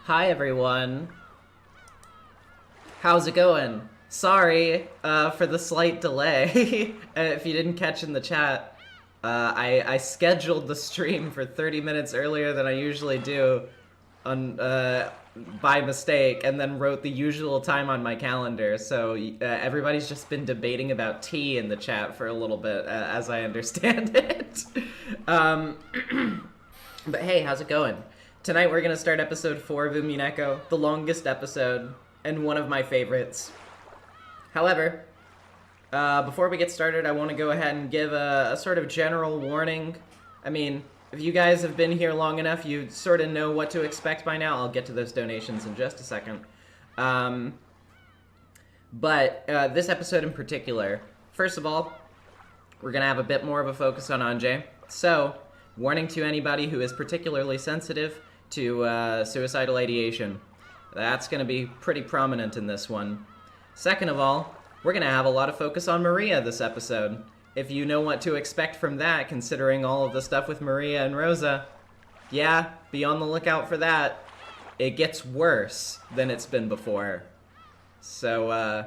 Hi everyone. How's it going? Sorry for the slight delay. If you didn't catch in the chat, I scheduled the stream for 30 minutes earlier than I usually do on by mistake, and then wrote the usual time on my calendar. So everybody's just been debating about tea in the chat for a little bit, as I understand it. But hey, how's it going? Tonight we're going to start episode 4 of Umineko, the longest episode, and one of my favorites. However, before we get started, I want to go ahead and give a sort of general warning. I mean, if you guys have been here long enough, you sort of know what to expect by now. I'll get to those donations in just a second. But this episode in particular, first of all, we're going to have a bit more of a focus on ANGE'S. So, warning to anybody who is particularly sensitive to suicidal ideation. That's going to be pretty prominent in this one. Second of all, we're going to have a lot of focus on Maria this episode. If you know what to expect from that, considering all of the stuff with Maria and Rosa, yeah, be on the lookout for that. It gets worse than it's been before. So,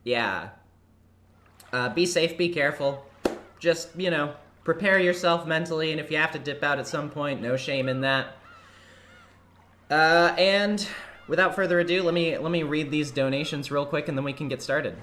yeah. Be safe, be careful. Just, you know, prepare yourself mentally, and if you have to dip out at some point, no shame in that. And without further ado, let me read these donations real quick, and then we can get started.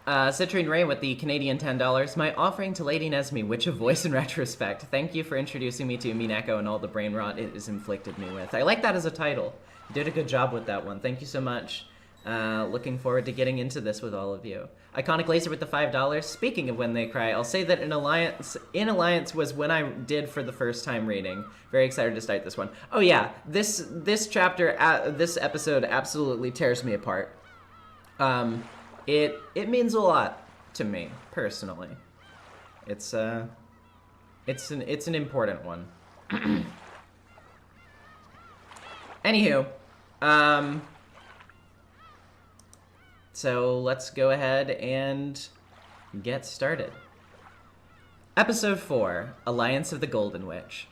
Citrine Ray with the Canadian $10. My offering to Lady Nesmi, Witch of Voice in retrospect. Thank you for introducing me to Umineko and all the brain rot it has inflicted me with. I like that as a title. You did a good job with that one. Thank you so much. Looking forward to getting into this with all of you. Iconic Laser with the $5. Speaking of When They Cry, I'll say that In Alliance was when I did for the first time reading. Very excited to start this one. Oh yeah, this chapter, this episode absolutely tears me apart. It means a lot to me personally. It's an important one. Anywho, so let's go ahead and get started. Episode 4, Alliance of the Golden Witch.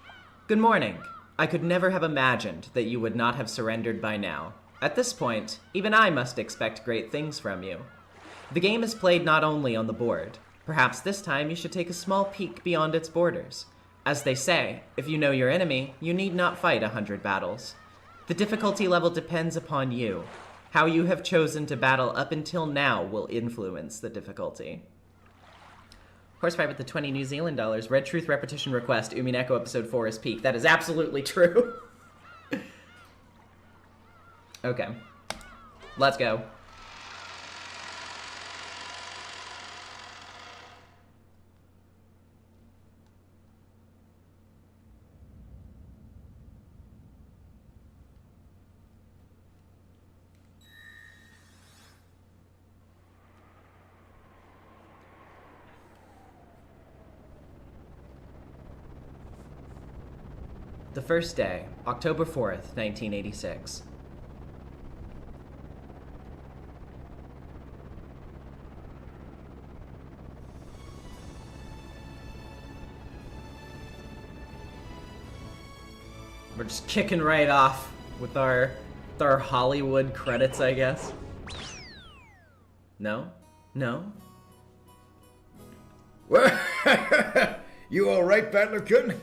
Good morning. I could never have imagined that you would not have surrendered by now. At this point, even I must expect great things from you. The game is played not only on the board. Perhaps this time you should take a small peek beyond its borders. As they say, if you know your enemy, you need not fight 100 battles. The difficulty level depends upon you. How you have chosen to battle up until now will influence the difficulty. Horsefight with the 20 New Zealand dollars. Red Truth repetition request. Umineko episode 4 is peak. That is absolutely true. Okay. Let's go. The first day, October 4th, 1986. We're just kicking right off with our Hollywood credits, I guess. No? No? You all right, Battler-kun?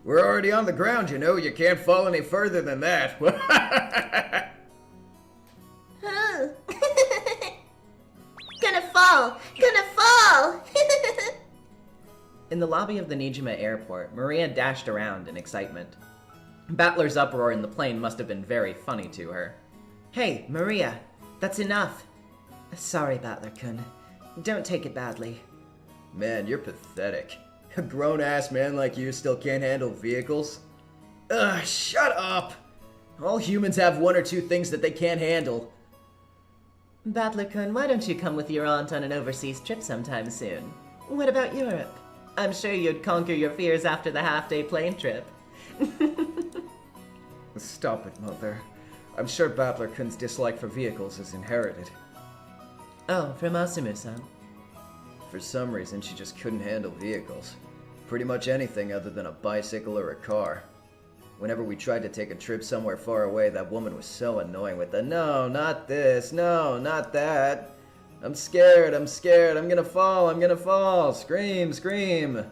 We're already on the ground, you know. You can't fall any further than that. Gonna fall! Gonna fall! In the lobby of the Nijima airport, Maria dashed around in excitement. Battler's uproar in the plane must have been very funny to her. Hey, Maria, that's enough. Sorry, Battler-kun. Don't take it badly. Man, you're pathetic. A grown-ass man like you still can't handle vehicles? Ugh, shut up! All humans have one or two things that they can't handle. Battler-kun, why don't you come with your aunt on an overseas trip sometime soon? What about Europe? I'm sure you'd conquer your fears after the half-day plane trip. Stop it, Mother. I'm sure Battler-kun's dislike for vehicles is inherited. Oh, from Asumu-san. For some reason, she just couldn't handle vehicles. Pretty much anything other than a bicycle or a car. Whenever we tried to take a trip somewhere far away, that woman was so annoying with the no, not this, no, not that. I'm scared, I'm gonna fall, scream, scream.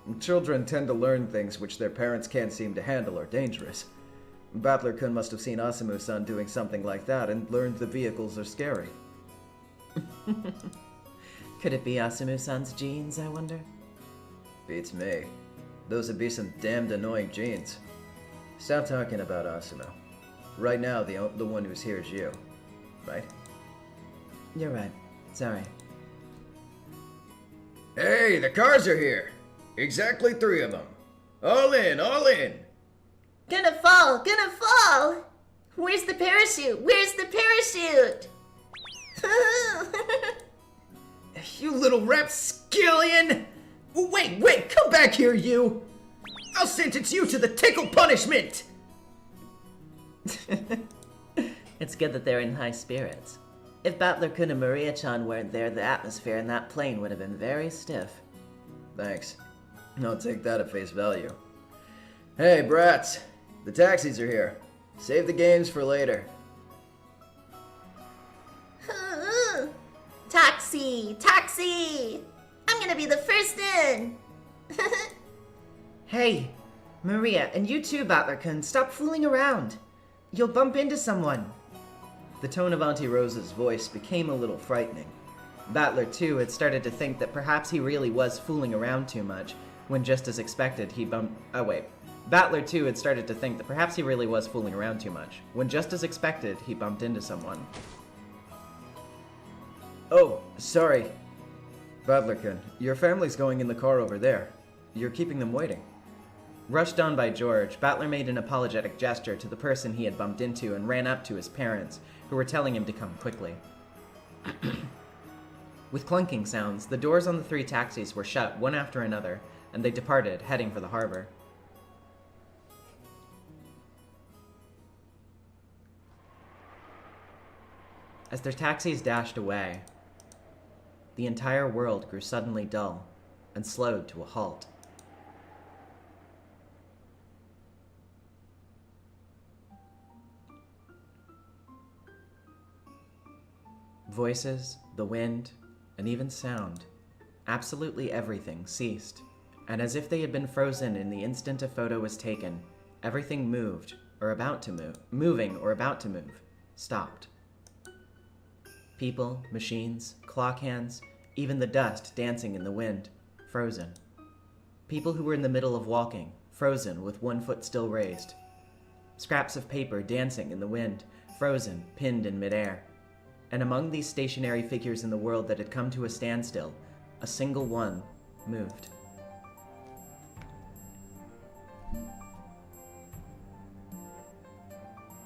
And children tend to learn things which their parents can't seem to handle are dangerous. Battler-kun must have seen Asumu-san doing something like that and learned the vehicles are scary. Could it be Asumu-san's genes, I wonder? Beats me. Those would be some damned annoying genes. Stop talking about Asumu. Right now, the one who's here is you. Right? You're right. Sorry. Hey, the cars are here! Exactly 3 of them. All in, all in! Gonna fall, gonna fall! Where's the parachute? Where's the parachute? You little rapscallion! Wait, come back here, you! I'll sentence you to the tickle punishment! It's good that they're in high spirits. If Battler-kun and Maria-chan weren't there, the atmosphere in that plane would have been very stiff. Thanks. I'll take that at face value. Hey, brats! The taxis are here. Save the games for later. Taxi! Taxi! I'm gonna be the first in! Hey, Maria, and you too, Battler-kun, stop fooling around. You'll bump into someone. The tone of Auntie Rose's voice became a little frightening. Battler, too, had started to think that perhaps he really was fooling around too much, when just as expected he bumped... Oh, wait. Battler, too, had started to think that perhaps he really was fooling around too much, when just as expected he bumped into someone. Oh, sorry. Battler-kun, your family's going in the car over there. You're keeping them waiting. Rushed on by George, Battler made an apologetic gesture to the person he had bumped into and ran up to his parents, who were telling him to come quickly. With clunking sounds, the doors on the 3 taxis were shut one after another, and they departed, heading for the harbor. As their taxis dashed away, the entire world grew suddenly dull and slowed to a halt. Voices, the wind, and even sound, absolutely everything ceased, and as if they had been frozen in the instant a photo was taken, everything moved, or about to move, moving or about to move, stopped. People, machines, clock hands, even the dust dancing in the wind, frozen. People who were in the middle of walking, frozen with one foot still raised. Scraps of paper dancing in the wind, frozen, pinned in midair. And among these stationary figures in the world that had come to a standstill, a single one moved.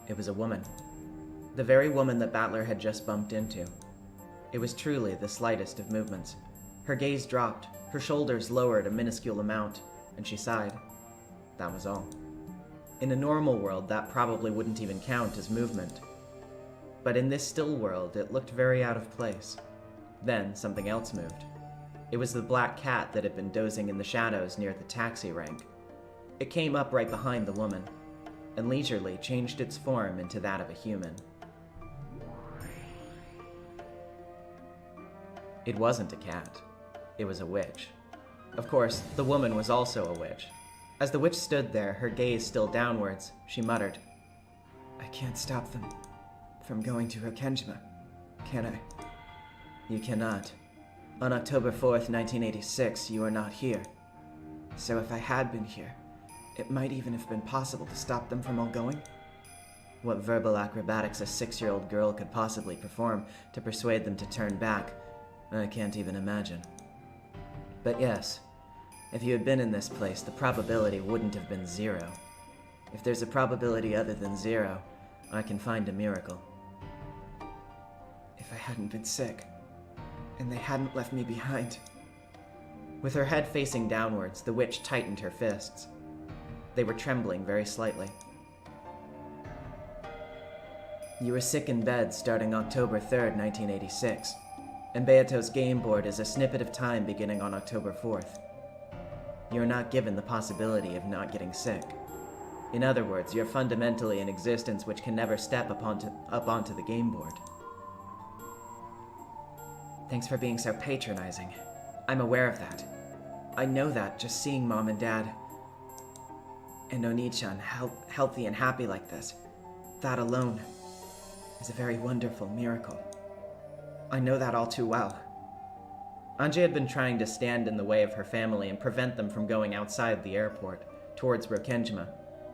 It was a woman. The very woman that Battler had just bumped into. It was truly the slightest of movements. Her gaze dropped, her shoulders lowered a minuscule amount, and she sighed. That was all. In a normal world, that probably wouldn't even count as movement. But in this still world, it looked very out of place. Then, something else moved. It was the black cat that had been dozing in the shadows near the taxi rank. It came up right behind the woman, and leisurely changed its form into that of a human. It wasn't a cat. It was a witch. Of course, the woman was also a witch. As the witch stood there, her gaze still downwards, she muttered, "I can't stop them from going to Hokenjima, can I?" "You cannot. On October 4th, 1986, you were not here. So if I had been here, it might even have been possible to stop them from all going?" What verbal acrobatics a 6-year-old girl could possibly perform to persuade them to turn back, I can't even imagine. But yes, if you had been in this place, the probability wouldn't have been 0. If there's a probability other than 0, I can find a miracle. If I hadn't been sick, and they hadn't left me behind. With her head facing downwards, the witch tightened her fists. They were trembling very slightly. You were sick in bed starting October 3rd, 1986, and Beato's game board is a snippet of time beginning on October 4th. You're not given the possibility of not getting sick. In other words, you're fundamentally an existence which can never step up onto the game board. Thanks for being so patronizing. I'm aware of that. I know that just seeing Mom and Dad and Oni-chan healthy and happy like this, that alone is a very wonderful miracle. I know that all too well. Ange had been trying to stand in the way of her family and prevent them from going outside the airport, towards Rokenjima,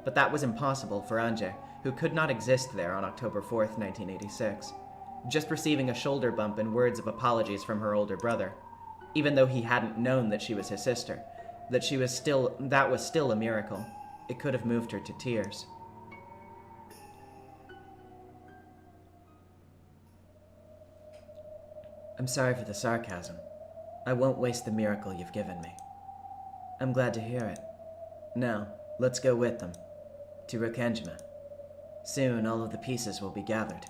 but that was impossible for Ange, who could not exist there on October 4th, 1986, just receiving a shoulder bump and words of apologies from her older brother, even though he hadn't known that she was his sister, that was still a miracle. It could have moved her to tears. I'm sorry for the sarcasm. I won't waste the miracle you've given me. I'm glad to hear it. Now, let's go with them. To Rokenjima. Soon, all of the pieces will be gathered.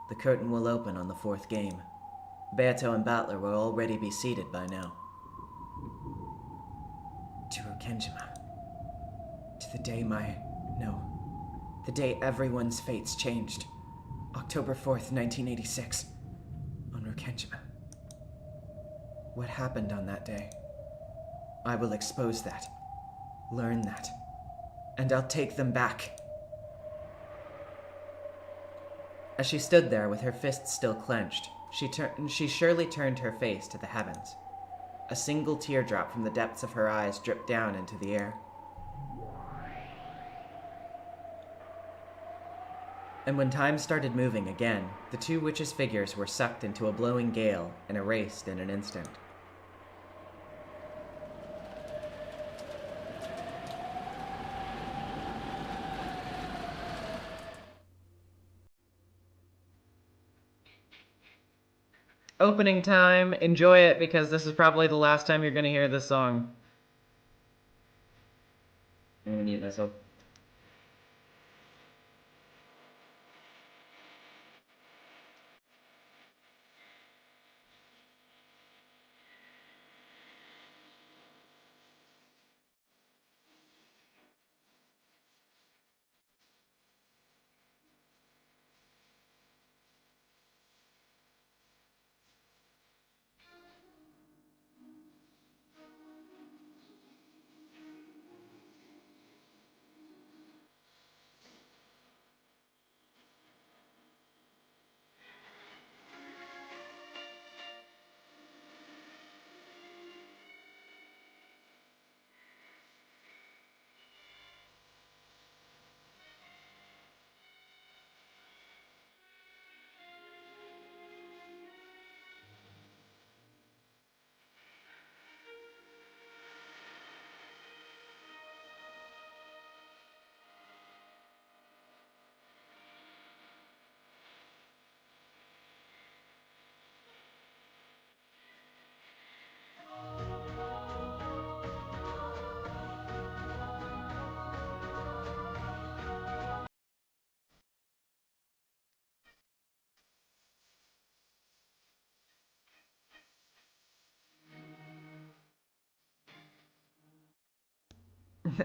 The curtain will open on the 4th game. Beato and Battler will already be seated by now. To Rokenjima. To the day the day everyone's fates changed. October 4th, 1986. On Rokenjima. What happened on that day? I will expose that. Learn that. And I'll take them back. As she stood there with her fists still clenched, she surely turned her face to the heavens. A single teardrop from the depths of her eyes dripped down into the air. And when time started moving again, the two witches' figures were sucked into a blowing gale and erased in an instant. Opening time. Enjoy it, because this is probably the last time you're going to hear this song. I'm going to mute myself.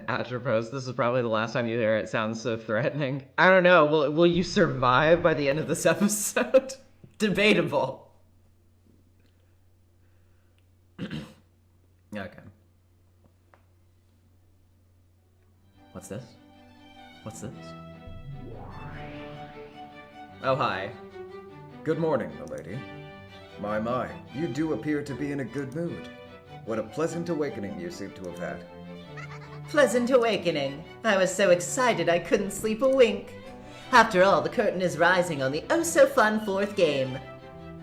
Atropos, this is probably the last time you hear it. It sounds so threatening. I don't know. Will you survive by the end of this episode? Debatable. Okay. What's this? What's this? Oh, hi. Good morning, milady. My, you do appear to be in a good mood. What a pleasant awakening you seem to have had. Pleasant awakening. I was so excited I couldn't sleep a wink. After all, the curtain is rising on the oh-so-fun 4th game.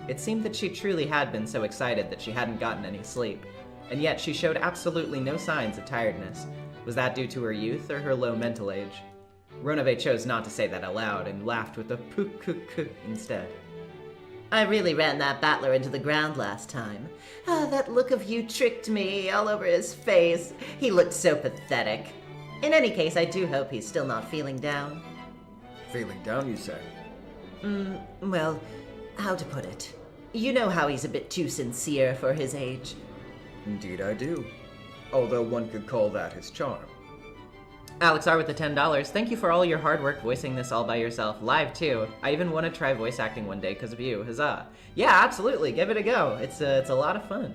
It seemed that she truly had been so excited that she hadn't gotten any sleep, and yet she showed absolutely no signs of tiredness. Was that due to her youth or her low mental age? Ronove chose not to say that aloud and laughed with a poo-coo-coo instead. I really ran that battler into the ground last time. Ah, that look of you tricked me all over his face. He looked so pathetic. In any case, I do hope he's still not feeling down. Feeling down, you say? Well, how to put it? You know how he's a bit too sincere for his age. Indeed I do. Although one could call that his charm. Alex R with the $10. Thank you for all your hard work voicing this all by yourself, live too. I even want to try voice acting one day because of you. Huzzah! Yeah, absolutely. Give it a go. It's a lot of fun.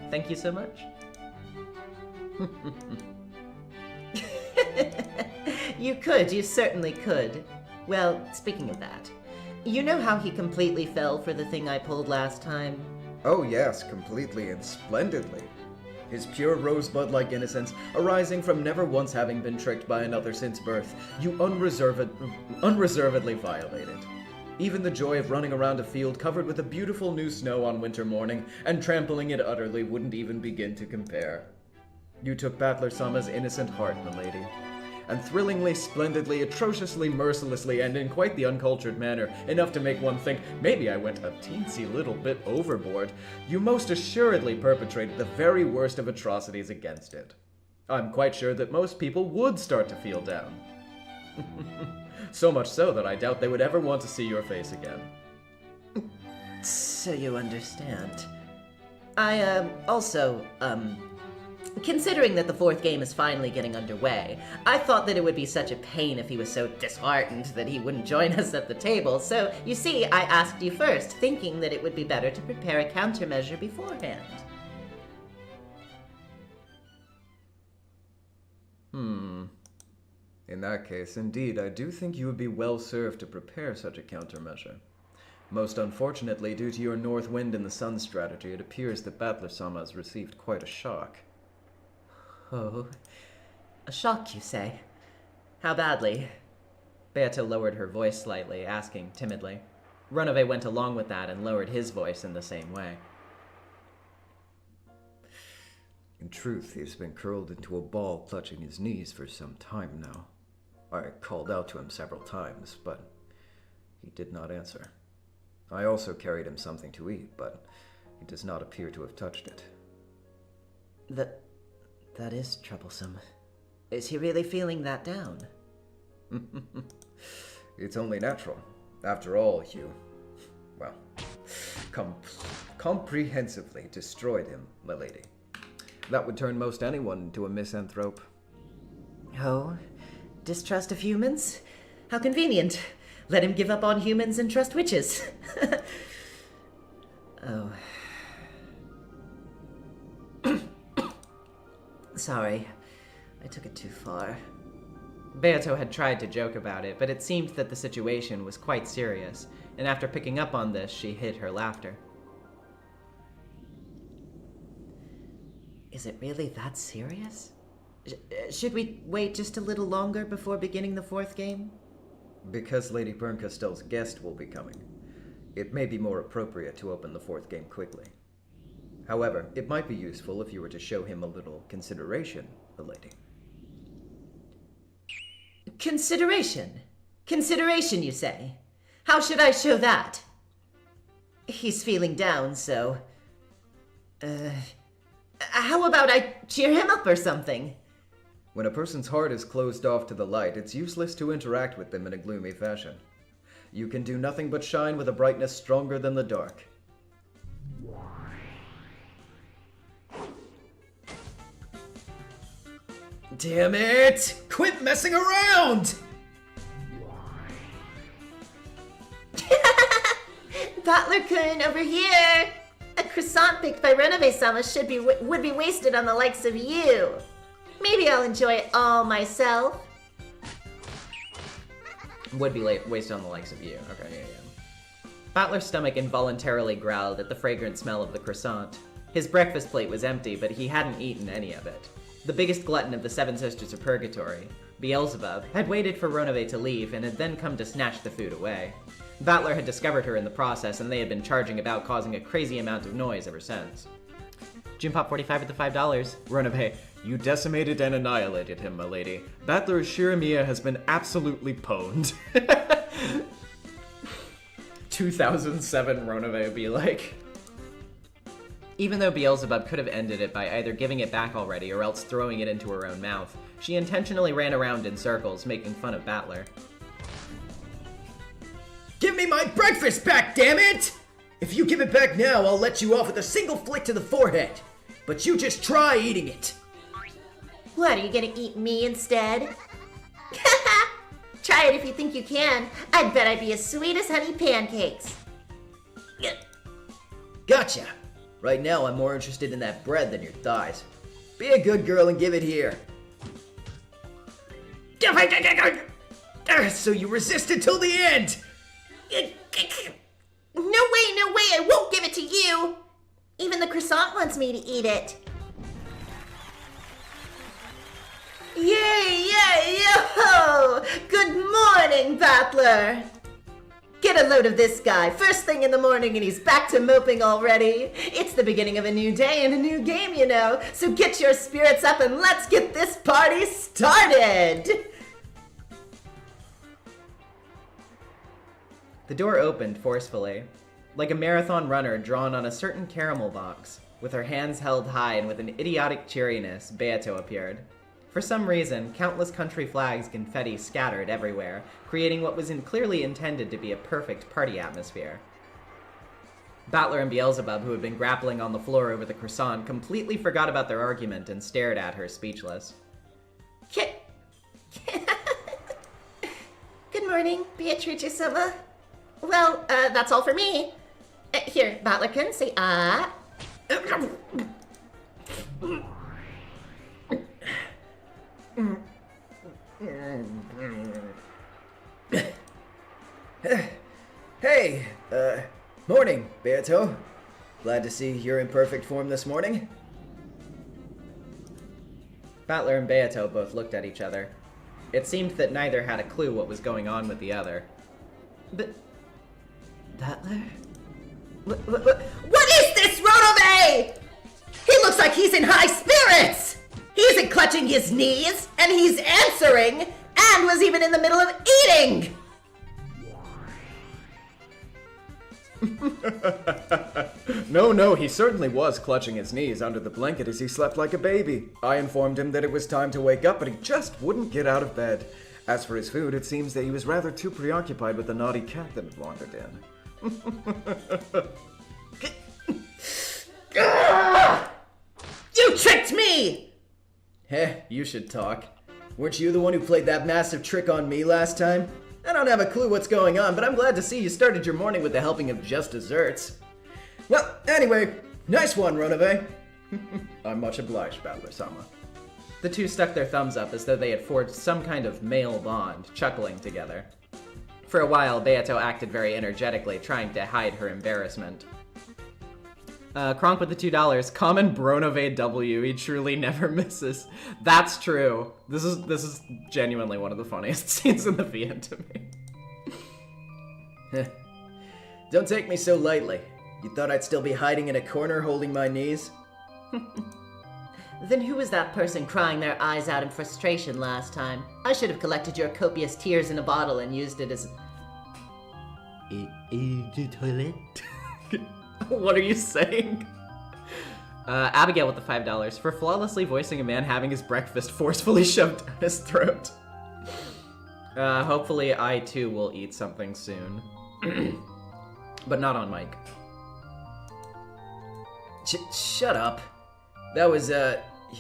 Thank you so much. You could. You certainly could. Well, speaking of that, you know how he completely fell for the thing I pulled last time? Oh yes, completely and splendidly. His pure rosebud-like innocence, arising from never once having been tricked by another since birth, you unreservedly violated. Even the joy of running around a field covered with a beautiful new snow on winter morning and trampling it utterly wouldn't even begin to compare. You took Battler-sama's innocent heart, milady, and thrillingly, splendidly, atrociously, mercilessly, and in quite the uncultured manner, enough to make one think, maybe I went a teensy little bit overboard, you most assuredly perpetrated the very worst of atrocities against it. I'm quite sure that most people would start to feel down. So much so that I doubt they would ever want to see your face again. So you understand. I, also, considering that the fourth game is finally getting underway, I thought that it would be such a pain if he was so disheartened that he wouldn't join us at the table. So, you see, I asked you first, thinking that it would be better to prepare a countermeasure beforehand. In that case, indeed, I do think you would be well served to prepare such a countermeasure. Most unfortunately, due to your North Wind and the Sun strategy, it appears that Battler-sama has received quite a shock. Oh, a shock, you say? How badly? Beato lowered her voice slightly, asking timidly. Runove went along with that and lowered his voice in the same way. In truth, he's been curled into a ball clutching his knees for some time now. I called out to him several times, but he did not answer. I also carried him something to eat, but he does not appear to have touched it. That is troublesome. Is he really feeling that down? It's only natural. After all, you, well, comprehensively destroyed him, my lady. That would turn most anyone into a misanthrope. Oh, distrust of humans? How convenient. Let him give up on humans and trust witches. Oh. Sorry, I took it too far. Beato had tried to joke about it, but it seemed that the situation was quite serious, and after picking up on this, she hid her laughter. Is it really that serious? Should we wait just a little longer before beginning the fourth game? Because Lady Bernkastel's guest will be coming, it may be more appropriate to open the fourth game quickly. However, it might be useful if you were to show him a little consideration, milady. Consideration? Consideration, you say? How should I show that? He's feeling down, so... how about I cheer him up or something? When a person's heart is closed off to the light, it's useless to interact with them in a gloomy fashion. You can do nothing but shine with a brightness stronger than the dark. Damn it! Quit messing around! Battler-kun, over here! A croissant baked by Runove-sama would be wasted on the likes of you. Maybe I'll enjoy it all myself. Would be wasted on the likes of you. Okay, yeah. Battler's stomach involuntarily growled at the fragrant smell of the croissant. His breakfast plate was empty, but he hadn't eaten any of it. The biggest glutton of the Seven Sisters of Purgatory, Beelzebub, had waited for Runove to leave and had then come to snatch the food away. Battler had discovered her in the process, and they had been charging about, causing a crazy amount of noise ever since. Junpop45 with the $5. Runove, you decimated and annihilated him, my lady. Battler Shiramiya has been absolutely pwned. 2007 Runove would be like. Even though Beelzebub could have ended it by either giving it back already or else throwing it into her own mouth, she intentionally ran around in circles, making fun of Battler. Give me my breakfast back, damn it! If you give it back now, I'll let you off with a single flick to the forehead. But you just try eating it. What, are you gonna eat me instead? Try it if you think you can. I'd bet I'd be as sweet as honey pancakes. Gotcha! Right now, I'm more interested in that bread than your thighs. Be a good girl and give it here. So you resisted till the end! No way, I won't give it to you! Even the croissant wants me to eat it. Yay, yo! Good morning, Battler! Get a load of this guy, first thing in the morning and he's back to moping already. It's the beginning of a new day and a new game, you know, so get your spirits up and let's get this party started! The door opened forcefully. Like a marathon runner drawn on a certain caramel box. With her hands held high and with an idiotic cheeriness, Beato appeared. For some reason, countless country flags confetti scattered everywhere, creating what was clearly intended to be a perfect party atmosphere. Battler and Beelzebub, who had been grappling on the floor over the croissant, completely forgot about their argument and stared at her speechless. Good morning, Beatrice-sama. Well, that's all for me. Here, Battlerkin, say ah. Hey, morning, Beato. Glad to see you're in perfect form this morning. Battler and Beato both looked at each other. It seemed that neither had a clue what was going on with the other. But... Battler? What is this, Rotobe? He looks like he's in high spirits! He isn't clutching his knees, and he's answering, and was even in the middle of eating! No, he certainly was clutching his knees under the blanket as he slept like a baby. I informed him that it was time to wake up, but he just wouldn't get out of bed. As for his food, it seems that he was rather too preoccupied with the naughty cat that had wandered in. You tricked me! Heh, you should talk. Weren't you the one who played that massive trick on me last time? I don't have a clue what's going on, but I'm glad to see you started your morning with a helping of just desserts. Well, anyway, nice one, Ronobe. I'm much obliged, Battler-sama. The two stuck their thumbs up as though they had forged some kind of male bond, chuckling together. For a while, Beato acted very energetically, trying to hide her embarrassment. Kronk with the $2. Common Bronove W. He truly never misses. That's true. This is genuinely one of the funniest scenes in the VN to me. Don't take me so lightly. You thought I'd still be hiding in a corner holding my knees? Then who was that person crying their eyes out in frustration last time? I should have collected your copious tears in a bottle and used it as... the toilet? What are you saying? Abigail with the $5 for flawlessly voicing a man having his breakfast forcefully shoved down his throat. Hopefully I too will eat something soon. But not on mic. Shut up. That was,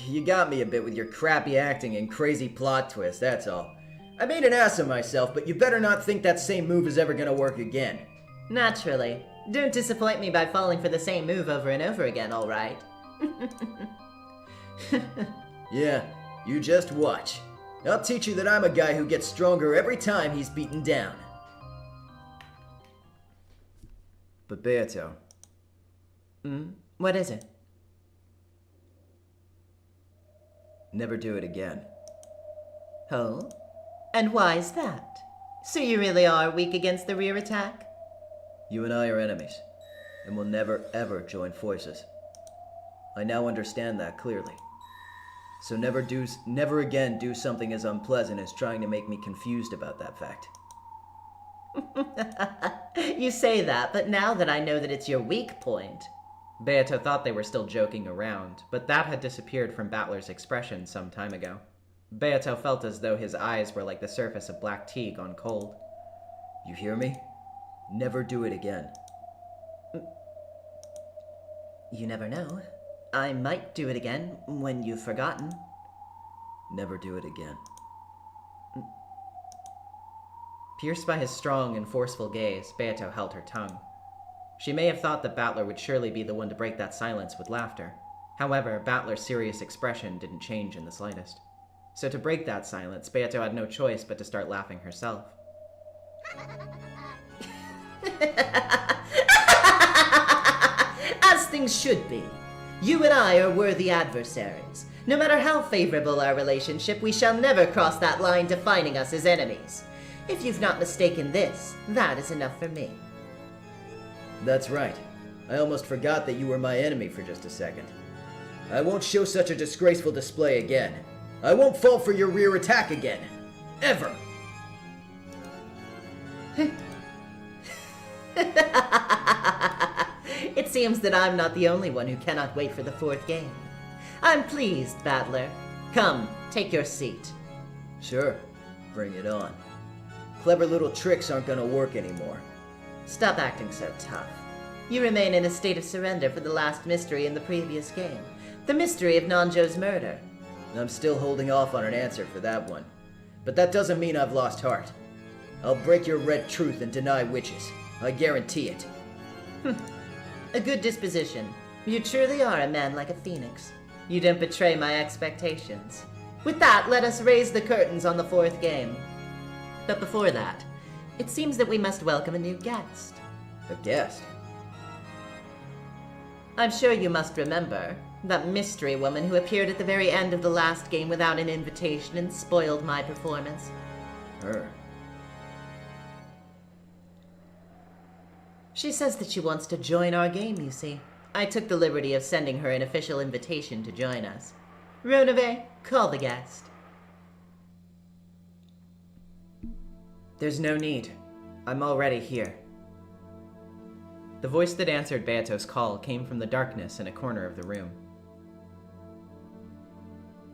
you got me a bit with your crappy acting and crazy plot twist, that's all. I made an ass of myself, but you better not think that same move is ever gonna work again. Naturally. Don't disappoint me by falling for the same move over and over again, alright? Yeah, you just watch. I'll teach you that I'm a guy who gets stronger every time he's beaten down. But Beato. What is it? Never do it again. Oh? And why is that? So you really are weak against the rear attack? You and I are enemies, and will never ever join forces. I now understand that clearly. So never again do something as unpleasant as trying to make me confused about that fact. You say that, but now that I know that it's your weak point... Beato thought they were still joking around, but that had disappeared from Battler's expression some time ago. Beato felt as though his eyes were like the surface of black tea gone cold. You hear me? Never do it again. You never know. I might do it again when you've forgotten. Never do it again. Pierced by his strong and forceful gaze, Beato held her tongue. She may have thought that Battler would surely be the one to break that silence with laughter. However, Battler's serious expression didn't change in the slightest. So to break that silence, Beato had no choice but to start laughing herself. As things should be. You and I are worthy adversaries. No matter how favorable our relationship, we shall never cross that line defining us as enemies. If you've not mistaken this, that is enough for me. That's right. I almost forgot that you were my enemy for just a second. I won't show such a disgraceful display again. I won't fall for your rear attack again. Ever. It seems that I'm not the only one who cannot wait for the fourth game. I'm pleased, Battler. Come, take your seat. Sure. Bring it on. Clever little tricks aren't gonna work anymore. Stop acting so tough. You remain in a state of surrender for the last mystery in the previous game. The mystery of Nanjo's murder. I'm still holding off on an answer for that one. But that doesn't mean I've lost heart. I'll break your red truth and deny witches. I guarantee it. A good disposition. You truly are a man like a phoenix. You don't betray my expectations. With that, let us raise the curtains on the fourth game. But before that, it seems that we must welcome a new guest. A guest? I'm sure you must remember that mystery woman who appeared at the very end of the last game without an invitation and spoiled my performance. Her. She says that she wants to join our game, you see. I took the liberty of sending her an official invitation to join us. Ronove, call the guest. There's no need. I'm already here. The voice that answered Beato's call came from the darkness in a corner of the room.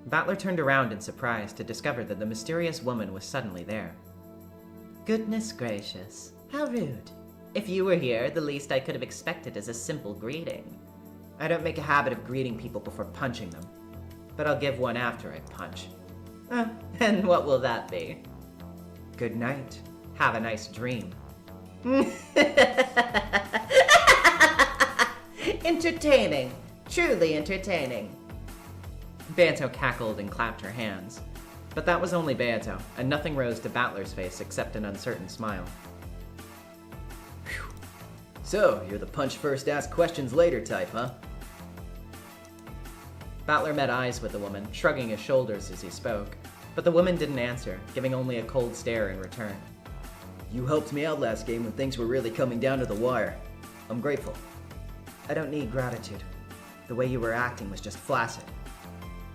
Battler turned around in surprise to discover that the mysterious woman was suddenly there. Goodness gracious, how rude. If you were here, the least I could have expected is a simple greeting. I don't make a habit of greeting people before punching them, but I'll give one after I punch. And what will that be? Good night. Have a nice dream. Entertaining. Truly entertaining. Beato cackled and clapped her hands. But that was only Beato, and nothing rose to Battler's face except an uncertain smile. Whew. So, you're the punch first, ask questions later type, huh? Battler met eyes with the woman, shrugging his shoulders as he spoke. But the woman didn't answer, giving only a cold stare in return. You helped me out last game when things were really coming down to the wire. I'm grateful. I don't need gratitude. The way you were acting was just flaccid.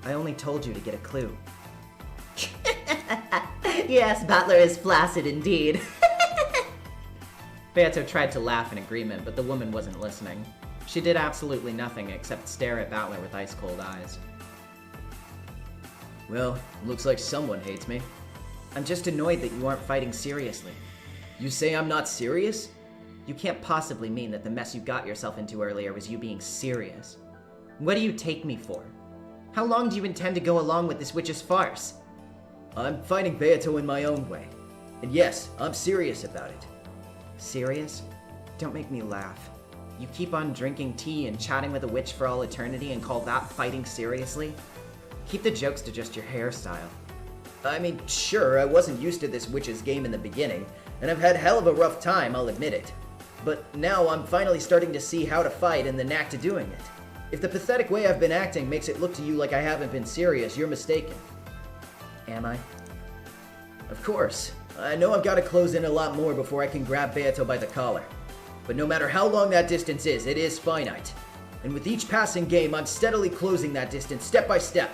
I only told you to get a clue. Yes, Battler is flaccid indeed. Beato tried to laugh in agreement, but the woman wasn't listening. She did absolutely nothing except stare at Battler with ice-cold eyes. Well, looks like someone hates me. I'm just annoyed that you aren't fighting seriously. You say I'm not serious? You can't possibly mean that the mess you got yourself into earlier was you being serious. What do you take me for? How long do you intend to go along with this witch's farce? I'm fighting Beato in my own way. And yes, I'm serious about it. Serious? Don't make me laugh. You keep on drinking tea and chatting with a witch for all eternity and call that fighting seriously? Keep the jokes to just your hairstyle. I mean, sure, I wasn't used to this witch's game in the beginning, and I've had hell of a rough time, I'll admit it. But now I'm finally starting to see how to fight and the knack to doing it. If the pathetic way I've been acting makes it look to you like I haven't been serious, you're mistaken. Am I? Of course. I know I've got to close in a lot more before I can grab Beato by the collar. But no matter how long that distance is, it is finite. And with each passing game, I'm steadily closing that distance step by step.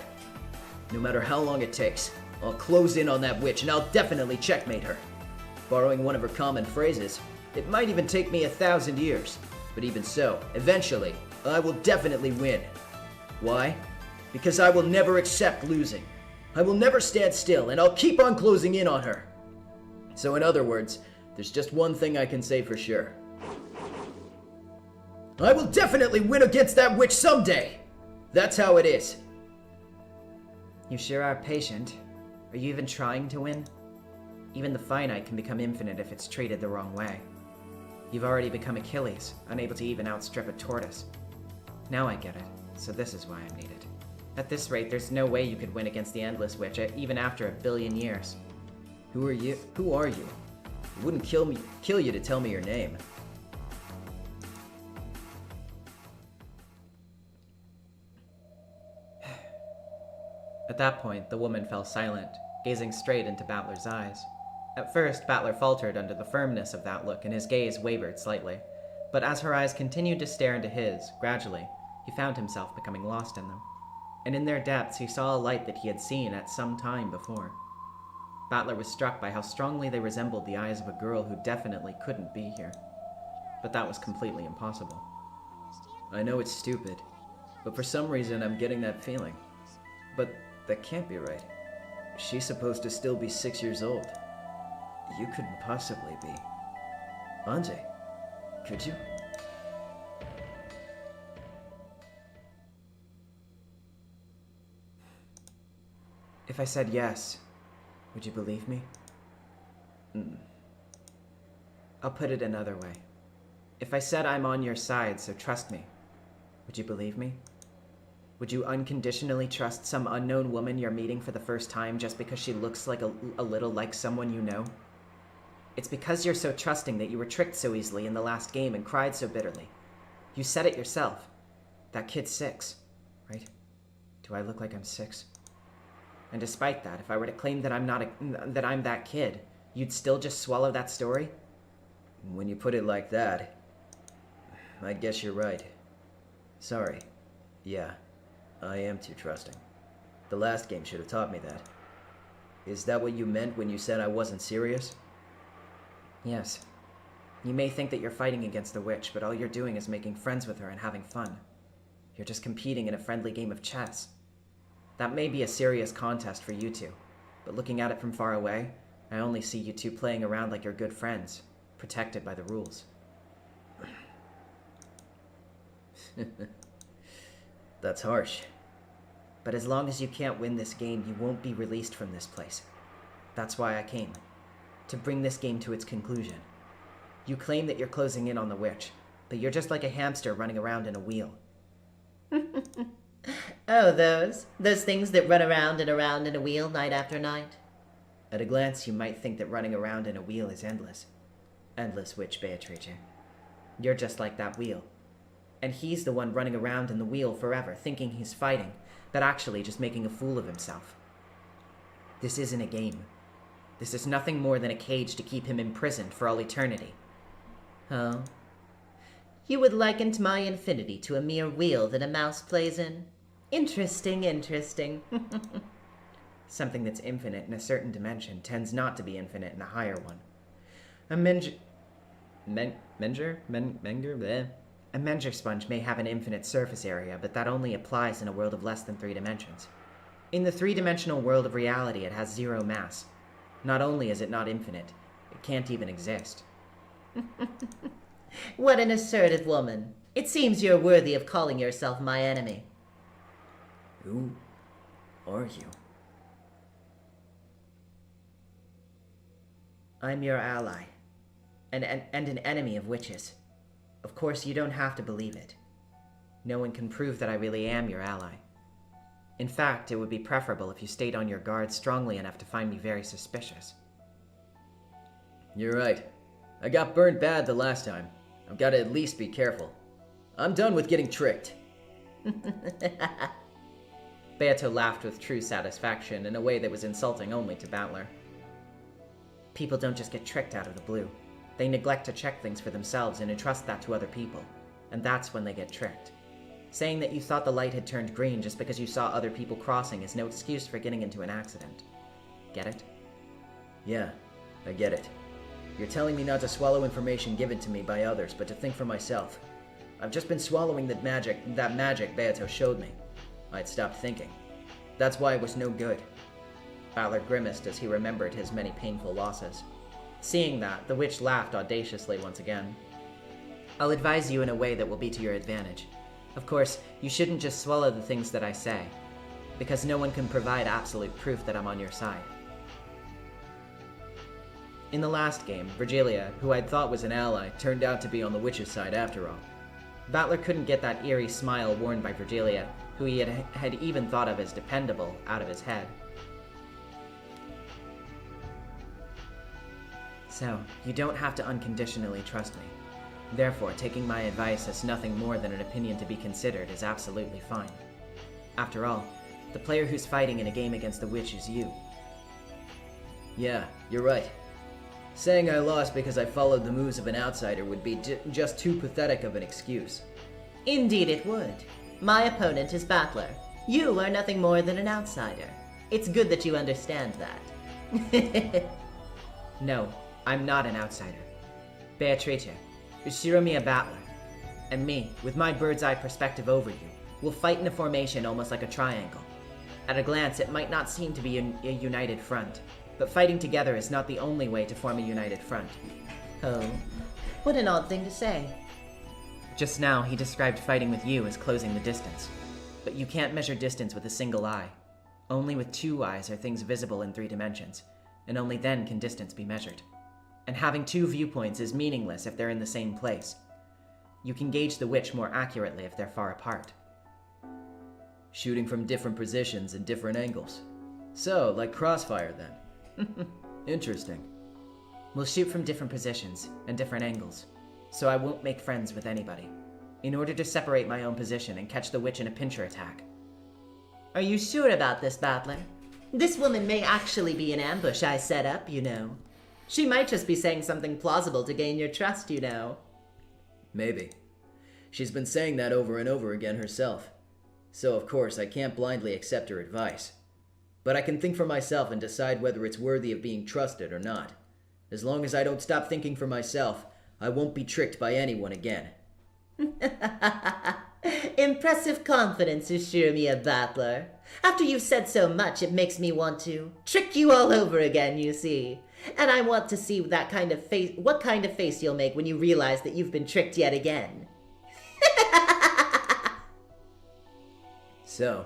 No matter how long it takes, I'll close in on that witch and I'll definitely checkmate her. Borrowing one of her common phrases, it might even take me 1,000 years. But even so, eventually, I will definitely win. Why? Because I will never accept losing. I will never stand still, and I'll keep on closing in on her. So in other words, there's just one thing I can say for sure. I will definitely win against that witch someday! That's how it is. You sure are patient. Are you even trying to win? Even the finite can become infinite if it's treated the wrong way. You've already become Achilles, unable to even outstrip a tortoise. Now I get it, so this is why I'm needed. At this rate, there's no way you could win against the Endless Witch, even after 1 billion years. Who are you? Who are you? It wouldn't kill you to tell me your name. At that point, the woman fell silent, gazing straight into Battler's eyes. At first, Battler faltered under the firmness of that look, and his gaze wavered slightly. But as her eyes continued to stare into his, gradually, he found himself becoming lost in them. And in their depths, he saw a light that he had seen at some time before. Battler was struck by how strongly they resembled the eyes of a girl who definitely couldn't be here. But that was completely impossible. I know it's stupid, but for some reason I'm getting that feeling. But that can't be right. She's supposed to still be 6 years old. You couldn't possibly be. Ange, could you? If I said yes, would you believe me? I'll put it another way. If I said I'm on your side, so trust me, would you believe me? Would you unconditionally trust some unknown woman you're meeting for the first time just because she looks like a little like someone you know? It's because you're so trusting that you were tricked so easily in the last game and cried so bitterly. You said it yourself. That kid's 6, right? Do I look like I'm 6? And despite that, if I were to claim that I'm that kid, you'd still just swallow that story? When you put it like that, I guess you're right. Sorry. Yeah, I am too trusting. The last game should have taught me that. Is that what you meant when you said I wasn't serious? Yes. You may think that you're fighting against the witch, but all you're doing is making friends with her and having fun. You're just competing in a friendly game of chess. That may be a serious contest for you two, but looking at it from far away, I only see you two playing around like you're good friends, protected by the rules. That's harsh. But as long as you can't win this game, you won't be released from this place. That's why I came. To bring this game to its conclusion. You claim that you're closing in on the witch, but you're just like a hamster running around in a wheel. Oh, those things that run around and around in a wheel night after night? At a glance, you might think that running around in a wheel is endless. Endless, witch Beatrice. You're just like that wheel. And he's the one running around in the wheel forever, thinking he's fighting, but actually just making a fool of himself. This isn't a game. This is nothing more than a cage to keep him imprisoned for all eternity. Oh? You would liken my infinity to a mere wheel that a mouse plays in? Interesting, interesting. Something that's infinite in a certain dimension tends not to be infinite in a higher one. A Menger sponge may have an infinite surface area, but that only applies in a world of less than 3 dimensions. In the 3-dimensional world of reality, it has 0 mass. Not only is it not infinite, it can't even exist. What an assertive woman. It seems you're worthy of calling yourself my enemy. Who are you? I'm your ally, and an enemy of witches. Of course, you don't have to believe it. No one can prove that I really am your ally. In fact, it would be preferable if you stayed on your guard strongly enough to find me very suspicious. You're right. I got burned bad the last time. I've got to at least be careful. I'm done with getting tricked. Beato laughed with true satisfaction in a way that was insulting only to Battler. People don't just get tricked out of the blue. They neglect to check things for themselves and entrust that to other people. And that's when they get tricked. Saying that you thought the light had turned green just because you saw other people crossing is no excuse for getting into an accident. Get it? Yeah, I get it. You're telling me not to swallow information given to me by others, but to think for myself. I've just been swallowing that magic Beato showed me. I'd stopped thinking. That's why it was no good. Battler grimaced as he remembered his many painful losses. Seeing that, the witch laughed audaciously once again. I'll advise you in a way that will be to your advantage. Of course, you shouldn't just swallow the things that I say. because no one can provide absolute proof that I'm on your side. In the last game, Virgilia, who I'd thought was an ally, turned out to be on the witch's side after all. Battler couldn't get that eerie smile worn by Virgilia, who he had even thought of as dependable, out of his head. So, you don't have to unconditionally trust me. Therefore, taking my advice as nothing more than an opinion to be considered is absolutely fine. After all, the player who's fighting in a game against the witch is you. Yeah, you're right. Saying I lost because I followed the moves of an outsider would be just too pathetic of an excuse. Indeed it would. My opponent is Battler. You are nothing more than an outsider. It's good that you understand that. No, I'm not an outsider. Beatrice, Shiromiya Battler, and me, with my bird's-eye perspective over you, will fight in a formation almost like a triangle. At a glance, it might not seem to be a united front, but fighting together is not the only way to form a united front. Oh, what an odd thing to say. Just now, he described fighting with you as closing the distance. But you can't measure distance with a single eye. Only with two eyes are things visible in 3 dimensions, and only then can distance be measured. And having 2 viewpoints is meaningless if they're in the same place. You can gauge the witch more accurately if they're far apart. Shooting from different positions and different angles. So, like Crossfire then. Interesting. We'll shoot from different positions and different angles, so I won't make friends with anybody, in order to separate my own position and catch the witch in a pincher attack. Are you sure about this, Battler? This woman may actually be an ambush I set up, you know. She might just be saying something plausible to gain your trust, you know. Maybe. She's been saying that over and over again herself. So of course I can't blindly accept her advice. But I can think for myself and decide whether it's worthy of being trusted or not. As long as I don't stop thinking for myself, I won't be tricked by anyone again. Impressive confidence, Shiromiya Battler. After you've said so much, it makes me want to trick you all over again, you see. And I want to see what kind of face you'll make when you realize that you've been tricked yet again. So,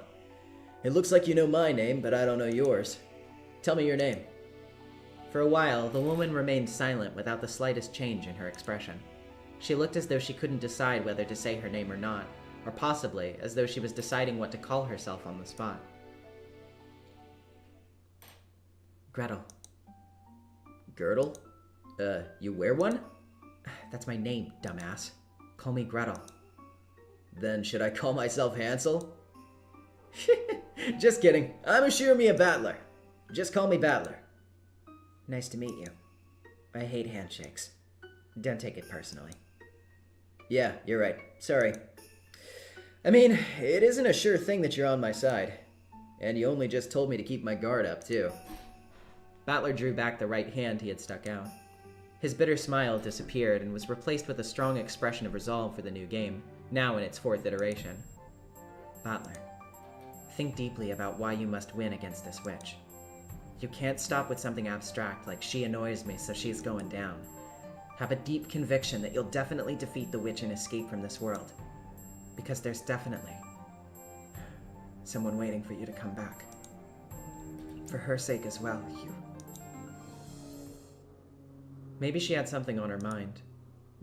it looks like you know my name, but I don't know yours. Tell me your name. For a while, the woman remained silent without the slightest change in her expression. She looked as though she couldn't decide whether to say her name or not, or possibly as though she was deciding what to call herself on the spot. Gretel. Girdle? You wear one? That's my name, dumbass. Call me Gretel. Then should I call myself Hansel? Just kidding. I'm a Shiromiya Battler. Just call me Battler. Nice to meet you. I hate handshakes. Don't take it personally. Yeah, you're right. Sorry. I mean, it isn't a sure thing that you're on my side. And you only just told me to keep my guard up, too. Battler drew back the right hand he had stuck out. His bitter smile disappeared and was replaced with a strong expression of resolve for the new game, now in its 4th iteration. Battler, think deeply about why you must win against this witch. You can't stop with something abstract like she annoys me so she's going down. Have a deep conviction that you'll definitely defeat the witch and escape from this world. Because there's definitely someone waiting for you to come back. For her sake as well, Maybe she had something on her mind.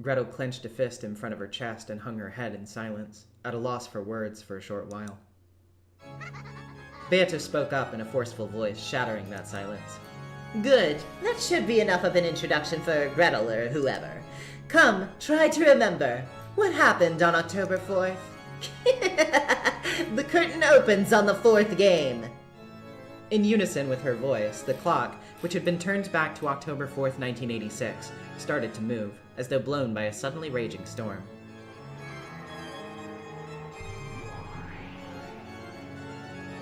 Gretel clenched a fist in front of her chest and hung her head in silence, at a loss for words for a short while. Beata spoke up in a forceful voice, shattering that silence. Good. That should be enough of an introduction for Gretel or whoever. Come, try to remember. What happened on October 4th? The curtain opens on the 4th game. In unison with her voice, the clock, which had been turned back to October 4th, 1986, started to move, as though blown by a suddenly raging storm.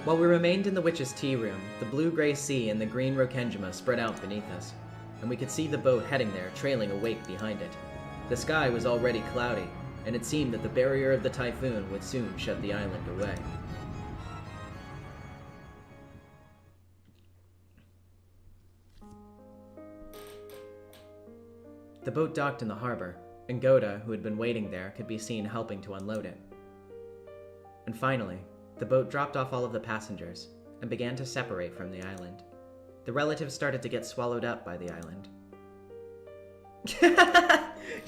While we remained in the witch's tea room, the blue-gray sea and the green Rokenjima spread out beneath us, and we could see the boat heading there, trailing a wake behind it. The sky was already cloudy, and it seemed that the barrier of the typhoon would soon shut the island away. The boat docked in the harbor, and Goda, who had been waiting there, could be seen helping to unload it. And finally, The boat dropped off all of the passengers and began to separate from the island. The relatives started to get swallowed up by the island.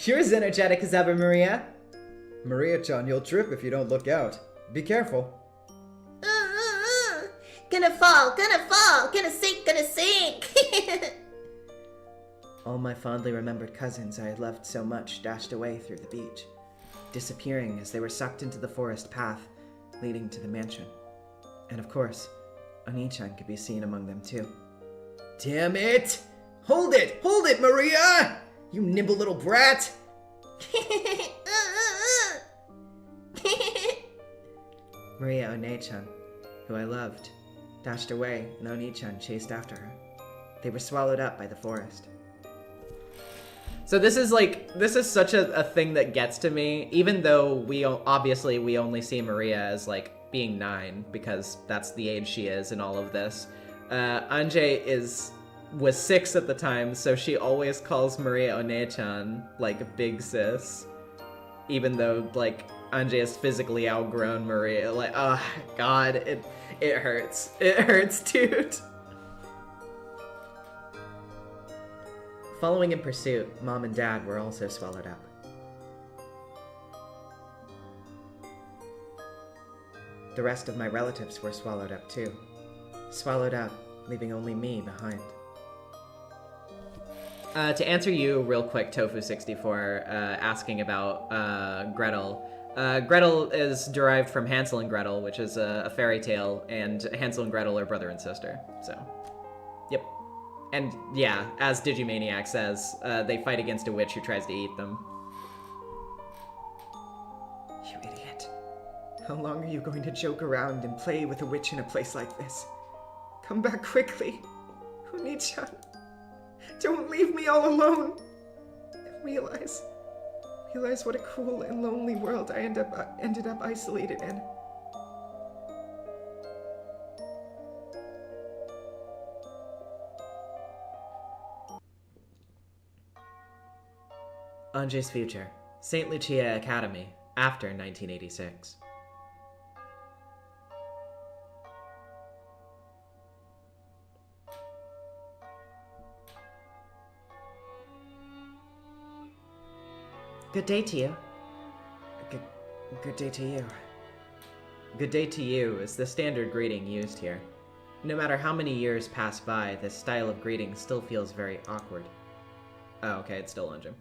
You're as energetic as ever, Maria. Maria-chan, you'll trip if you don't look out. Be careful. Gonna fall, gonna sink. All my fondly remembered cousins I had loved so much dashed away through the beach, disappearing as they were sucked into the forest path leading to the mansion. And of course, Oni-chan could be seen among them too. Damn it! Hold it, Maria! You nimble little brat! Maria One-chan, who I loved, dashed away and Oni-chan chased after her. They were swallowed up by the forest. So this is such a thing that gets to me, even though we only see Maria as like being 9 because that's the age she is in all of this. Ange was 6 at the time, so she always calls Maria One-chan like big sis, even though like Ange has physically outgrown Maria. Like, oh god, it hurts. It hurts, dude. Following in pursuit, Mom and Dad were also swallowed up. The rest of my relatives were swallowed up too. Swallowed up, leaving only me behind. To answer you real quick, Tofu64, asking about Gretel. Gretel is derived from Hansel and Gretel, which is a fairy tale, and Hansel and Gretel are brother and sister, so, yep. And yeah, as Digimaniac says, they fight against a witch who tries to eat them. You idiot. How long are you going to joke around and play with a witch in a place like this? Come back quickly. Oni-chan. Don't leave me all alone. Realize what a cruel and lonely world I ended up isolated in. Ange's future. St. Lucia Academy, after 1986. Good day to you. Good day to you. Good day to you is the standard greeting used here. No matter how many years pass by, this style of greeting still feels very awkward. Oh, okay, it's still Ange.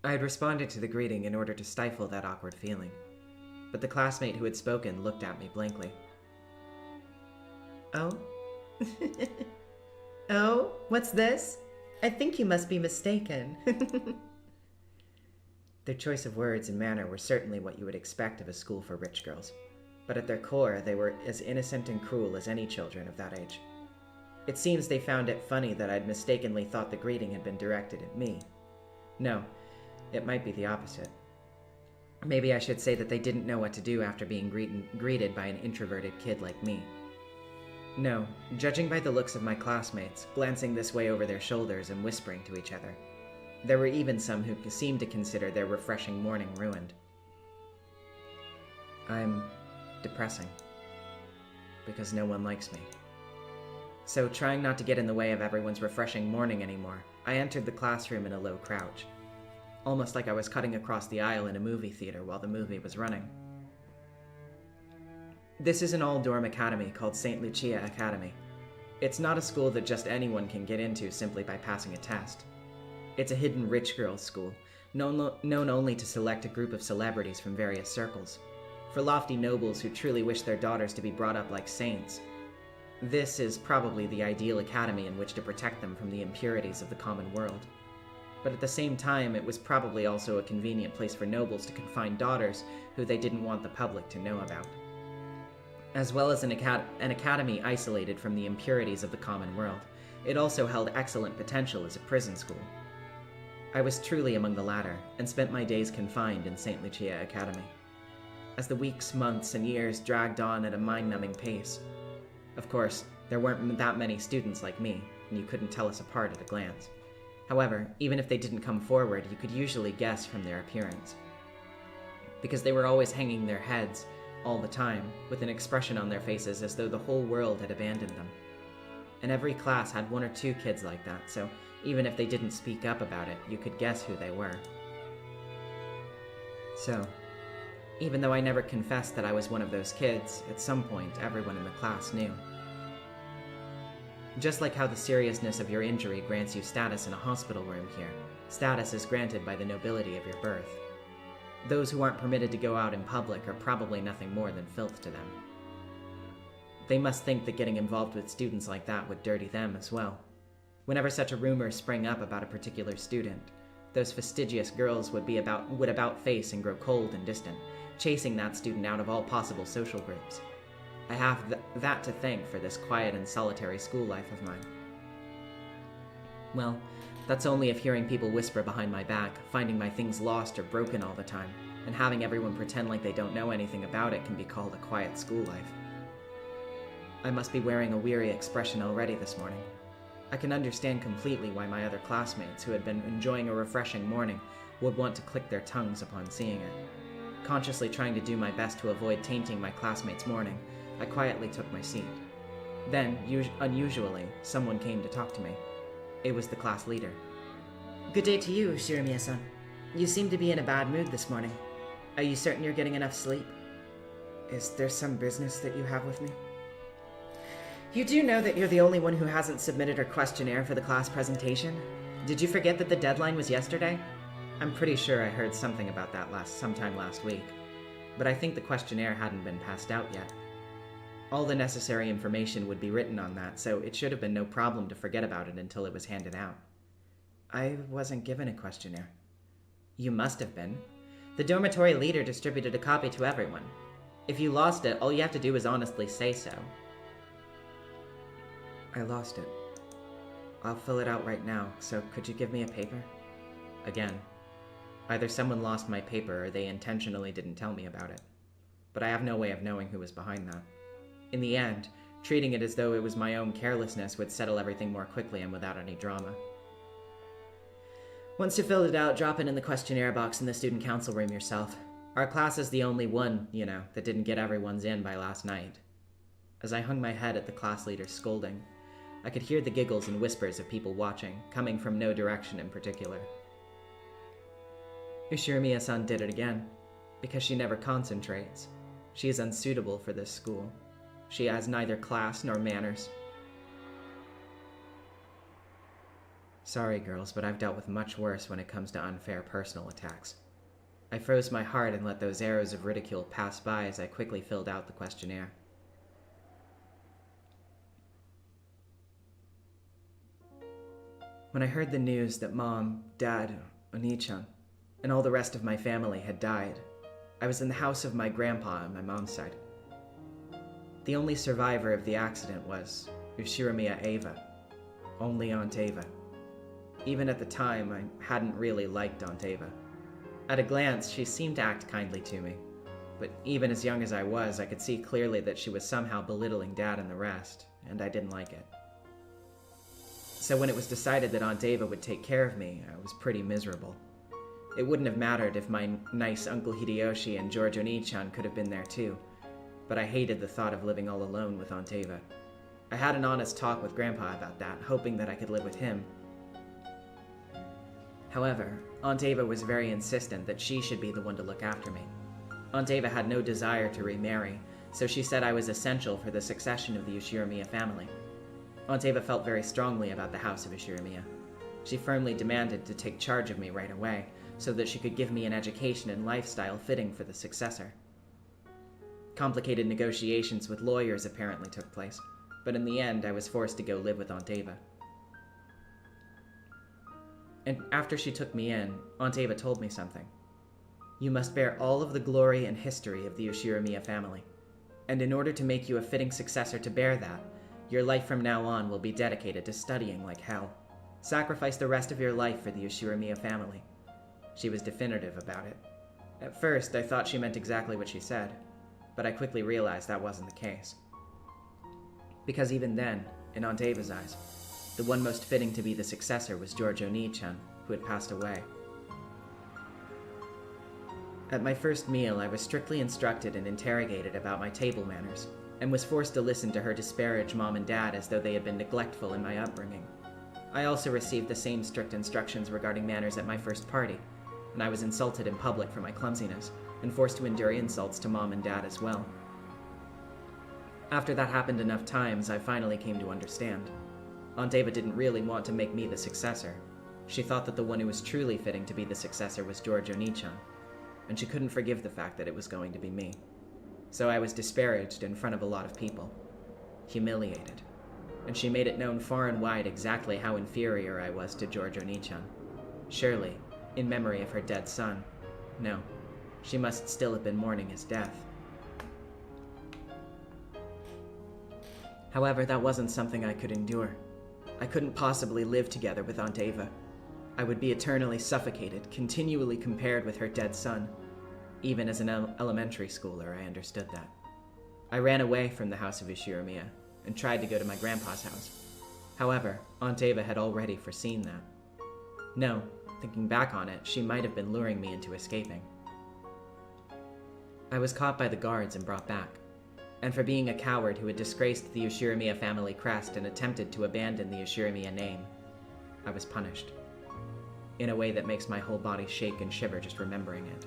I had responded to the greeting in order to stifle that awkward feeling, but the classmate who had spoken looked at me blankly. Oh? Oh? What's this? I think you must be mistaken. Their choice of words and manner were certainly what you would expect of a school for rich girls, but at their core they were as innocent and cruel as any children of that age. It seems they found it funny that I'd mistakenly thought the greeting had been directed at me. No, it might be the opposite. Maybe I should say that they didn't know what to do after being greeted by an introverted kid like me. No, judging by the looks of my classmates, glancing this way over their shoulders and whispering to each other, there were even some who seemed to consider their refreshing morning ruined. I'm depressing, because no one likes me. So, trying not to get in the way of everyone's refreshing morning anymore, I entered the classroom in a low crouch, almost like I was cutting across the aisle in a movie theater while the movie was running. This is an all-dorm academy called St. Lucia Academy. It's not a school that just anyone can get into simply by passing a test. It's a hidden rich girls' school, known only to select a group of celebrities from various circles, for lofty nobles who truly wish their daughters to be brought up like saints. This is probably the ideal academy in which to protect them from the impurities of the common world. But at the same time, it was probably also a convenient place for nobles to confine daughters who they didn't want the public to know about. As well as an academy isolated from the impurities of the common world, it also held excellent potential as a prison school. I was truly among the latter, and spent my days confined in St. Lucia Academy. As the weeks, months, and years dragged on at a mind-numbing pace. Of course, there weren't that many students like me, and you couldn't tell us apart at a glance. However, even if they didn't come forward, you could usually guess from their appearance. Because they were always hanging their heads, all the time, with an expression on their faces as though the whole world had abandoned them. And every class had 1 or 2 kids like that, so even if they didn't speak up about it, you could guess who they were. So, even though I never confessed that I was one of those kids, at some point everyone in the class knew. Just like how the seriousness of your injury grants you status in a hospital room here, status is granted by the nobility of your birth. Those who aren't permitted to go out in public are probably nothing more than filth to them. They must think that getting involved with students like that would dirty them as well. Whenever such a rumor sprang up about a particular student, those fastidious girls would about face and grow cold and distant, chasing that student out of all possible social groups. I have that to thank for this quiet and solitary school life of mine. Well, that's only if hearing people whisper behind my back, finding my things lost or broken all the time, and having everyone pretend like they don't know anything about it can be called a quiet school life. I must be wearing a weary expression already this morning. I can understand completely why my other classmates who had been enjoying a refreshing morning would want to click their tongues upon seeing it. Consciously trying to do my best to avoid tainting my classmates' morning, I quietly took my seat. Then, unusually, someone came to talk to me. It was the class leader. Good day to you, Shirimiya-san. You seem to be in a bad mood this morning. Are you certain you're getting enough sleep? Is there some business that you have with me? You do know that you're the only one who hasn't submitted her questionnaire for the class presentation? Did you forget that the deadline was yesterday? I'm pretty sure I heard something about that sometime last week, but I think the questionnaire hadn't been passed out yet. All the necessary information would be written on that, so it should have been no problem to forget about it until it was handed out. I wasn't given a questionnaire. You must have been. The dormitory leader distributed a copy to everyone. If you lost it, all you have to do is honestly say so. I lost it. I'll fill it out right now, so could you give me a paper? Again, either someone lost my paper or they intentionally didn't tell me about it. But I have no way of knowing who was behind that. In the end, treating it as though it was my own carelessness would settle everything more quickly and without any drama. Once you filled it out, drop it in the questionnaire box in the student council room yourself. Our class is the only one, that didn't get everyone's in by last night. As I hung my head at the class leader's scolding, I could hear the giggles and whispers of people watching, coming from no direction in particular. Ushirimiya-san did it again, because she never concentrates. She is unsuitable for this school. She has neither class nor manners. Sorry, girls, but I've dealt with much worse when it comes to unfair personal attacks. I froze my heart and let those arrows of ridicule pass by as I quickly filled out the questionnaire. When I heard the news that Mom, Dad, Oni-chan, and all the rest of my family had died, I was in the house of my grandpa on my mom's side. The only survivor of the accident was Ushirimiya Ava. Only Aunt Ava. Even at the time, I hadn't really liked Aunt Ava. At a glance, she seemed to act kindly to me. But even as young as I was, I could see clearly that she was somehow belittling Dad and the rest, and I didn't like it. So when it was decided that Aunt Ava would take care of me, I was pretty miserable. It wouldn't have mattered if my nice Uncle Hideyoshi and George Oni-chan could have been there too, but I hated the thought of living all alone with Aunt Ava. I had an honest talk with Grandpa about that, hoping that I could live with him. However, Aunt Ava was very insistent that she should be the one to look after me. Aunt Ava had no desire to remarry, so she said I was essential for the succession of the Ushirimiya family. Aunt Ava felt very strongly about the house of Ushirimiya. She firmly demanded to take charge of me right away, so that she could give me an education and lifestyle fitting for the successor. Complicated negotiations with lawyers apparently took place, but in the end I was forced to go live with Aunt Ava. And after she took me in, Aunt Ava told me something. You must bear all of the glory and history of the Ushirimiya family, and in order to make you a fitting successor to bear that, your life from now on will be dedicated to studying like hell. Sacrifice the rest of your life for the Ushirimiya family. She was definitive about it. At first, I thought she meant exactly what she said, but I quickly realized that wasn't the case. Because even then, in Aunt Ava's eyes, the one most fitting to be the successor was George Oni-chan, who had passed away. At my first meal, I was strictly instructed and interrogated about my table manners, and was forced to listen to her disparage Mom and Dad as though they had been neglectful in my upbringing. I also received the same strict instructions regarding manners at my first party, and I was insulted in public for my clumsiness, and forced to endure insults to Mom and Dad as well. After that happened enough times, I finally came to understand. Aunt Ava didn't really want to make me the successor. She thought that the one who was truly fitting to be the successor was George Oni-chan, and she couldn't forgive the fact that it was going to be me. So I was disparaged in front of a lot of people, humiliated, and she made it known far and wide exactly how inferior I was to George Oni-chan. Surely, in memory of her dead son. No, she must still have been mourning his death. However, that wasn't something I could endure. I couldn't possibly live together with Aunt Ava. I would be eternally suffocated, continually compared with her dead son. Even as an elementary schooler, I understood that. I ran away from the house of Ushirimiya and tried to go to my grandpa's house. However, Aunt Ava had already foreseen that. No, thinking back on it, she might have been luring me into escaping. I was caught by the guards and brought back, and for being a coward who had disgraced the Ushirimiya family crest and attempted to abandon the Ushirimiya name, I was punished. In a way that makes my whole body shake and shiver just remembering it.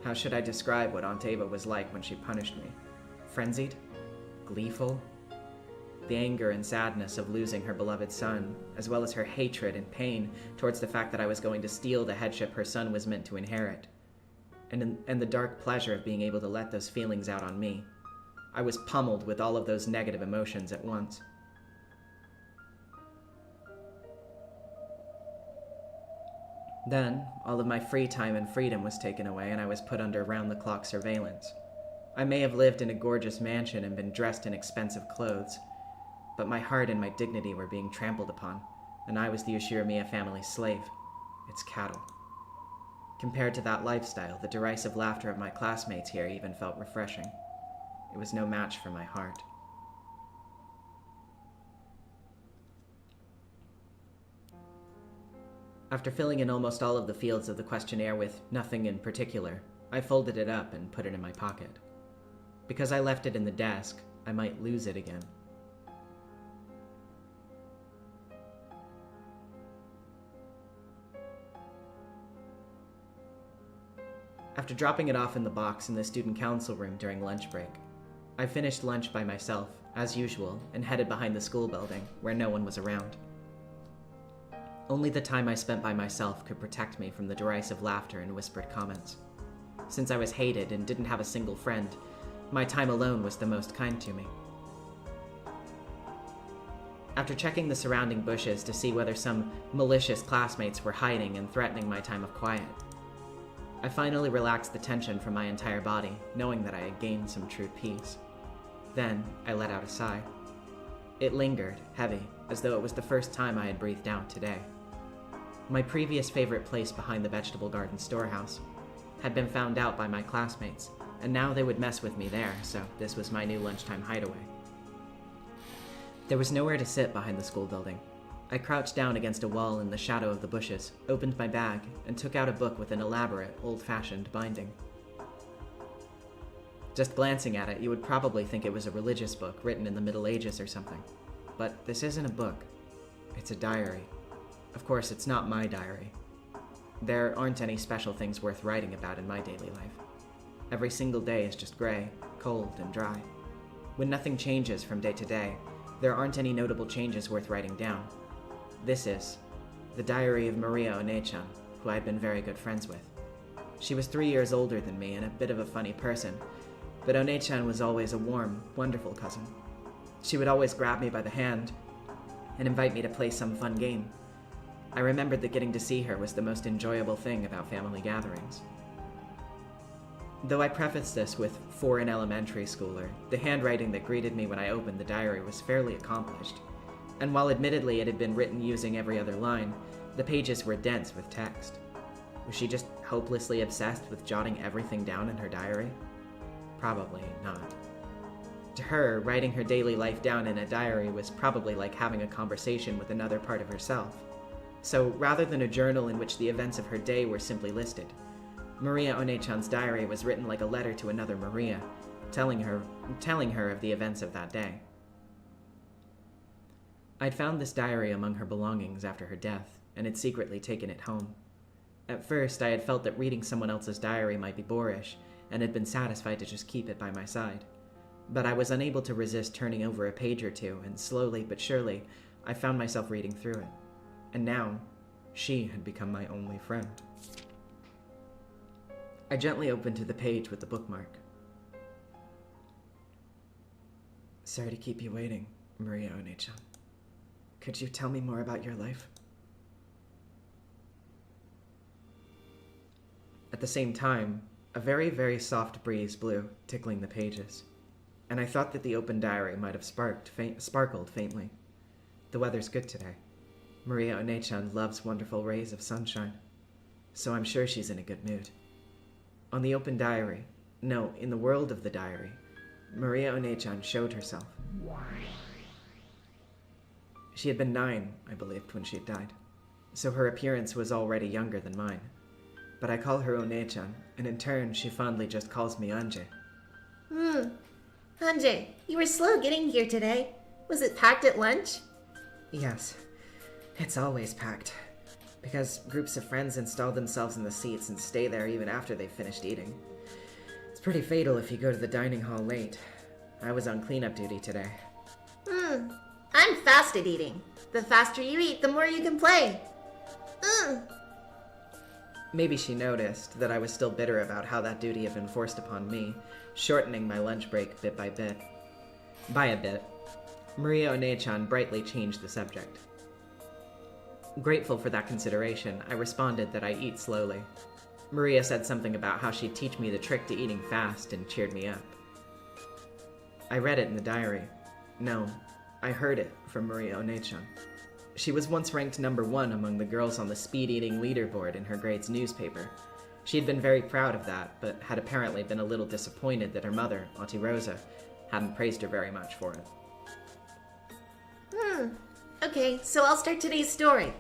How should I describe what Aunt Ava was like when she punished me? Frenzied? Gleeful? The anger and sadness of losing her beloved son, as well as her hatred and pain towards the fact that I was going to steal the headship her son was meant to inherit. And the dark pleasure of being able to let those feelings out on me. I was pummeled with all of those negative emotions at once. Then, all of my free time and freedom was taken away and I was put under round-the-clock surveillance. I may have lived in a gorgeous mansion and been dressed in expensive clothes, but my heart and my dignity were being trampled upon, and I was the Ushirimiya family's slave, its cattle. Compared to that lifestyle, the derisive laughter of my classmates here even felt refreshing. It was no match for my heart. After filling in almost all of the fields of the questionnaire with nothing in particular, I folded it up and put it in my pocket. Because I left it in the desk, I might lose it again. After dropping it off in the box in the student council room during lunch break, I finished lunch by myself, as usual, and headed behind the school building, where no one was around. Only the time I spent by myself could protect me from the derisive laughter and whispered comments. Since I was hated and didn't have a single friend, my time alone was the most kind to me. After checking the surrounding bushes to see whether some malicious classmates were hiding and threatening my time of quiet, I finally relaxed the tension from my entire body, knowing that I had gained some true peace. Then, I let out a sigh. It lingered, heavy, as though it was the first time I had breathed out today. My previous favorite place behind the vegetable garden storehouse had been found out by my classmates, and now they would mess with me there, so this was my new lunchtime hideaway. There was nowhere to sit behind the school building. I crouched down against a wall in the shadow of the bushes, opened my bag, and took out a book with an elaborate, old-fashioned binding. Just glancing at it, you would probably think it was a religious book written in the Middle Ages or something. But this isn't a book. It's a diary. Of course, it's not my diary. There aren't any special things worth writing about in my daily life. Every single day is just gray, cold, and dry. When nothing changes from day to day, there aren't any notable changes worth writing down. This is the diary of Maria One-chan, who I had been very good friends with. She was 3 years older than me and a bit of a funny person, but One-chan was always a warm, wonderful cousin. She would always grab me by the hand and invite me to play some fun game. I remembered that getting to see her was the most enjoyable thing about family gatherings. Though I prefaced this with "for an elementary schooler," the handwriting that greeted me when I opened the diary was fairly accomplished, and while admittedly it had been written using every other line, the pages were dense with text. Was she just hopelessly obsessed with jotting everything down in her diary? Probably not. To her, writing her daily life down in a diary was probably like having a conversation with another part of herself. So rather than a journal in which the events of her day were simply listed, Maria One-chan's diary was written like a letter to another Maria, telling her of the events of that day. I'd found this diary among her belongings after her death, and had secretly taken it home. At first, I had felt that reading someone else's diary might be boorish, and had been satisfied to just keep it by my side. But I was unable to resist turning over a page or two, and slowly but surely, I found myself reading through it. And now, she had become my only friend. I gently opened to the page with the bookmark. Sorry to keep you waiting, Maria One-chan. Could you tell me more about your life? At the same time, a very, very soft breeze blew, tickling the pages, and I thought that the open diary might have sparkled faintly. The weather's good today. Maria One-chan loves wonderful rays of sunshine, so I'm sure she's in a good mood. On the open diary, no, in the world of the diary, Maria One-chan showed herself. She had been 9, I believed, when she had died, so her appearance was already younger than mine. But I call her One-chan, and in turn, she fondly just calls me Ange. Ange, you were slow getting here today. Was it packed at lunch? Yes, it's always packed, because groups of friends install themselves in the seats and stay there even after they've finished eating. It's pretty fatal if you go to the dining hall late. I was on cleanup duty today. I'm fast at eating. The faster you eat, the more you can play. Maybe she noticed that I was still bitter about how that duty had been forced upon me, shortening my lunch break bit by bit. By a bit, Maria One-chan brightly changed the subject. Grateful for that consideration, I responded that I eat slowly. Maria said something about how she'd teach me the trick to eating fast and cheered me up. I read it in the diary. No, I heard it from Maria One-chan. She was once ranked number 1 among the girls on the speed-eating leaderboard in her grade's newspaper. She had been very proud of that, but had apparently been a little disappointed that her mother, Auntie Rosa, hadn't praised her very much for it. Okay, so I'll start today's story.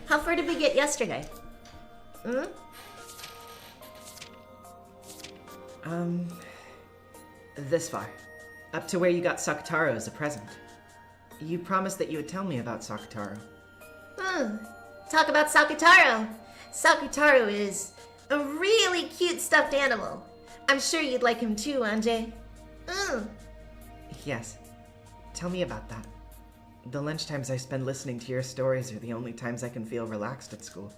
How far did we get yesterday? This far. Up to where you got Sakutaro as a present. You promised that you would tell me about Sakutaro. Talk about Sakutaro. Sakutaro is a really cute stuffed animal. I'm sure you'd like him too, Ange. Yes. Tell me about that. The lunchtimes I spend listening to your stories are the only times I can feel relaxed at school.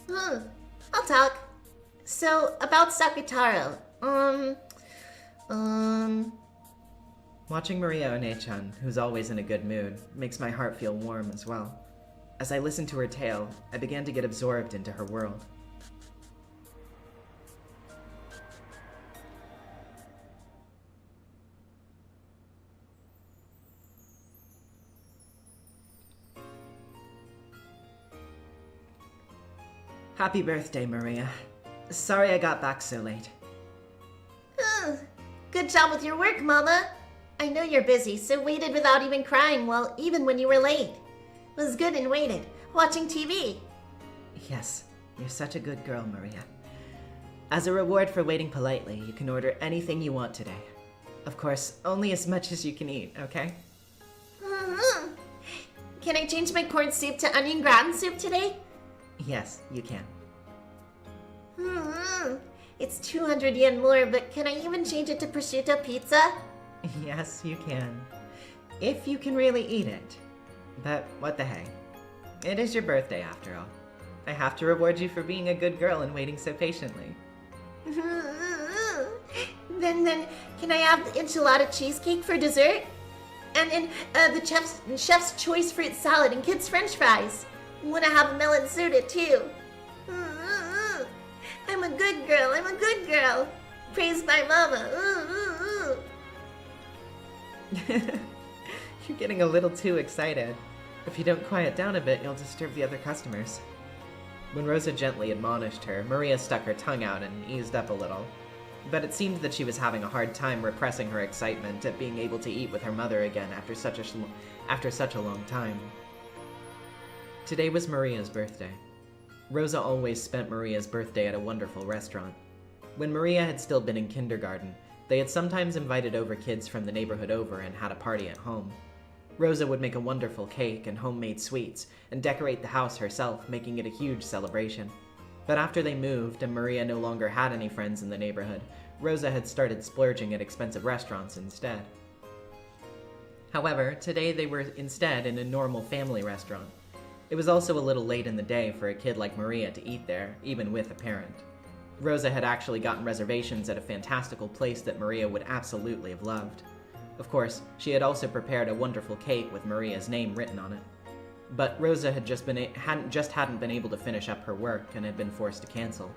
I'll talk. So, about Sakutaro, Watching Maria One-chan, who's always in a good mood, makes my heart feel warm as well. As I listened to her tale, I began to get absorbed into her world. Happy birthday, Maria. Sorry I got back so late. Good job with your work, Mama. I know you're busy, so waited without even crying, even when you were late. Was good and waited, watching TV. Yes, you're such a good girl, Maria. As a reward for waiting politely, you can order anything you want today. Of course, only as much as you can eat, okay? Can I change my corn soup to onion gratin soup today? Yes, you can. It's 200 yen more, but can I even change it to prosciutto pizza? Yes, you can. If you can really eat it. But what the hey. It is your birthday after all. I have to reward you for being a good girl and waiting so patiently. Then can I have the enchilada cheesecake for dessert? And then the chef's choice fruit salad and kids' french fries. Wanna have a melon soda too. I'm a good girl, I'm a good girl. Praised by Mama. You're getting a little too excited. If you don't quiet down a bit, you'll disturb the other customers. When Rosa gently admonished her, Maria stuck her tongue out and eased up a little. But it seemed that she was having a hard time repressing her excitement at being able to eat with her mother again after such a long time. Today was Maria's birthday. Rosa always spent Maria's birthday at a wonderful restaurant. When Maria had still been in kindergarten, they had sometimes invited over kids from the neighborhood over and had a party at home. Rosa would make a wonderful cake and homemade sweets and decorate the house herself, making it a huge celebration. But after they moved and Maria no longer had any friends in the neighborhood, Rosa had started splurging at expensive restaurants instead. However, today they were instead in a normal family restaurant. It was also a little late in the day for a kid like Maria to eat there, even with a parent. Rosa had actually gotten reservations at a fantastical place that Maria would absolutely have loved. Of course, she had also prepared a wonderful cake with Maria's name written on it. But Rosa had hadn't been able to finish up her work and had been forced to cancel.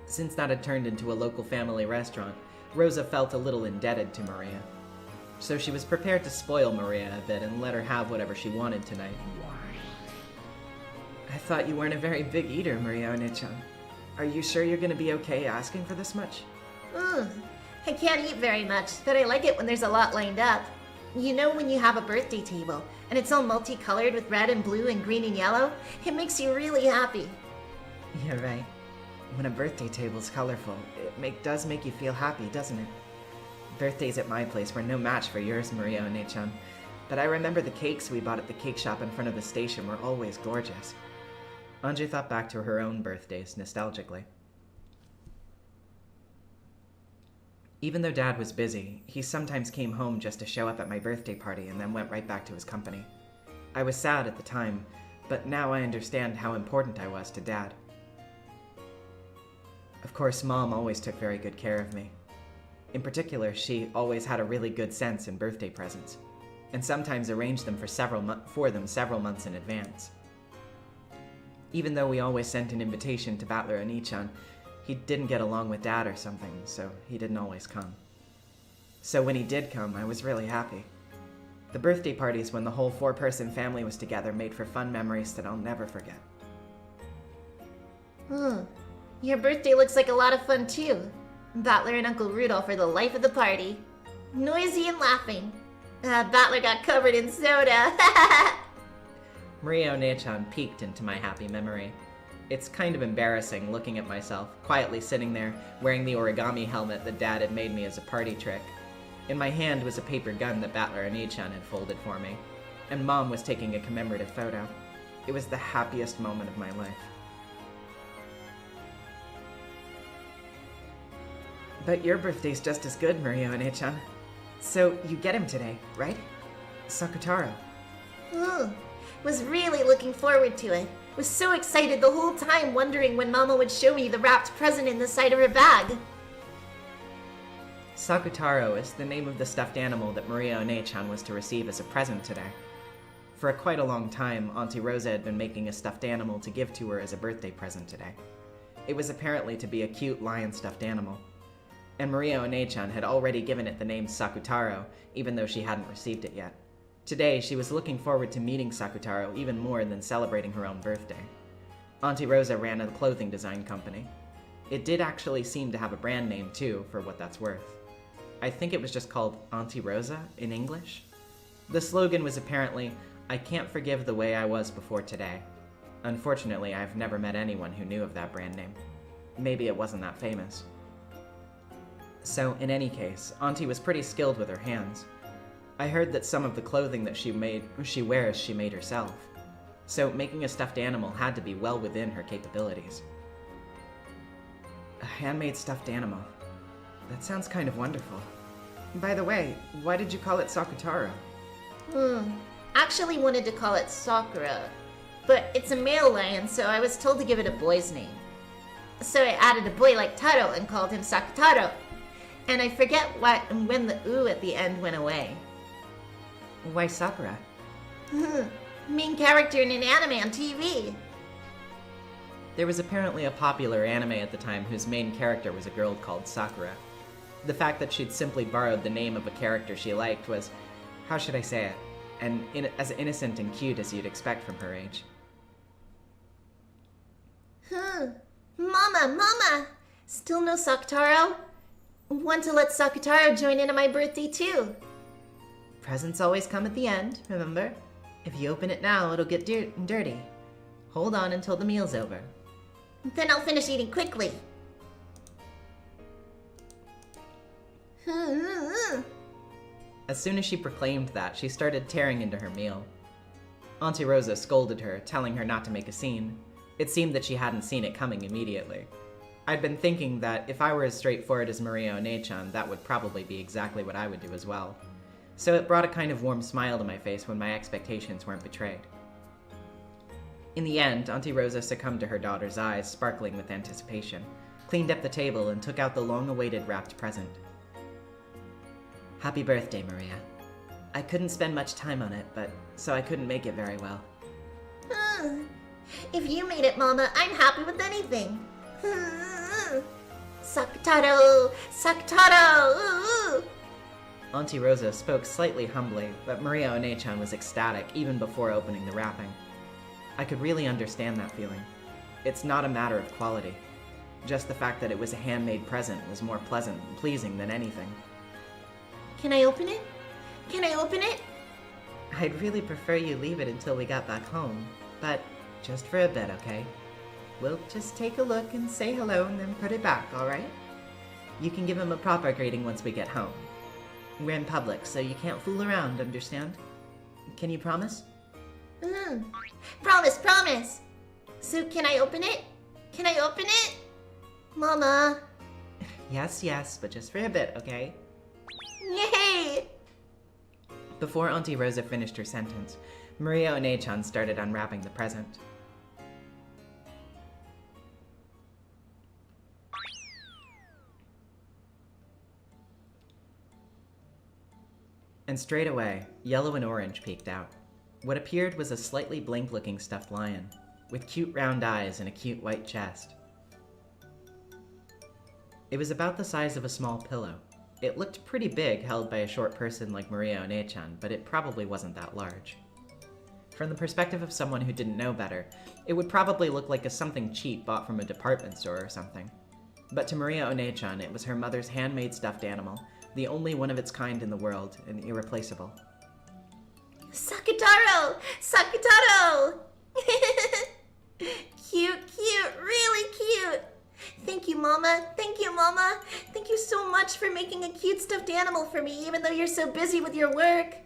Since that had turned into a local family restaurant, Rosa felt a little indebted to Maria. So she was prepared to spoil Maria a bit and let her have whatever she wanted tonight. I thought you weren't a very big eater, Maria One-chan. Are you sure you're gonna be okay asking for this much? I can't eat very much, but I like it when there's a lot lined up. You know when you have a birthday table, and it's all multicolored with red and blue and green and yellow? It makes you really happy. You're right. When a birthday table's colorful, it does make you feel happy, doesn't it? Birthdays at my place were no match for yours, Maria One-chan, but I remember the cakes we bought at the cake shop in front of the station were always gorgeous. Anji thought back to her own birthdays nostalgically. Even though Dad was busy, he sometimes came home just to show up at my birthday party and then went right back to his company. I was sad at the time, but now I understand how important I was to Dad. Of course, Mom always took very good care of me. In particular, she always had a really good sense in birthday presents, and sometimes arranged them for several months in advance. Even though we always sent an invitation to Battler Oni-chan, he didn't get along with Dad or something, so he didn't always come. So when he did come, I was really happy. The birthday parties when the whole 4-person family was together made for fun memories that I'll never forget. Your birthday looks like a lot of fun too. Battler and Uncle Rudolph are the life of the party. Noisy and laughing. Battler got covered in soda. Maria One-chan peeked into my happy memory. It's kind of embarrassing looking at myself, quietly sitting there, wearing the origami helmet that Dad had made me as a party trick. In my hand was a paper gun that Battler Oni-chan had folded for me, and Mom was taking a commemorative photo. It was the happiest moment of my life. But your birthday's just as good, Maria One-chan. So you get him today, right? Sakutaro. Was really looking forward to it. Was so excited the whole time, wondering when Mama would show me the wrapped present in the side of her bag. Sakutaro is the name of the stuffed animal that Maria One-chan was to receive as a present today. For quite a long time, Auntie Rosa had been making a stuffed animal to give to her as a birthday present today. It was apparently to be a cute lion stuffed animal. And Maria One-chan had already given it the name Sakutaro, even though she hadn't received it yet. Today, she was looking forward to meeting Sakutaro even more than celebrating her own birthday. Auntie Rosa ran a clothing design company. It did actually seem to have a brand name too, for what that's worth. I think it was just called Auntie Rosa in English. The slogan was apparently, "I can't forgive the way I was before today." Unfortunately, I've never met anyone who knew of that brand name. Maybe it wasn't that famous. So, in any case, Auntie was pretty skilled with her hands. I heard that some of the clothing that she wears she made herself. So making a stuffed animal had to be well within her capabilities. A handmade stuffed animal. That sounds kind of wonderful. By the way, why did you call it Sakutaro? Actually wanted to call it Sakura, but it's a male lion, so I was told to give it a boy's name. So I added a boy like Taro and called him Sakutaro. And I forget when the "oo" at the end went away. Why Sakura? Main character in an anime on TV. There was apparently a popular anime at the time whose main character was a girl called Sakura. The fact that she'd simply borrowed the name of a character she liked was, how should I say it, as innocent and cute as you'd expect from her age. Mama! Still no Sakutaro? Want to let Sakutaro join in on my birthday too. Presents always come at the end, remember? If you open it now, it'll get dirty. Hold on until the meal's over. Then I'll finish eating quickly. As soon as she proclaimed that, she started tearing into her meal. Auntie Rosa scolded her, telling her not to make a scene. It seemed that she hadn't seen it coming immediately. I'd been thinking that if I were as straightforward as Maria One-chan, that would probably be exactly what I would do as well. So it brought a kind of warm smile to my face when my expectations weren't betrayed. In the end, Auntie Rosa succumbed to her daughter's eyes, sparkling with anticipation, cleaned up the table, and took out the long-awaited wrapped present. Happy birthday, Maria. I couldn't spend much time on it, so I couldn't make it very well. If you made it, Mama, I'm happy with anything. Sakutaro! Sakutaro! Auntie Rosa spoke slightly humbly, but Maria One-chan was ecstatic even before opening the wrapping. I could really understand that feeling. It's not a matter of quality. Just the fact that it was a handmade present was more pleasant and pleasing than anything. Can I open it? Can I open it? I'd really prefer you leave it until we got back home, but just for a bit, okay? We'll just take a look and say hello and then put it back, alright? You can give him a proper greeting once we get home. We're in public, so you can't fool around, understand? Can you promise? Promise, promise! So can I open it? Can I open it? Mama! Yes, but just for a bit, okay? Yay! Before Auntie Rosa finished her sentence, Maria One-chan started unwrapping the present. And straight away, yellow and orange peeked out. What appeared was a slightly blank-looking stuffed lion, with cute round eyes and a cute white chest. It was about the size of a small pillow. It looked pretty big, held by a short person like Maria One-chan, but it probably wasn't that large. From the perspective of someone who didn't know better, it would probably look like something cheap bought from a department store or something. But to Maria One-chan, it was her mother's handmade stuffed animal, the only one of its kind in the world, and irreplaceable. Sakutaro! Sakutaro! Cute, really cute! Thank you, Mama. Thank you, Mama. Thank you so much for making a cute stuffed animal for me, even though you're so busy with your work.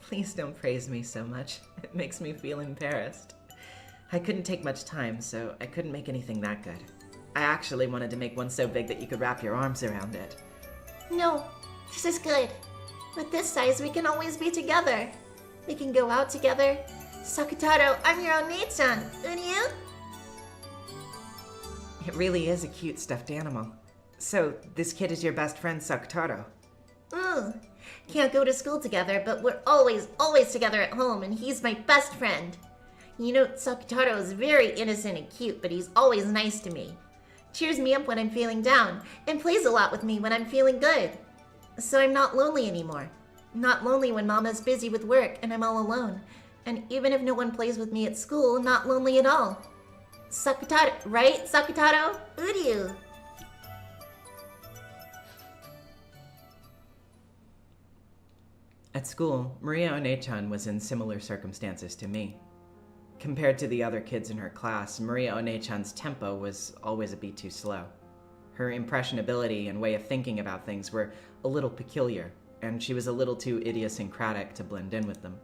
Please don't praise me so much. It makes me feel embarrassed. I couldn't take much time, so I couldn't make anything that good. I actually wanted to make one so big that you could wrap your arms around it. No, this is good. With this size, we can always be together. We can go out together. Sakutaro, I'm your One-chan. And you? It really is a cute stuffed animal. So, this kid is your best friend, Sakutaro? Can't go to school together, but we're always together at home, and he's my best friend. You know, Sakutaro is very innocent and cute, but he's always nice to me. Cheers me up when I'm feeling down, and plays a lot with me when I'm feeling good. So I'm not lonely anymore. Not lonely when Mama's busy with work and I'm all alone. And even if no one plays with me at school, not lonely at all. Sakutaro, right, Sakutaro? Uryu. At school, Maria One-chan was in similar circumstances to me. Compared to the other kids in her class, Maria One-chan's tempo was always a bit too slow. Her impressionability and way of thinking about things were a little peculiar, and she was a little too idiosyncratic to blend in with them.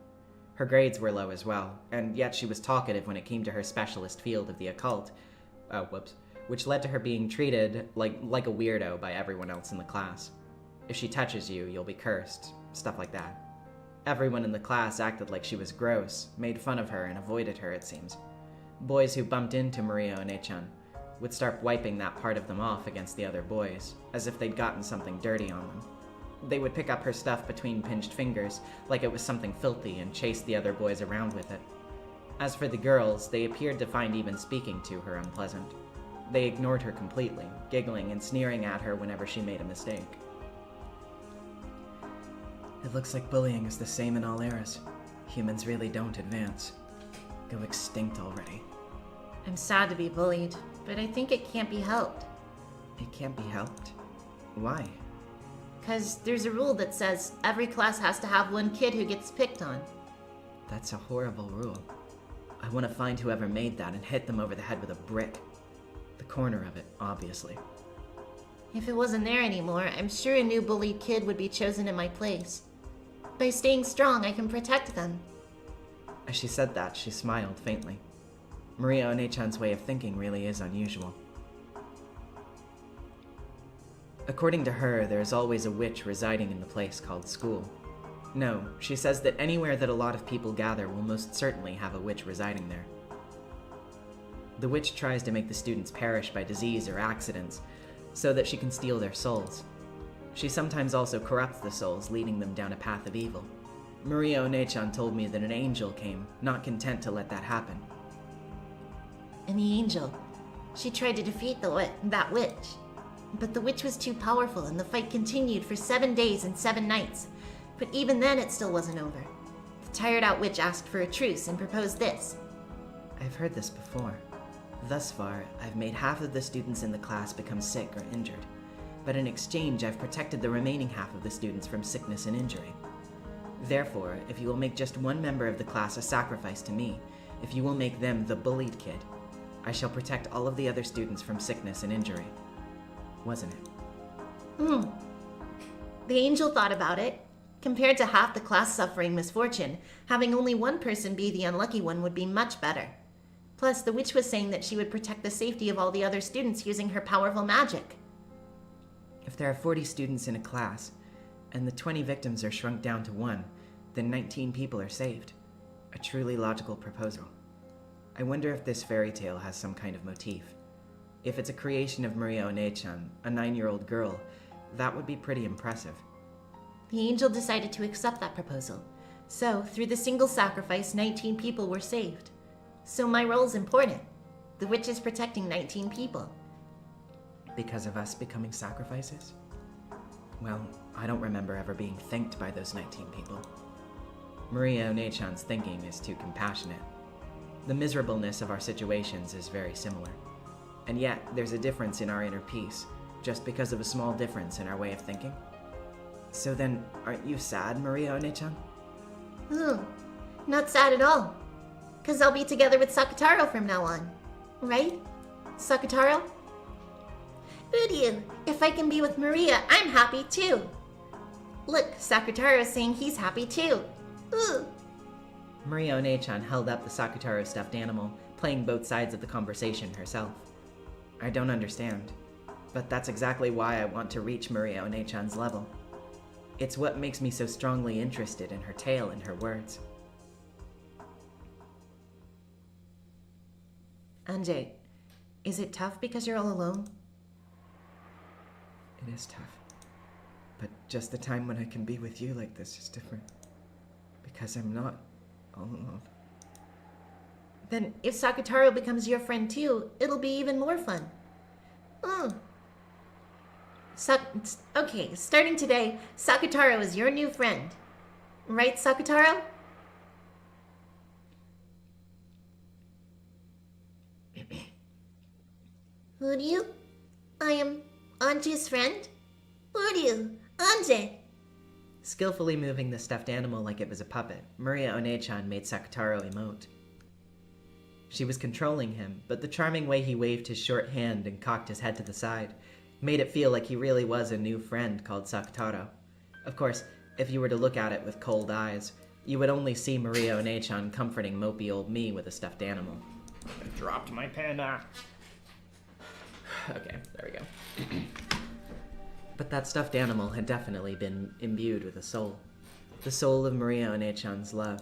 Her grades were low as well, and yet she was talkative when it came to her specialist field of the occult, which led to her being treated like a weirdo by everyone else in the class. If she touches you, you'll be cursed, stuff like that. Everyone in the class acted like she was gross, made fun of her, and avoided her, it seems. Boys who bumped into Maria One-chan would start wiping that part of them off against the other boys, as if they'd gotten something dirty on them. They would pick up her stuff between pinched fingers, like it was something filthy, and chase the other boys around with it. As for the girls, they appeared to find even speaking to her unpleasant. They ignored her completely, giggling and sneering at her whenever she made a mistake. It looks like bullying is the same in all eras. Humans really don't advance. Go extinct already. I'm sad to be bullied, but I think it can't be helped. It can't be helped? Why? Because there's a rule that says every class has to have one kid who gets picked on. That's a horrible rule. I want to find whoever made that and hit them over the head with a brick. The corner of it, obviously. If it wasn't there anymore, I'm sure a new bullied kid would be chosen in my place. By staying strong, I can protect them. As she said that, she smiled faintly. Maria One-chan's way of thinking really is unusual. According to her, there is always a witch residing in the place called school. No, she says that anywhere that a lot of people gather will most certainly have a witch residing there. The witch tries to make the students perish by disease or accidents, so that she can steal their souls. She sometimes also corrupts the souls, leading them down a path of evil. Maria One-chan told me that an angel came, not content to let that happen. And the angel. She tried to defeat that witch. But the witch was too powerful and the fight continued for 7 days and 7 nights. But even then it still wasn't over. The tired out witch asked for a truce and proposed this. I've heard this before. Thus far, I've made half of the students in the class become sick or injured. But in exchange, I've protected the remaining half of the students from sickness and injury. Therefore, if you will make just one member of the class a sacrifice to me, if you will make them the bullied kid, I shall protect all of the other students from sickness and injury. Wasn't it? The angel thought about it. Compared to half the class suffering misfortune, having only one person be the unlucky one would be much better. Plus, the witch was saying that she would protect the safety of all the other students using her powerful magic. If there are 40 students in a class, and the 20 victims are shrunk down to 1, then 19 people are saved. A truly logical proposal. I wonder if this fairy tale has some kind of motif. If it's a creation of Maria One-chan, a 9-year-old girl, that would be pretty impressive. The angel decided to accept that proposal. So, through the single sacrifice, 19 people were saved. So my role is important. The witch is protecting 19 people. Because of us becoming sacrifices? Well, I don't remember ever being thanked by those 19 people. Maria One-chan's thinking is too compassionate. The miserableness of our situations is very similar. And yet, there's a difference in our inner peace, just because of a small difference in our way of thinking. So then, aren't you sad, Maria One-chan? Not sad at all. Because I'll be together with Sakataro from now on. Right? Sakataro? Uryu, if I can be with Maria, I'm happy too. Look, Sakataro is saying he's happy too. Ooh. Maria One-chan held up the Sakataro stuffed animal, playing both sides of the conversation herself. I don't understand, but that's exactly why I want to reach Maria One-chan's level. It's what makes me so strongly interested in her tale and her words. Ange, is it tough because you're all alone? It is tough. But just the time when I can be with you like this is different. Because I'm not all alone. Then if Sakataro becomes your friend too, it'll be even more fun. Okay, starting today, Sakataro is your new friend. Right, Sakataro? Uryu? I am Ange's friend? Uryu, Ange! Skillfully moving the stuffed animal like it was a puppet, Maria One-chan made Sakataro emote. She was controlling him, but the charming way he waved his short hand and cocked his head to the side made it feel like he really was a new friend called Sakataro. Of course, if you were to look at it with cold eyes, you would only see Maria One-chan comforting mopey old me with a stuffed animal. I dropped my pen. Okay, there we go. But that stuffed animal had definitely been imbued with a soul. The soul of Maria One-chan's love.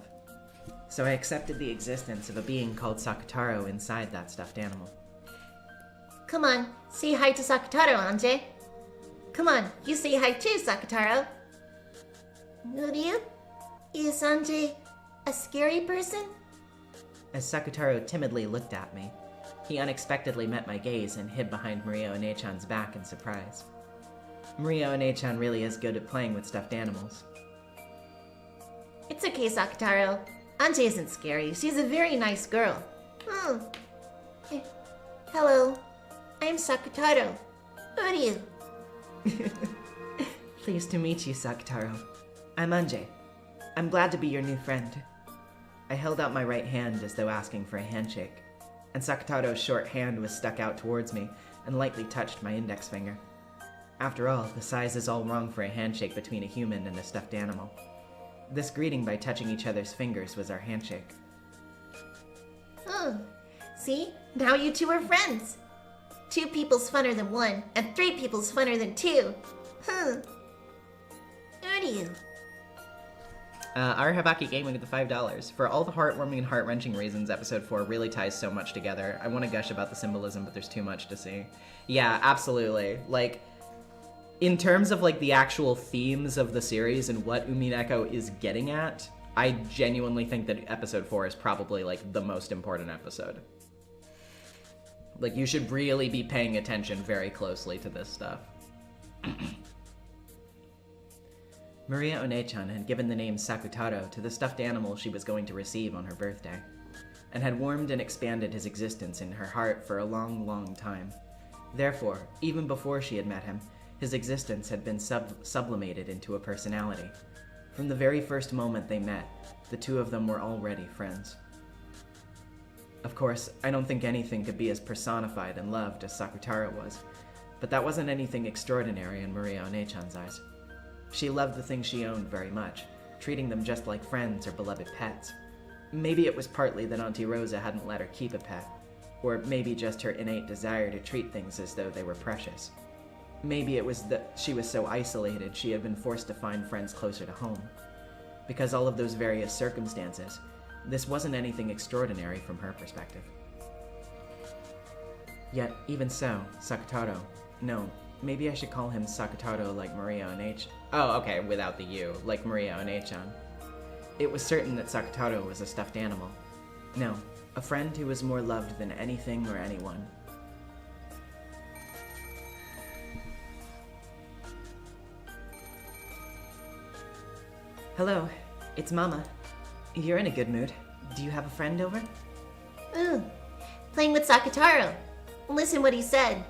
So I accepted the existence of a being called Sakataro inside that stuffed animal. Come on, say hi to Sakataro, Ange. Come on, you say hi too, Sakataro. Uryu? Is Ange a scary person? As Sakataro timidly looked at me, he unexpectedly met my gaze and hid behind Maria One-chan's back in surprise. Maria One-chan really is good at playing with stuffed animals. It's okay, Sakataro. Ange isn't scary. She's a very nice girl. Hello. I'm Sakataro. Uryu. Pleased to meet you, Sakataro. I'm Ange. I'm glad to be your new friend. I held out my right hand as though asking for a handshake, and Sakutaro's short hand was stuck out towards me and lightly touched my index finger. After all, the size is all wrong for a handshake between a human and a stuffed animal. This greeting by touching each other's fingers was our handshake. Oh, see? Now you two are friends. 2 people's funner than 1, and 3 people's funner than 2. Huh. Who do you? Our Habaki Gaming with the $5. For all the heartwarming and heart-wrenching reasons episode 4 really ties so much together. I want to gush about the symbolism, but there's too much to see. Yeah, absolutely. Like, in terms of like the actual themes of the series and what Umineko is getting at, I genuinely think that episode 4 is probably like the most important episode. Like, you should really be paying attention very closely to this stuff. Maria One-chan had given the name Sakutaro to the stuffed animal she was going to receive on her birthday, and had warmed and expanded his existence in her heart for a long, long time. Therefore, even before she had met him, his existence had been sublimated into a personality. From the very first moment they met, the two of them were already friends. Of course, I don't think anything could be as personified and loved as Sakutaro was, but that wasn't anything extraordinary in Maria One-chan's eyes. She loved the things she owned very much, treating them just like friends or beloved pets. Maybe it was partly that Auntie Rosa hadn't let her keep a pet, or maybe just her innate desire to treat things as though they were precious. Maybe it was that she was so isolated she had been forced to find friends closer to home. Because all of those various circumstances, this wasn't anything extraordinary from her perspective. Yet, even so, Sakutaro, no, maybe I should call him Sakutaro like Maria One-chan. Oh, okay, without the U, like Maria One-chan. It was certain that Sakutaro was a stuffed animal. No, a friend who was more loved than anything or anyone. Hello, it's Mama. You're in a good mood. Do you have a friend over? Ooh, playing with Sakutaro. Listen what he said.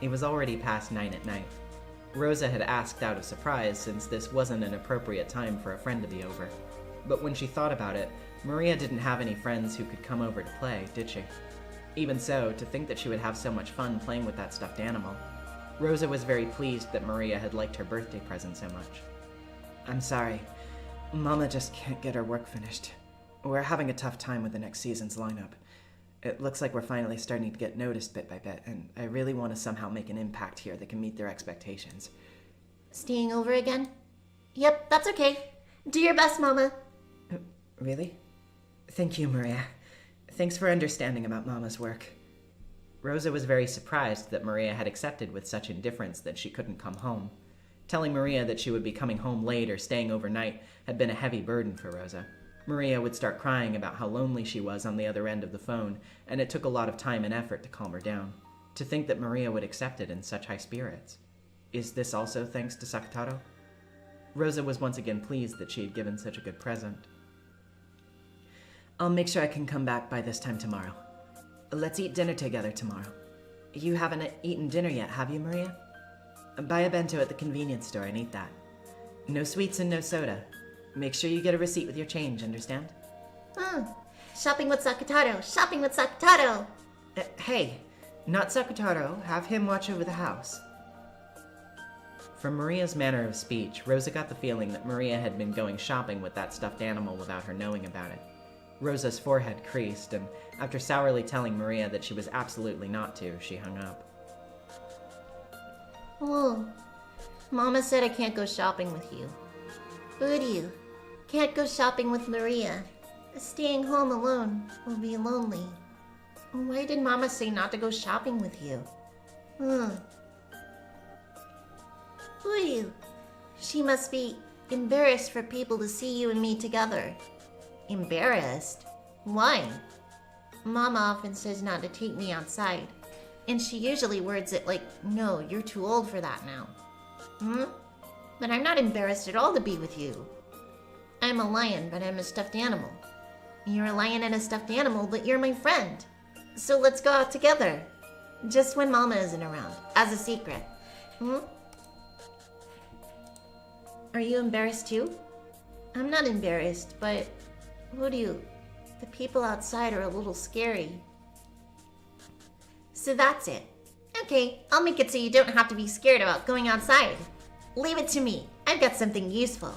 It was already past 9 at night. Rosa had asked out of surprise since this wasn't an appropriate time for a friend to be over. But when she thought about it, Maria didn't have any friends who could come over to play, did she? Even so, to think that she would have so much fun playing with that stuffed animal. Rosa was very pleased that Maria had liked her birthday present so much. I'm sorry. Mama just can't get her work finished. We're having a tough time with the next season's lineup. It looks like we're finally starting to get noticed bit by bit, and I really want to somehow make an impact here that can meet their expectations. Staying over again? Yep, that's okay. Do your best, Mama. Really? Thank you, Maria. Thanks for understanding about Mama's work. Rosa was very surprised that Maria had accepted with such indifference that she couldn't come home. Telling Maria that she would be coming home late or staying overnight had been a heavy burden for Rosa. Maria would start crying about how lonely she was on the other end of the phone, and it took a lot of time and effort to calm her down. To think that Maria would accept it in such high spirits. Is this also thanks to Sakutaro? Rosa was once again pleased that she had given such a good present. I'll make sure I can come back by this time tomorrow. Let's eat dinner together tomorrow. You haven't eaten dinner yet, have you, Maria? Buy a bento at the convenience store and eat that. No sweets and no soda. Make sure you get a receipt with your change, understand? Shopping with Sakutaro. Shopping with Sakutaro. Hey, not Sakutaro. Have him watch over the house. From Maria's manner of speech, Rosa got the feeling that Maria had been going shopping with that stuffed animal without her knowing about it. Rosa's forehead creased, and after sourly telling Maria that she was absolutely not to, she hung up. Oh, Mama said I can't go shopping with you. Would you? Can't go shopping with Maria. Staying home alone will be lonely. Why did Mama say not to go shopping with you? Would you? She must be embarrassed for people to see you and me together. Embarrassed? Why? Mama often says not to take me outside. And she usually words it like, no, you're too old for that now. But I'm not embarrassed at all to be with you. I'm a lion, but I'm a stuffed animal. You're a lion and a stuffed animal, but you're my friend. So let's go out together. Just when Mama isn't around, as a secret. Are you embarrassed too? I'm not embarrassed, but Uryu, the people outside are a little scary. So that's it. Okay, I'll make it so you don't have to be scared about going outside. Leave it to me. I've got something useful.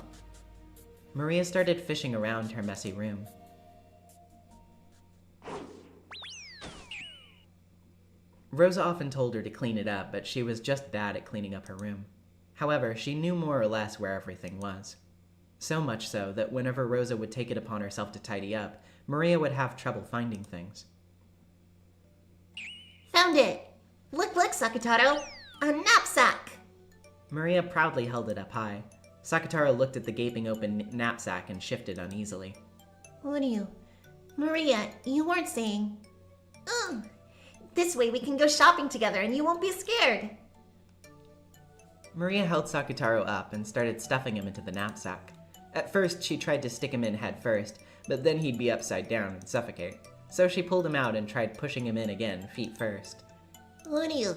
Maria started fishing around her messy room. Rosa often told her to clean it up, but she was just bad at cleaning up her room. However, she knew more or less where everything was. So much so that whenever Rosa would take it upon herself to tidy up, Maria would have trouble finding things. Found it! Look, Sakataro! A knapsack! Maria proudly held it up high. Sakataro looked at the gaping open knapsack and shifted uneasily. Uryu, Maria, you weren't saying... Ugh! This way we can go shopping together and you won't be scared. Maria held Sakataro up and started stuffing him into the knapsack. At first, she tried to stick him in head first, but then he'd be upside down and suffocate. So she pulled him out and tried pushing him in again, feet first. Uryu,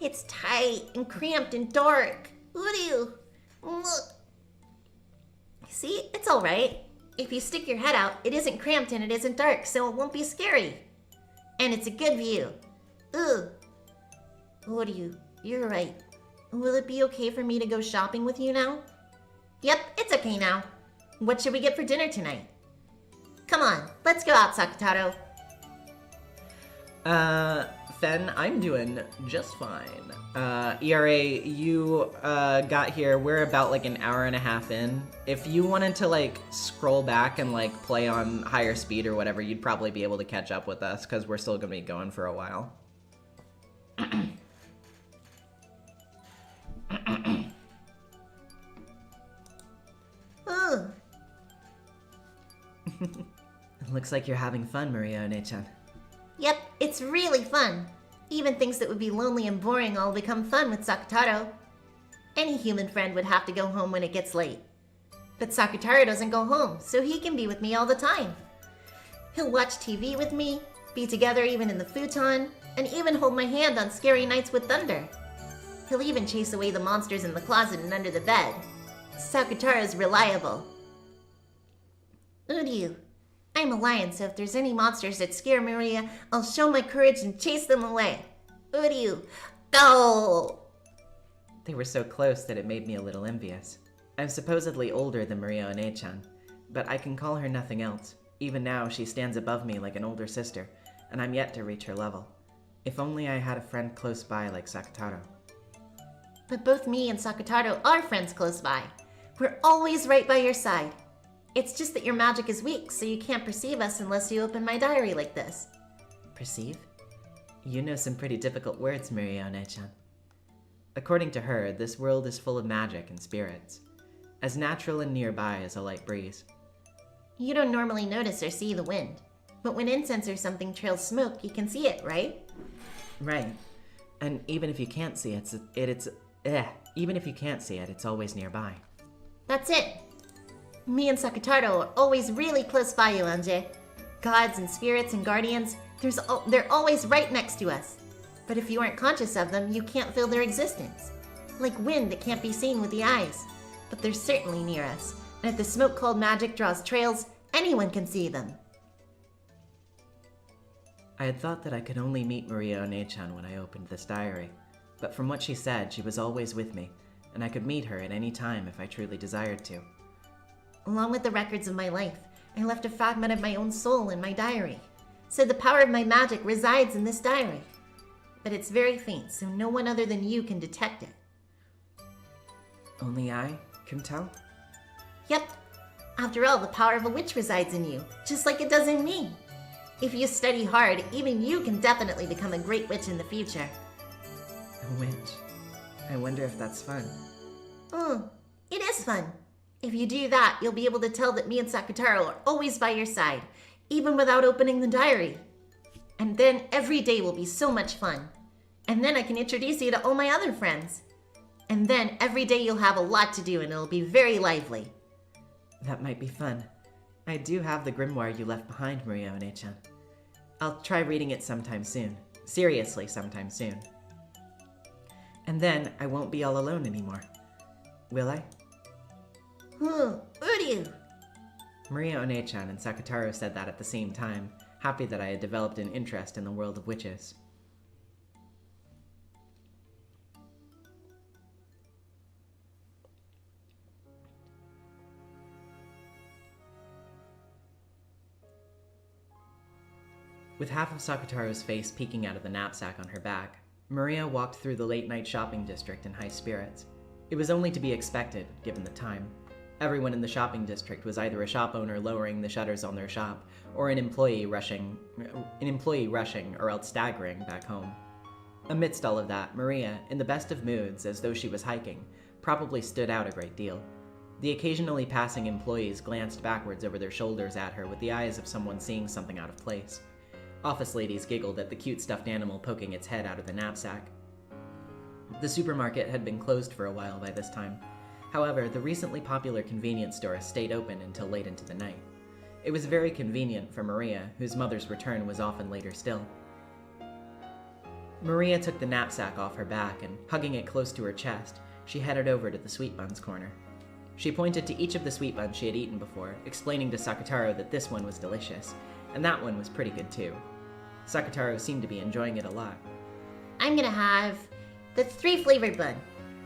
it's tight and cramped and dark. Uryu, look. See, it's alright. If you stick your head out, it isn't cramped and it isn't dark, so it won't be scary. And it's a good view. Ugh. Uryu, you're right. Will it be okay for me to go shopping with you now? Yep, it's okay now. What should we get for dinner tonight? Come on, let's go out, Sakataro. Fen, I'm doing just fine. ERA, you, got here, we're about like an hour and a half in. If you wanted to like scroll back and like play on higher speed or whatever, you'd probably be able to catch up with us because we're still gonna be going for a while. Ugh. Looks like you're having fun, Maria One-chan. Yep, it's really fun. Even things that would be lonely and boring all become fun with Sakataro. Any human friend would have to go home when it gets late. But Sakataro doesn't go home, so he can be with me all the time. He'll watch TV with me, be together even in the futon, and even hold my hand on scary nights with thunder. He'll even chase away the monsters in the closet and under the bed. Sakataro's reliable. Uryu, I'm a lion, so if there's any monsters that scare Maria, I'll show my courage and chase them away. Uryu, go! They were so close that it made me a little envious. I'm supposedly older than Maria One-chan, but I can call her nothing else. Even now, she stands above me like an older sister, and I'm yet to reach her level. If only I had a friend close by like Sakataro. But both me and Sakataro are friends close by. We're always right by your side. It's just that your magic is weak, so you can't perceive us unless you open my diary like this. Perceive? You know some pretty difficult words, Maria One-chan. According to her, this world is full of magic and spirits, as natural and nearby as a light breeze. You don't normally notice or see the wind, but when incense or something trails smoke, you can see it, right? Right. And even if you can't see it, it's always nearby. That's it. Me and Sakataro are always really close by you, Ange. Gods and spirits and guardians, they're always right next to us. But if you aren't conscious of them, you can't feel their existence. Like wind that can't be seen with the eyes. But they're certainly near us. And if the smoke called magic draws trails, anyone can see them. I had thought that I could only meet Maria One-chan when I opened this diary. But from what she said, she was always with me, and I could meet her at any time if I truly desired to. Along with the records of my life, I left a fragment of my own soul in my diary. So the power of my magic resides in this diary. But it's very faint, so no one other than you can detect it. Only I can tell? Yep. After all, the power of a witch resides in you, just like it does in me. If you study hard, even you can definitely become a great witch in the future. A witch? I wonder if that's fun. It is fun. If you do that, you'll be able to tell that me and Sakataro are always by your side, even without opening the diary. And then every day will be so much fun. And then I can introduce you to all my other friends. And then every day you'll have a lot to do and it'll be very lively. That might be fun. I do have the grimoire you left behind, Maria One-chan. I'll try reading it sometime soon. Seriously, sometime soon. And then I won't be all alone anymore. Will I? Uryu. Maria One-chan and Sakataro said that at the same time, happy that I had developed an interest in the world of witches. With half of Sakataro's face peeking out of the knapsack on her back, Maria walked through the late-night shopping district in high spirits. It was only to be expected, given the time. Everyone in the shopping district was either a shop owner lowering the shutters on their shop, or an employee rushing or else staggering back home. Amidst all of that, Maria, in the best of moods, as though she was hiking, probably stood out a great deal. The occasionally passing employees glanced backwards over their shoulders at her with the eyes of someone seeing something out of place. Office ladies giggled at the cute stuffed animal poking its head out of the knapsack. The supermarket had been closed for a while by this time. However, the recently popular convenience store stayed open until late into the night. It was very convenient for Maria, whose mother's return was often later still. Maria took the knapsack off her back and, hugging it close to her chest, she headed over to the sweet buns corner. She pointed to each of the sweet buns she had eaten before, explaining to Sakataro that this one was delicious, and that one was pretty good too. Sakataro seemed to be enjoying it a lot. I'm gonna have the 3-flavored bun.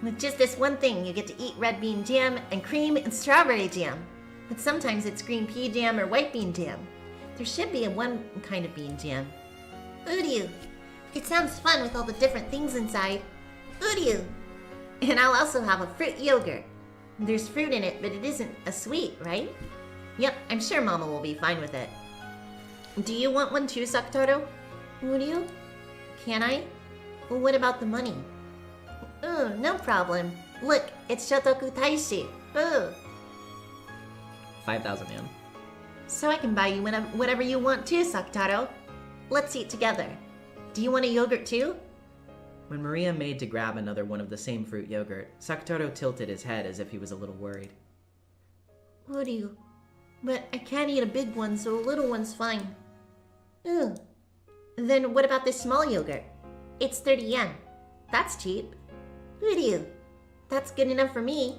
With just this one thing, you get to eat red bean jam and cream and strawberry jam. But sometimes it's green pea jam or white bean jam. There should be one kind of bean jam. Ooh, it sounds fun with all the different things inside. Ooh. And I'll also have a fruit yogurt. There's fruit in it, but it isn't a sweet, right? Yep, I'm sure Mama will be fine with it. Do you want one too, Sakataro? Would you? Can I? Well, what about the money? Ooh, no problem. Look, it's Shotoku Taishi. Ooh. 5,000 yen. So I can buy you whatever you want too, Sakataro. Let's eat together. Do you want a yogurt too? When Maria made to grab another one of the same fruit yogurt, Sakataro tilted his head as if he was a little worried. Would you? But I can't eat a big one, so a little one's fine. Ooh. Then what about this small yogurt? It's 30 yen. That's cheap. Would you? That's good enough for me.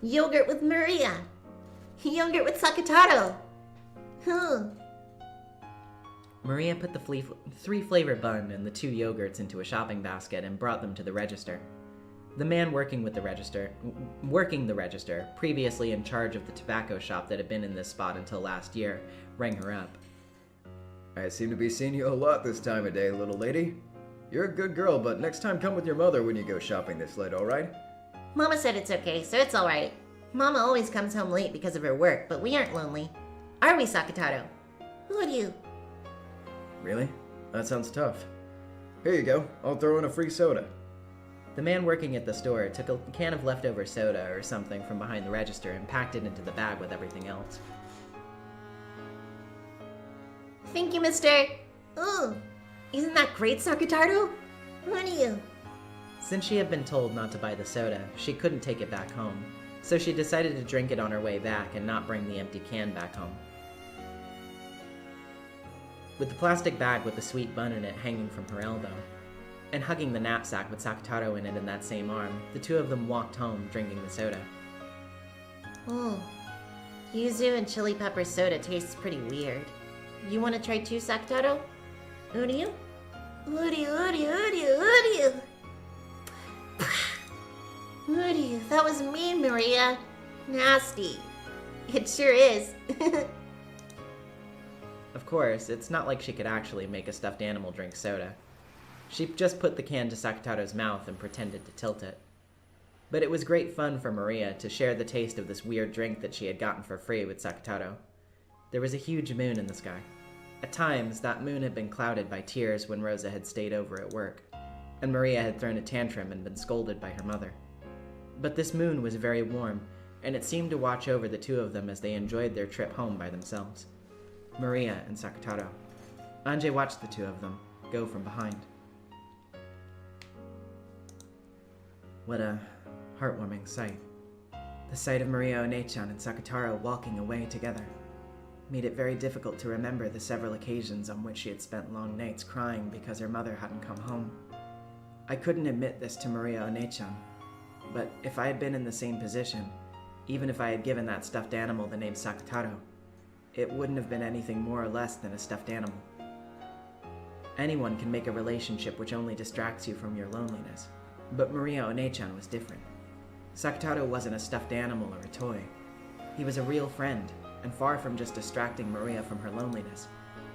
Yogurt with Maria. Yogurt with Sakataro. Maria put the 3-flavor bun and the 2 yogurts into a shopping basket and brought them to the register. The man working the register, previously in charge of the tobacco shop that had been in this spot until last year, rang her up. I seem to be seeing you a lot this time of day, little lady. You're a good girl, but next time come with your mother when you go shopping this late, alright? Mama said it's okay, so it's alright. Mama always comes home late because of her work, but we aren't lonely. Are we, Sakataro? Would you? Really? That sounds tough. Here you go. I'll throw in a free soda. The man working at the store took a can of leftover soda or something from behind the register and packed it into the bag with everything else. Thank you, mister. Ooh, isn't that great, Sakataro? Would you? Since she had been told not to buy the soda, she couldn't take it back home, so she decided to drink it on her way back and not bring the empty can back home. With the plastic bag with the sweet bun in it hanging from her elbow, and hugging the knapsack with Sakataro in it in that same arm, the two of them walked home drinking the soda. Oh, yuzu and chili pepper soda tastes pretty weird. You want to try too, Sakataro? Uryu? Uryu. Uryu, that was mean, Maria. Nasty. It sure is. Of course, it's not like she could actually make a stuffed animal drink soda. She just put the can to Sakataro's mouth and pretended to tilt it. But it was great fun for Maria to share the taste of this weird drink that she had gotten for free with Sakataro. There was a huge moon in the sky. At times, that moon had been clouded by tears when Rosa had stayed over at work, and Maria had thrown a tantrum and been scolded by her mother. But this moon was very warm, and it seemed to watch over the two of them as they enjoyed their trip home by themselves. Maria and Sakataro. Ange watched the two of them go from behind. What a heartwarming sight. The sight of Maria One-chan and Sakataro walking away together made it very difficult to remember the several occasions on which she had spent long nights crying because her mother hadn't come home. I couldn't admit this to Maria One-chan, but if I had been in the same position, even if I had given that stuffed animal the name Sakataro, it wouldn't have been anything more or less than a stuffed animal. Anyone can make a relationship which only distracts you from your loneliness, but Maria One-chan was different. Sakutaro wasn't a stuffed animal or a toy. He was a real friend, and far from just distracting Maria from her loneliness,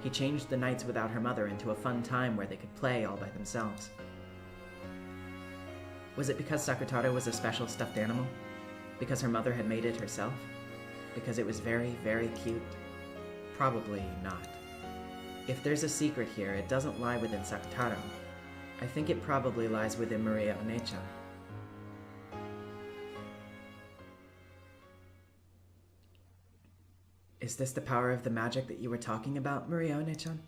he changed the nights without her mother into a fun time where they could play all by themselves. Was it because Sakutaro was a special stuffed animal? Because her mother had made it herself? Because it was very, very cute? Probably not. If there's a secret here, it doesn't lie within Sakutaro. I think it probably lies within Maria One-chan. Is this the power of the magic that you were talking about, Maria One-chan?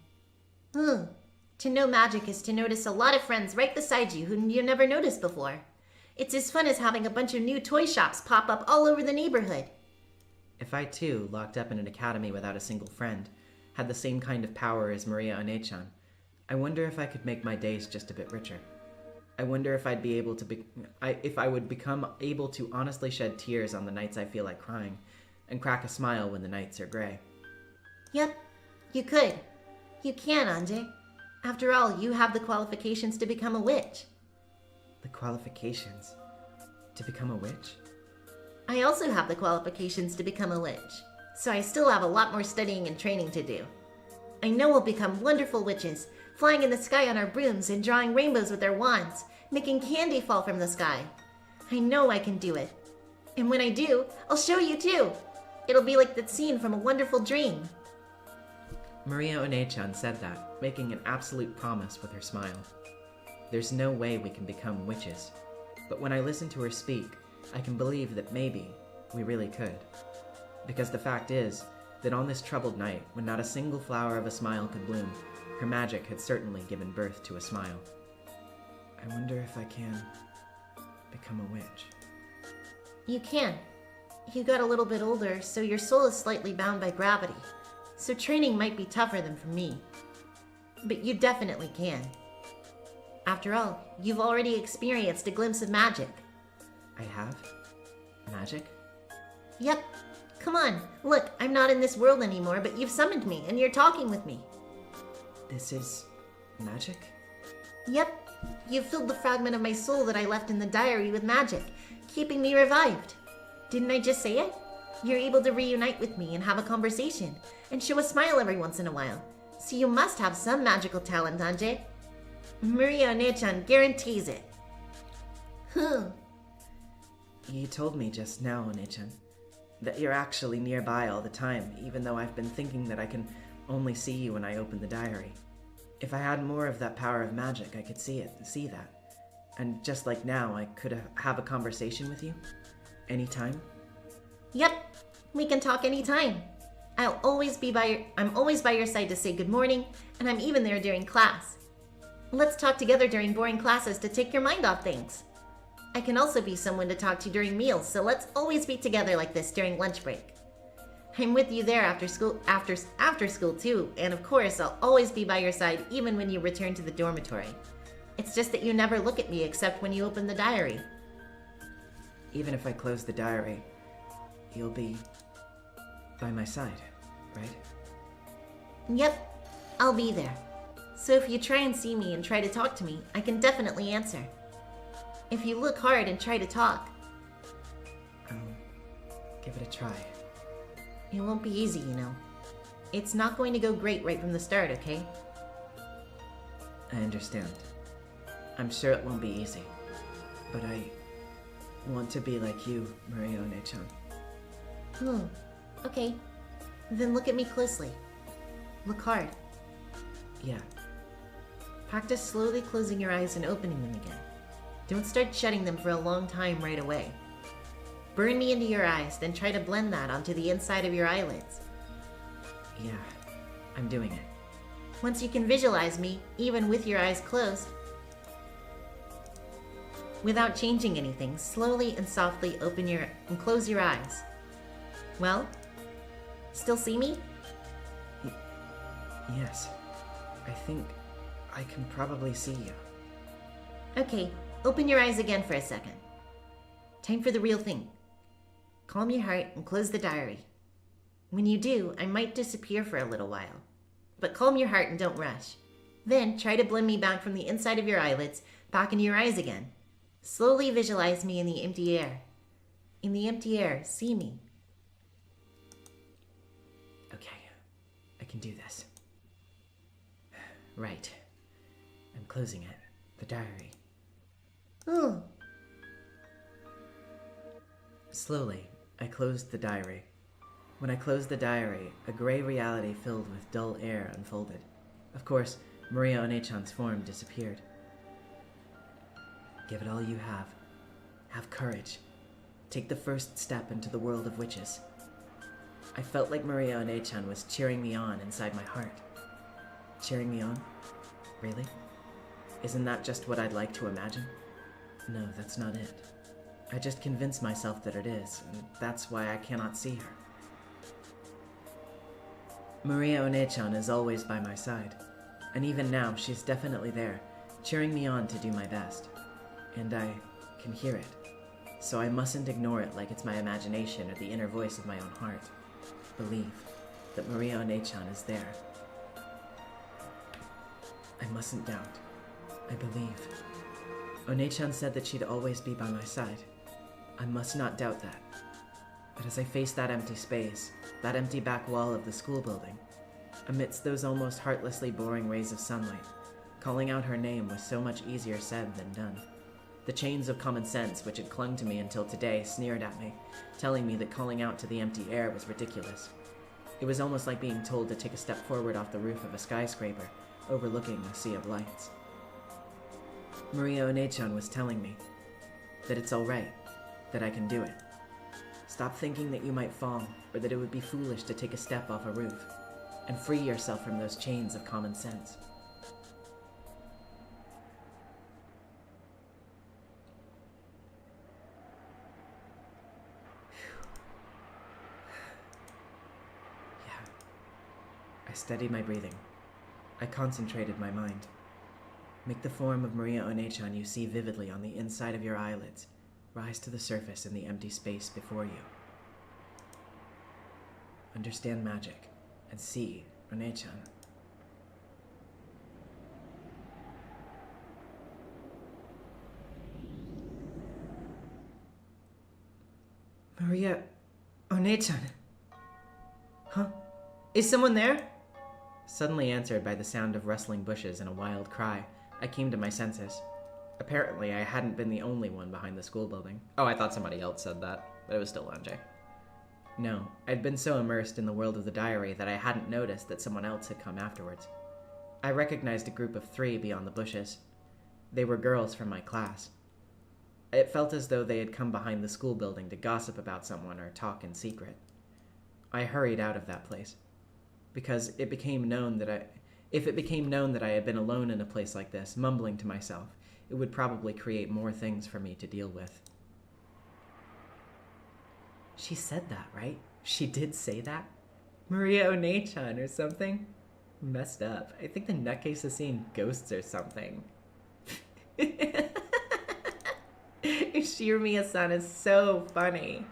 To know magic is to notice a lot of friends right beside you who you never noticed before. It's as fun as having a bunch of new toy shops pop up all over the neighborhood. If I too, locked up in an academy without a single friend, had the same kind of power as Maria One-chan, I wonder if I could make my days just a bit richer. I wonder if I'd be able to if I would become able to honestly shed tears on the nights I feel like crying, and crack a smile when the nights are gray. Yep, you could. You can, Ange. After all, you have the qualifications to become a witch. The qualifications to become a witch? I also have the qualifications to become a witch, so I still have a lot more studying and training to do. I know we'll become wonderful witches, flying in the sky on our brooms and drawing rainbows with our wands, making candy fall from the sky. I know I can do it. And when I do, I'll show you too. It'll be like that scene from A Wonderful Dream. Maria One-chan said that, making an absolute promise with her smile. There's no way we can become witches, but when I listen to her speak, I can believe that maybe we really could. Because the fact is that on this troubled night, when not a single flower of a smile could bloom, her magic had certainly given birth to a smile. I wonder if I can become a witch. You can. You got a little bit older, so your soul is slightly bound by gravity. So training might be tougher than for me. But you definitely can. After all, you've already experienced a glimpse of magic. I have? Magic? Yep. Come on, look, I'm not in this world anymore, but you've summoned me, and you're talking with me. This is magic? Yep. You've filled the fragment of my soul that I left in the diary with magic, keeping me revived. Didn't I just say it? You're able to reunite with me and have a conversation, and show a smile every once in a while. So you must have some magical talent, Ange. Maria One-chan guarantees it. You told me just now, One-chan, that you're actually nearby all the time, even though I've been thinking that I can only see you when I open the diary. If I had more of that power of magic, I could see that. And just like now, I could have a conversation with you? Anytime? Yep, we can talk anytime. I'm always by your side to say good morning, and I'm even there during class. Let's talk together during boring classes to take your mind off things. I can also be someone to talk to during meals, so let's always be together like this during lunch break. I'm with you there after school too, and of course I'll always be by your side even when you return to the dormitory. It's just that you never look at me except when you open the diary. Even if I close the diary, you'll be by my side, right? Yep, I'll be there. So if you try and see me and try to talk to me, I can definitely answer. If you look hard and try to talk, I'll give it a try. It won't be easy, you know. It's not going to go great right from the start, okay? I understand. I'm sure it won't be easy. But I want to be like you, Maria One-chan. Okay. Then look at me closely. Look hard. Yeah. Practice slowly closing your eyes and opening them again. Don't start shutting them for a long time right away. Burn me into your eyes, then try to blend that onto the inside of your eyelids. Yeah, I'm doing it. Once you can visualize me, even with your eyes closed, without changing anything, slowly and softly open and close your eyes. Well, still see me? Yes. I think I can probably see you. Okay, open your eyes again for a second. Time for the real thing. Calm your heart and close the diary. When you do, I might disappear for a little while. But calm your heart and don't rush. Then try to blend me back from the inside of your eyelids back into your eyes again. Slowly visualize me in the empty air. In the empty air, see me. Okay, I can do this. Right. I'm closing it. The diary. Oh, Slowly, I closed the diary. When I closed the diary, a gray reality filled with dull air unfolded. Of course, Maria One-chan's form disappeared. Give it all you have. Have courage. Take the first step into the world of witches. I felt like Maria One-chan was cheering me on inside my heart. Cheering me on? Really? Isn't that just what I'd like to imagine? No, that's not it. I just convinced myself that it is, and that's why I cannot see her. Maria One-chan is always by my side, and even now she's definitely there, cheering me on to do my best. And I can hear it, so I mustn't ignore it like it's my imagination or the inner voice of my own heart. Believe that Maria One-chan is there. I mustn't doubt. I believe. One-chan said that she'd always be by my side. I must not doubt that. But as I face that empty space, that empty back wall of the school building, amidst those almost heartlessly boring rays of sunlight, calling out her name was so much easier said than done. The chains of common sense which had clung to me until today sneered at me, telling me that calling out to the empty air was ridiculous. It was almost like being told to take a step forward off the roof of a skyscraper, overlooking a sea of lights. Maria One-chan was telling me that it's alright, that I can do it. Stop thinking that you might fall, or that it would be foolish to take a step off a roof, and free yourself from those chains of common sense. Yeah. I steadied my breathing. I concentrated my mind. Make the form of Maria One-chan you see vividly on the inside of your eyelids rise to the surface in the empty space before you. Understand magic and see One-chan. Maria One-chan. Huh? Is someone there? Suddenly answered by the sound of rustling bushes and a wild cry, I came to my senses. Apparently, I hadn't been the only one behind the school building. Oh, I thought somebody else said that, but it was still Ange. No, I'd been so immersed in the world of the diary that I hadn't noticed that someone else had come afterwards. I recognized a group of 3 beyond the bushes. They were girls from my class. It felt as though they had come behind the school building to gossip about someone or talk in secret. I hurried out of that place, because if it became known that I had been alone in a place like this, mumbling to myself, it would probably create more things for me to deal with. She said that, right? She did say that? Maria One-chan or something? Messed up. I think the nutcase is seeing ghosts or something. Shirimiya-san is so funny.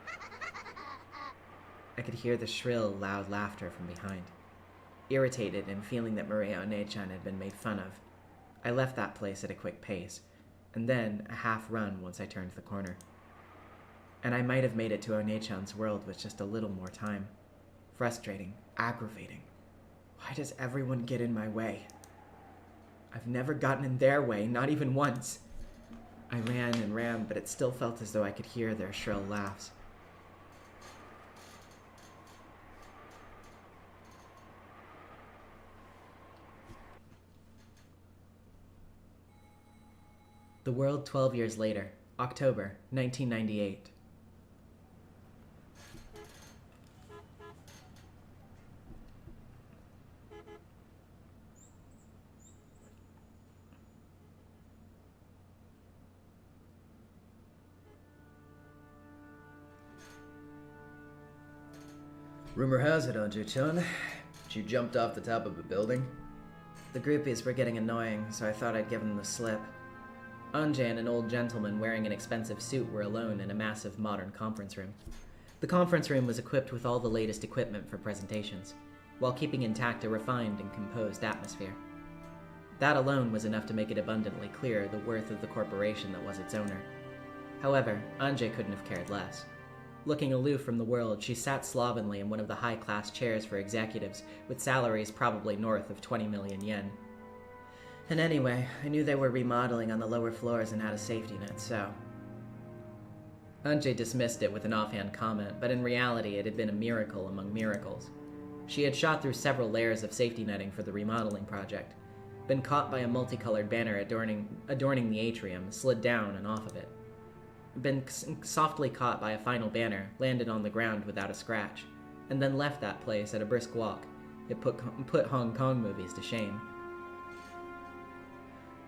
I could hear the shrill, loud laughter from behind. Irritated and feeling that Maria One-chan had been made fun of, I left that place at a quick pace, and then a half run once I turned the corner. And I might have made it to One-chan's world with just a little more time. Frustrating, aggravating. Why does everyone get in my way? I've never gotten in their way, not even once. I ran and ran, but it still felt as though I could hear their shrill laughs. The world 12 years later, October 1998. Rumor has it, Ange-chan, you jumped off the top of a building. The groupies were getting annoying, so I thought I'd give them the slip. Ange and an old gentleman wearing an expensive suit were alone in a massive modern conference room. The conference room was equipped with all the latest equipment for presentations, while keeping intact a refined and composed atmosphere. That alone was enough to make it abundantly clear the worth of the corporation that was its owner. However, Ange couldn't have cared less. Looking aloof from the world, she sat slovenly in one of the high-class chairs for executives, with salaries probably north of 20 million yen. And anyway, I knew they were remodeling on the lower floors and had a safety net, so... Ange dismissed it with an offhand comment, but in reality it had been a miracle among miracles. She had shot through several layers of safety netting for the remodeling project, been caught by a multicolored banner adorning the atrium, slid down and off of it. Been softly caught by a final banner, landed on the ground without a scratch, and then left that place at a brisk walk. It put Hong Kong movies to shame.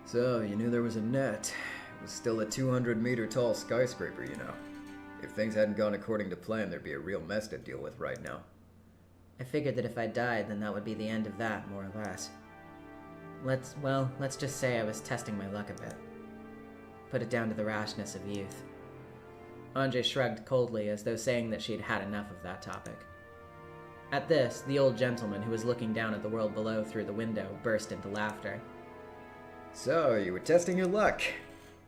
So, you knew there was a net. It was still a 200-meter tall skyscraper, you know. If things hadn't gone according to plan, there'd be a real mess to deal with right now. I figured that if I died, then that would be the end of that, more or less. Let's just say I was testing my luck a bit. Put it down to the rashness of youth. Ange shrugged coldly, as though saying that she had had enough of that topic. At this, the old gentleman, who was looking down at the world below through the window, burst into laughter. So, you were testing your luck.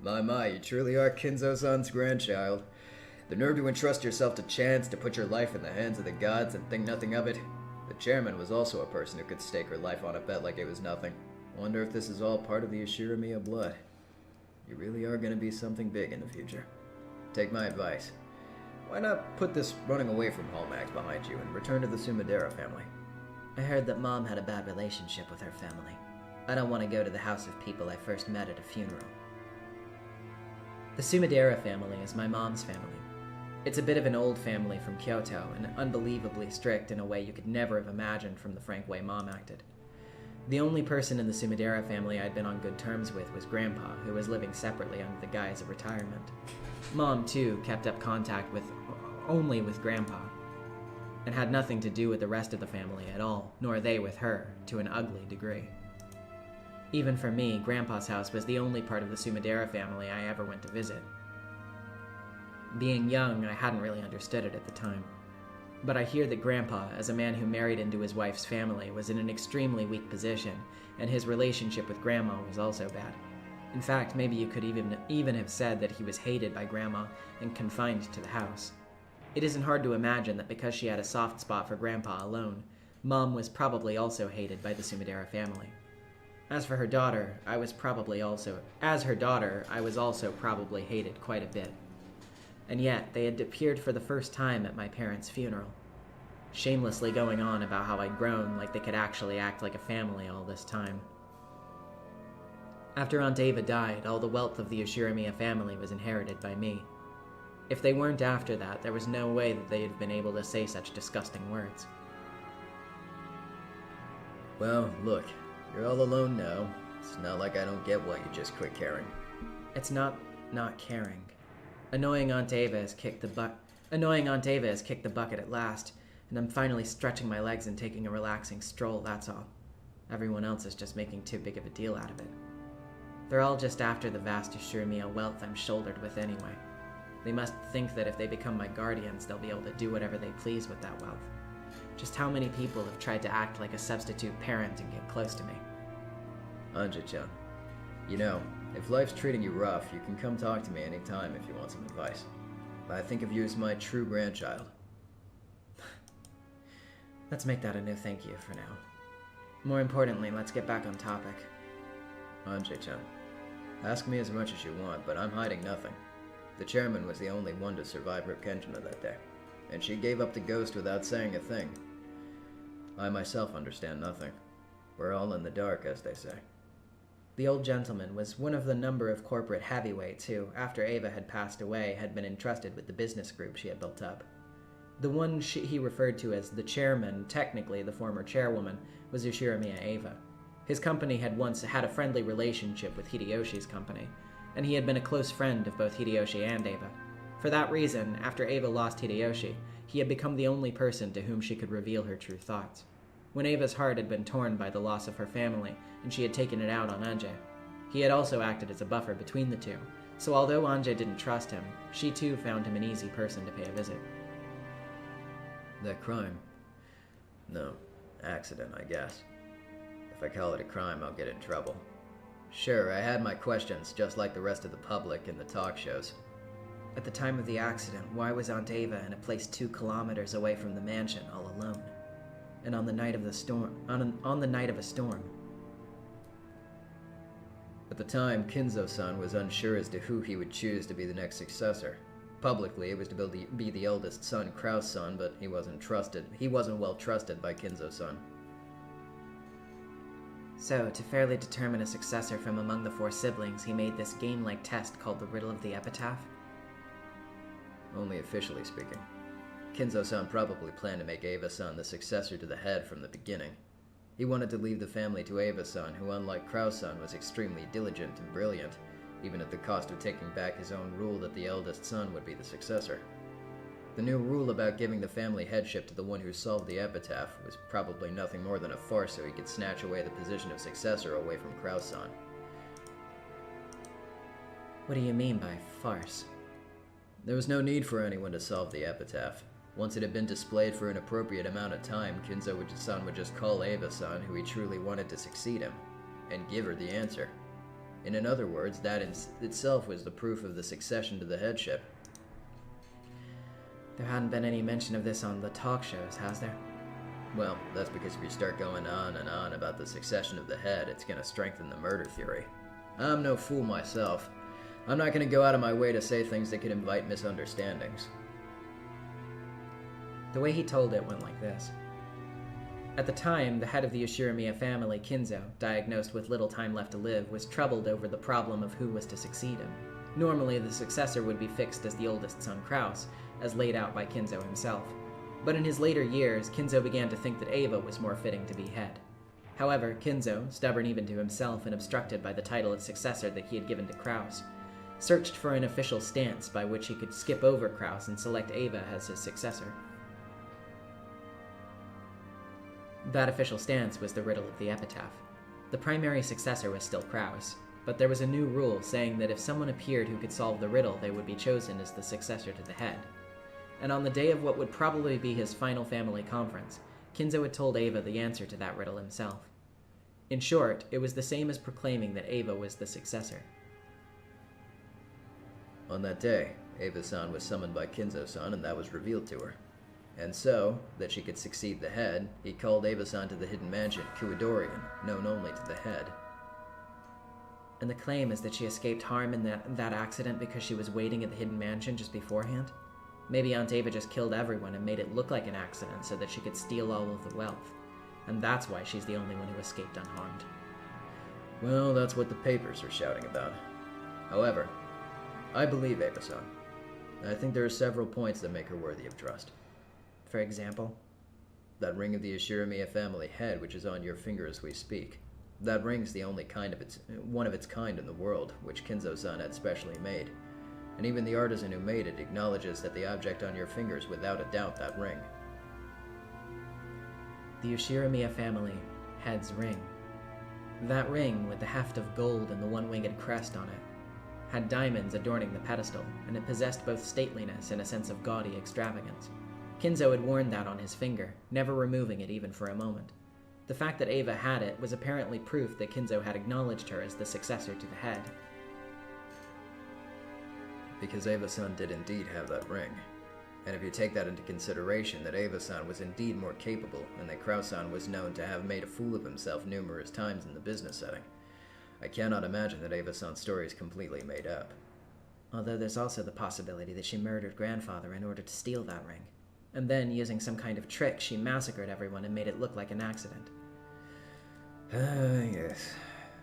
My, you truly are Kinzo-san's grandchild. The nerve to entrust yourself to chance, to put your life in the hands of the gods and think nothing of it. The chairman was also a person who could stake her life on a bet like it was nothing. Wonder if this is all part of the Ashiramiya blood. You really are going to be something big in the future. Take my advice. Why not put this running away from home act behind you and return to the Sumadera family? I heard that Mom had a bad relationship with her family. I don't want to go to the house of people I first met at a funeral. The Sumadera family is my mom's family. It's a bit of an old family from Kyoto, and unbelievably strict in a way you could never have imagined from the frank way Mom acted. The only person in the Sumadera family I'd been on good terms with was Grandpa, who was living separately under the guise of retirement. Mom, too, kept up contact only with Grandpa, and had nothing to do with the rest of the family at all, nor they with her, to an ugly degree. Even for me, Grandpa's house was the only part of the Sumadera family I ever went to visit. Being young, I hadn't really understood it at the time. But I hear that Grandpa, as a man who married into his wife's family, was in an extremely weak position, and his relationship with Grandma was also bad. In fact, maybe you could even have said that he was hated by Grandma and confined to the house. It isn't hard to imagine that because she had a soft spot for Grandpa alone, Mom was probably also hated by the Sumadera family. As her daughter, I was also probably hated quite a bit. And yet, they had appeared for the first time at my parents' funeral, shamelessly going on about how I'd grown like they could actually act like a family all this time. After Aunt Ava died, all the wealth of the Ashiramiya family was inherited by me. If they weren't after that, there was no way that they'd have been able to say such disgusting words. Well, look, you're all alone now. It's not like I don't get why you just quit caring. It's not caring. Annoying Aunt Ava has kicked the bucket at last, and I'm finally stretching my legs and taking a relaxing stroll, that's all. Everyone else is just making too big of a deal out of it. They're all just after the vast Ashiramiya wealth I'm shouldered with anyway. They must think that if they become my guardians, they'll be able to do whatever they please with that wealth. Just how many people have tried to act like a substitute parent and get close to me? Anja-chan, you know, if life's treating you rough, you can come talk to me anytime if you want some advice. I think of you as my true grandchild. Let's make that a no thank you for now. More importantly, let's get back on topic. Anja-chan, ask me as much as you want, but I'm hiding nothing. The chairman was the only one to survive Rip Kenshima that day, and she gave up the ghost without saying a thing. I myself understand nothing. We're all in the dark, as they say. The old gentleman was one of the number of corporate heavyweights who, after Ava had passed away, had been entrusted with the business group she had built up. The one he referred to as the chairman, technically the former chairwoman, was Ashiramiya Ava. His company had once had a friendly relationship with Hideyoshi's company, and he had been a close friend of both Hideyoshi and Ava. For that reason, after Ava lost Hideyoshi, he had become the only person to whom she could reveal her true thoughts. When Ava's heart had been torn by the loss of her family, and she had taken it out on Ange, he had also acted as a buffer between the two, so although Ange didn't trust him, she too found him an easy person to pay a visit. That crime? No, accident, I guess. If I call it a crime, I'll get in trouble. Sure, I had my questions, just like the rest of the public in the talk shows. At the time of the accident, why was Aunt Ava in a place 2 kilometers away from the mansion, all alone? And on the night of the storm, on the night of a storm. At the time, Kinzo-san was unsure as to who he would choose to be the next successor. Publicly, it was to be the eldest son, Kraus-san, but he wasn't trusted. He wasn't well trusted by Kinzo-san. So, to fairly determine a successor from among the 4 siblings, he made this game-like test called the Riddle of the Epitaph? Only officially speaking. Kinzo-san probably planned to make Ava-san the successor to the head from the beginning. He wanted to leave the family to Ava-san, who unlike Kraus-san was extremely diligent and brilliant, even at the cost of taking back his own rule that the eldest son would be the successor. The new rule about giving the family headship to the one who solved the epitaph was probably nothing more than a farce so he could snatch away the position of successor away from Kraus-san. What do you mean by farce? There was no need for anyone to solve the epitaph. Once it had been displayed for an appropriate amount of time, Kinzo-san would just call Ava-san, who he truly wanted to succeed him, and give her the answer. In other words, that in itself was the proof of the succession to the headship. There hadn't been any mention of this on the talk shows, has there? Well, that's because if you start going on and on about the succession of the head, it's going to strengthen the murder theory. I'm no fool myself. I'm not going to go out of my way to say things that could invite misunderstandings. The way he told it went like this. At the time, the head of the Ushirimiya family, Kinzo, diagnosed with little time left to live, was troubled over the problem of who was to succeed him. Normally, the successor would be fixed as the oldest son, Kraus, as laid out by Kinzo himself. But in his later years, Kinzo began to think that Ava was more fitting to be head. However, Kinzo, stubborn even to himself and obstructed by the title of successor that he had given to Kraus, searched for an official stance by which he could skip over Kraus and select Ava as his successor. That official stance was the Riddle of the Epitaph. The primary successor was still Kraus, but there was a new rule saying that if someone appeared who could solve the riddle, they would be chosen as the successor to the head. And on the day of what would probably be his final family conference, Kinzo had told Ava the answer to that riddle himself. In short, it was the same as proclaiming that Ava was the successor. On that day, Ava-san was summoned by Kinzo-san, and that was revealed to her. And so, that she could succeed the head, he called Ava-san to the hidden mansion, Kuidorian, known only to the head. And the claim is that she escaped harm in that accident because she was waiting at the hidden mansion just beforehand? Maybe Aunt Ava just killed everyone and made it look like an accident so that she could steal all of the wealth. And that's why she's the only one who escaped unharmed. Well, that's what the papers are shouting about. However, I believe Ava-san. I think there are several points that make her worthy of trust. For example? That ring of the Ushirimiya family head, which is on your finger as we speak. That ring's the only one of its kind in the world, which Kinzo-san had specially made. And even the artisan who made it acknowledges that the object on your finger is without a doubt that ring. The Ushirimiya family head's ring. That ring, with the heft of gold and the one-winged crest on it, had diamonds adorning the pedestal, and it possessed both stateliness and a sense of gaudy extravagance. Kinzo had worn that on his finger, never removing it even for a moment. The fact that Ava had it was apparently proof that Kinzo had acknowledged her as the successor to the head. Because Ava-san did indeed have that ring. And if you take that into consideration, that Ava-san was indeed more capable, and that Kraus-san was known to have made a fool of himself numerous times in the business setting, I cannot imagine that Ava-san's story is completely made up. Although there's also the possibility that she murdered grandfather in order to steal that ring. And then, using some kind of trick, she massacred everyone and made it look like an accident. Yes.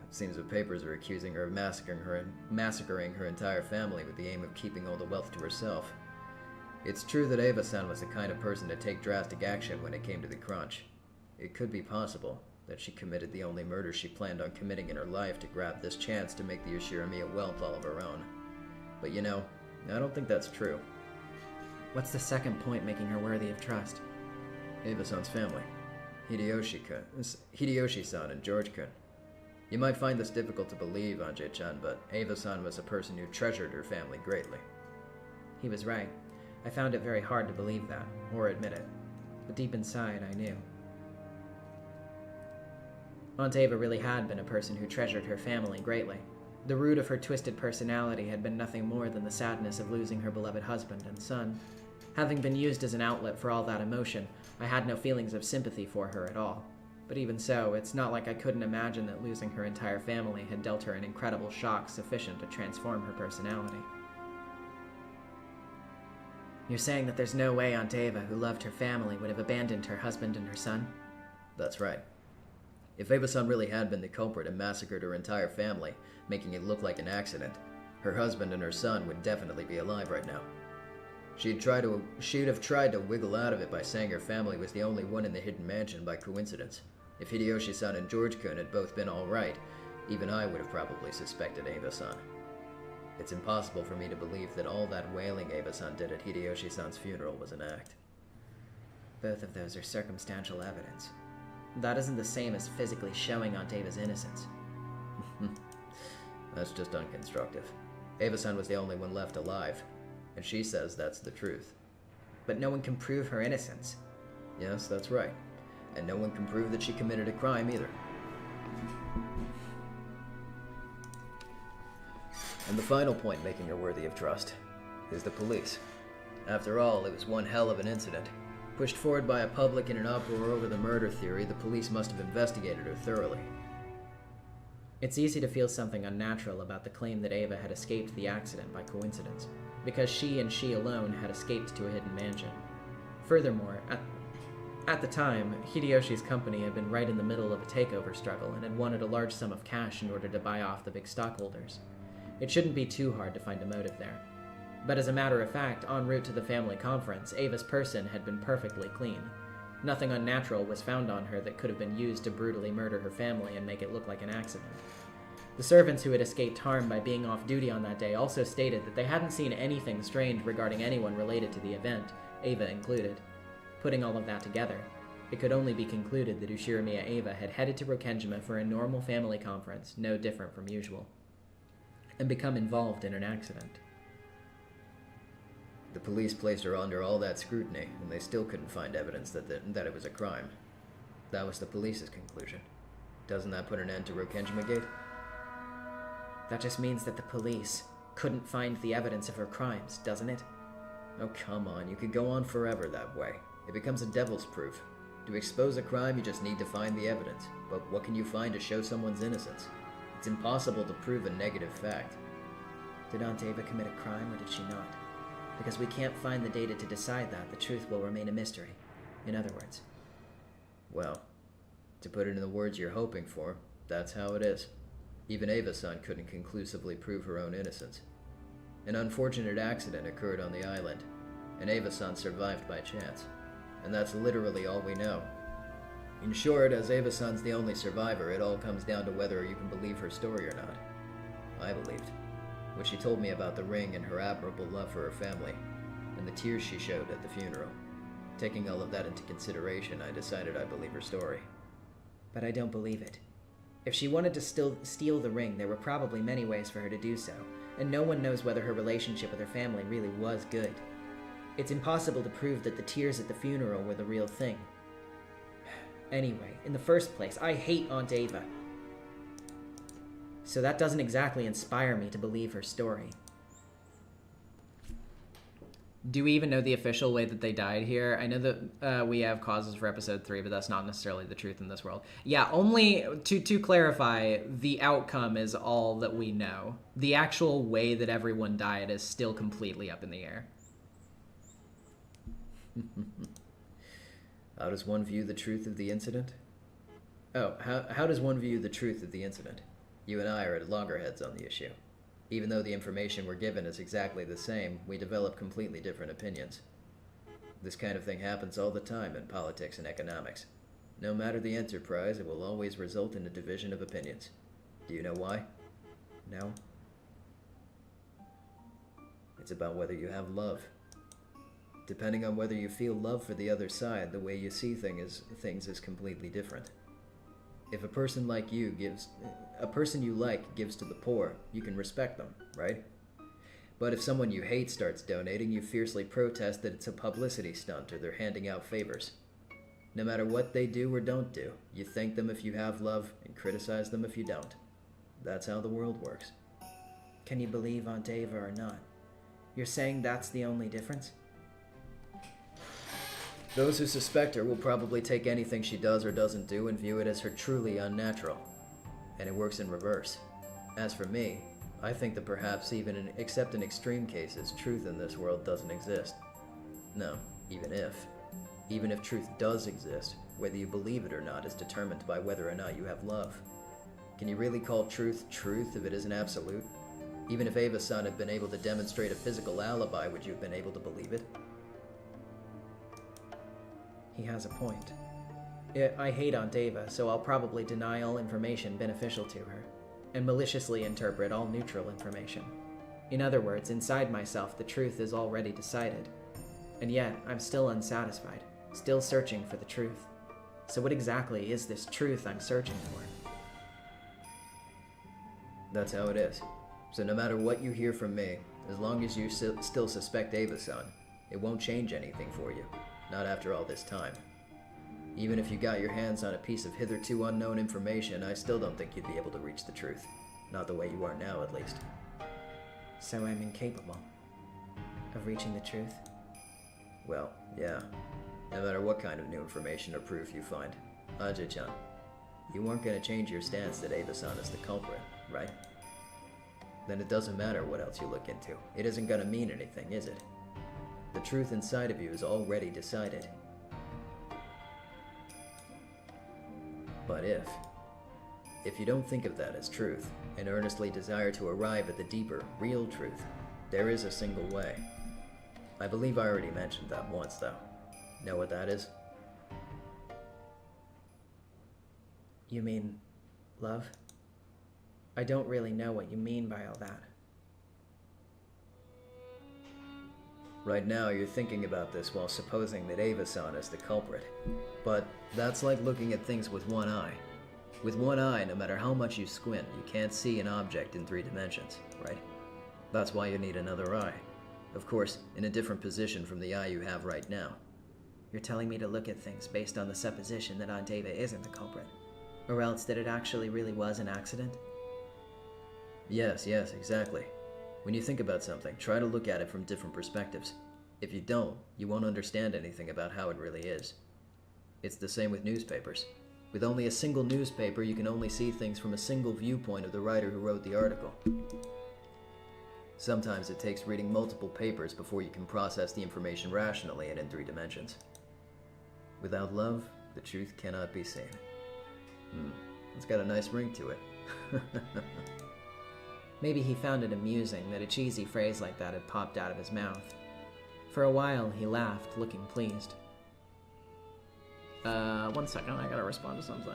It seems the papers are accusing her of massacring her entire family with the aim of keeping all the wealth to herself. It's true that Ava-san was the kind of person to take drastic action when it came to the crunch. It could be possible that she committed the only murder she planned on committing in her life to grab this chance to make the Ushirimiya wealth all of her own. But you know, I don't think that's true. What's the second point making her worthy of trust? Ava-san's family. Hideyoshi-san and George-kun. You might find this difficult to believe, Ange-chan, but Ava-san was a person who treasured her family greatly. He was right. I found it very hard to believe that, or admit it. but deep inside, I knew. Aunt Ava really had been a person who treasured her family greatly. The root of her twisted personality had been nothing more than the sadness of losing her beloved husband and son. Having been used as an outlet for all that emotion, I had no feelings of sympathy for her at all. But even so, it's not like I couldn't imagine that losing her entire family had dealt her an incredible shock sufficient to transform her personality. You're saying that there's no way Aunt Ava, who loved her family, would have abandoned her husband and her son? That's right. If Ava-san really had been the culprit and massacred her entire family, making it look like an accident, her husband and her son would definitely be alive right now. She'd have tried to wiggle out of it by saying her family was the only one in the hidden mansion by coincidence. If Hideyoshi-san and George-kun had both been alright, even I would have probably suspected Ava-san. It's impossible for me to believe that all that wailing Ava-san did at Hideyoshi-san's funeral was an act. Both of those are circumstantial evidence. That isn't the same as physically showing Aunt Ava's innocence. That's just unconstructive. Ava-san was the only one left alive, and she says that's the truth. But no one can prove her innocence. Yes, that's right. And no one can prove that she committed a crime either. And the final point making her worthy of trust is the police. After all, it was one hell of an incident. Pushed forward by a public in an uproar over the murder theory, the police must have investigated her thoroughly. It's easy to feel something unnatural about the claim that Ava had escaped the accident by coincidence, because she and she alone had escaped to a hidden mansion. Furthermore, at the time, Hideyoshi's company had been right in the middle of a takeover struggle and had wanted a large sum of cash in order to buy off the big stockholders. It shouldn't be too hard to find a motive there. But as a matter of fact, en route to the family conference, Ava's person had been perfectly clean. Nothing unnatural was found on her that could have been used to brutally murder her family and make it look like an accident. The servants who had escaped harm by being off duty on that day also stated that they hadn't seen anything strange regarding anyone related to the event, Ava included. Putting all of that together, it could only be concluded that Ushirimiya Ava had headed to Rokenjima for a normal family conference, no different from usual, and become involved in an accident. The police placed her under all that scrutiny, and they still couldn't find evidence that it was a crime. That was the police's conclusion. Doesn't that put an end to Rokenjima Gate? That just means that the police couldn't find the evidence of her crimes, doesn't it? Oh, come on, you could go on forever that way. It becomes a devil's proof. To expose a crime, you just need to find the evidence. But what can you find to show someone's innocence? It's impossible to prove a negative fact. Did Aunt Ava commit a crime or did she not? Because we can't find the data to decide that, the truth will remain a mystery. In other words. Well, to put it in the words you're hoping for, that's how it is. Even Ava-san couldn't conclusively prove her own innocence. An unfortunate accident occurred on the island, and Ava-san survived by chance. And that's literally all we know. In short, as Ava-san's the only survivor, it all comes down to whether you can believe her story or not. I believed. What she told me about the ring and her admirable love for her family, and the tears she showed at the funeral. Taking all of that into consideration, I decided I believe her story. But I don't believe it. If she wanted to still steal the ring, there were probably many ways for her to do so, and no one knows whether her relationship with her family really was good. It's impossible to prove that the tears at the funeral were the real thing. Anyway, in the first place, I hate Aunt Ava. So that doesn't exactly inspire me to believe her story. Do we even know the official way that they died here? I know that we have causes for episode 3, but that's not necessarily the truth in this world. Yeah, only to clarify, the outcome is all that we know. The actual way that everyone died is still completely up in the air. How does one view the truth of the incident? Oh, how does one view the truth of the incident? You and I are at loggerheads on the issue. Even though the information we're given is exactly the same, we develop completely different opinions. This kind of thing happens all the time in politics and economics. No matter the enterprise, it will always result in a division of opinions. Do you know why? No. It's about whether you have love. Depending on whether you feel love for the other side, the way you see things is completely different. If a person you like gives to the poor, you can respect them, right? But if someone you hate starts donating, you fiercely protest that it's a publicity stunt or they're handing out favors. No matter what they do or don't do, you thank them if you have love and criticize them if you don't. That's how the world works. Can you believe Aunt Ava or not? You're saying that's the only difference? Those who suspect her will probably take anything she does or doesn't do and view it as her truly unnatural. And it works in reverse. As for me, I think that perhaps except in extreme cases, truth in this world doesn't exist. No, even if truth does exist, whether you believe it or not is determined by whether or not you have love. Can you really call truth truth if it isn't absolute? Even if Ava-san had been able to demonstrate a physical alibi, would you have been able to believe it? He has a point. I hate Aunt Ava, so I'll probably deny all information beneficial to her, and maliciously interpret all neutral information. In other words, inside myself, the truth is already decided. And yet, I'm still unsatisfied, still searching for the truth. So what exactly is this truth I'm searching for? That's how it is. So no matter what you hear from me, as long as you still suspect Ava-san, it won't change anything for you. Not after all this time. Even if you got your hands on a piece of hitherto unknown information, I still don't think you'd be able to reach the truth. Not the way you are now, at least. So I'm incapable of reaching the truth? Well, yeah. No matter what kind of new information or proof you find. Ajay-chan, you weren't going to change your stance that Ava-san is the culprit, right? Then it doesn't matter what else you look into. It isn't going to mean anything, is it? The truth inside of you is already decided. But if you don't think of that as truth, and earnestly desire to arrive at the deeper, real truth, there is a single way. I believe I already mentioned that once, though. Know what that is? You mean love? I don't really know what you mean by all that. Right now, you're thinking about this while supposing that Ava-san is the culprit. But that's like looking at things with one eye. With one eye, no matter how much you squint, you can't see an object in 3 dimensions, right? That's why you need another eye. Of course, in a different position from the eye you have right now. You're telling me to look at things based on the supposition that Aunt Ava isn't the culprit? Or else that it actually really was an accident? Yes, exactly. When you think about something, try to look at it from different perspectives. If you don't, you won't understand anything about how it really is. It's the same with newspapers. With only a single newspaper, you can only see things from a single viewpoint of the writer who wrote the article. Sometimes it takes reading multiple papers before you can process the information rationally and in 3 dimensions. Without love, the truth cannot be seen. It's got a nice ring to it. Maybe he found it amusing that a cheesy phrase like that had popped out of his mouth. For a while, he laughed, looking pleased. 1 second, I gotta respond to something.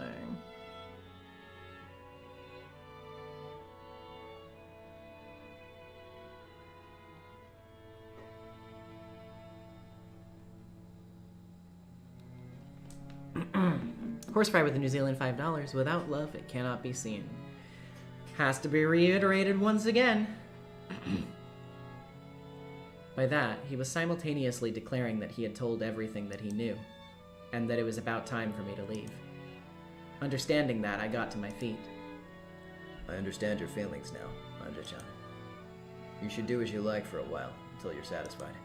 Horse fry with the New Zealand $5. Without love, it cannot be seen. Has to be reiterated once again. By that, he was simultaneously declaring that he had told everything that he knew, and that it was about time for me to leave. Understanding that, I got to my feet. I understand your feelings now, Anja-chan. You should do as you like for a while, until you're satisfied.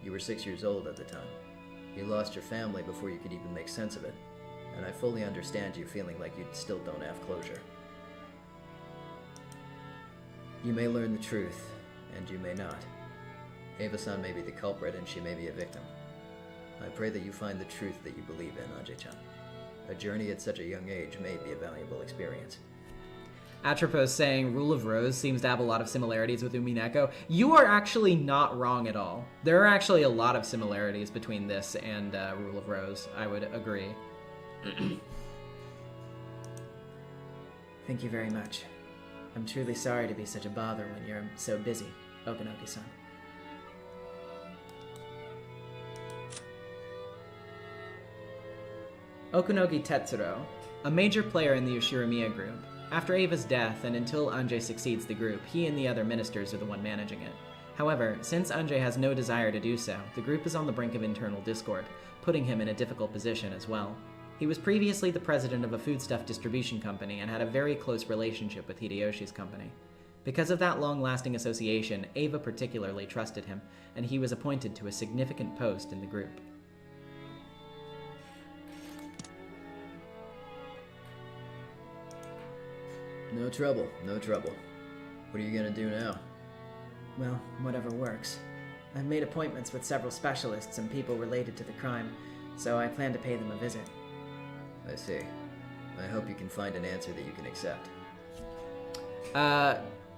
You were 6 years old at the time. You lost your family before you could even make sense of it, and I fully understand you feeling like you still don't have closure. You may learn the truth, and you may not. Ava-san may be the culprit, and she may be a victim. I pray that you find the truth that you believe in, Ajay-chan. A journey at such a young age may be a valuable experience. Atropos saying Rule of Rose seems to have a lot of similarities with Umineko. You are actually not wrong at all. There are actually a lot of similarities between this and Rule of Rose, I would agree. Thank you very much. I'm truly sorry to be such a bother when you're so busy, Okunoki-san. Okunogi Tetsuro, a major player in the Yoshirimiya group. After Ava's death and until Ange succeeds the group, he and the other ministers are the one managing it. However, since Ange has no desire to do so, the group is on the brink of internal discord, putting him in a difficult position as well. He was previously the president of a foodstuff distribution company and had a very close relationship with Hideyoshi's company. Because of that long-lasting association, Ava particularly trusted him, and he was appointed to a significant post in the group. No trouble, no trouble. What are you gonna do now? Well, whatever works. I've made appointments with several specialists and people related to the crime, so I plan to pay them a visit. I see. I hope you can find an answer that you can accept.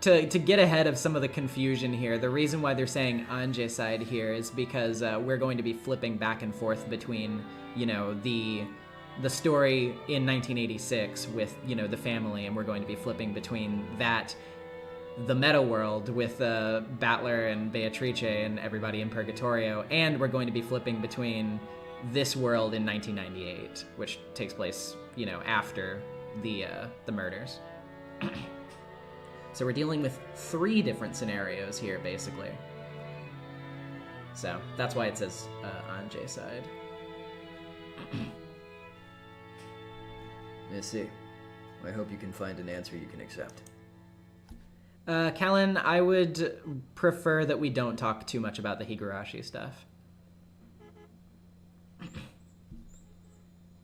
To get ahead of some of the confusion here, the reason why they're saying Ange's side here is because we're going to be flipping back and forth between, you know, the story in 1986 with, you know, the family, and we're going to be flipping between that, the meta world with Battler and Beatrice and everybody in Purgatorio, and we're going to be flipping between this world in 1998, which takes place, you know, after the murders. So we're dealing with 3 different scenarios here, basically. So that's why it says Ange's side. I see. I hope you can find an answer you can accept. Callan, I would prefer that we don't talk too much about the Higurashi stuff.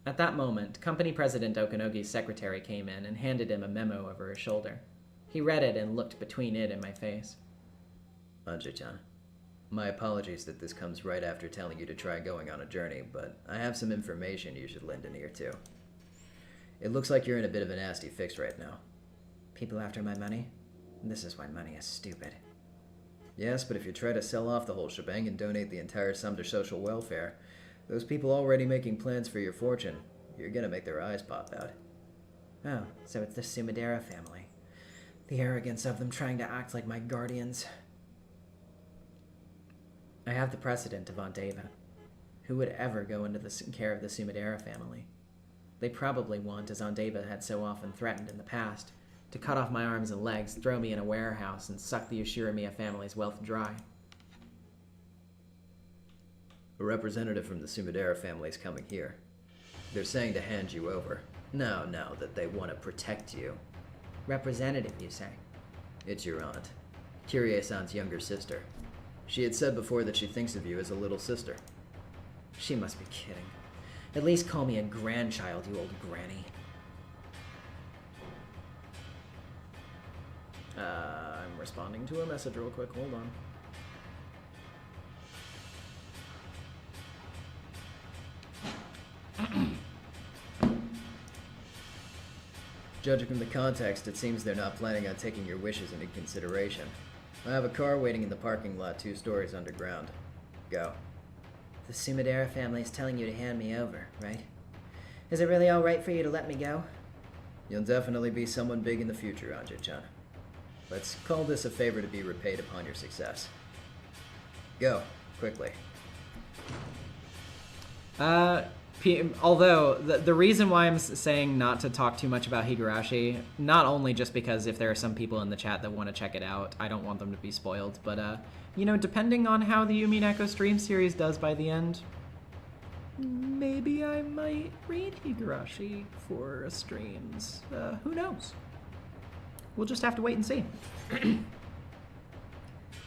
At that moment, company president Okanogi's secretary came in and handed him a memo over his shoulder. He read it and looked between it and my face. Ange-chan, my apologies that this comes right after telling you to try going on a journey, but I have some information you should lend an ear to. It looks like you're in a bit of a nasty fix right now. People after my money? This is why money is stupid. Yes, but if you try to sell off the whole shebang and donate the entire sum to social welfare, those people already making plans for your fortune, you're gonna make their eyes pop out. Oh, so it's the Sumidera family. The arrogance of them trying to act like my guardians. I have the precedent of Aunt Ava. Who would ever go into the care of the Sumidera family? They probably want, as Aunt Ava had so often threatened in the past, to cut off my arms and legs, throw me in a warehouse, and suck the Ushiramiya family's wealth dry. A representative from the Sumidera family is coming here. They're saying to hand you over. No, that they want to protect you. Representative, you say? It's your aunt. Kirie-san's younger sister. She had said before that she thinks of you as a little sister. She must be kidding. At least call me a grandchild, you old granny. I'm responding to a message real quick. Hold on. Judging from the context, it seems they're not planning on taking your wishes into consideration. I have a car waiting in the parking lot 2 stories underground. Go. The Sumidera family is telling you to hand me over, right? Is it really alright for you to let me go? You'll definitely be someone big in the future, Ange-chan. Let's call this a favor to be repaid upon your success. Go, quickly. Although, the reason why I'm saying not to talk too much about Higurashi, not only just because if there are some people in the chat that want to check it out, I don't want them to be spoiled, but, you know, depending on how the Umineko stream series does by the end, maybe I might read Higurashi for streams. Who knows? We'll just have to wait and see.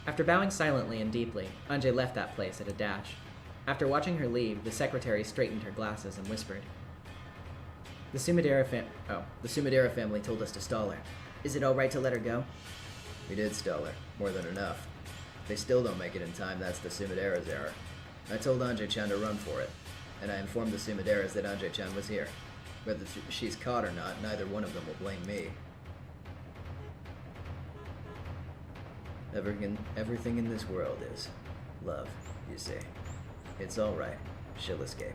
After bowing silently and deeply, Ange left that place at a dash. After watching her leave, the secretary straightened her glasses and whispered, The Sumidera family told us to stall her. Is it alright to let her go? We did stall her. More than enough. If they still don't make it in time, that's the Sumidera's error. I told Ange-chan to run for it, and I informed the Sumideras that Ange-chan was here. Whether she's caught or not, neither one of them will blame me. Everything in this world is love, you see. It's alright. She'll escape.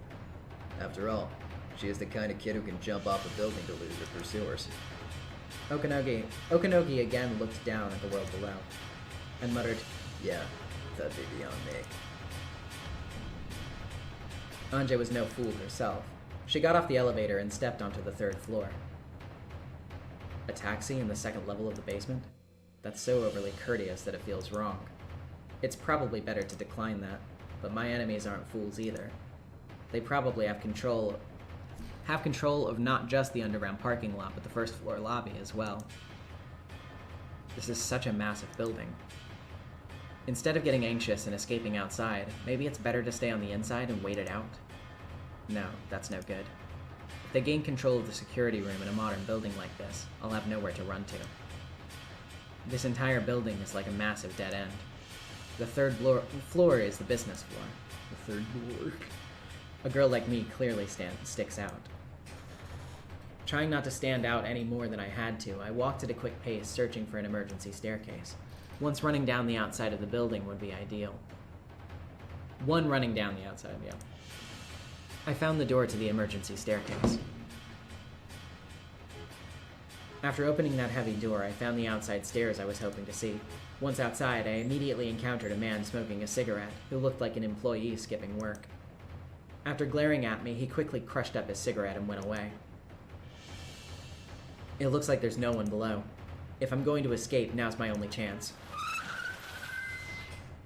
After all, she is the kind of kid who can jump off a building to lose her pursuers. Okanogi again looked down at the world below, and muttered, Yeah, that'd be beyond me. Ange was no fool herself. She got off the elevator and stepped onto the 3rd floor. A taxi in the 2nd level of the basement? That's so overly courteous that it feels wrong. It's probably better to decline that, but my enemies aren't fools either. They probably have control of not just the underground parking lot, but the first floor lobby as well. This is such a massive building. Instead of getting anxious and escaping outside, maybe it's better to stay on the inside and wait it out. No, that's no good. If they gain control of the security room in a modern building like this, I'll have nowhere to run to. This entire building is like a massive dead end. The third floor is the business floor. The third floor. A girl like me clearly sticks out. Trying not to stand out any more than I had to, I walked at a quick pace, searching for an emergency staircase. Once running down the outside of the building would be ideal. One running down the outside, yeah. I found the door to the emergency staircase. After opening that heavy door, I found the outside stairs I was hoping to see. Once outside, I immediately encountered a man smoking a cigarette, who looked like an employee skipping work. After glaring at me, he quickly crushed up his cigarette and went away. It looks like there's no one below. If I'm going to escape, now's my only chance.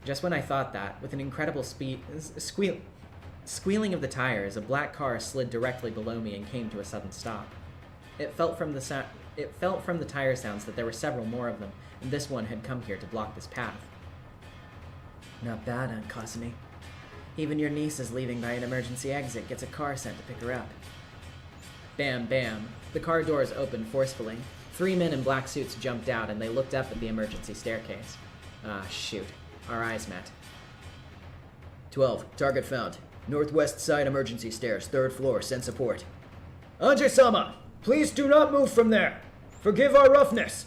Just when I thought that, with an incredible squealing of the tires, a black car slid directly below me and came to a sudden stop. It felt from the tire sounds that there were several more of them, and this one had come here to block this path. Not bad, Aunt Kasumi. Even your niece is leaving by an emergency exit, gets a car sent to pick her up. Bam, bam. The car doors opened forcefully. 3 men in black suits jumped out, and they looked up at the emergency staircase. Ah, shoot. Our eyes met. 12. Target found. Northwest side emergency stairs, 3rd floor. Send support. Ange-sama! Please do not move from there! Forgive our roughness!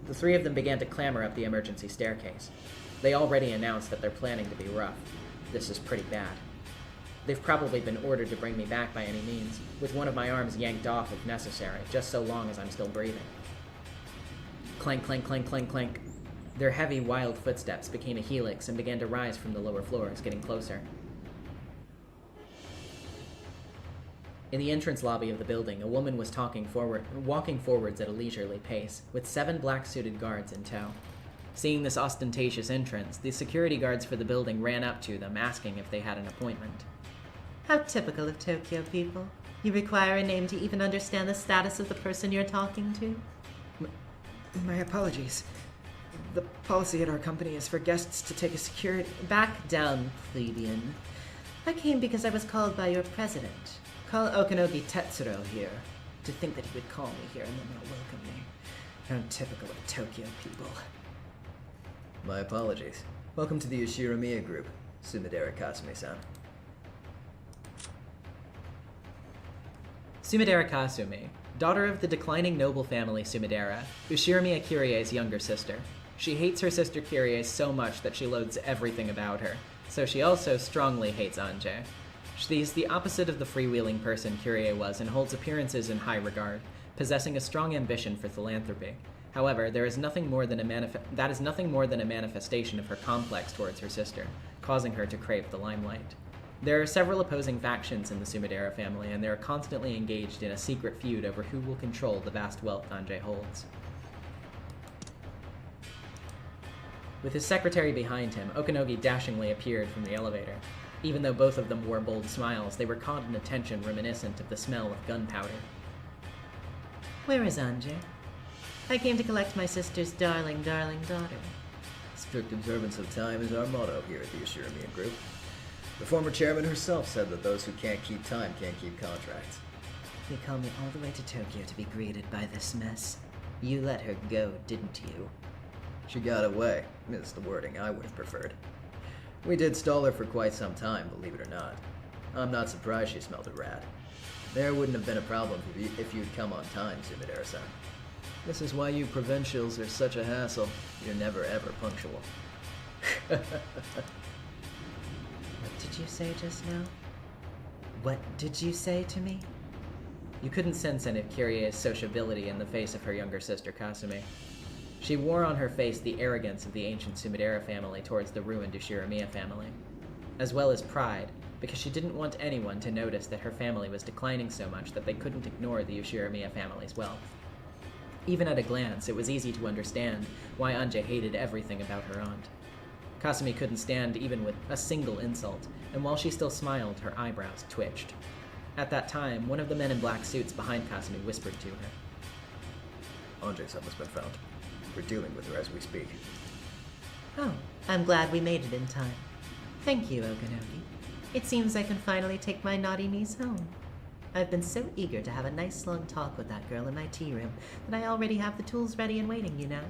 The 3 of them began to clamber up the emergency staircase. They already announced that they're planning to be rough. This is pretty bad. They've probably been ordered to bring me back by any means, with one of my arms yanked off if necessary, just so long as I'm still breathing. Clank, clank, clank, clank, clank. Their heavy, wild footsteps became a helix and began to rise from the lower floors, getting closer. In the entrance lobby of the building, a woman was walking forwards at a leisurely pace, with 7 black-suited guards in tow. Seeing this ostentatious entrance, the security guards for the building ran up to them, asking if they had an appointment. How typical of Tokyo people. You require a name to even understand the status of the person you're talking to? My apologies. The policy at our company is for guests to take a security... Back down, plebeian. I came because I was called by your president. Call Okanogi Tetsuro here. To think that he would call me here and then not welcome me. How typical of Tokyo people. My apologies. Welcome to the Ushiramiya group, Sumidera Kasumi-san. Sumidera Kasumi, daughter of the declining noble family Sumidera, Ushiramiya Kirie's younger sister. She hates her sister Kirie so much that she loathes everything about her, so she also strongly hates Ange. She's the opposite of the freewheeling person Kirie was and holds appearances in high regard, possessing a strong ambition for philanthropy. However, that is nothing more than a manifestation of her complex towards her sister, causing her to crave the limelight. There are several opposing factions in the Sumidera family, and they are constantly engaged in a secret feud over who will control the vast wealth Ange holds. With his secretary behind him, Okanogi dashingly appeared from the elevator. Even though both of them wore bold smiles, they were caught in a tension reminiscent of the smell of gunpowder. Where is Ange? I came to collect my sister's darling, darling daughter. Strict observance of time is our motto here at the Ushiramiya group. The former chairman herself said that those who can't keep time can't keep contracts. They called me all the way to Tokyo to be greeted by this mess. You let her go, didn't you? She got away. It's the wording I would have preferred. We did stall her for quite some time, believe it or not. I'm not surprised she smelled a rat. There wouldn't have been a problem if you'd come on time, Sumidera-san. This is why you provincials are such a hassle. You're never ever punctual. What did you say just now? What did you say to me? You couldn't sense any of Kirie's sociability in the face of her younger sister Kasumi. She wore on her face the arrogance of the ancient Sumidera family towards the ruined Ushiramiya family, as well as pride, because she didn't want anyone to notice that her family was declining so much that they couldn't ignore the Ushiramiya family's wealth. Even at a glance, it was easy to understand why Ange hated everything about her aunt. Kasumi couldn't stand even with a single insult, and while she still smiled, her eyebrows twitched. At that time, one of the men in black suits behind Kasumi whispered to her. Ange's has been found. We're dealing with her as we speak. Oh, I'm glad we made it in time. Thank you, Okanoki. It seems I can finally take my naughty niece home. I've been so eager to have a nice long talk with that girl in my tea room that I already have the tools ready and waiting, you know.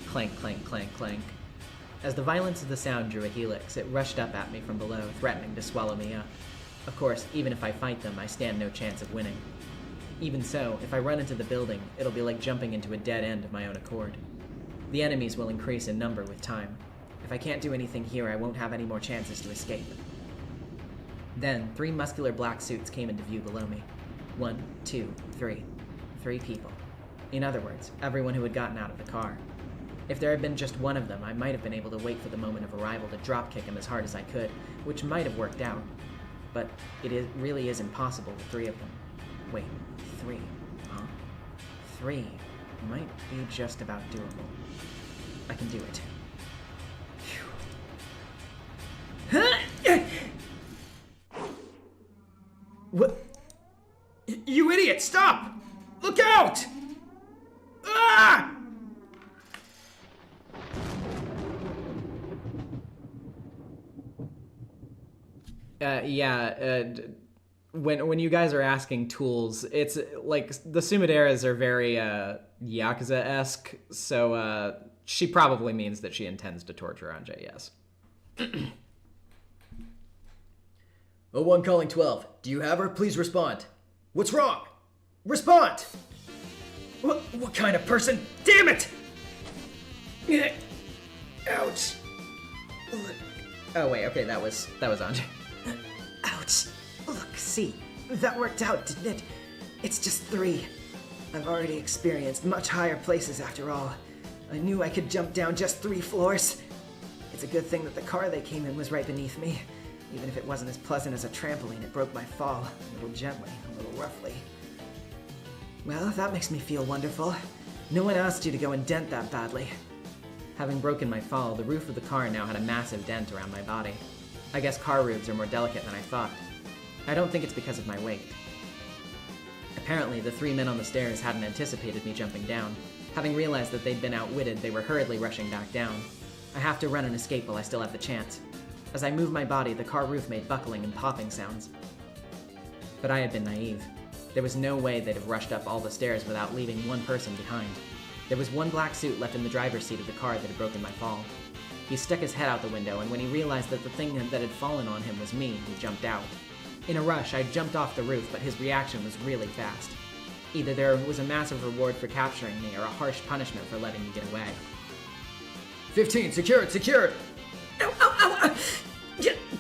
Clank, clank, clank, clank. As the violence of the sound drew a helix, it rushed up at me from below, threatening to swallow me up. Of course, even if I fight them, I stand no chance of winning. Even so, if I run into the building, it'll be like jumping into a dead end of my own accord. The enemies will increase in number with time. If I can't do anything here, I won't have any more chances to escape. Then, 3 muscular black suits came into view below me. 1, 2, 3. 3 people. In other words, everyone who had gotten out of the car. If there had been just one of them, I might have been able to wait for the moment of arrival to dropkick him as hard as I could, which might have worked out. But really is impossible with 3 of them. Wait, 3, huh? 3 might be just about doable. I can do it. What? You idiot! Stop! Look out! Ah! When you guys are asking tools, it's like the Sumideras are very Yakuza-esque, so she probably means that she intends to torture Ange, yes. 01 calling 12. Do you have her? Please respond. What's wrong? Respond! What kind of person? Damn it! Ouch. Oh wait, okay, that was Ange. Ouch. Look, see, that worked out, didn't it? It's just 3. I've already experienced much higher places after all. I knew I could jump down just 3 floors. It's a good thing that the car they came in was right beneath me. Even if it wasn't as pleasant as a trampoline, it broke my fall, a little gently, a little roughly. Well, that makes me feel wonderful. No one asked you to go and dent that badly. Having broken my fall, the roof of the car now had a massive dent around my body. I guess car roofs are more delicate than I thought. I don't think it's because of my weight. Apparently, the 3 men on the stairs hadn't anticipated me jumping down. Having realized that they'd been outwitted, they were hurriedly rushing back down. I have to run and escape while I still have the chance. As I moved my body, the car roof made buckling and popping sounds. But I had been naive. There was no way they'd have rushed up all the stairs without leaving one person behind. There was one black suit left in the driver's seat of the car that had broken my fall. He stuck his head out the window, and when he realized that the thing that had fallen on him was me, he jumped out. In a rush, I jumped off the roof, but his reaction was really fast. Either there was a massive reward for capturing me, or a harsh punishment for letting me get away. 15, secured, secured! Ow, ow, ow!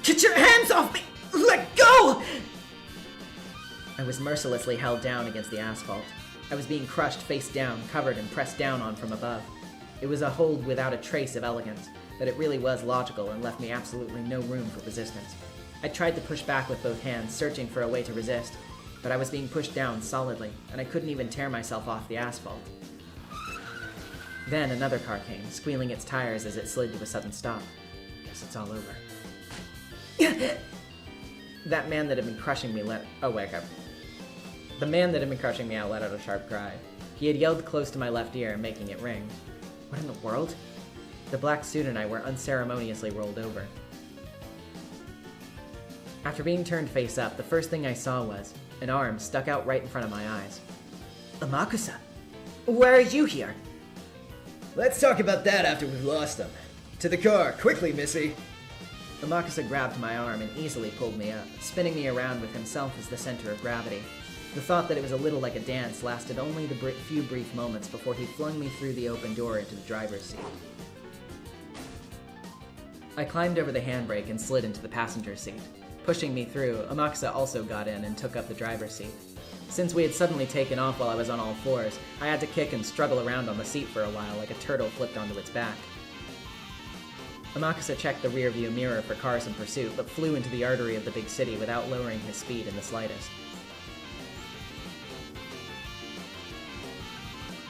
Get your hands off me! Let go! I was mercilessly held down against the asphalt. I was being crushed face down, covered and pressed down on from above. It was a hold without a trace of elegance, but it really was logical and left me absolutely no room for resistance. I tried to push back with both hands, searching for a way to resist, but I was being pushed down solidly, and I couldn't even tear myself off the asphalt. Then another car came, squealing its tires as it slid to a sudden stop. Guess it's all over. That man that had been crushing me The man that had been crushing me out let out a sharp cry. He had yelled close to my left ear, making it ring. What in the world? The black suit and I were unceremoniously rolled over. After being turned face up, the first thing I saw was an arm stuck out right in front of my eyes. Amakusa, where are you here? Let's talk about that after we've lost them. To the car, quickly, Missy! Amakusa grabbed my arm and easily pulled me up, spinning me around with himself as the center of gravity. The thought that it was a little like a dance lasted only the few brief moments before he flung me through the open door into the driver's seat. I climbed over the handbrake and slid into the passenger seat. Pushing me through, Amakusa also got in and took up the driver's seat. Since we had suddenly taken off while I was on all fours, I had to kick and struggle around on the seat for a while like a turtle flipped onto its back. Amakusa checked the rearview mirror for cars in pursuit, but flew into the artery of the big city without lowering his speed in the slightest.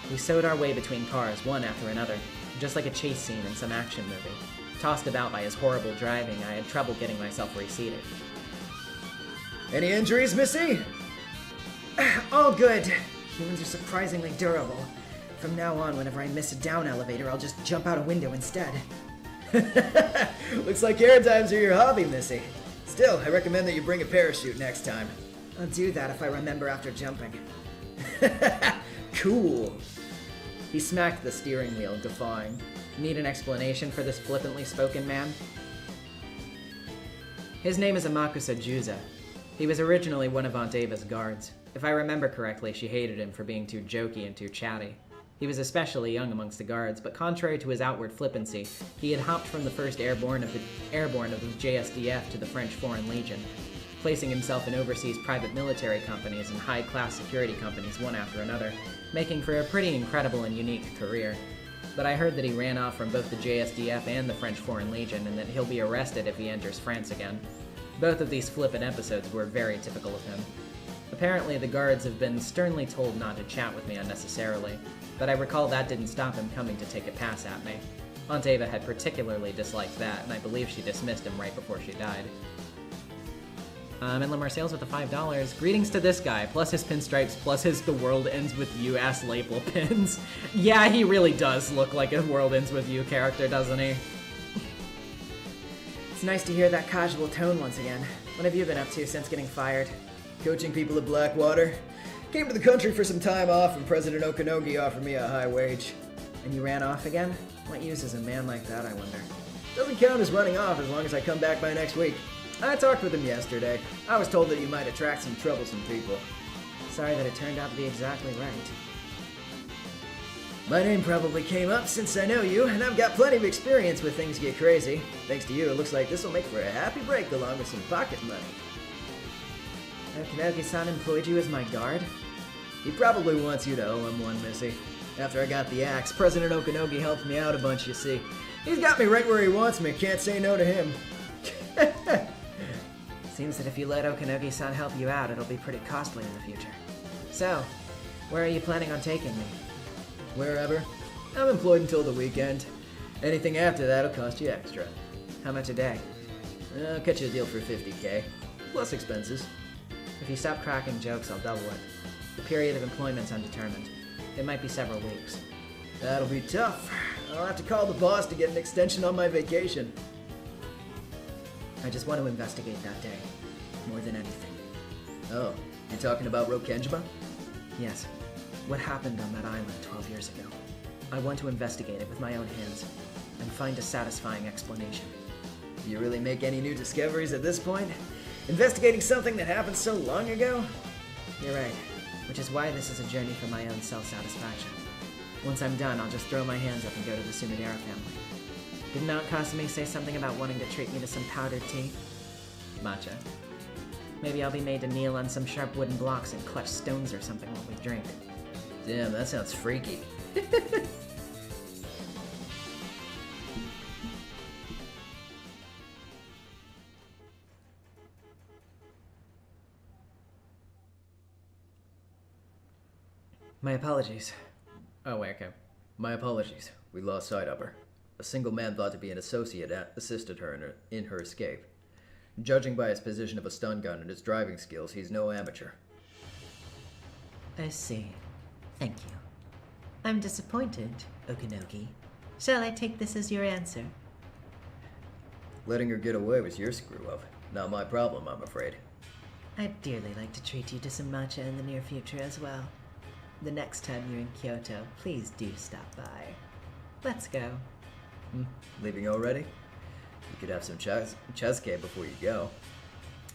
We sewed our way between cars, one after another, just like a chase scene in some action movie. Tossed about by his horrible driving, I had trouble getting myself reseated. Any injuries, Missy? All good. Humans are surprisingly durable. From now on, whenever I miss a down elevator, I'll just jump out a window instead. Looks like air times are your hobby, Missy. Still, I recommend that you bring a parachute next time. I'll do that if I remember after jumping. Cool. He smacked the steering wheel, guffawing. Need an explanation for this flippantly spoken man? His name is Amakusa Juza. He was originally one of Aunt Ava's guards. If I remember correctly, she hated him for being too jokey and too chatty. He was especially young amongst the guards, but contrary to his outward flippancy, he had hopped from the 1st Airborne of the JSDF to the French Foreign Legion, placing himself in overseas private military companies and high-class security companies one after another, making for a pretty incredible and unique career. But I heard that he ran off from both the JSDF and the French Foreign Legion, and that he'll be arrested if he enters France again. Both of these flippant episodes were very typical of him. Apparently, the guards have been sternly told not to chat with me unnecessarily, but I recall that didn't stop him coming to take a pass at me. Aunt Ava had particularly disliked that, and I believe she dismissed him right before she died. Inland Marseilles with the $5. Greetings to this guy, plus his pinstripes, plus his "The World Ends With You" ass label pins. Yeah, he really does look like a "World Ends With You" character, doesn't he? It's nice to hear that casual tone once again. What have you been up to since getting fired? Coaching people at Blackwater. Came to the country for some time off and President Okanogi offered me a high wage. And you ran off again? What use is a man like that, I wonder? Doesn't count as running off as long as I come back by next week. I talked with him yesterday. I was told that you might attract some troublesome people. Sorry that it turned out to be exactly right. My name probably came up since I know you, and I've got plenty of experience with things get crazy. Thanks to you, it looks like this will make for a happy break along with some pocket money. Okanogi-san employed you as my guard? He probably wants you to owe him one, Missy. After I got the axe, President Okanogi helped me out a bunch, you see. He's got me right where he wants me, can't say no to him. Seems that if you let Okanogi-san help you out, it'll be pretty costly in the future. So, where are you planning on taking me? Wherever. I'm employed until the weekend. Anything after that'll cost you extra. How much a day? I'll catch you a deal for $50K, plus expenses. If you stop cracking jokes, I'll double it. The period of employment's undetermined. It might be several weeks. That'll be tough. I'll have to call the boss to get an extension on my vacation. I just want to investigate that day, more than anything. Oh, you talking about Rokenjima? Yes. What happened on that island 12 years ago? I want to investigate it with my own hands and find a satisfying explanation. Do you really make any new discoveries at this point? Investigating something that happened so long ago? You're right, which is why this is a journey for my own self-satisfaction. Once I'm done, I'll just throw my hands up and go to the Sumidera family. Didn't Aunt Kasumi say something about wanting to treat me to some powdered tea? Matcha. Maybe I'll be made to kneel on some sharp wooden blocks and clutch stones or something while we drink. Damn, that sounds freaky. My apologies. Oh, wait, okay. My apologies. We lost sight of her. A single man thought to be an associate assisted her in her escape. Judging by his position of a stun gun and his driving skills, he's no amateur. I see. Thank you. I'm disappointed, Okanogi. Shall I take this as your answer? Letting her get away was your screw-up. Not my problem, I'm afraid. I'd dearly like to treat you to some matcha in the near future as well. The next time you're in Kyoto, please do stop by. Let's go. Leaving already? You could have some chesuke before you go.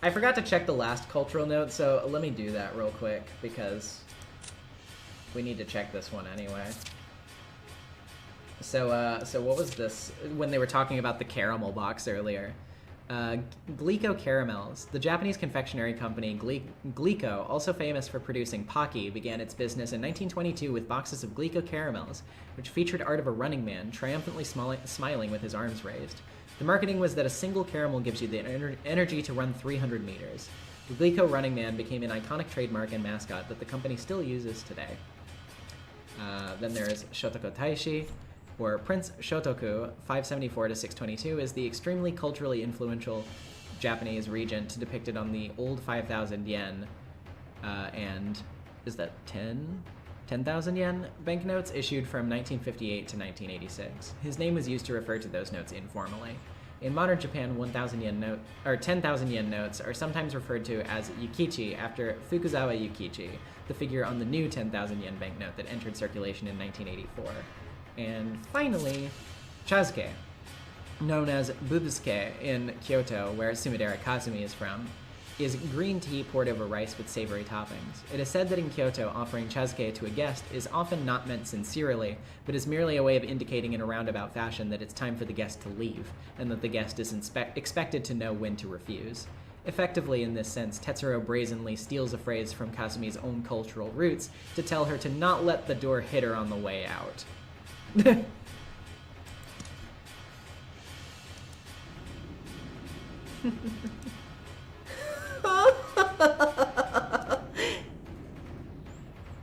I forgot to check the last cultural note, so let me do that real quick, because we need to check this one anyway. So what was this? When they were talking about the caramel box earlier. Glico Caramels. The Japanese confectionery company Glico, also famous for producing Pocky, began its business in 1922 with boxes of Glico Caramels, which featured art of a running man triumphantly smiling with his arms raised. The marketing was that a single caramel gives you the energy to run 300 meters. The Glico Running Man became an iconic trademark and mascot that the company still uses today. Then there's Shotoko Taishi, or Prince Shotoku, 574 to 622, is the extremely culturally influential Japanese regent depicted on the old 5,000 yen and is that 10,000 yen banknotes issued from 1958 to 1986. His name was used to refer to those notes informally. In modern Japan, 10,000 yen notes are sometimes referred to as yukichi after Fukuzawa Yukichi, the figure on the new 10,000 yen banknote that entered circulation in 1984. And finally, chazuke, known as bubusuke in Kyoto, where Sumidera Kazumi is from, is green tea poured over rice with savory toppings. It is said that in Kyoto, offering chazuke to a guest is often not meant sincerely, but is merely a way of indicating in a roundabout fashion that it's time for the guest to leave, and that the guest is expected to know when to refuse. Effectively, in this sense, Tetsuro brazenly steals a phrase from Kazumi's own cultural roots to tell her to not let the door hit her on the way out.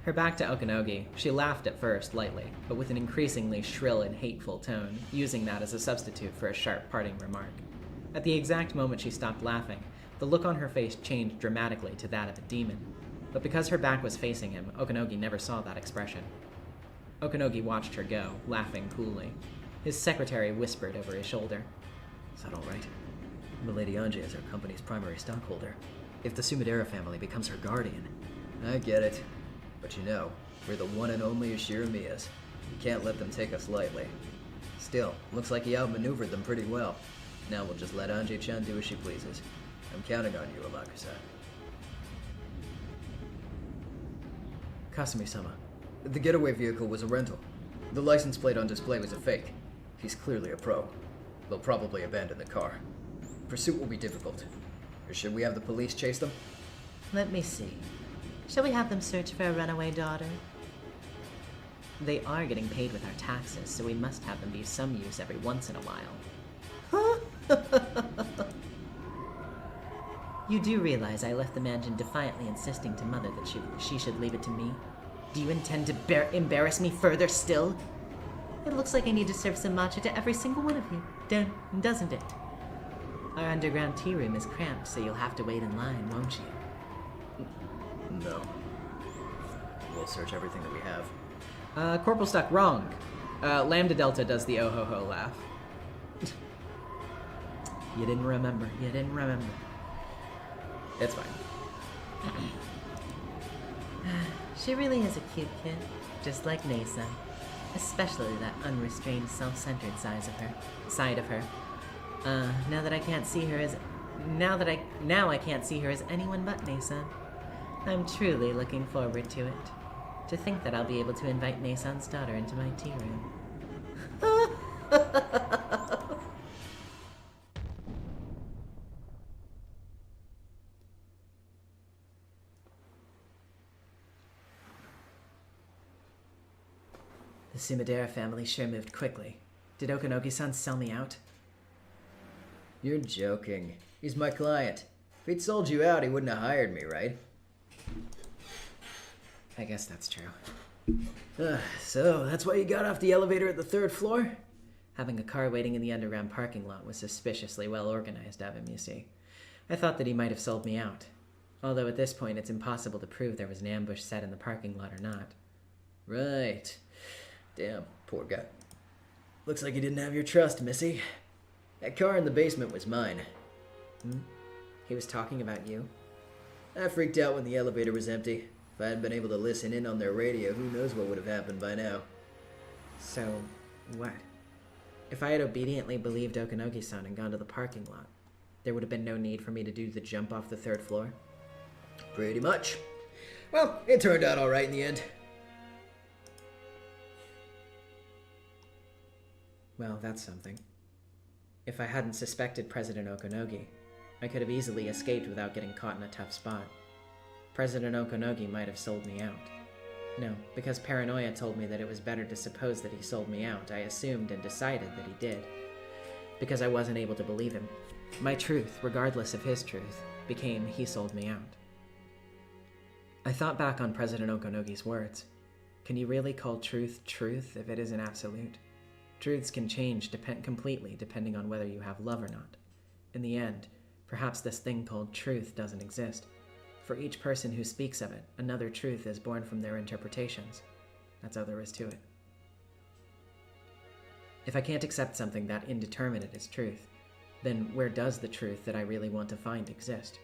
Her back to Okanogi, she laughed at first lightly, but with an increasingly shrill and hateful tone, using that as a substitute for a sharp parting remark. At the exact moment she stopped laughing, the look on her face changed dramatically to that of a demon. But because her back was facing him, Okanogi never saw that expression. Okanogi watched her go, laughing coolly. His secretary whispered over his shoulder. Is that all right? Milady Ange is our company's primary stockholder. If the Sumidera family becomes her guardian... I get it. But you know, we're the one and only Ashiramiyas. You can't let them take us lightly. Still, looks like he outmaneuvered them pretty well. Now we'll just let Ange-chan do as she pleases. I'm counting on you, Alakusa. Kasumi-sama, the getaway vehicle was a rental. The license plate on display was a fake. He's clearly a pro. They'll probably abandon the car. Pursuit will be difficult. Or should we have the police chase them? Let me see. Shall we have them search for a runaway daughter? They are getting paid with our taxes, so we must have them be of some use every once in a while. You do realize I left the mansion defiantly insisting to Mother that she should leave it to me? Do you intend to embarrass me further still? It looks like I need to serve some matcha to every single one of you, doesn't it? Our underground tea room is cramped, so you'll have to wait in line, won't you? No. We'll search everything that we have. Corporal Stuck, wrong. Lambda Delta does the oh ho ho laugh. You didn't remember. It's fine. She really is a cute kid, just like Nesa. Especially that unrestrained, self-centered side of her. Now I can't see her as anyone but Nesa. I'm truly looking forward to it. To think that I'll be able to invite Nesan's daughter into my tea room. The Sumidera family sure moved quickly. Did Okanogi-san sell me out? You're joking. He's my client. If he'd sold you out, he wouldn't have hired me, right? I guess that's true. So, that's why you got off the elevator at the 3rd floor? Having a car waiting in the underground parking lot was suspiciously well organized of him, you see. I thought that he might have sold me out. Although at this point it's impossible to prove there was an ambush set in the parking lot or not. Right. Damn, poor guy. Looks like he didn't have your trust, Missy. That car in the basement was mine. He was talking about you? I freaked out when the elevator was empty. If I hadn't been able to listen in on their radio, who knows what would have happened by now. So, what? If I had obediently believed Okanogi-san and gone to the parking lot, there would have been no need for me to do the jump off the 3rd floor? Pretty much. Well, it turned out alright in the end. Well, that's something. If I hadn't suspected President Okanogi, I could have easily escaped without getting caught in a tough spot. President Okanogi might have sold me out. No, because paranoia told me that it was better to suppose that he sold me out, I assumed and decided that he did. Because I wasn't able to believe him. My truth, regardless of his truth, became he sold me out. I thought back on President Okanogi's words. Can you really call truth truth if it isn't absolute? Truths can change completely depending on whether you have love or not. In the end, perhaps this thing called truth doesn't exist. For each person who speaks of it, another truth is born from their interpretations. That's all there is to it. If I can't accept something that indeterminate as truth, then where does the truth that I really want to find exist?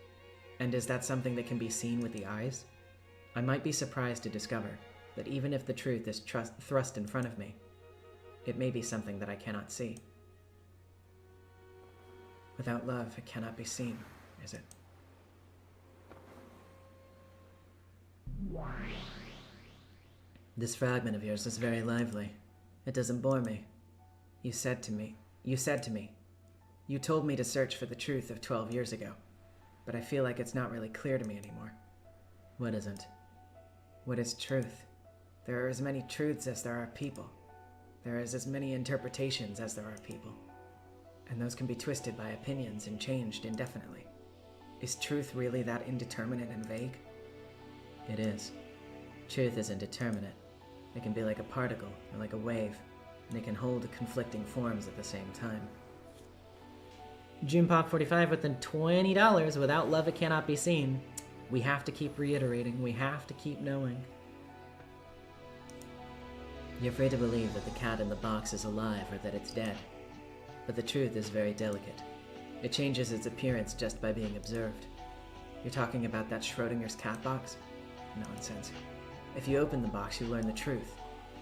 And is that something that can be seen with the eyes? I might be surprised to discover that even if the truth is thrust in front of me, it may be something that I cannot see. Without love, it cannot be seen, is it? This fragment of yours is very lively. It doesn't bore me. You told me to search for the truth of 12 years ago, but I feel like it's not really clear to me anymore. What isn't? What is truth? There are as many truths as there are people. There is as many interpretations as there are people. And those can be twisted by opinions and changed indefinitely. Is truth really that indeterminate and vague? It is. Truth is indeterminate. It can be like a particle or like a wave, and it can hold conflicting forms at the same time. Junepop45 with the $20. Without love, it cannot be seen. We have to keep reiterating. We have to keep knowing. You're afraid to believe that the cat in the box is alive or that it's dead. But the truth is very delicate. It changes its appearance just by being observed. You're talking about that Schrodinger's cat box? Nonsense. If you open the box, you learn the truth.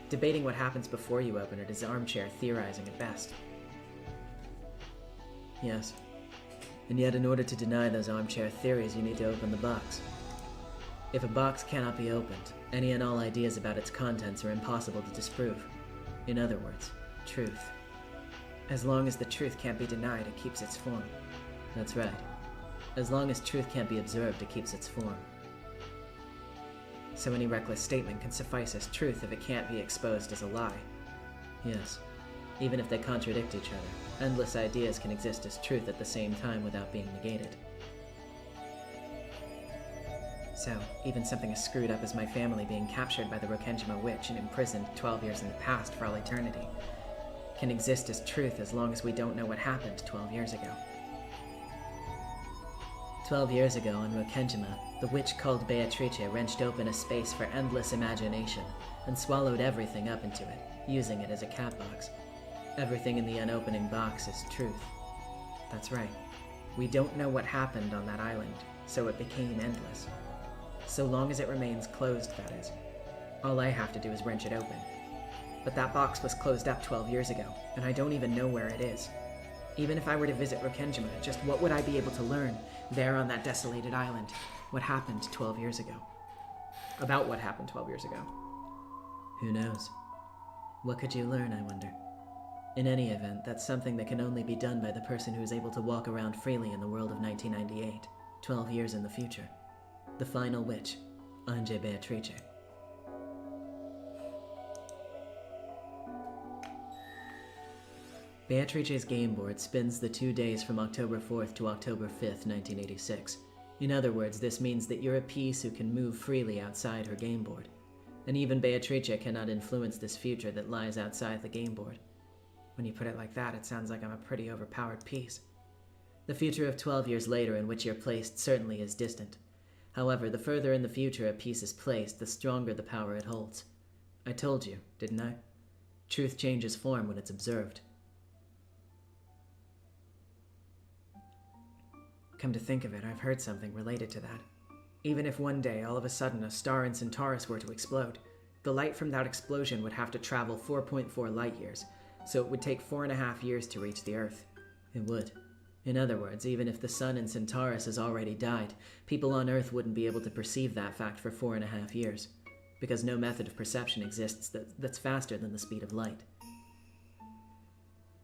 Debating what happens before you open it is armchair theorizing at best. Yes. And yet in order to deny those armchair theories, you need to open the box. If a box cannot be opened, any and all ideas about its contents are impossible to disprove. In other words, truth. As long as the truth can't be denied, it keeps its form. That's right. As long as truth can't be observed, it keeps its form. So any reckless statement can suffice as truth if it can't be exposed as a lie. Yes. Even if they contradict each other, endless ideas can exist as truth at the same time without being negated. So, even something as screwed up as my family being captured by the Rokenjima witch and imprisoned 12 years in the past for all eternity can exist as truth as long as we don't know what happened 12 years ago. 12 years ago on Rokenjima, the witch called Beatrice wrenched open a space for endless imagination and swallowed everything up into it, using it as a cat box. Everything in the unopening box is truth. That's right. We don't know what happened on that island, so it became endless. So long as it remains closed, that is. All I have to do is wrench it open. But that box was closed up 12 years ago, and I don't even know where it is. Even if I were to visit Rokenjima, just what would I be able to learn there on that desolated island? What happened 12 years ago? About what happened 12 years ago? Who knows? What could you learn, I wonder? In any event, that's something that can only be done by the person who is able to walk around freely in the world of 1998, 12 years in the future. The final witch, Ange Beatrice. Beatrice's game board spins the 2 days from October 4th to October 5th, 1986. In other words, this means that you're a piece who can move freely outside her game board. And even Beatrice cannot influence this future that lies outside the game board. When you put it like that, it sounds like I'm a pretty overpowered piece. The future of 12 years later in which you're placed certainly is distant. However, the further in the future a piece is placed, the stronger the power it holds. I told you, didn't I? Truth changes form when it's observed. Come to think of it, I've heard something related to that. Even if one day, all of a sudden, a star in Centaurus were to explode, the light from that explosion would have to travel 4.4 light years, so it would take 4.5 years to reach the Earth. It would. In other words, even if the sun in Centaurus has already died, people on Earth wouldn't be able to perceive that fact for 4.5 years, because no method of perception exists that's faster than the speed of light.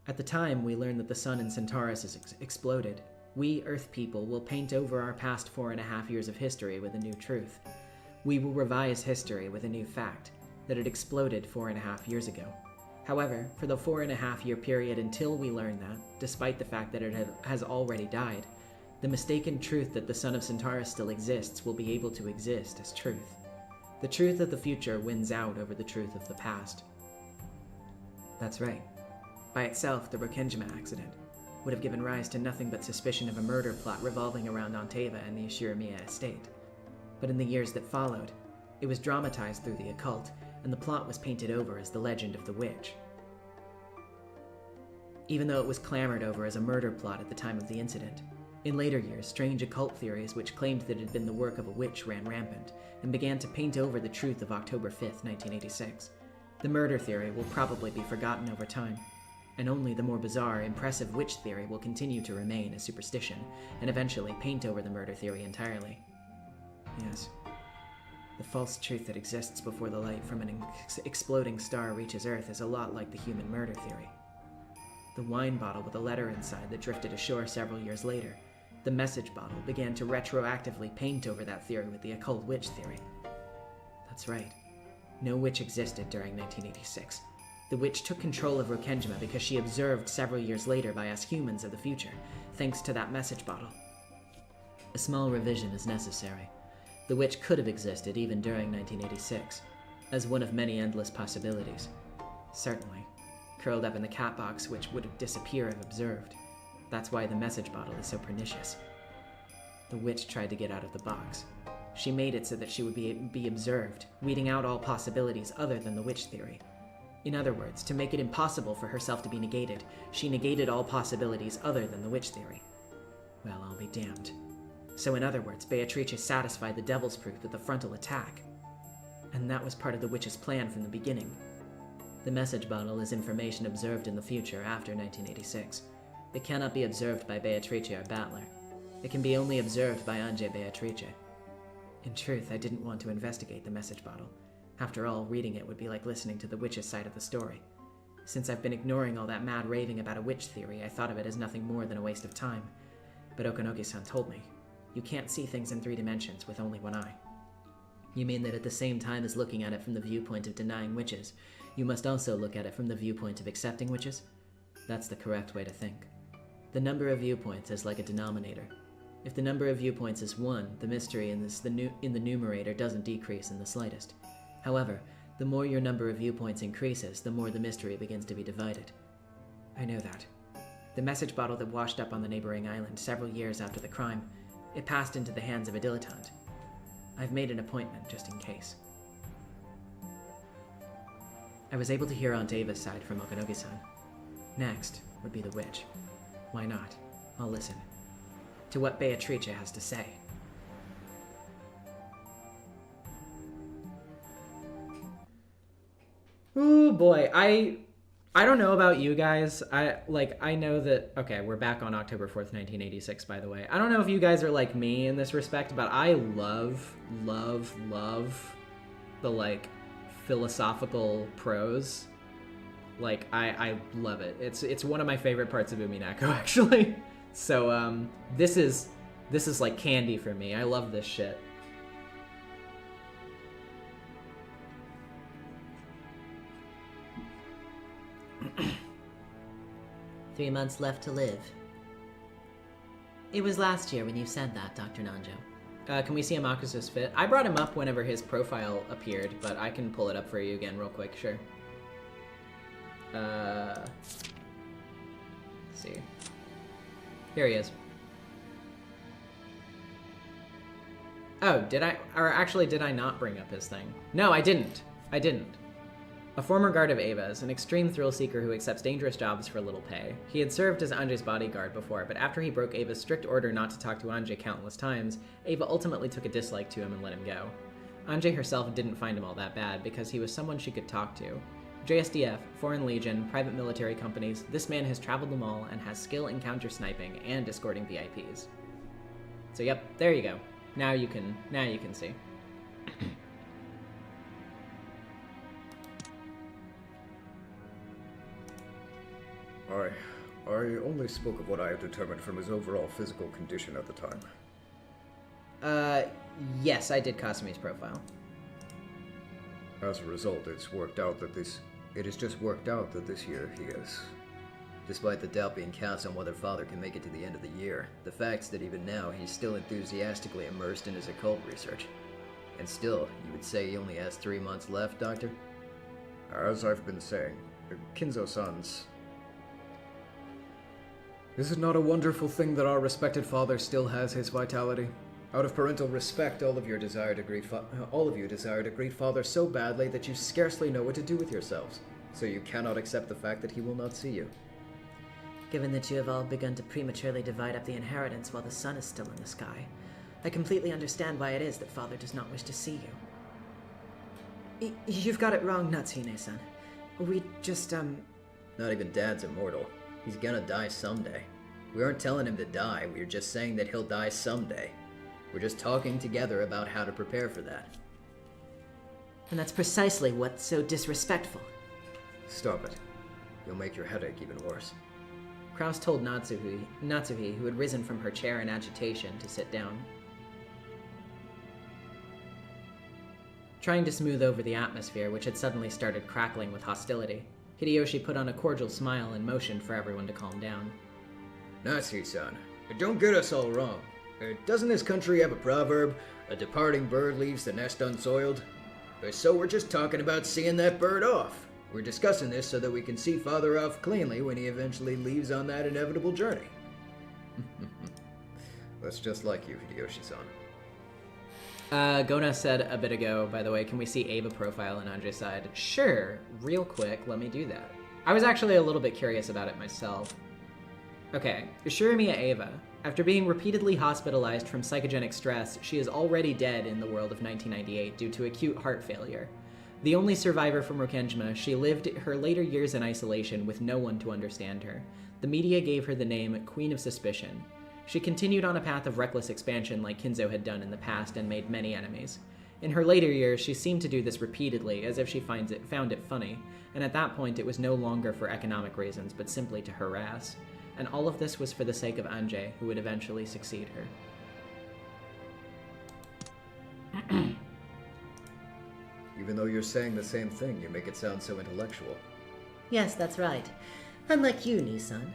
At the time we learn that the sun in Centaurus has exploded, we Earth people will paint over our past 4.5 years of history with a new truth. We will revise history with a new fact, that it exploded 4.5 years ago. However, for the 4.5-year period until we learn that, despite the fact that it has already died, the mistaken truth that the sun of Centaurus still exists will be able to exist as truth. The truth of the future wins out over the truth of the past. That's right. By itself, the Rokenjima accident would have given rise to nothing but suspicion of a murder plot revolving around Onteva and the Ishiramiya estate. But in the years that followed, it was dramatized through the occult, and the plot was painted over as the legend of the witch. Even though it was clamored over as a murder plot at the time of the incident, in later years, strange occult theories which claimed that it had been the work of a witch ran rampant, and began to paint over the truth of October 5th, 1986. The murder theory will probably be forgotten over time, and only the more bizarre, impressive witch theory will continue to remain a superstition, and eventually paint over the murder theory entirely. Yes. The false truth that exists before the light from an exploding star reaches Earth is a lot like the human murder theory. The wine bottle with a letter inside that drifted ashore several years later, the message bottle began to retroactively paint over that theory with the occult witch theory. That's right. No witch existed during 1986. The witch took control of Rokenjima because she observed several years later by us humans of the future, thanks to that message bottle. A small revision is necessary. The witch could have existed even during 1986, as one of many endless possibilities. Certainly, curled up in the cat box which would disappear if observed. That's why the message bottle is so pernicious. The witch tried to get out of the box. She made it so that she would be observed, weeding out all possibilities other than the witch theory. In other words, to make it impossible for herself to be negated, she negated all possibilities other than the witch theory. Well, I'll be damned. So in other words, Beatrice satisfied the devil's proof with a frontal attack. And that was part of the witch's plan from the beginning. The message bottle is information observed in the future after 1986. It cannot be observed by Beatrice or Battler. It can be only observed by Ange Beatrice. In truth, I didn't want to investigate the message bottle. After all, reading it would be like listening to the witch's side of the story. Since I've been ignoring all that mad raving about a witch theory, I thought of it as nothing more than a waste of time. But Okanogi-san told me, you can't see things in 3 dimensions with only one eye. You mean that at the same time as looking at it from the viewpoint of denying witches, you must also look at it from the viewpoint of accepting witches? That's the correct way to think. The number of viewpoints is like a denominator. If the number of viewpoints is 1, the mystery in the numerator doesn't decrease in the slightest. However, the more your number of viewpoints increases, the more the mystery begins to be divided. I know that. The message bottle that washed up on the neighboring island several years after the crime, it passed into the hands of a dilettante. I've made an appointment just in case. I was able to hear Aunt Ava's side from Okanogi-san. Next would be the witch. Why not? I'll listen to what Beatrice has to say. Ooh boy, I don't know about you guys. I know that, okay, we're back on October 4th, 1986, by the way. I don't know if you guys are like me in this respect, but I love the, like, philosophical prose. Like, I love it. It's one of my favorite parts of Umineko, actually. So, this is like candy for me. I love this shit. "3 months left to live." It was last year when you said that, Dr. Nanjo. Can we see Amakusa's fit? I brought him up whenever his profile appeared, but I can pull it up for you again real quick, sure. Let's see. Here he is. Oh, did I not bring up his thing? No, I didn't. A former guard of Ava's, an extreme thrill seeker who accepts dangerous jobs for little pay. He had served as Ange's bodyguard before, but after he broke Ava's strict order not to talk to Ange countless times, Ava ultimately took a dislike to him and let him go. Ange herself didn't find him all that bad because he was someone she could talk to. JSDF, Foreign Legion, private military companies, this man has traveled them all and has skill in counter sniping and escorting VIPs. So yep, there you go. Now you can see. I only spoke of what I had determined from his overall physical condition at the time. Yes, I did Kasumi's profile. As a result, it has just worked out that this year he has... Despite the doubt being cast on whether Father can make it to the end of the year, the fact's that even now he's still enthusiastically immersed in his occult research. And still, you would say he only has 3 months left, Doctor? As I've been saying, Kinzo-san's... Is it not a wonderful thing that our respected father still has his vitality? Out of parental respect, all of you desire to greet father so badly that you scarcely know what to do with yourselves. So you cannot accept the fact that he will not see you. Given that you have all begun to prematurely divide up the inheritance while the sun is still in the sky, I completely understand why it is that father does not wish to see you. You've got it wrong, Natsuhine-san. We just, Not even Dad's immortal. He's gonna die someday. We aren't telling him to die, we're just saying that he'll die someday. We're just talking together about how to prepare for that. And that's precisely what's so disrespectful. Stop it. You'll make your headache even worse. Kraus told Natsuhi, who had risen from her chair in agitation, to sit down. Trying to smooth over the atmosphere, which had suddenly started crackling with hostility, Hideyoshi put on a cordial smile and motioned for everyone to calm down. Natsuhi-san, don't get us all wrong. Doesn't this country have a proverb, a departing bird leaves the nest unsoiled? So we're just talking about seeing that bird off. We're discussing this so that we can see Father off cleanly when he eventually leaves on that inevitable journey. That's just like you, Hideyoshi-san. Gona said a bit ago, by the way, can we see Ava profile on Ange's side? Sure, real quick, let me do that. I was actually a little bit curious about it myself. Okay, Shirimiya Ava. After being repeatedly hospitalized from psychogenic stress, she is already dead in the world of 1998 due to acute heart failure. The only survivor from Rokkenjima, she lived her later years in isolation with no one to understand her. The media gave her the name Queen of Suspicion. She continued on a path of reckless expansion like Kinzo had done in the past and made many enemies. In her later years, she seemed to do this repeatedly, as if she found it funny, and at that point it was no longer for economic reasons, but simply to harass. And all of this was for the sake of Ange, who would eventually succeed her. Even though you're saying the same thing, you make it sound so intellectual. Yes, that's right. Unlike you, Nissan.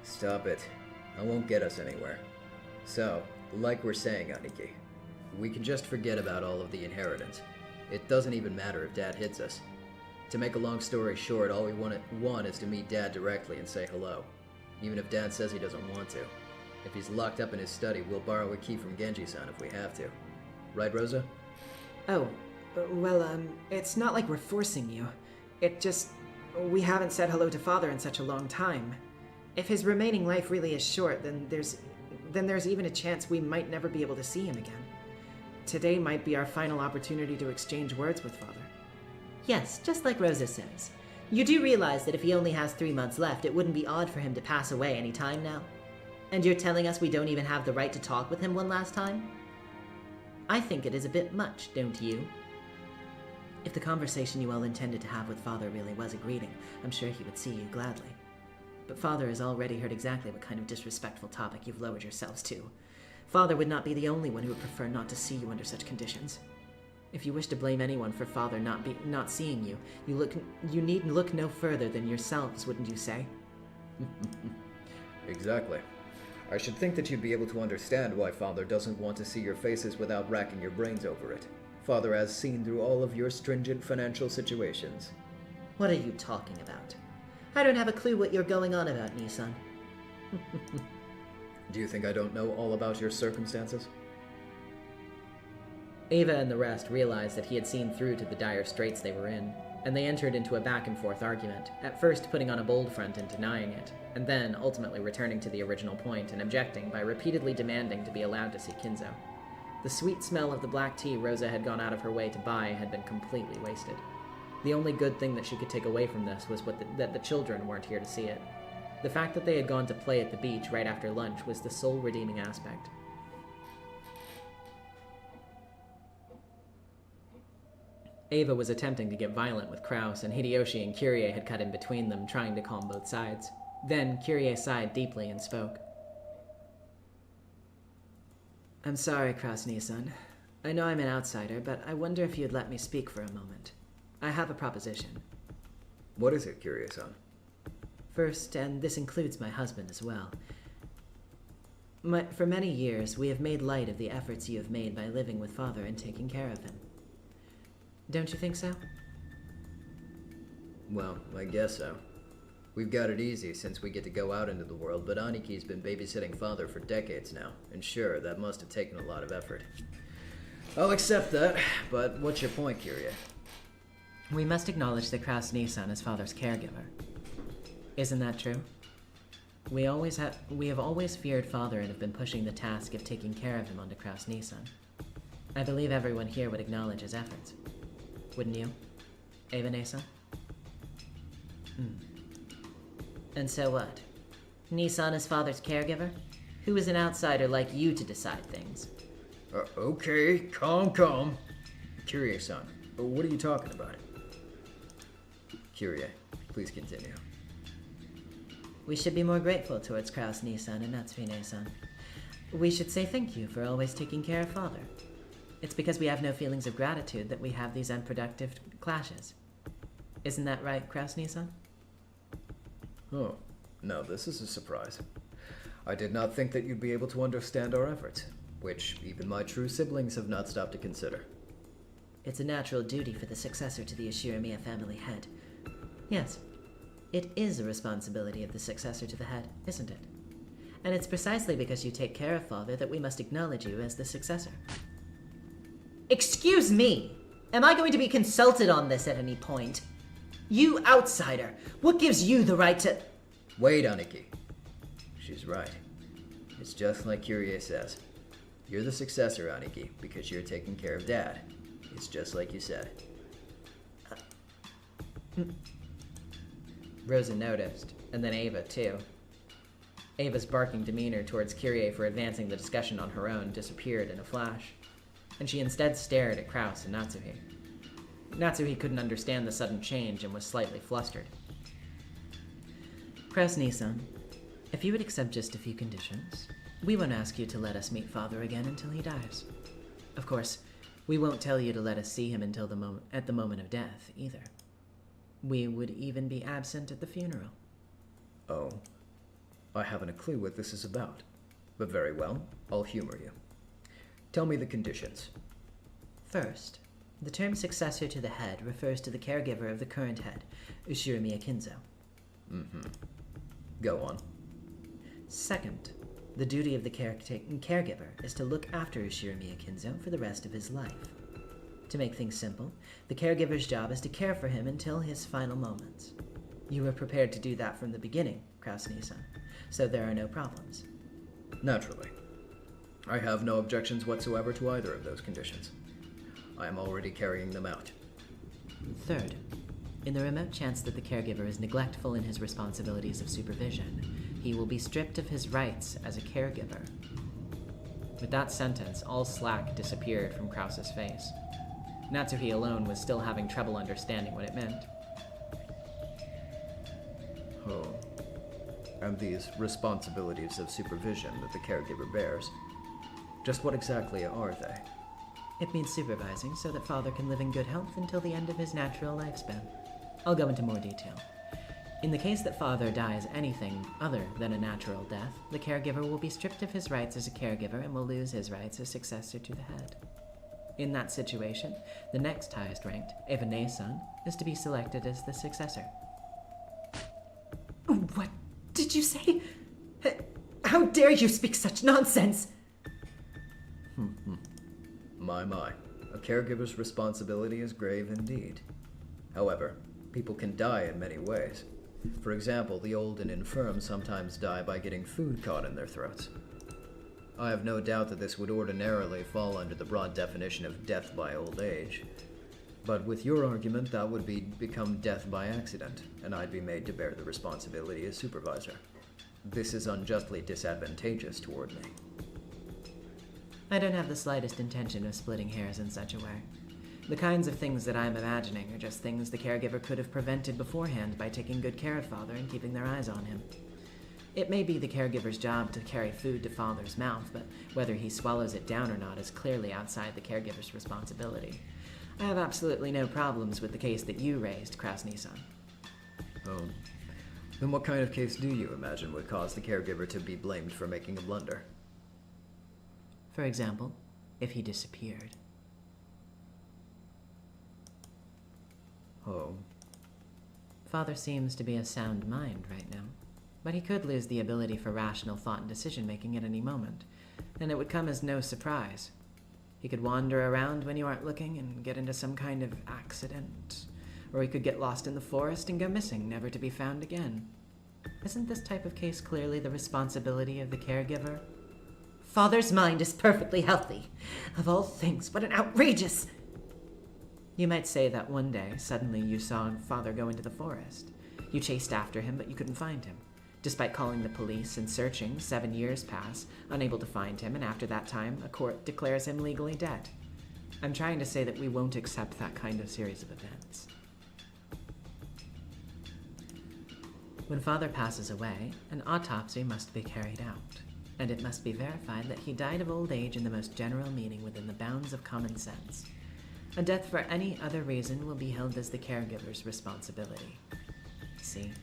Stop it. I won't get us anywhere. So, like we're saying, Aniki, we can just forget about all of the inheritance. It doesn't even matter if Dad hits us. To make a long story short, all we want is to meet Dad directly and say hello. Even if Dad says he doesn't want to. If he's locked up in his study, we'll borrow a key from Genji-san if we have to. Right, Rosa? Oh, well, it's not like we're forcing you. It just... we haven't said hello to Father in such a long time. If his remaining life really is short, then there's even a chance we might never be able to see him again. Today might be our final opportunity to exchange words with Father. Yes, just like Rosa says. You do realize that if he only has 3 months left, it wouldn't be odd for him to pass away any time now? And you're telling us we don't even have the right to talk with him one last time? I think it is a bit much, don't you? If the conversation you all intended to have with Father really was a greeting, I'm sure he would see you gladly. But Father has already heard exactly what kind of disrespectful topic you've lowered yourselves to. Father would not be the only one who would prefer not to see you under such conditions. If you wish to blame anyone for Father not seeing you, you need look no further than yourselves, wouldn't you say? Exactly. I should think that you'd be able to understand why Father doesn't want to see your faces without racking your brains over it. Father has seen through all of your stringent financial situations. What are you talking about? I don't have a clue what you're going on about, Nissan. Do you think I don't know all about your circumstances? Ava and the rest realized that he had seen through to the dire straits they were in, and they entered into a back-and-forth argument, at first putting on a bold front and denying it, and then ultimately returning to the original point and objecting by repeatedly demanding to be allowed to see Kinzo. The sweet smell of the black tea Rosa had gone out of her way to buy had been completely wasted. The only good thing that she could take away from this was that the children weren't here to see it. The fact that they had gone to play at the beach right after lunch was the sole redeeming aspect. Ava was attempting to get violent with Kraus, and Hideyoshi and Kyrie had cut in between them, trying to calm both sides. Then Kyrie sighed deeply and spoke. I'm sorry, Kraus-Nissan. I know I'm an outsider, but I wonder if you'd let me speak for a moment. I have a proposition. What is it, Kyrie-san? First, and this includes my husband as well, For many years, we have made light of the efforts you have made by living with Father and taking care of him. Don't you think so? Well, I guess so. We've got it easy since we get to go out into the world, but Aniki's been babysitting Father for decades now, and sure, that must have taken a lot of effort. I'll accept that, but what's your point, Kyrie? We must acknowledge that Kraus-Nisan is Father's caregiver. Isn't that true? We have always feared Father and have been pushing the task of taking care of him onto Kraus-Nisan. I believe everyone here would acknowledge his efforts. Wouldn't you, Eva-Nisan? And so what? Nisan is Father's caregiver? Who is an outsider like you to decide things? Okay, calm. Kyrie-san, what are you talking about? Kyrie, please continue. We should be more grateful towards Kraus-Nisan and Natsuhi-san. We should say thank you for always taking care of Father. It's because we have no feelings of gratitude that we have these unproductive clashes. Isn't that right, Kraus-Nisan? Oh, now this is a surprise. I did not think that you'd be able to understand our efforts, which even my true siblings have not stopped to consider. It's a natural duty for the successor to the Ushirimiya family head. Yes, it is a responsibility of the successor to the head, isn't it? And it's precisely because you take care of Father that we must acknowledge you as the successor. Excuse me! Am I going to be consulted on this at any point? You outsider! What gives you the right to— Wait, Aniki. She's right. It's just like Kyrie says. You're the successor, Aniki, because you're taking care of Dad. It's just like you said. Rosa noticed, and then Ava too. Ava's barking demeanor towards Kyrie for advancing the discussion on her own disappeared in a flash, and she instead stared at Kraus and Natsuhi. Natsuhi couldn't understand the sudden change and was slightly flustered. Kraus-Nisan, if you would accept just a few conditions, we won't ask you to let us meet Father again until he dies. Of course, we won't tell you to let us see him until at the moment of death, either. We would even be absent at the funeral. Oh, I haven't a clue what this is about. But very well, I'll humor you. Tell me the conditions. First, the term successor to the head refers to the caregiver of the current head, Ushirimiya Kinzo. Go on. Second, the duty of the caregiver is to look after Ushirimiya Kinzo for the rest of his life. To make things simple, the caregiver's job is to care for him until his final moments. You were prepared to do that from the beginning, Kraus-Nisan, so there are no problems. Naturally. I have no objections whatsoever to either of those conditions. I am already carrying them out. Third, in the remote chance that the caregiver is neglectful in his responsibilities of supervision, he will be stripped of his rights as a caregiver. With that sentence, all slack disappeared from Kraus's face. Natsuhi alone was still having trouble understanding what it meant. Oh. And these responsibilities of supervision that the caregiver bears, just what exactly are they? It means supervising so that Father can live in good health until the end of his natural lifespan. I'll go into more detail. In the case that Father dies anything other than a natural death, the caregiver will be stripped of his rights as a caregiver and will lose his rights as successor to the head. In that situation, the next highest ranked, Eva-Nisan, is to be selected as the successor. What did you say? How dare you speak such nonsense? My. A caregiver's responsibility is grave indeed. However, people can die in many ways. For example, the old and infirm sometimes die by getting food caught in their throats. I have no doubt that this would ordinarily fall under the broad definition of death by old age. But with your argument, that would become death by accident, and I'd be made to bear the responsibility as supervisor. This is unjustly disadvantageous toward me. I don't have the slightest intention of splitting hairs in such a way. The kinds of things that I'm imagining are just things the caregiver could have prevented beforehand by taking good care of Father and keeping their eyes on him. It may be the caregiver's job to carry food to Father's mouth, but whether he swallows it down or not is clearly outside the caregiver's responsibility. I have absolutely no problems with the case that you raised, Kraus-Nisan. Oh. Then what kind of case do you imagine would cause the caregiver to be blamed for making a blunder? For example, if he disappeared. Oh. Father seems to be a sound mind right now, but he could lose the ability for rational thought and decision-making at any moment, and it would come as no surprise. He could wander around when you aren't looking and get into some kind of accident, or he could get lost in the forest and go missing, never to be found again. Isn't this type of case clearly the responsibility of the caregiver? Father's mind is perfectly healthy. Of all things, what an outrageous... You might say that one day, suddenly you saw Father go into the forest. You chased after him, but you couldn't find him. Despite calling the police and searching, 7 years pass, unable to find him, and after that time, a court declares him legally dead. I'm trying to say that we won't accept that kind of series of events. When Father passes away, an autopsy must be carried out, and it must be verified that he died of old age in the most general meaning within the bounds of common sense. A death for any other reason will be held as the caregiver's responsibility. See?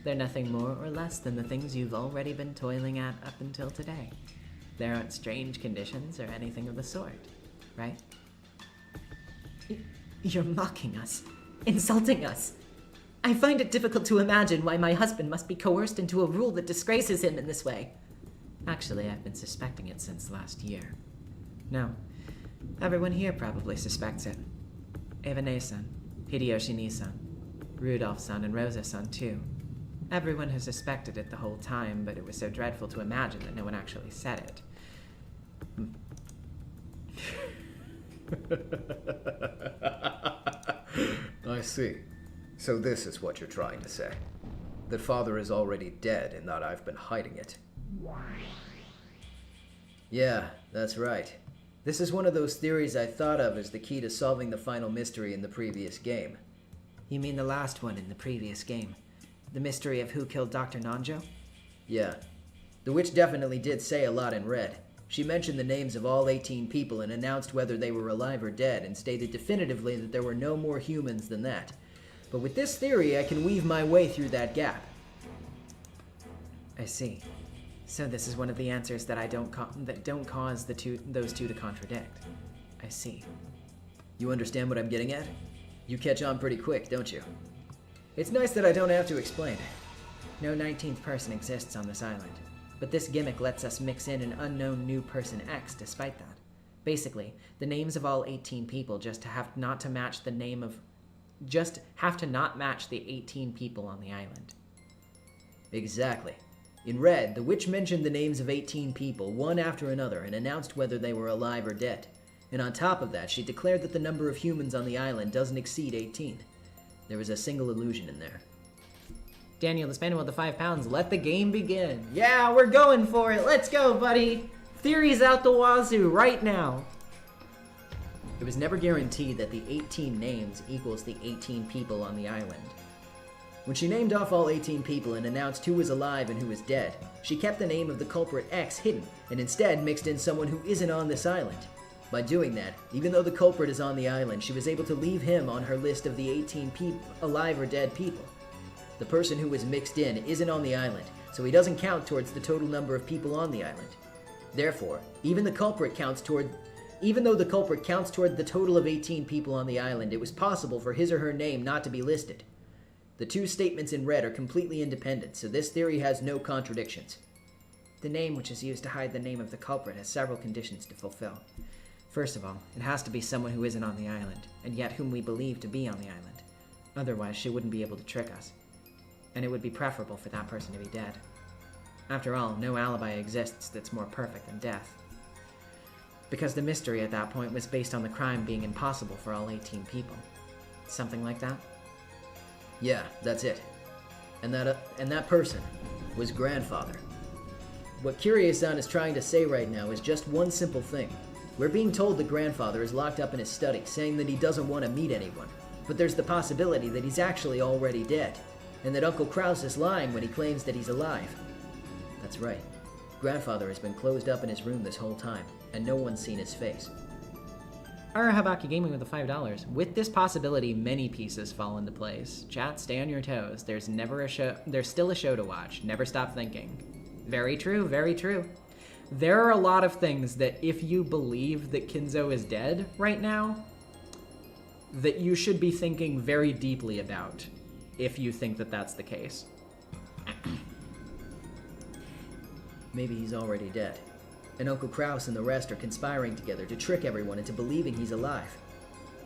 They're nothing more or less than the things you've already been toiling at up until today. There aren't strange conditions or anything of the sort, right? You're mocking us, insulting us. I find it difficult to imagine why my husband must be coerced into a rule that disgraces him in this way. Actually, I've been suspecting it since last year. No, everyone here probably suspects it. Eva-san, Hideyoshi-san, Rudolph-san, and Rosa-san too. Everyone has suspected it the whole time, but it was so dreadful to imagine that no one actually said it. I see. So this is what you're trying to say. That Father is already dead and that I've been hiding it. Yeah, that's right. This is one of those theories I thought of as the key to solving the final mystery in the previous game. You mean the last one in the previous game? The mystery of who killed Dr. Nanjo? Yeah. The witch definitely did say a lot in red. She mentioned the names of all 18 people and announced whether they were alive or dead, and stated definitively that there were no more humans than that. But with this theory, I can weave my way through that gap. I see. So this is one of the answers that don't cause those two to contradict. I see. You understand what I'm getting at? You catch on pretty quick, don't you? It's nice that I don't have to explain. No 19th person exists on this island, but this gimmick lets us mix in an unknown new person X despite that. Basically, the names of all 18 people just have to match the 18 people on the island. Exactly. In red, the witch mentioned the names of 18 people, one after another, and announced whether they were alive or dead. And on top of that, she declared that the number of humans on the island doesn't exceed 18. There was a single illusion in there. Daniel, the Spaniel with the 5 pounds, let the game begin. Yeah, we're going for it. Let's go, buddy. Theories out the wazoo right now. It was never guaranteed that the 18 names equals the 18 people on the island. When she named off all 18 people and announced who was alive and who was dead, she kept the name of the culprit X hidden and instead mixed in someone who isn't on this island. By doing that, even though the culprit is on the island, she was able to leave him on her list of the 18 alive or dead people. The person who was mixed in isn't on the island, so he doesn't count towards the total number of people on the island. Therefore, even though the culprit counts toward the total of 18 people on the island, it was possible for his or her name not to be listed. The two statements in red are completely independent, so this theory has no contradictions. The name which is used to hide the name of the culprit has several conditions to fulfill. First of all, it has to be someone who isn't on the island, and yet whom we believe to be on the island. Otherwise, she wouldn't be able to trick us. And it would be preferable for that person to be dead. After all, no alibi exists that's more perfect than death. Because the mystery at that point was based on the crime being impossible for all 18 people. Something like that? Yeah, that's it. And that person was Grandfather. What Kiryu-san is trying to say right now is just one simple thing. We're being told that Grandfather is locked up in his study, saying that he doesn't want to meet anyone. But there's the possibility that he's actually already dead, and that Uncle Kraus is lying when he claims that he's alive. That's right. Grandfather has been closed up in his room this whole time, and no one's seen his face. Habaki Gaming with the $5. With this possibility, many pieces fall into place. Chat, stay on your toes. There's still a show to watch. Never stop thinking. Very true, very true. There are a lot of things that if you believe that Kinzo is dead right now, that you should be thinking very deeply about if you think that that's the case. Maybe he's already dead, and Uncle Kraus and the rest are conspiring together to trick everyone into believing he's alive.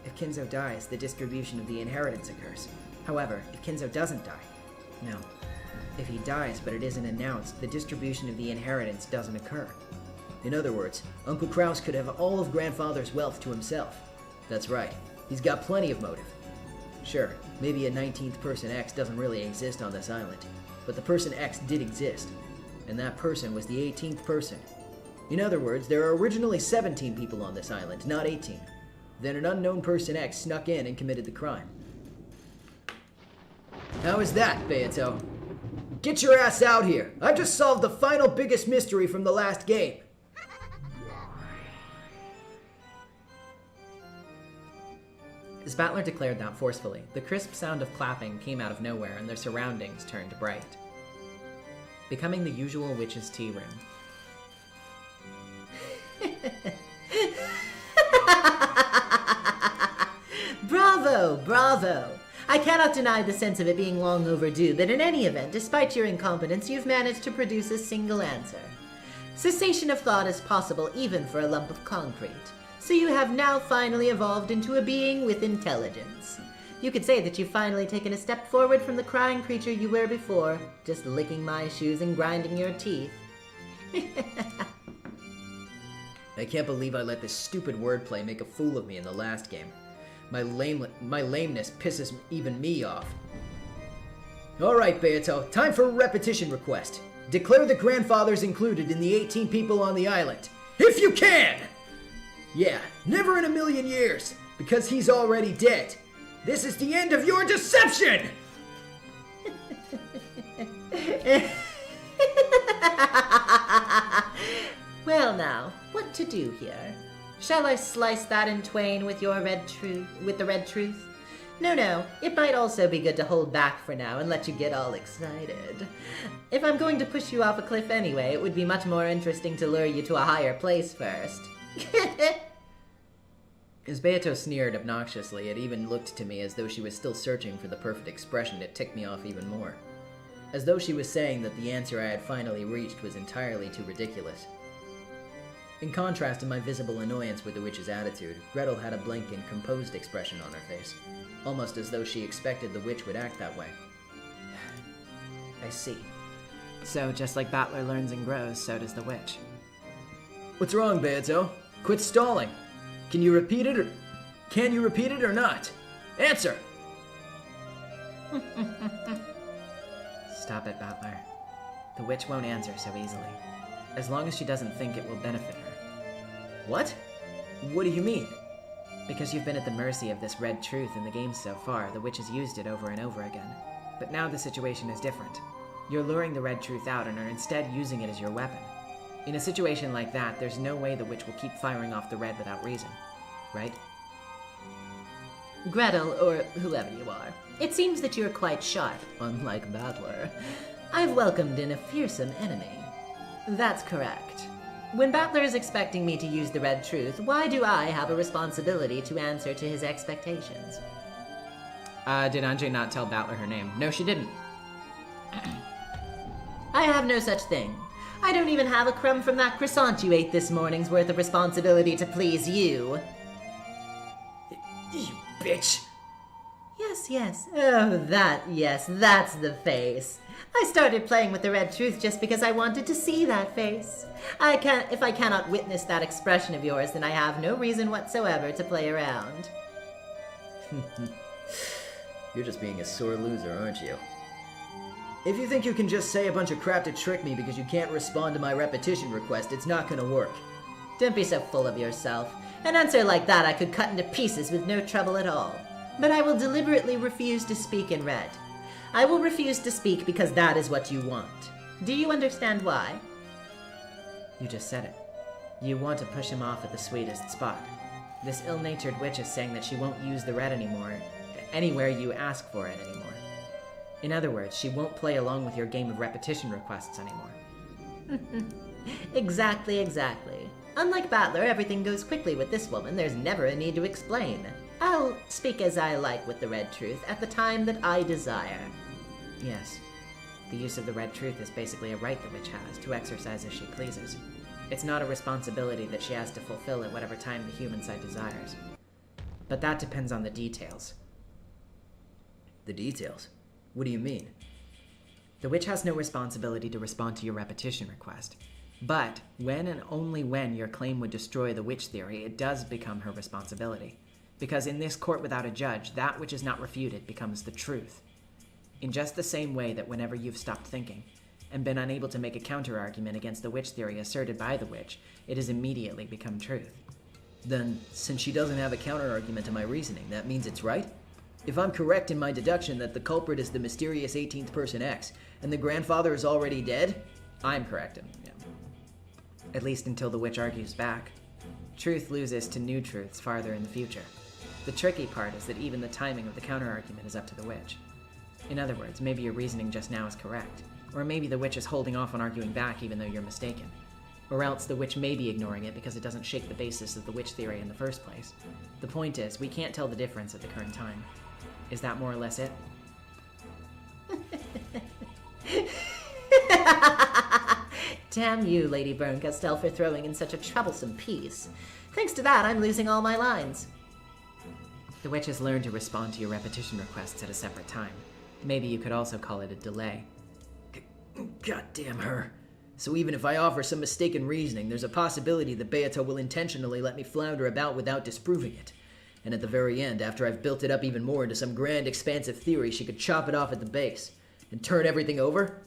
If Kinzo dies, the distribution of the inheritance occurs. However, if Kinzo doesn't die, no. If he dies but it isn't announced, the distribution of the inheritance doesn't occur. In other words, Uncle Kraus could have all of Grandfather's wealth to himself. That's right, he's got plenty of motive. Sure, maybe a 19th Person X doesn't really exist on this island, but the Person X did exist, and that person was the 18th person. In other words, there are originally 17 people on this island, not 18. Then an unknown Person X snuck in and committed the crime. How is that, Beato? Get your ass out here! I've just solved the final biggest mystery from the last game! As Battler declared that forcefully, the crisp sound of clapping came out of nowhere and their surroundings turned bright, becoming the usual witch's tea room. Bravo, bravo! I cannot deny the sense of it being long overdue, but in any event, despite your incompetence, you've managed to produce a single answer. Cessation of thought is possible even for a lump of concrete, so you have now finally evolved into a being with intelligence. You could say that you've finally taken a step forward from the crying creature you were before, just licking my shoes and grinding your teeth. I can't believe I let this stupid wordplay make a fool of me in the last game. My lameness pisses even me off. Alright, Beato, time for a repetition request. Declare the grandfathers included in the 18 people on the island. If you can! Yeah, never in a million years, because he's already dead. This is the end of your deception! Well now, what to do here? Shall I slice that in twain with the red truth? No, it might also be good to hold back for now and let you get all excited. If I'm going to push you off a cliff anyway, it would be much more interesting to lure you to a higher place first. As Beato sneered obnoxiously, it even looked to me as though she was still searching for the perfect expression to tick me off even more. As though she was saying that the answer I had finally reached was entirely too ridiculous. In contrast to my visible annoyance with the witch's attitude, Gretel had a blank and composed expression on her face, almost as though she expected the witch would act that way. I see. So, just like Battler learns and grows, so does the witch. What's wrong, Beato? Quit stalling. Can you repeat it or not? Answer! Stop it, Battler. The witch won't answer so easily, as long as she doesn't think it will benefit her. What? What do you mean? Because you've been at the mercy of this red truth in the game so far, the witch has used it over and over again. But now the situation is different. You're luring the red truth out and are instead using it as your weapon. In a situation like that, there's no way the witch will keep firing off the red without reason, right? Gretel, or whoever you are, it seems that you're quite sharp, unlike Battler. I've welcomed in a fearsome enemy. That's correct. When Battler is expecting me to use the red truth, why do I have a responsibility to answer to his expectations? Did Ange not tell Battler her name? No, she didn't. I have no such thing. I don't even have a crumb from that croissant you ate this morning's worth of responsibility to please you. You bitch! Yes. Oh, that's the face. I started playing with the red truth just because I wanted to see that face. If I cannot witness that expression of yours, then I have no reason whatsoever to play around. You're just being a sore loser, aren't you? If you think you can just say a bunch of crap to trick me because you can't respond to my repetition request, it's not gonna work. Don't be so full of yourself. An answer like that I could cut into pieces with no trouble at all. But I will deliberately refuse to speak in red. I will refuse to speak because that is what you want. Do you understand why? You just said it. You want to push him off at the sweetest spot. This ill-natured witch is saying that she won't use the red anymore, anywhere you ask for it anymore. In other words, she won't play along with your game of repetition requests anymore. Exactly, exactly. Unlike Battler, everything goes quickly with this woman. There's never a need to explain. I'll speak as I like with the Red Truth at the time that I desire. Yes. The use of the Red Truth is basically a right the witch has to exercise as she pleases. It's not a responsibility that she has to fulfill at whatever time the human side desires. But that depends on the details. The details? What do you mean? The witch has no responsibility to respond to your repetition request. But when and only when your claim would destroy the witch theory, it does become her responsibility. Because in this court without a judge, that which is not refuted becomes the truth. In just the same way that whenever you've stopped thinking, and been unable to make a counter-argument against the witch theory asserted by the witch, it has immediately become truth. Then, since she doesn't have a counter-argument to my reasoning, that means it's right? If I'm correct in my deduction that the culprit is the mysterious 18th person X, and the grandfather is already dead, I'm correct, yeah. At least until the witch argues back. Truth loses to new truths farther in the future. The tricky part is that even the timing of the counter-argument is up to the witch. In other words, maybe your reasoning just now is correct. Or maybe the witch is holding off on arguing back even though you're mistaken. Or else the witch may be ignoring it because it doesn't shake the basis of the witch theory in the first place. The point is, we can't tell the difference at the current time. Is that more or less it? Damn you, Lady Berncastel, for throwing in such a troublesome piece. Thanks to that, I'm losing all my lines. The witch has learned to respond to your repetition requests at a separate time. Maybe you could also call it a delay. God damn her. So even if I offer some mistaken reasoning, there's a possibility that Beato will intentionally let me flounder about without disproving it. And at the very end, after I've built it up even more into some grand expansive theory, she could chop it off at the base and turn everything over?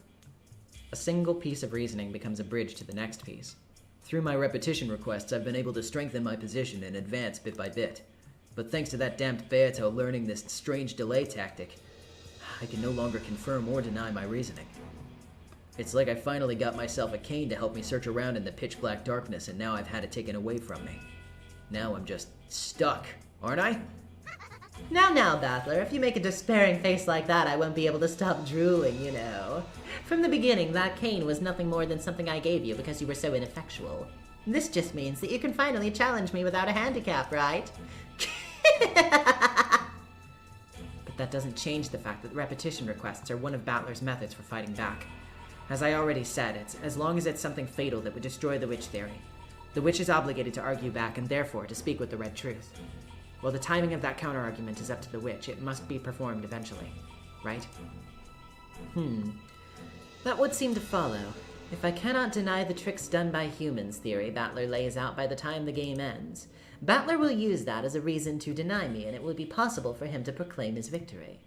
A single piece of reasoning becomes a bridge to the next piece. Through my repetition requests, I've been able to strengthen my position and advance bit by bit. But thanks to that damned Beato learning this strange delay tactic, I can no longer confirm or deny my reasoning. It's like I finally got myself a cane to help me search around in the pitch-black darkness, and now I've had it taken away from me. Now I'm just stuck, aren't I? Now, Battler, if you make a despairing face like that, I won't be able to stop drooling, you know. From the beginning, that cane was nothing more than something I gave you because you were so ineffectual. This just means that you can finally challenge me without a handicap, right? But that doesn't change the fact that repetition requests are one of Battler's methods for fighting back. As I already said, it's as long as it's something fatal that would destroy the witch theory. The witch is obligated to argue back and therefore to speak with the Red Truth. While the timing of that counter-argument is up to the witch, it must be performed eventually. Right? That would seem to follow. If I cannot deny the tricks done by humans theory Battler lays out by the time the game ends, Battler will use that as a reason to deny me, and it will be possible for him to proclaim his victory.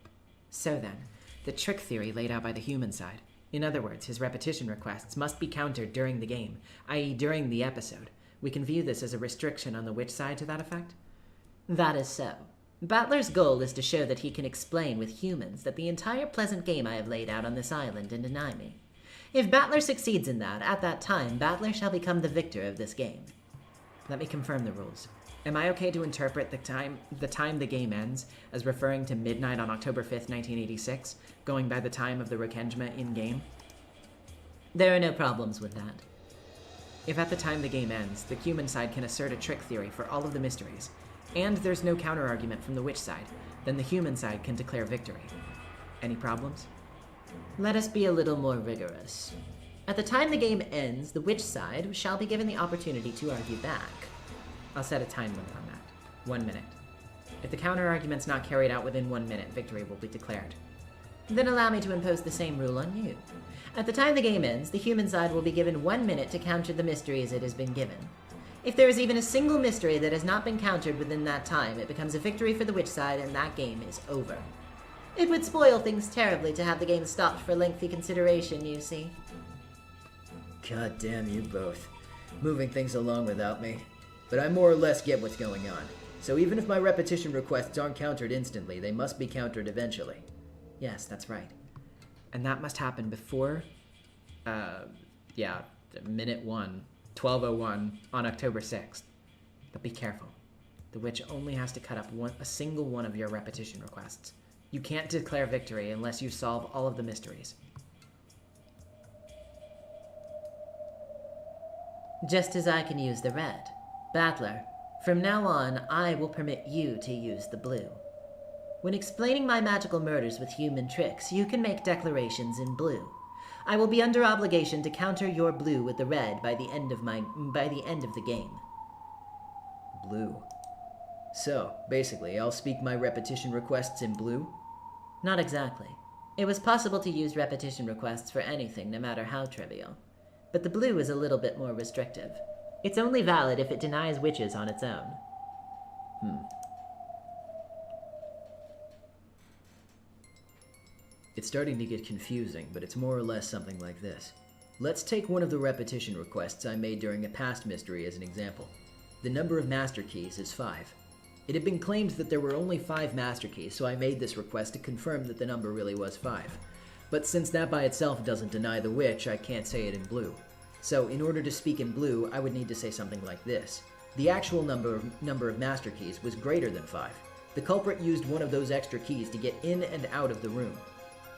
So then, the trick theory laid out by the human side, in other words, his repetition requests must be countered during the game, i.e. during the episode. We can view this as a restriction on the witch side to that effect? That is so. Battler's goal is to show that he can explain with humans that the entire pleasant game I have laid out on this island and deny me. If Battler succeeds in that, at that time, Battler shall become the victor of this game. Let me confirm the rules. Am I okay to interpret the time the game ends as referring to midnight on October 5th, 1986, going by the time of the Rokkenjima in-game? There are no problems with that. If at the time the game ends, the human side can assert a trick theory for all of the mysteries, and there's no counter-argument from the witch side, then the human side can declare victory. Any problems? Let us be a little more rigorous. At the time the game ends, the witch side shall be given the opportunity to argue back. I'll set a time limit on that. 1 minute. If the counter-argument's not carried out within 1 minute, victory will be declared. Then allow me to impose the same rule on you. At the time the game ends, the human side will be given 1 minute to counter the mysteries it has been given. If there is even a single mystery that has not been countered within that time, it becomes a victory for the witch side and that game is over. It would spoil things terribly to have the game stopped for lengthy consideration, you see. God damn you both. Moving things along without me. But I more or less get what's going on. So even if my repetition requests aren't countered instantly, they must be countered eventually. Yes, that's right. And that must happen before, minute 1, 12:01 on October 6th. But be careful. The witch only has to cut up a single one of your repetition requests. You can't declare victory unless you solve all of the mysteries. Just as I can use the red. Battler, from now on, I will permit you to use the blue. When explaining my magical murders with human tricks, you can make declarations in blue. I will be under obligation to counter your blue with the red by the end of the game. Blue. So, basically, I'll speak my repetition requests in blue? Not exactly. It was possible to use repetition requests for anything, no matter how trivial. But the blue is a little bit more restrictive. It's only valid if it denies witches on its own. It's starting to get confusing, but it's more or less something like this. Let's take one of the repetition requests I made during a past mystery as an example. The number of master keys is 5. It had been claimed that there were only 5 master keys, so I made this request to confirm that the number really was 5. But since that by itself doesn't deny the witch, I can't say it in blue. So in order to speak in blue, I would need to say something like this. The actual number of master keys was greater than 5. The culprit used one of those extra keys to get in and out of the room.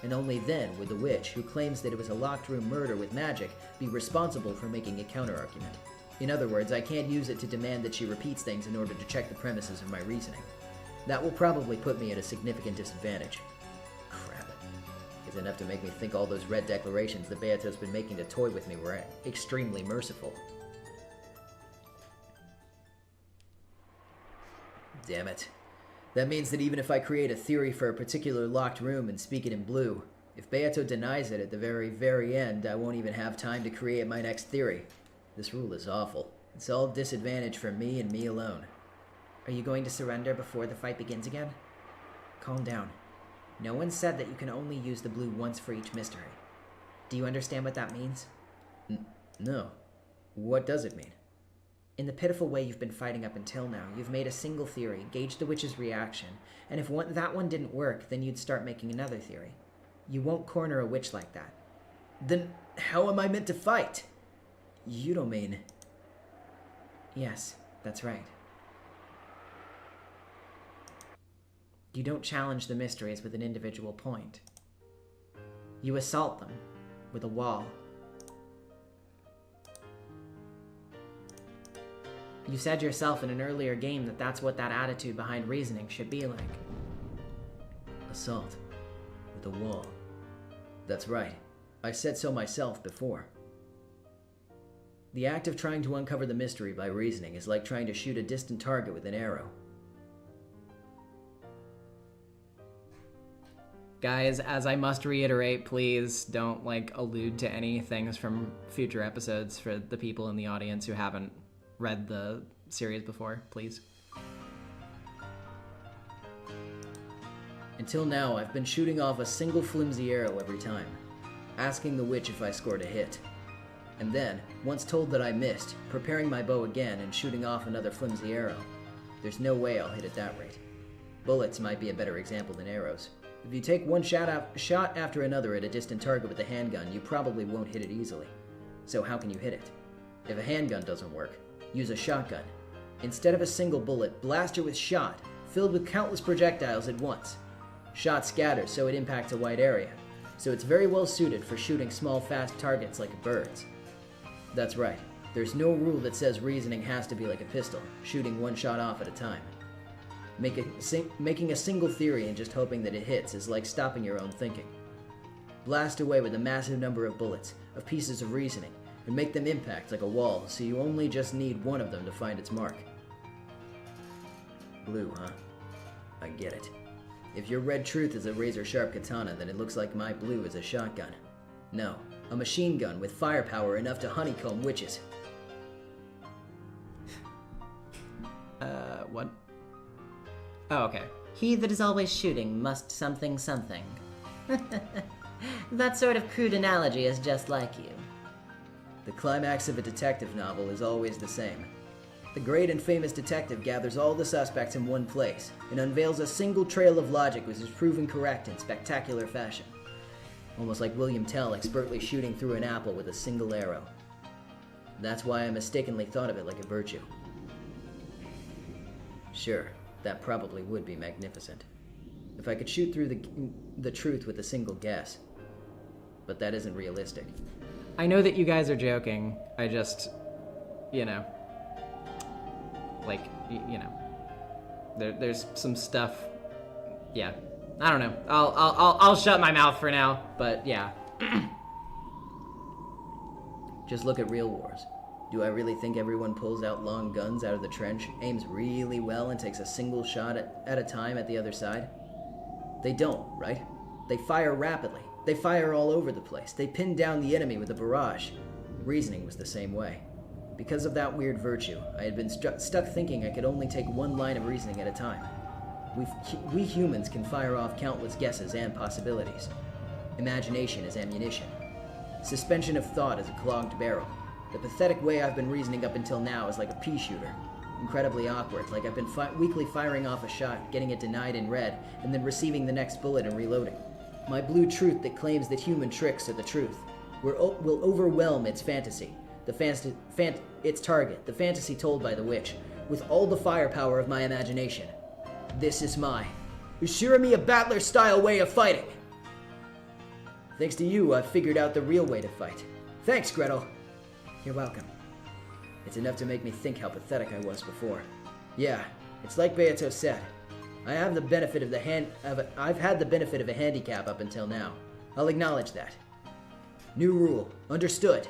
And only then would the witch, who claims that it was a locked room murder with magic, be responsible for making a counter-argument. In other words, I can't use it to demand that she repeats things in order to check the premises of my reasoning. That will probably put me at a significant disadvantage. Crap. It's enough to make me think all those red declarations that Beato's been making to toy with me were extremely merciful. Damn it. That means that even if I create a theory for a particular locked room and speak it in blue, if Beato denies it at the very end, I won't even have time to create my next theory. This rule is awful. It's all disadvantage for me and me alone. Are you going to surrender before the fight begins again? Calm down. No one said that you can only use the blue once for each mystery. Do you understand what that means? No. What does it mean? In the pitiful way you've been fighting up until now, you've made a single theory, gauged the witch's reaction, and if that one didn't work, then you'd start making another theory. You won't corner a witch like that. Then how am I meant to fight? You don't mean... Yes, that's right. You don't challenge the mysteries with an individual point. You assault them with a wall. You said yourself in an earlier game that that's what that attitude behind reasoning should be like. Assault. With a wall. That's right. I said so myself before. The act of trying to uncover the mystery by reasoning is like trying to shoot a distant target with an arrow. Guys, as I must reiterate, please don't, allude to any things from future episodes for the people in the audience who haven't read the series before, please. Until now, I've been shooting off a single flimsy arrow every time, asking the witch if I scored a hit. And then, once told that I missed, preparing my bow again and shooting off another flimsy arrow. There's no way I'll hit at that rate. Bullets might be a better example than arrows. If you take one shot after another at a distant target with a handgun, you probably won't hit it easily. So how can you hit it? If a handgun doesn't work, use a shotgun. Instead of a single bullet, blast her with shot, filled with countless projectiles at once. Shot scatters so it impacts a wide area, so it's very well suited for shooting small, fast targets like birds. That's right, there's no rule that says reasoning has to be like a pistol, shooting one shot off at a time. Making a single theory and just hoping that it hits is like stopping your own thinking. Blast away with a massive number of bullets, of pieces of reasoning, and make them impact like a wall, so you only just need one of them to find its mark. Blue, huh? I get it. If your red truth is a razor-sharp katana, then it looks like my blue is a shotgun. No, a machine gun with firepower enough to honeycomb witches. What? Oh, okay. He that is always shooting must something something. That sort of crude analogy is just like you. The climax of a detective novel is always the same. The great and famous detective gathers all the suspects in one place and unveils a single trail of logic which is proven correct in spectacular fashion. Almost like William Tell expertly shooting through an apple with a single arrow. That's why I mistakenly thought of it like a virtue. Sure, that probably would be magnificent. If I could shoot through the truth with a single guess. But that isn't realistic. I know that you guys are joking. you know, like, you know, there's some stuff. Yeah, I don't know. I'll shut my mouth for now. But yeah. Just look at real wars. Do I really think everyone pulls out long guns out of the trench, aims really well, and takes a single shot at a time at the other side? They don't, right? They fire rapidly. They fire all over the place. They pin down the enemy with a barrage. Reasoning was the same way. Because of that weird virtue, I had been stuck thinking I could only take one line of reasoning at a time. We humans can fire off countless guesses and possibilities. Imagination is ammunition. Suspension of thought is a clogged barrel. The pathetic way I've been reasoning up until now is like a pea shooter. Incredibly awkward, like I've been weakly firing off a shot, getting it denied in red, and then receiving the next bullet and reloading. My blue truth that claims that human tricks are the truth will overwhelm its fantasy, its target, the fantasy told by the witch, with all the firepower of my imagination. This is my Ushiramiya battler-style way of fighting. Thanks to you, I've figured out the real way to fight. Thanks, Gretel. You're welcome. It's enough to make me think how pathetic I was before. Yeah, it's like Beato said. I've had the benefit of a handicap up until now. I'll acknowledge that. New rule. Understood.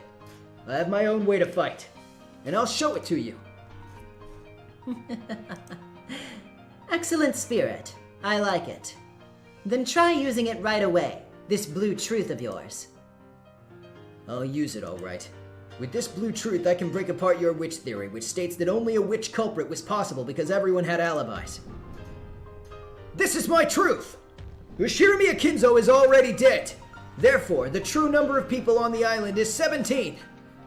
I have my own way to fight. And I'll show it to you. Excellent spirit. I like it. Then try using it right away, this blue truth of yours. I'll use it all right. With this blue truth, I can break apart your witch theory, which states that only a witch culprit was possible because everyone had alibis. This is my truth! Ushiramiya Kinzo is already dead. Therefore, the true number of people on the island is 17.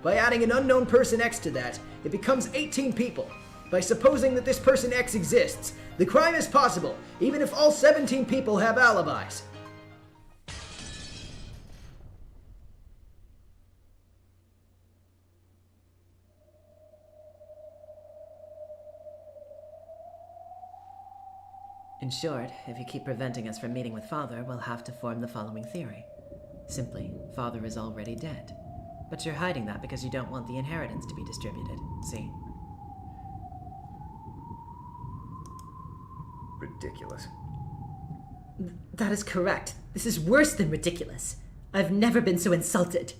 By adding an unknown person X to that, it becomes 18 people. By supposing that this person X exists, the crime is possible, even if all 17 people have alibis. In short, if you keep preventing us from meeting with Father, we'll have to form the following theory. Simply, Father is already dead. But you're hiding that because you don't want the inheritance to be distributed, see? Ridiculous. That is correct. This is worse than ridiculous. I've never been so insulted.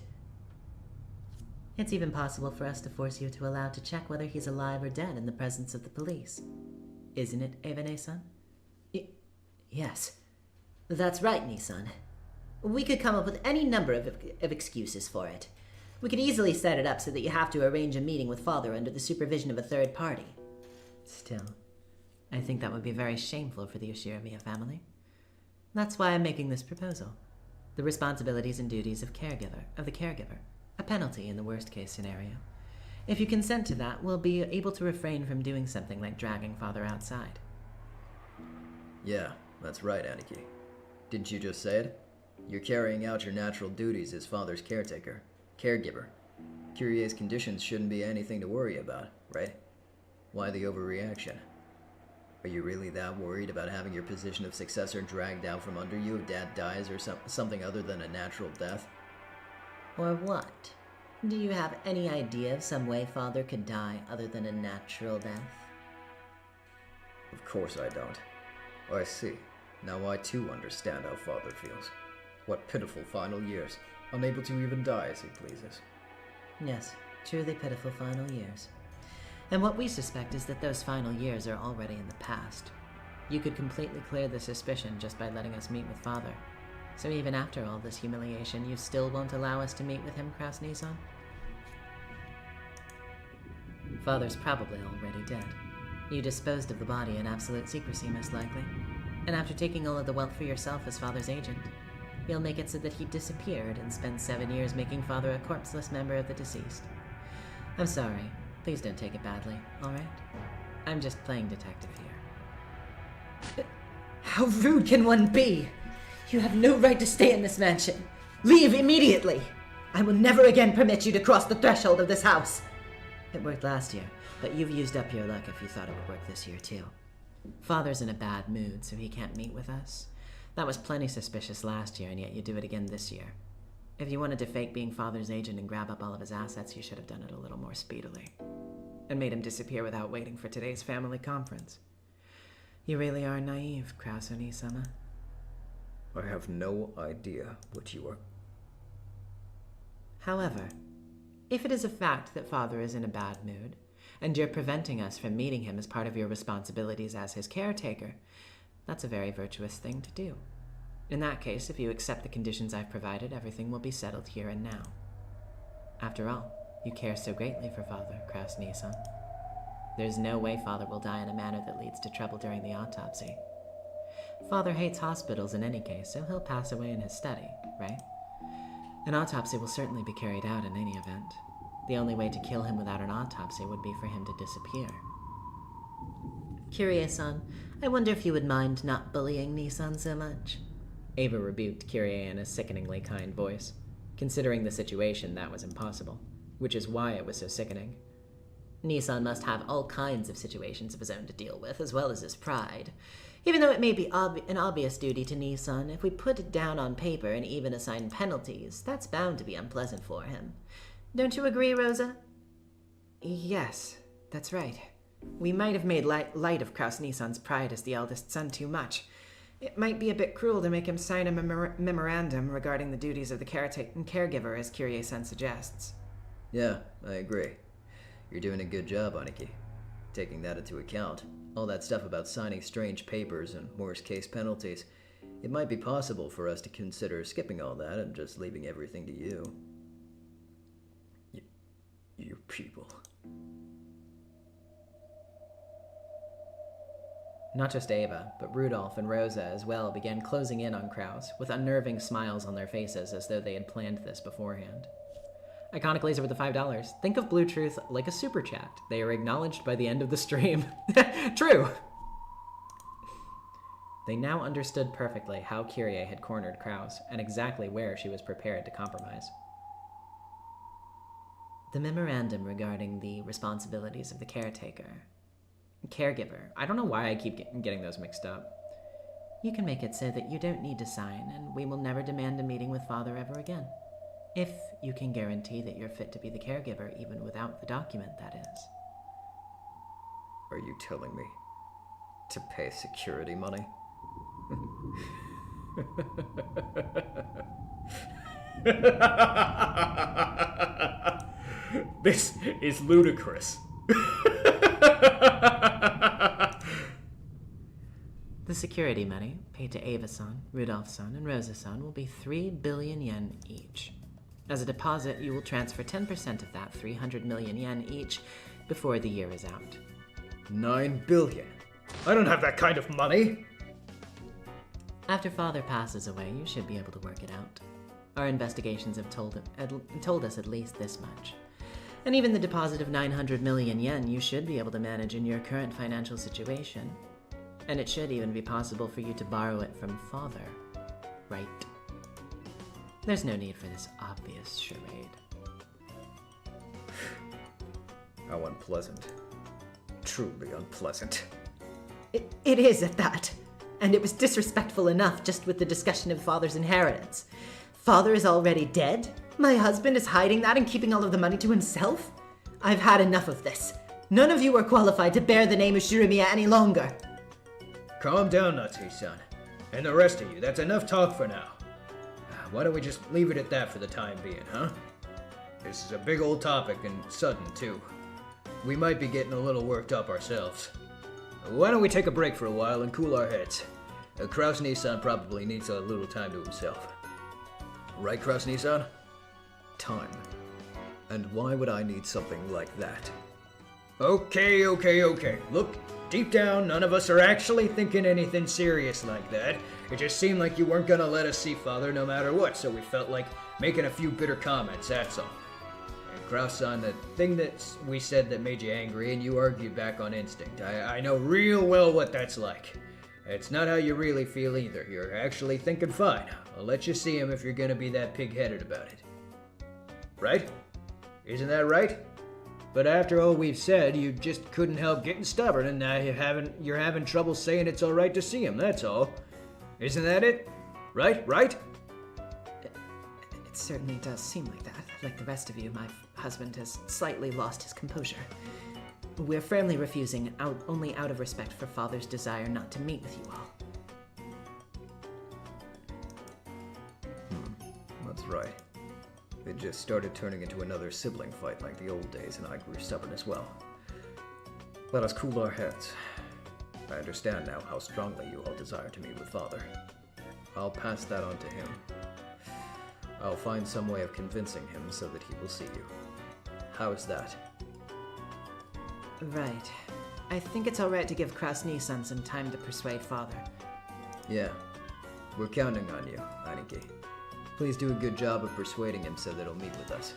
It's even possible for us to force you to allow to check whether he's alive or dead in the presence of the police. Isn't it, Evane-san? Yes. That's right, Nissan. We could come up with any number of excuses for it. We could easily set it up so that you have to arrange a meeting with Father under the supervision of a third party. Still, I think that would be very shameful for the Ushiramiya family. That's why I'm making this proposal. The responsibilities and duties of the caregiver. A penalty in the worst-case scenario. If you consent to that, we'll be able to refrain from doing something like dragging Father outside. Yeah, that's right, Aniki. Didn't you just say it? You're carrying out your natural duties as Father's caregiver. Kurie's conditions shouldn't be anything to worry about, right? Why the overreaction? Are you really that worried about having your position of successor dragged out from under you if Dad dies or something other than a natural death? Or what? Do you have any idea of some way Father could die other than a natural death? Of course I don't. I see. Now I too understand how Father feels. What pitiful final years, unable to even die as he pleases. Yes, truly pitiful final years. And what we suspect is that those final years are already in the past. You could completely clear the suspicion just by letting us meet with Father. So even after all this humiliation, you still won't allow us to meet with him, Krasny-san? Father's probably already dead. You disposed of the body in absolute secrecy, most likely. And after taking all of the wealth for yourself as Father's agent, you'll make it so that he disappeared and spend 7 years making Father a corpseless member of the deceased. I'm sorry. Please don't take it badly, alright? I'm just playing detective here. How rude can one be? You have no right to stay in this mansion. Leave immediately! I will never again permit you to cross the threshold of this house. It worked last year, but you've used up your luck if you thought it would work this year too. Father's in a bad mood, so he can't meet with us. That was plenty suspicious last year, and yet you do it again this year. If you wanted to fake being Father's agent and grab up all of his assets, you should have done it a little more speedily. And made him disappear without waiting for today's family conference. You really are naive, Krause Oni-sama. I have no idea what you are... However, if it is a fact that Father is in a bad mood, and you're preventing us from meeting him as part of your responsibilities as his caretaker, that's a very virtuous thing to do. In that case, if you accept the conditions I've provided, everything will be settled here and now. After all, you care so greatly for Father, Krause Nissan. There's no way Father will die in a manner that leads to trouble during the autopsy. Father hates hospitals in any case, so he'll pass away in his study, right? An autopsy will certainly be carried out in any event. The only way to kill him without an autopsy would be for him to disappear. Kyrie-san, I wonder if you would mind not bullying Nissan so much. Ava rebuked Kyrie in a sickeningly kind voice. Considering the situation, that was impossible, which is why it was so sickening. Nissan must have all kinds of situations of his own to deal with, as well as his pride. Even though it may be an obvious duty to Nissan, if we put it down on paper and even assign penalties, that's bound to be unpleasant for him. Don't you agree, Rosa? Yes, that's right. We might have made light of Krause Nissan's pride as the eldest son too much. It might be a bit cruel to make him sign a memorandum regarding the duties of the caregiver, as Kyrie-san suggests. Yeah, I agree. You're doing a good job, Aniki. Taking that into account, all that stuff about signing strange papers and worst-case penalties, it might be possible for us to consider skipping all that and just leaving everything to you. You people. Not just Ava, but Rudolph and Rosa as well began closing in on Krause, with unnerving smiles on their faces as though they had planned this beforehand. Iconic Laser with the $5. Think of Blue Truth like a super chat. They are acknowledged by the end of the stream. True! They now understood perfectly how Kyrie had cornered Krause, and exactly where she was prepared to compromise. The memorandum regarding the responsibilities of the caregiver. I don't know why I keep getting those mixed up. You can make it so that you don't need to sign, and we will never demand a meeting with Father ever again. If you can guarantee that you're fit to be the caregiver even without the document, that is. Are you telling me to pay security money? This is ludicrous. The security money, paid to Ava-san, Rudolph-san, and Rosa-san, will be 3 billion yen each. As a deposit, you will transfer 10% of that 300 million yen each before the year is out. 9 billion? I don't have that kind of money. After Father passes away, you should be able to work it out. Our investigations have told us at least this much. And even the deposit of 900 million yen you should be able to manage in your current financial situation. And it should even be possible for you to borrow it from Father, right? There's no need for this obvious charade. How unpleasant. Truly unpleasant. It is at that. And it was disrespectful enough just with the discussion of Father's inheritance. Father is already dead? My husband is hiding that and keeping all of the money to himself? I've had enough of this. None of you are qualified to bear the name of Shirumiya any longer. Calm down, Natsuki-san. And the rest of you, that's enough talk for now. Why don't we just leave it at that for the time being, huh? This is a big old topic and sudden, too. We might be getting a little worked up ourselves. Why don't we take a break for a while and cool our heads? Krause Nissan probably needs a little time to himself. Right, Krause Nissan? Time. And why would I need something like that? Okay. Look, deep down, none of us are actually thinking anything serious like that. It just seemed like you weren't gonna let us see Father no matter what, so we felt like making a few bitter comments, that's all. And Krause-san, the thing that we said that made you angry and you argued back on instinct, I know real well what that's like. It's not how you really feel either. You're actually thinking fine. I'll let you see him if you're gonna be that pig-headed about it. Right? Isn't that right? But after all we've said, you just couldn't help getting stubborn, and now you're having trouble saying it's alright to see him, that's all. Isn't that it? Right? It certainly does seem like that. Like the rest of you, my husband has slightly lost his composure. We're firmly refusing, only out of respect for Father's desire not to meet with you all. That's right. It just started turning into another sibling fight like the old days, and I grew stubborn as well. Let us cool our heads. I understand now how strongly you all desire to meet with Father. I'll pass that on to him. I'll find some way of convincing him so that he will see you. How is that? Right. I think it's alright to give Krasny-san some time to persuade Father. Yeah. We're counting on you, Aniki. Please do a good job of persuading him so that he'll meet with us.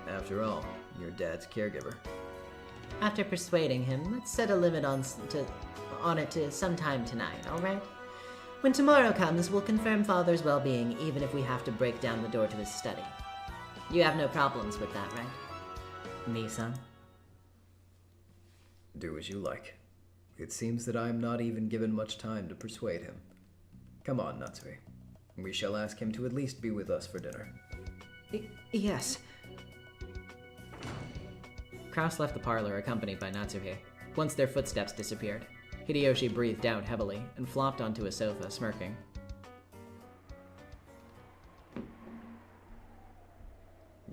After all, you're Dad's caregiver. After persuading him, let's set a limit on it to sometime tonight, alright? When tomorrow comes, we'll confirm Father's well-being, even if we have to break down the door to his study. You have no problems with that, right? Me-san? Do as you like. It seems that I am not even given much time to persuade him. Come on, Natsui. We shall ask him to at least be with us for dinner. Yes. Kraus left the parlor accompanied by Natsuhe. Once their footsteps disappeared, Hideyoshi breathed out heavily and flopped onto a sofa, smirking.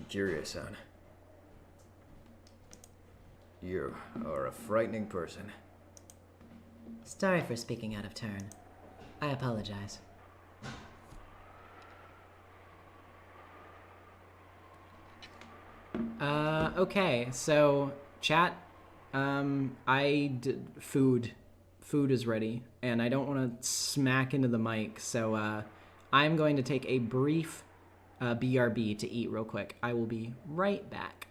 Kiryu-san. You are a frightening person. Sorry for speaking out of turn. I apologize. Okay, so, chat, food is ready, and I don't want to smack into the mic, so, I'm going to take a brief, BRB to eat real quick. I will be right back.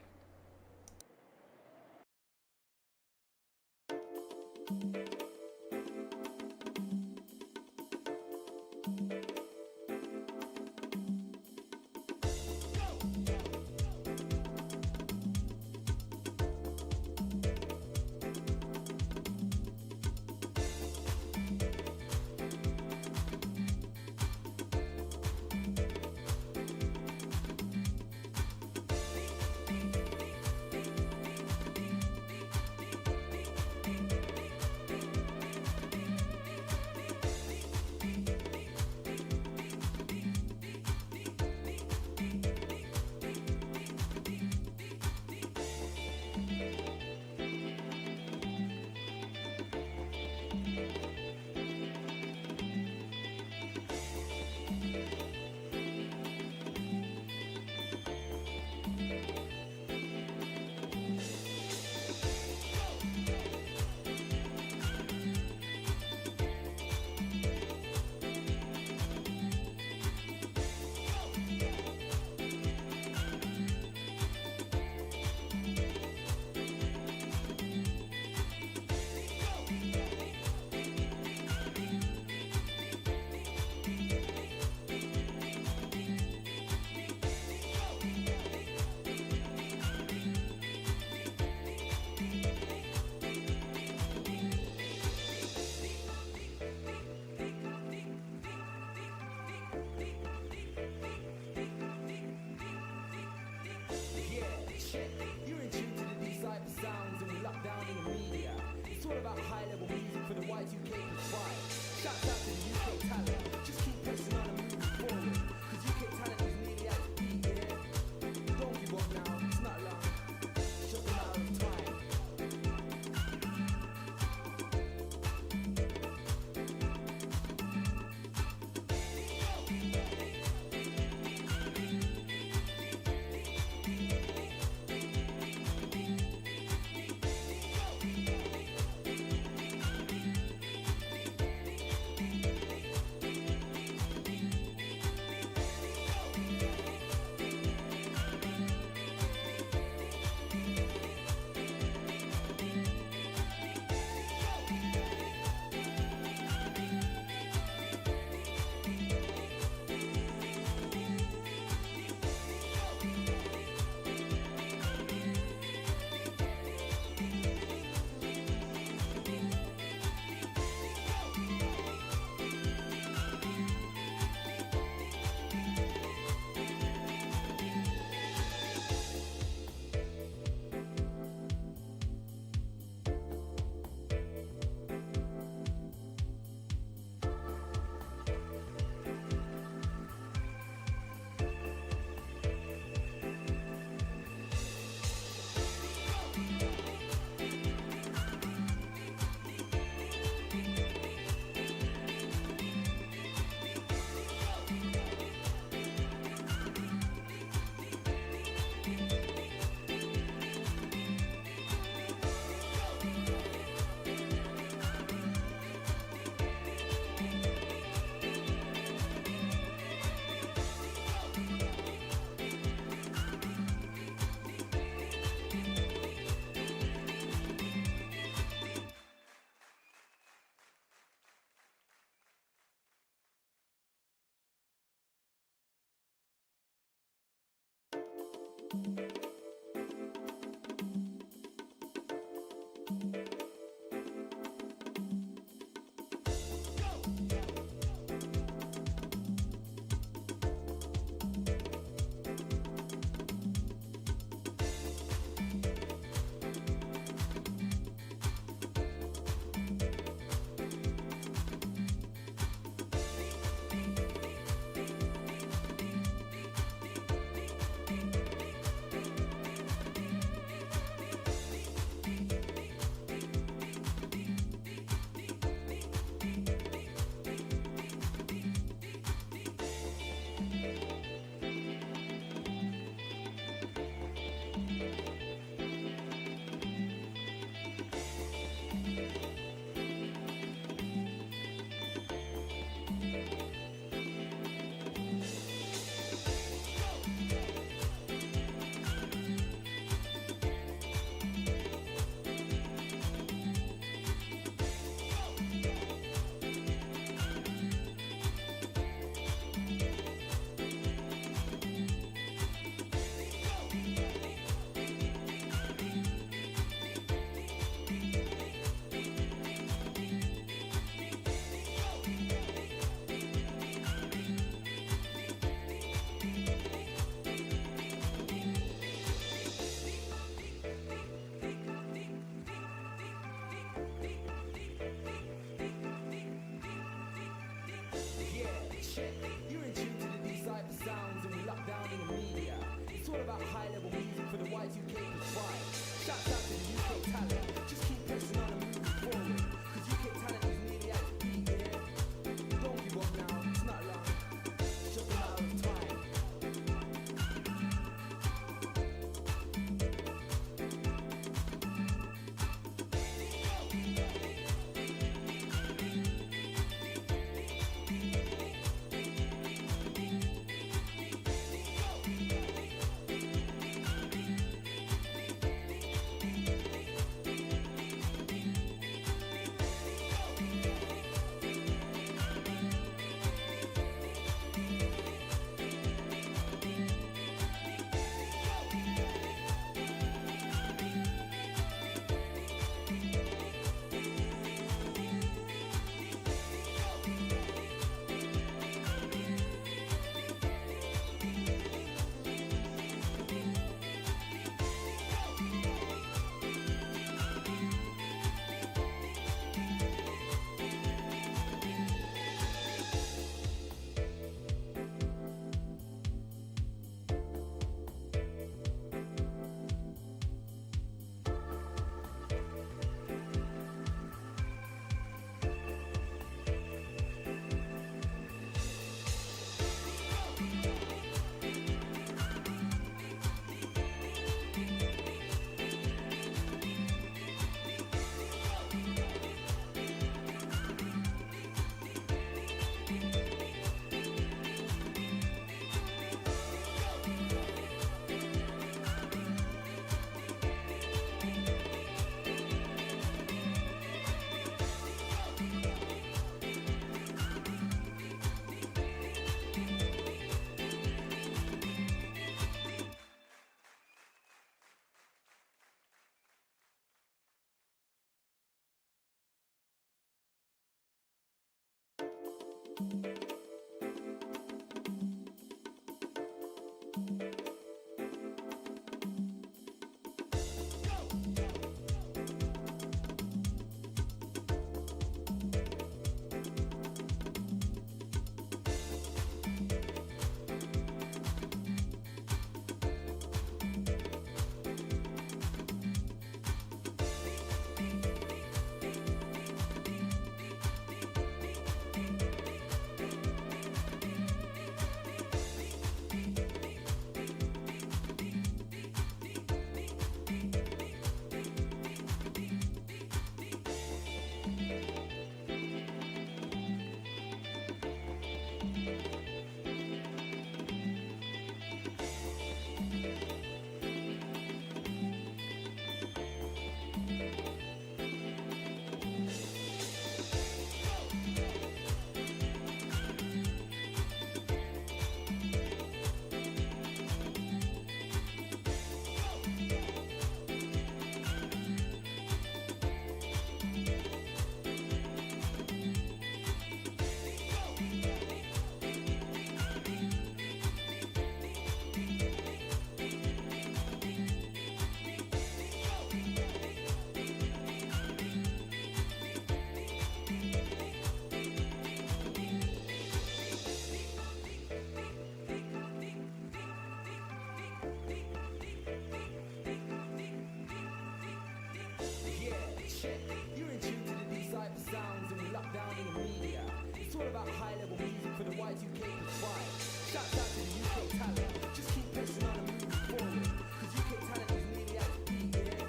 It's all about high-level music for the Y2K vibe. Shouts out to the UK talent. Just keep pressing on and moving forward. Cause UK talent is nearly at the beat, yeah.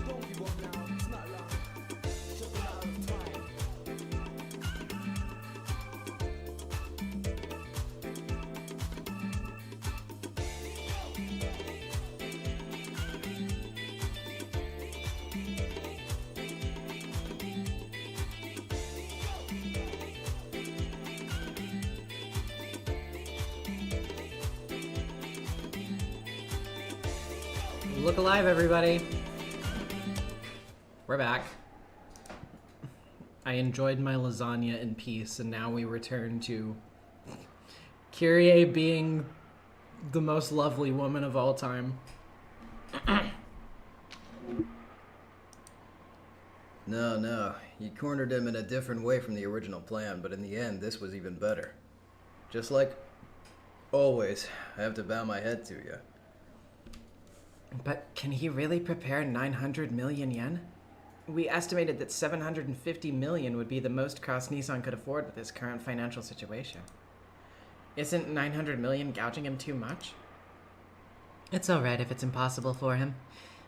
Don't give up now, it's not long. It's just a matter of time. Look alive, everybody. We're back. I enjoyed my lasagna in peace, and now we return to Kyrie being the most lovely woman of all time. No. You cornered him in a different way from the original plan, but in the end, this was even better. Just like always, I have to bow my head to you. But can he really prepare 900 million yen? We estimated that 750 million would be the most Kraus Nissan could afford with his current financial situation. Isn't 900 million gouging him too much? It's alright if it's impossible for him.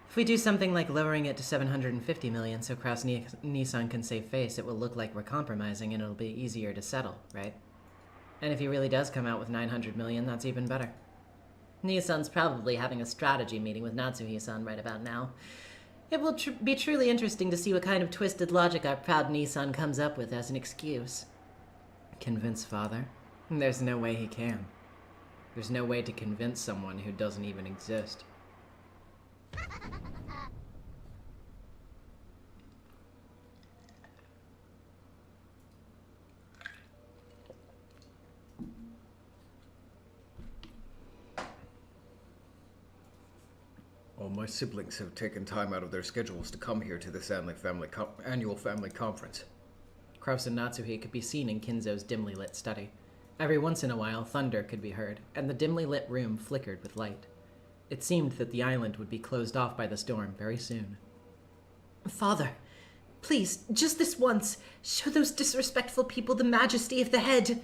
If we do something like lowering it to 750 million so Kraus Nissan can save face, it will look like we're compromising and it'll be easier to settle, right? And if he really does come out with 900 million, that's even better. Nissan's probably having a strategy meeting with Natsuhi-san right about now. It will be truly interesting to see what kind of twisted logic our proud Nissan comes up with as an excuse. Convince father? There's no way he can. There's no way to convince someone who doesn't even exist. All my siblings have taken time out of their schedules to come here to this annual family conference. Kraus and Natsuhi could be seen in Kinzo's dimly lit study. Every once in a while, thunder could be heard, and the dimly lit room flickered with light. It seemed that the island would be closed off by the storm very soon. Father, please, just this once, show those disrespectful people the majesty of the head.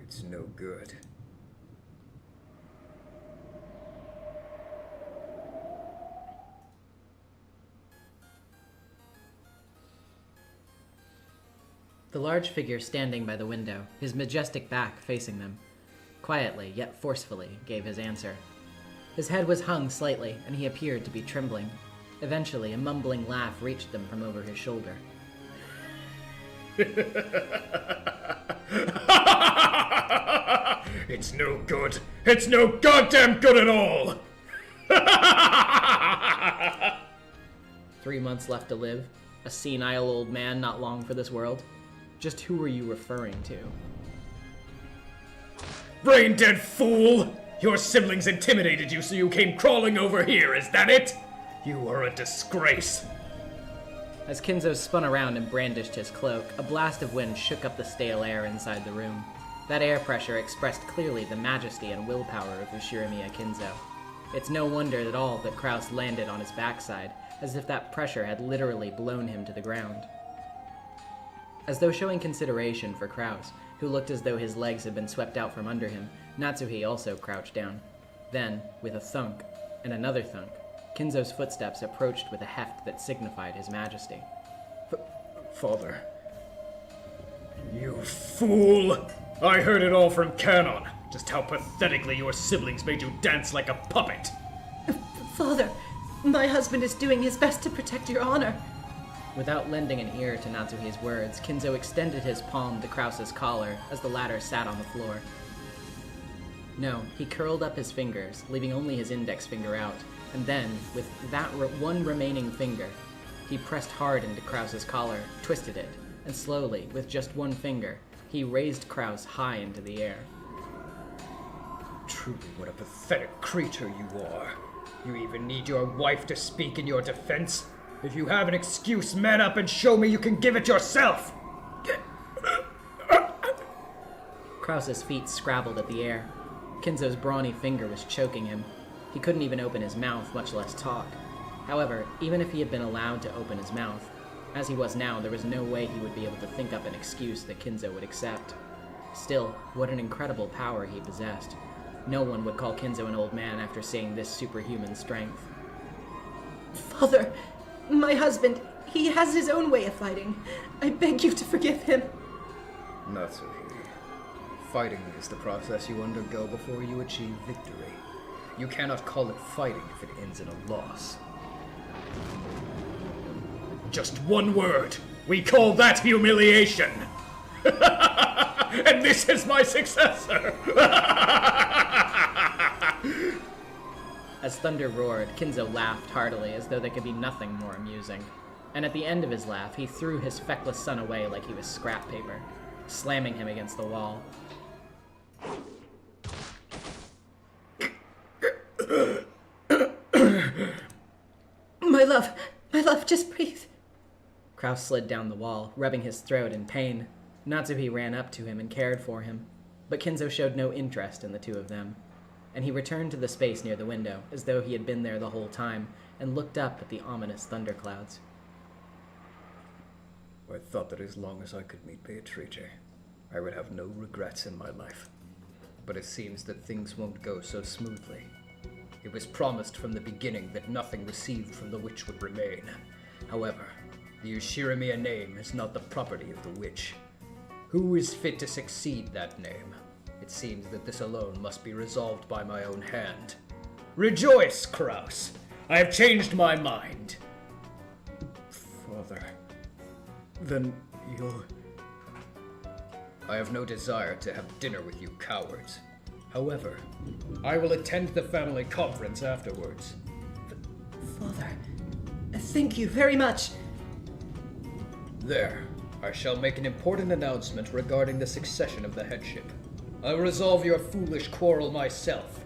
It's no good. The large figure standing by the window, his majestic back facing them, quietly yet forcefully gave his answer. His head was hung slightly, and he appeared to be trembling. Eventually, a mumbling laugh reached them from over his shoulder. It's no good. It's no goddamn good at all! 3 months left to live, a senile old man not long for this world. Just who are you referring to? Brain-dead fool! Your siblings intimidated you, so you came crawling over here, is that it? You are a disgrace. As Kinzo spun around and brandished his cloak, a blast of wind shook up the stale air inside the room. That air pressure expressed clearly the majesty and willpower of Ushirimiya Kinzo. It's no wonder at all that Kraus landed on his backside, as if that pressure had literally blown him to the ground. As though showing consideration for Kraus, who looked as though his legs had been swept out from under him, Natsuhi also crouched down. Then, with a thunk, and another thunk, Kinzo's footsteps approached with a heft that signified his majesty. Father. You fool! I heard it all from Canon. Just how pathetically your siblings made you dance like a puppet. Father, my husband is doing his best to protect your honor. Without lending an ear to Natsuhi's words, Kinzo extended his palm to Kraus's collar as the latter sat on the floor. No, he curled up his fingers, leaving only his index finger out, and then, with that one remaining finger, he pressed hard into Kraus's collar, twisted it, and slowly, with just one finger, he raised Kraus high into the air. Truly, what a pathetic creature you are. You even need your wife to speak in your defense? If you have an excuse, man up and show me you can give it yourself! Kraus's feet scrabbled at the air. Kinzo's brawny finger was choking him. He couldn't even open his mouth, much less talk. However, even if he had been allowed to open his mouth, as he was now, there was no way he would be able to think up an excuse that Kinzo would accept. Still, what an incredible power he possessed. No one would call Kinzo an old man after seeing this superhuman strength. Father, my husband, he has his own way of fighting. I beg you to forgive him. Natsuhi. Fighting is the process you undergo before you achieve victory. You cannot call it fighting if it ends in a loss. Just one word. We call that humiliation. And this is my successor. As thunder roared, Kinzo laughed heartily as though there could be nothing more amusing. And at the end of his laugh, he threw his feckless son away like he was scrap paper, slamming him against the wall. My love, just breathe. Kraus slid down the wall, rubbing his throat in pain. Natsuhi ran up to him and cared for him, but Kinzo showed no interest in the two of them, and he returned to the space near the window, as though he had been there the whole time, and looked up at the ominous thunderclouds. I thought that as long as I could meet Beatrice, I would have no regrets in my life. But it seems that things won't go so smoothly. It was promised from the beginning that nothing received from the witch would remain. However, the Ushirimiya name is not the property of the witch. Who is fit to succeed that name? It seems that this alone must be resolved by my own hand. Rejoice, Kraus. I have changed my mind. Father, then you'll... I have no desire to have dinner with you cowards. However, I will attend the family conference afterwards. Father, thank you very much. there, I shall make an important announcement regarding the succession of the headship. I will resolve your foolish quarrel myself.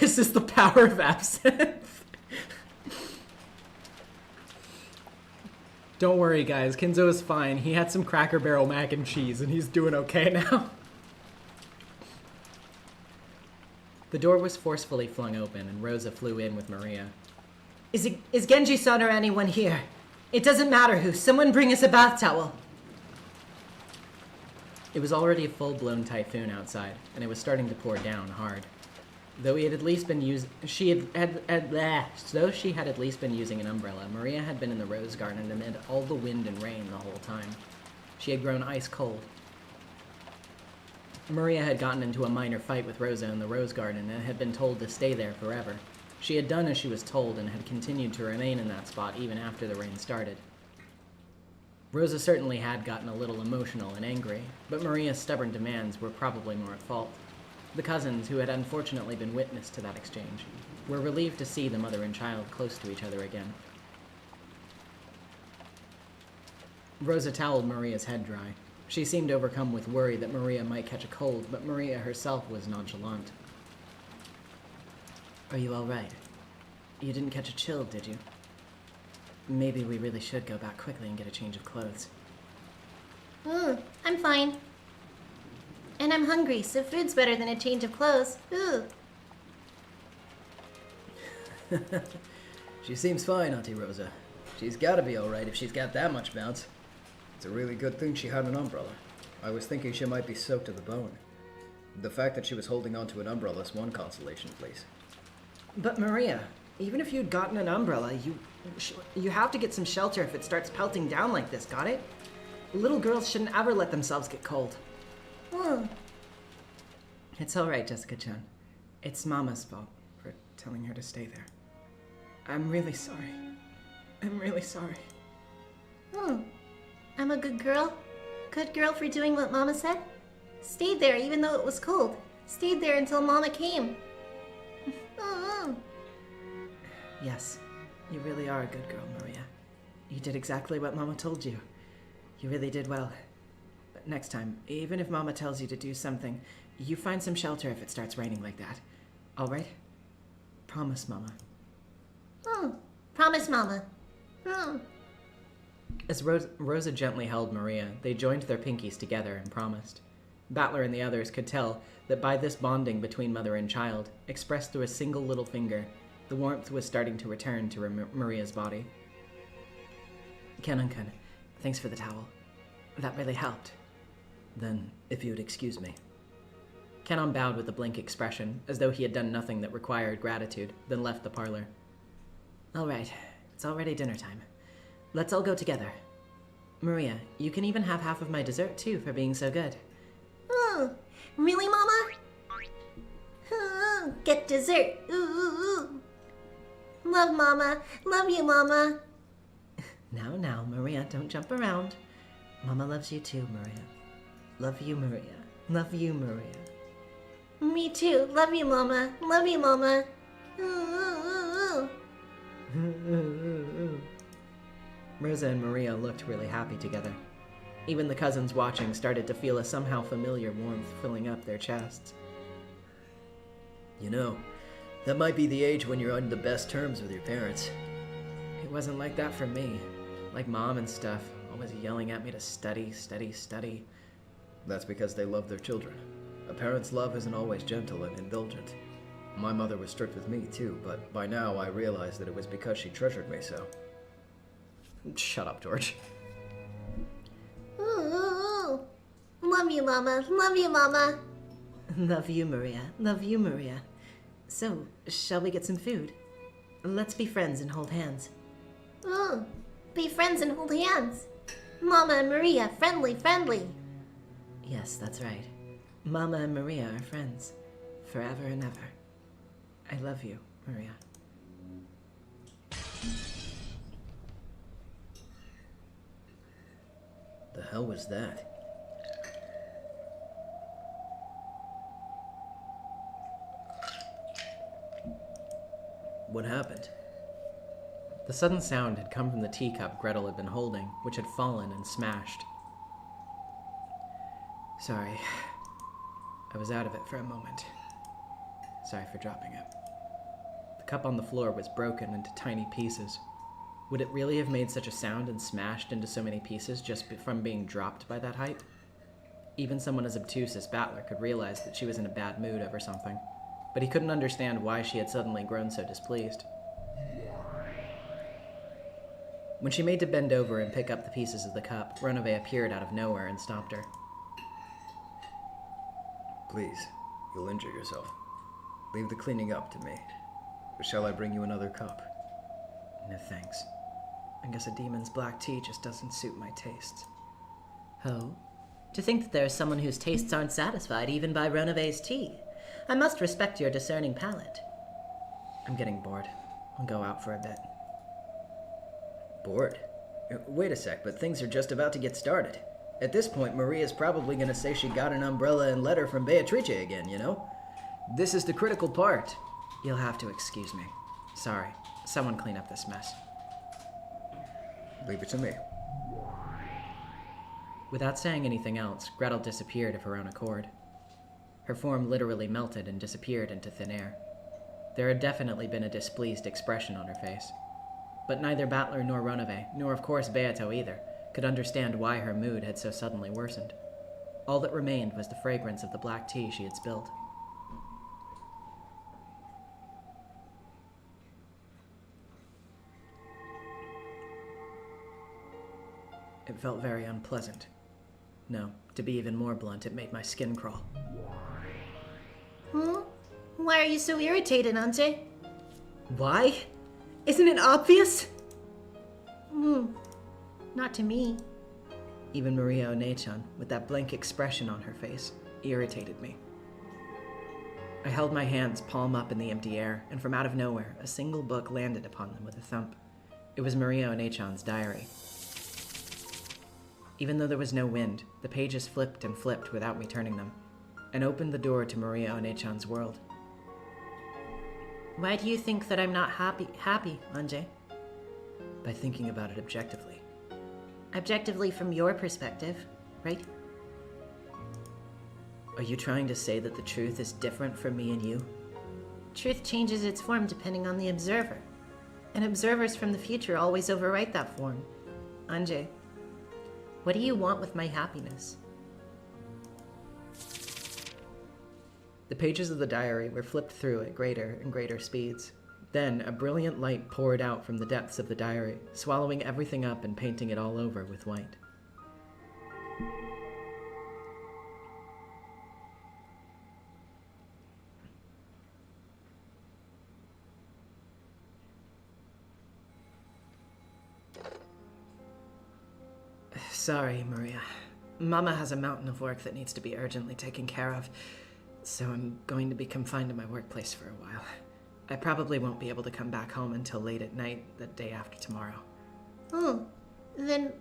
This is the power of absinthe. Don't worry, guys. Kinzo is fine. He had some Cracker Barrel mac and cheese, and he's doing okay now. The door was forcefully flung open, and Rosa flew in with Maria. Is Genji-san or anyone here? It doesn't matter who. Someone bring us a bath towel. It was already a full-blown typhoon outside, and it was starting to pour down hard. Though she had at least been using an umbrella, Maria had been in the rose garden amid all the wind and rain the whole time. She had grown ice cold. Maria had gotten into a minor fight with Rosa in the rose garden and had been told to stay there forever. She had done as she was told and had continued to remain in that spot even after the rain started. Rosa certainly had gotten a little emotional and angry, but Maria's stubborn demands were probably more at fault. The cousins, who had unfortunately been witness to that exchange, were relieved to see the mother and child close to each other again. Rosa toweled Maria's head dry. She seemed overcome with worry that Maria might catch a cold, but Maria herself was nonchalant. Are you all right? You didn't catch a chill, did you? Maybe we really should go back quickly and get a change of clothes. I'm fine. And I'm hungry, so food's better than a change of clothes. Ooh. She seems fine, Auntie Rosa. She's gotta be alright if she's got that much bounce. It's a really good thing she had an umbrella. I was thinking she might be soaked to the bone. The fact that she was holding onto an umbrella is one consolation, please. But Maria, even if you'd gotten an umbrella, you have to get some shelter if it starts pelting down like this, got it? Little girls shouldn't ever let themselves get cold. It's all right, Jessica-chan. It's Mama's fault for telling her to stay there. I'm really sorry. I'm really sorry. I'm a good girl. Good girl for doing what Mama said. Stayed there even though it was cold. Stayed there until Mama came. Yes, you really are a good girl, Maria. You did exactly what Mama told you. You really did well. But next time, even if Mama tells you to do something, you find some shelter if it starts raining like that. All right? Promise, Mama. Promise, Mama. Hmm. As Rosa gently held Maria, they joined their pinkies together and promised. Battler and the others could tell that by this bonding between mother and child, expressed through a single little finger, the warmth was starting to return to Maria's body. Canon-kun, thanks for the towel. That really helped. Then, if you'd excuse me. Canon bowed with a blank expression, as though he had done nothing that required gratitude, then left the parlor. All right, it's already dinner time. Let's all go together. Maria, you can even have half of my dessert too for being so good. Oh, really, Mama? Oh, get dessert. Ooh, ooh, ooh. Love, Mama. Love you, Mama. Now, Maria, don't jump around. Mama loves you too, Maria. Love you, Maria. Love you, Maria. Me too. Love you, Mama. Love you, Mama. Ooh, ooh, ooh, ooh. Rosa and Maria looked really happy together. Even the cousins watching started to feel a somehow familiar warmth filling up their chests. You know, that might be the age when you're on the best terms with your parents. It wasn't like that for me. Like Mom and stuff, always yelling at me to study, study, study. That's because they love their children. A parent's love isn't always gentle and indulgent. My mother was strict with me too, but by now I realized that it was because she treasured me so. Shut up, George. Ooh, ooh, ooh. Love you, Mama. Love you, Mama. Love you, Maria. Love you, Maria. So, shall we get some food? Let's be friends and hold hands. Ooh, be friends and hold hands. Mama and Maria, friendly, friendly. Yes, that's right. Mama and Maria are friends. Forever and ever. I love you, Maria. The hell was that? What happened? The sudden sound had come from the teacup Gretel had been holding, which had fallen and smashed. Sorry. I was out of it for a moment. Sorry for dropping it. The cup on the floor was broken into tiny pieces. Would it really have made such a sound and smashed into so many pieces just from being dropped by that height? Even someone as obtuse as Battler could realize that she was in a bad mood over something, but he couldn't understand why she had suddenly grown so displeased. When she made to bend over and pick up the pieces of the cup, Runaway appeared out of nowhere and stopped her. Please, you'll injure yourself. Leave the cleaning up to me. Or shall I bring you another cup? No thanks. I guess a demon's black tea just doesn't suit my tastes. Oh? To think that there is someone whose tastes aren't satisfied even by Runaway's tea. I must respect your discerning palate. I'm getting bored. I'll go out for a bit. Bored? Wait a sec, but things are just about to get started. At this point, Maria's probably gonna say she got an umbrella and letter from Beatrice again, you know? This is the critical part. You'll have to excuse me. Sorry. Someone clean up this mess. Leave it to me. Without saying anything else, Gretel disappeared of her own accord. Her form literally melted and disappeared into thin air. There had definitely been a displeased expression on her face. But neither Battler nor Runaway, nor of course Beato either, could understand why her mood had so suddenly worsened. All that remained was the fragrance of the black tea she had spilled. It felt very unpleasant. No, to be even more blunt, it made my skin crawl. Hmm? Why are you so irritated, Ante? Why? Isn't it obvious? Not to me. Even Maria One-chan, with that blank expression on her face, irritated me. I held my hands palm up in the empty air, and from out of nowhere, a single book landed upon them with a thump. It was Maria One-chan's diary. Even though there was no wind, the pages flipped and flipped without me turning them, and opened the door to Maria One-chan's world. Why do you think that I'm not happy, Ange? By thinking about it objectively. Objectively from your perspective, right? Are you trying to say that the truth is different from me and you? Truth changes its form depending on the observer. And observers from the future always overwrite that form. Ange, what do you want with my happiness? The pages of the diary were flipped through at greater and greater speeds. Then a brilliant light poured out from the depths of the diary, swallowing everything up and painting it all over with white. Sorry, Maria. Mama has a mountain of work that needs to be urgently taken care of, so I'm going to be confined to my workplace for a while. I probably won't be able to come back home until late at night the day after tomorrow. Oh, then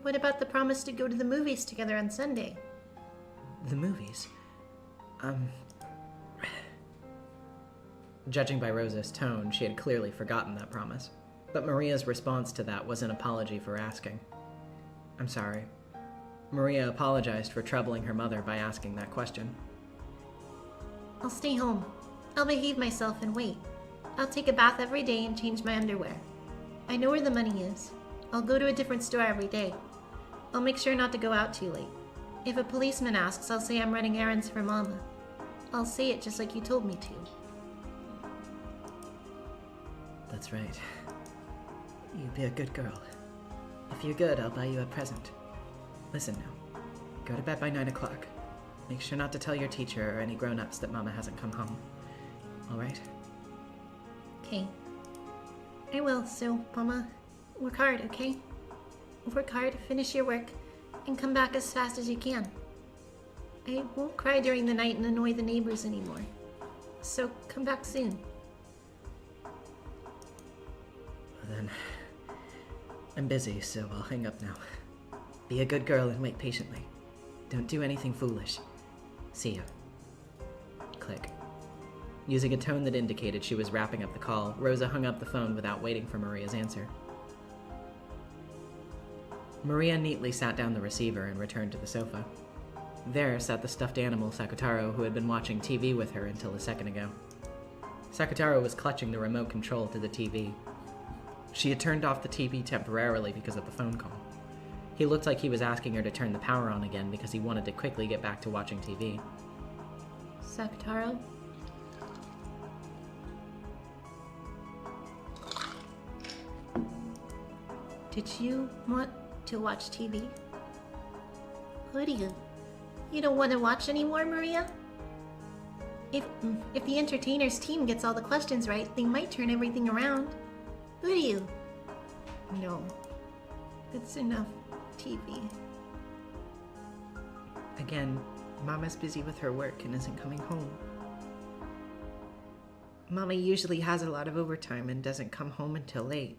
what about the promise to go to the movies together on Sunday? The movies? Judging by Rosa's tone, she had clearly forgotten that promise. But Maria's response to that was an apology for asking. I'm sorry. Maria apologized for troubling her mother by asking that question. I'll stay home. I'll behave myself and wait. I'll take a bath every day and change my underwear. I know where the money is. I'll go to a different store every day. I'll make sure not to go out too late. If a policeman asks, I'll say I'm running errands for Mama. I'll say it just like you told me to. That's right. You be a good girl. If you're good, I'll buy you a present. Listen now. Go to bed by 9 o'clock. Make sure not to tell your teacher or any grown-ups that Mama hasn't come home. All right? Okay. I will, so, Mama, work hard, okay? Work hard, finish your work, and come back as fast as you can. I won't cry during the night and annoy the neighbors anymore. So, come back soon. Well then, I'm busy, so I'll hang up now. Be a good girl and wait patiently. Don't do anything foolish. See ya. Click. Using a tone that indicated she was wrapping up the call, Rosa hung up the phone without waiting for Maria's answer. Maria neatly sat down the receiver and returned to the sofa. There sat the stuffed animal Sakutaro, who had been watching TV with her until a second ago. Sakutaro was clutching the remote control to the TV. She had turned off the TV temporarily because of the phone call. He looked like he was asking her to turn the power on again because he wanted to quickly get back to watching TV. Sakutaro? Did you want to watch TV? Who do you? You don't want to watch anymore, Maria? If the entertainers team gets all the questions right, they might turn everything around. Who do you? No. That's enough TV. Again, Mama's busy with her work and isn't coming home. Mama usually has a lot of overtime and doesn't come home until late.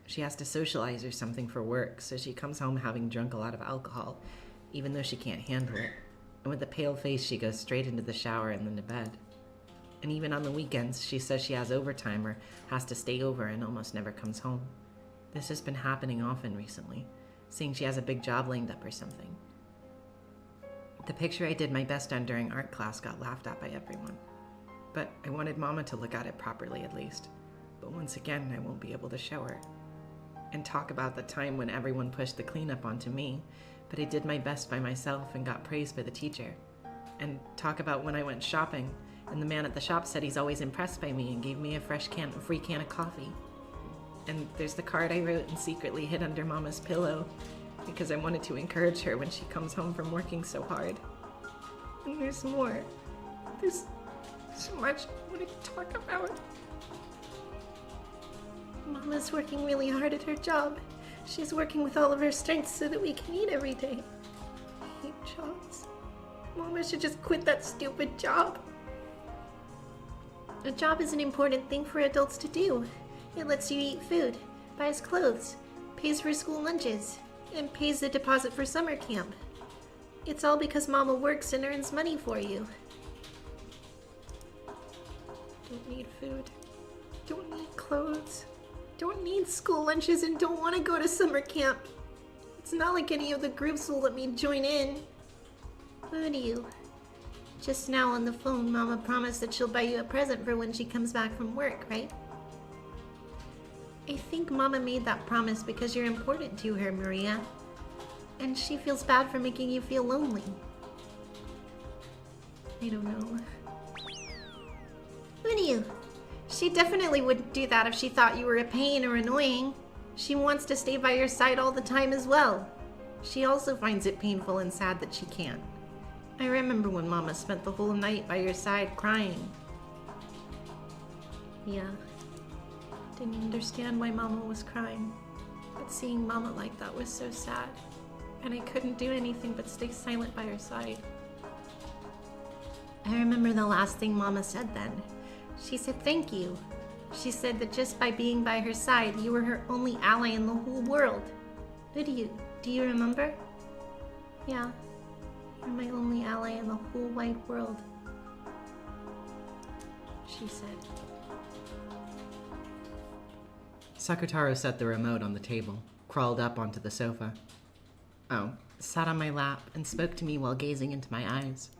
She has to socialize or something for work, so she comes home having drunk a lot of alcohol, even though she can't handle it. And with a pale face, she goes straight into the shower and then to bed. And even on the weekends, she says she has overtime or has to stay over and almost never comes home. This has been happening often recently, saying she has a big job lined up or something. The picture I did my best on during art class got laughed at by everyone. But I wanted Mama to look at it properly at least. But once again, I won't be able to show her. And talk about the time when everyone pushed the cleanup onto me, but I did my best by myself and got praised by the teacher. And talk about when I went shopping, and the man at the shop said he's always impressed by me and gave me a free can of coffee. And there's the card I wrote and secretly hid under Mama's pillow, because I wanted to encourage her when she comes home from working so hard. And there's more. There's so much I want to talk about. Mama's working really hard at her job. She's working with all of her strength so that we can eat every day. I hate jobs. Mama should just quit that stupid job. A job is an important thing for adults to do. It lets you eat food, buys clothes, pays for school lunches, and pays the deposit for summer camp. It's all because Mama works and earns money for you. Don't need food. Don't need clothes. Don't need school lunches and don't want to go to summer camp. It's not like any of the groups will let me join in. Who do you? Just now on the phone, Mama promised that she'll buy you a present for when she comes back from work, right? I think Mama made that promise because you're important to her, Maria. And she feels bad for making you feel lonely. I don't know. Who knew? She definitely wouldn't do that if she thought you were a pain or annoying. She wants to stay by your side all the time as well. She also finds it painful and sad that she can't. I remember when Mama spent the whole night by your side crying. Yeah. Didn't understand why Mama was crying. But seeing Mama like that was so sad. And I couldn't do anything but stay silent by her side. I remember the last thing Mama said then. She said thank you. She said that just by being by her side, you were her only ally in the whole world. Do you remember? Yeah. You're my only ally in the whole wide world. She said. Sakutaro set the remote on the table, crawled up onto the sofa. Oh, sat on my lap and spoke to me while gazing into my eyes.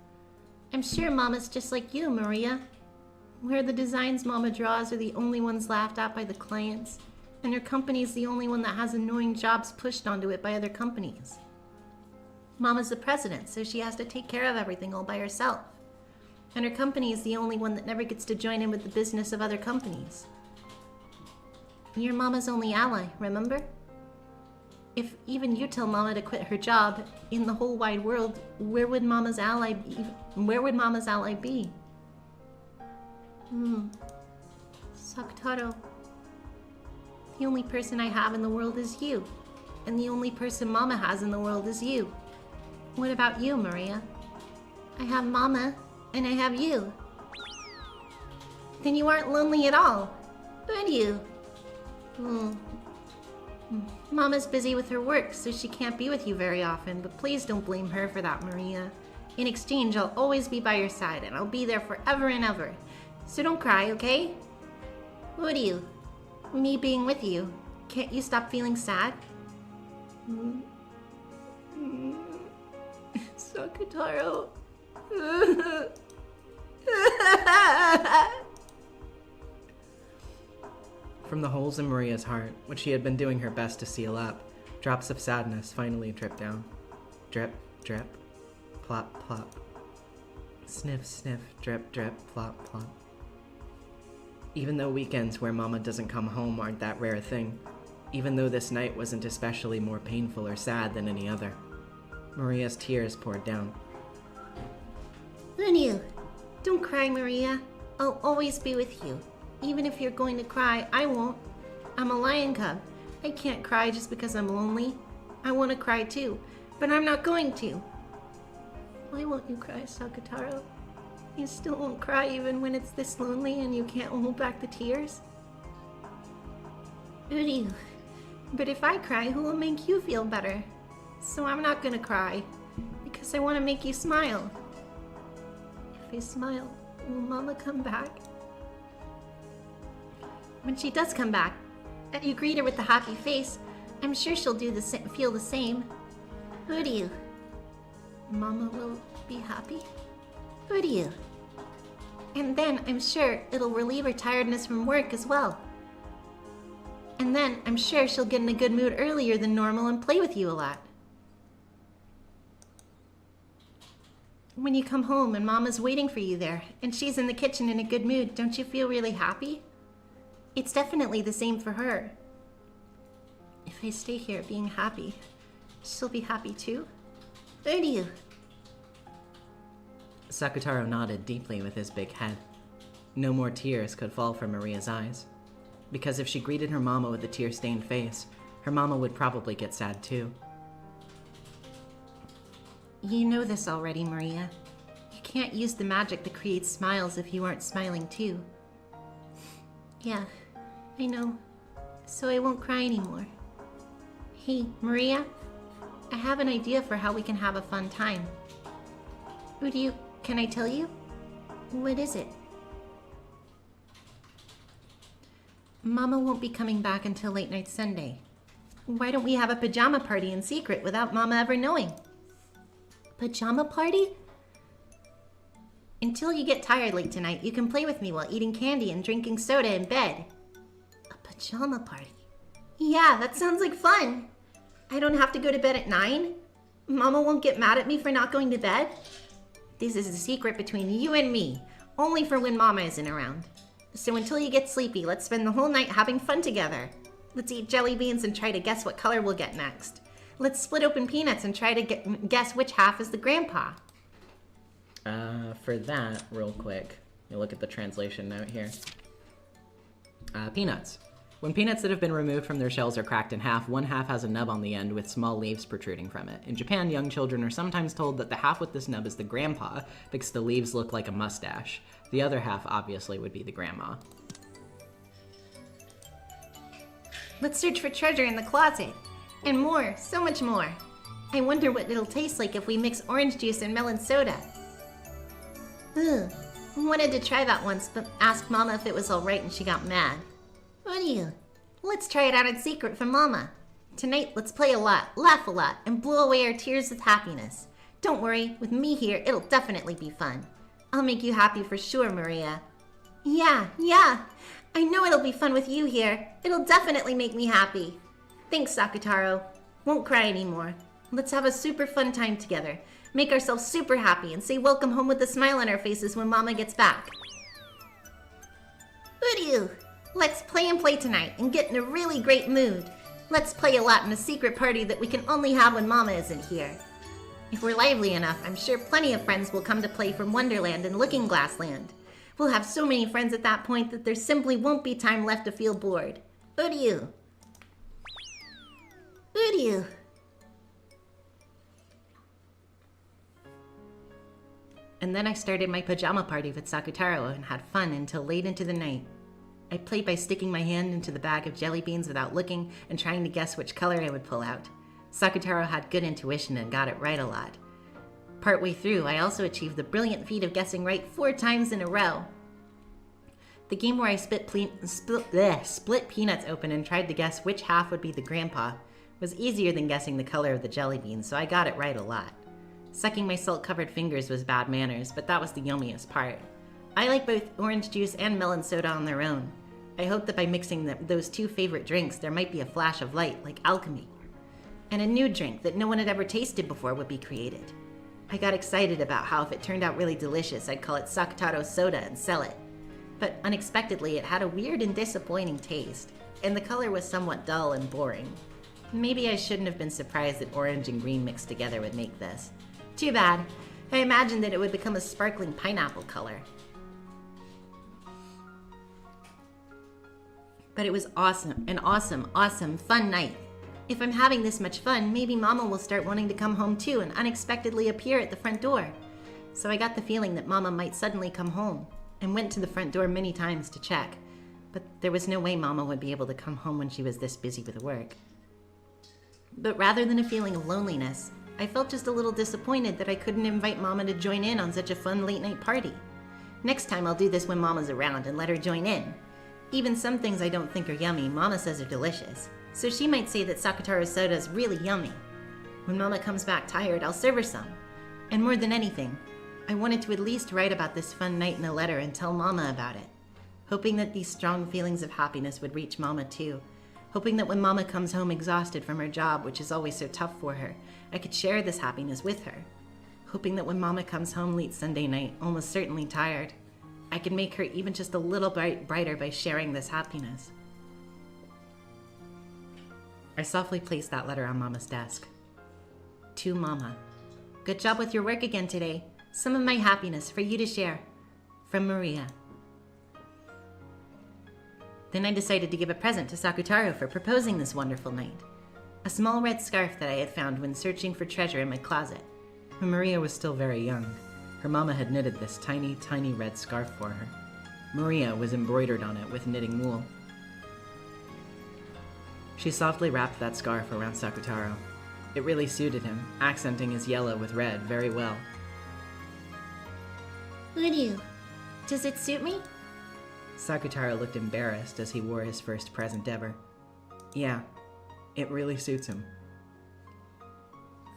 I'm sure Mama's just like you, Maria. Where the designs Mama draws are the only ones laughed at by the clients, and her company's the only one that has annoying jobs pushed onto it by other companies. Mama's the president, so she has to take care of everything all by herself. And her company is the only one that never gets to join in with the business of other companies. You're Mama's only ally, remember? If even you tell Mama to quit her job in the whole wide world, where would Mama's ally be? Sakutaro. The only person I have in the world is you. And the only person Mama has in the world is you. What about you, Maria? I have Mama, and I have you. Then you aren't lonely at all, are you? Mama's busy with her work, so she can't be with you very often, but please don't blame her for that, Maria. In exchange, I'll always be by your side, and I'll be there forever and ever. So don't cry, okay? What do you? Me being with you. Can't you stop feeling sad? Sakutaro. From the holes in Maria's heart, which she had been doing her best to seal up, drops of sadness finally dripped down. Drip, drip, plop, plop. Sniff, sniff, drip, drip, plop, plop. Even though weekends where Mama doesn't come home aren't that rare a thing, even though this night wasn't especially more painful or sad than any other, Maria's tears poured down. Unu, don't cry, Maria. I'll always be with you. Even if you're going to cry, I won't. I'm a lion cub. I can't cry just because I'm lonely. I want to cry too, but I'm not going to. Why won't you cry, Sakutaro? You still won't cry even when it's this lonely and you can't hold back the tears? Unu, but if I cry, who will make you feel better? So I'm not gonna cry, because I want to make you smile. If I smile, will Mama come back? When she does come back, and you greet her with a happy face, I'm sure she'll do feel the same. Who do you? Mama will be happy? Who do you? And then I'm sure it'll relieve her tiredness from work as well. And then I'm sure she'll get in a good mood earlier than normal and play with you a lot. When you come home and Mama's waiting for you there, and she's in the kitchen in a good mood, don't you feel really happy? It's definitely the same for her. If I stay here being happy, she'll be happy too. Where do you? Sakutaro nodded deeply with his big head. No more tears could fall from Maria's eyes, because if she greeted her Mama with a tear-stained face, her Mama would probably get sad too. You know this already, Maria. You can't use the magic that creates smiles if you aren't smiling too. Yeah, I know. So I won't cry anymore. Hey, Maria, I have an idea for how we can have a fun time. Can I tell you? What is it? Mama won't be coming back until late night Sunday. Why don't we have a pajama party in secret without Mama ever knowing? Pajama party? Until you get tired late tonight, you can play with me while eating candy and drinking soda in bed. A pajama party. Yeah, that sounds like fun. I don't have to go to bed at 9? Mama won't get mad at me for not going to bed? This is a secret between you and me, only for when Mama isn't around. So until you get sleepy, let's spend the whole night having fun together. Let's eat jelly beans and try to guess what color we'll get next. Let's split open peanuts and try to guess which half is the grandpa. For that, real quick, you look at the translation note here. Peanuts. When peanuts that have been removed from their shells are cracked in half, one half has a nub on the end with small leaves protruding from it. In Japan, young children are sometimes told that the half with this nub is the grandpa because the leaves look like a mustache. The other half, obviously, would be the grandma. Let's search for treasure in the closet. And more, so much more. I wonder what it'll taste like if we mix orange juice and melon soda. Ugh. Wanted to try that once, but asked Mama if it was alright and she got mad. What do you? Let's try it out in secret from Mama. Tonight, let's play a lot, laugh a lot, and blow away our tears with happiness. Don't worry, with me here, it'll definitely be fun. I'll make you happy for sure, Maria. Yeah. I know it'll be fun with you here. It'll definitely make me happy. Thanks, Sakutaro. Won't cry anymore. Let's have a super fun time together. Make ourselves super happy and say welcome home with a smile on our faces when Mama gets back. Uryu! Let's play and play tonight and get in a really great mood. Let's play a lot in a secret party that we can only have when Mama isn't here. If we're lively enough, I'm sure plenty of friends will come to play from Wonderland and Looking Glass Land. We'll have so many friends at that point that there simply won't be time left to feel bored. Uryu! Uryu! And then I started my pajama party with Sakutaro and had fun until late into the night. I played by sticking my hand into the bag of jelly beans without looking and trying to guess which color I would pull out. Sakutaro had good intuition and got it right a lot. Partway through, I also achieved the brilliant feat of guessing right 4 times in a row. The game where I split peanuts open and tried to guess which half would be the grandpa was easier than guessing the color of the jelly beans, so I got it right a lot. Sucking my salt-covered fingers was bad manners, but that was the yummiest part. I like both orange juice and melon soda on their own. I hope that by mixing those 2 favorite drinks, there might be a flash of light, like alchemy. And a new drink that no one had ever tasted before would be created. I got excited about how if it turned out really delicious, I'd call it Sakutaro soda and sell it. But unexpectedly, it had a weird and disappointing taste, and the color was somewhat dull and boring. Maybe I shouldn't have been surprised that orange and green mixed together would make this. Too bad. I imagined that it would become a sparkling pineapple color. But it was awesome, an awesome, fun night. If I'm having this much fun, maybe Mama will start wanting to come home too and unexpectedly appear at the front door. So I got the feeling that Mama might suddenly come home, and went to the front door many times to check. But there was no way Mama would be able to come home when she was this busy with work. But rather than a feeling of loneliness, I felt just a little disappointed that I couldn't invite Mama to join in on such a fun late night party. Next time I'll do this when Mama's around and let her join in. Even some things I don't think are yummy, Mama says are delicious. So she might say that Sakutaro soda is really yummy. When Mama comes back tired, I'll serve her some. And more than anything, I wanted to at least write about this fun night in a letter and tell Mama about it. Hoping that these strong feelings of happiness would reach Mama too. Hoping that when Mama comes home exhausted from her job, which is always so tough for her, I could share this happiness with her. Hoping that when Mama comes home late Sunday night, almost certainly tired, I could make her even just a little brighter by sharing this happiness. I softly placed that letter on Mama's desk. To Mama. Good job with your work again today. Some of my happiness for you to share. From Maria. Then I decided to give a present to Sakutaro for proposing this wonderful night. A small red scarf that I had found when searching for treasure in my closet. When Maria was still very young, her mama had knitted this tiny, tiny red scarf for her. Maria was embroidered on it with knitting wool. She softly wrapped that scarf around Sakutaro. It really suited him, accenting his yellow with red very well. Uryu, does it suit me? Sakutaro looked embarrassed as he wore his first present ever. Yeah, it really suits him.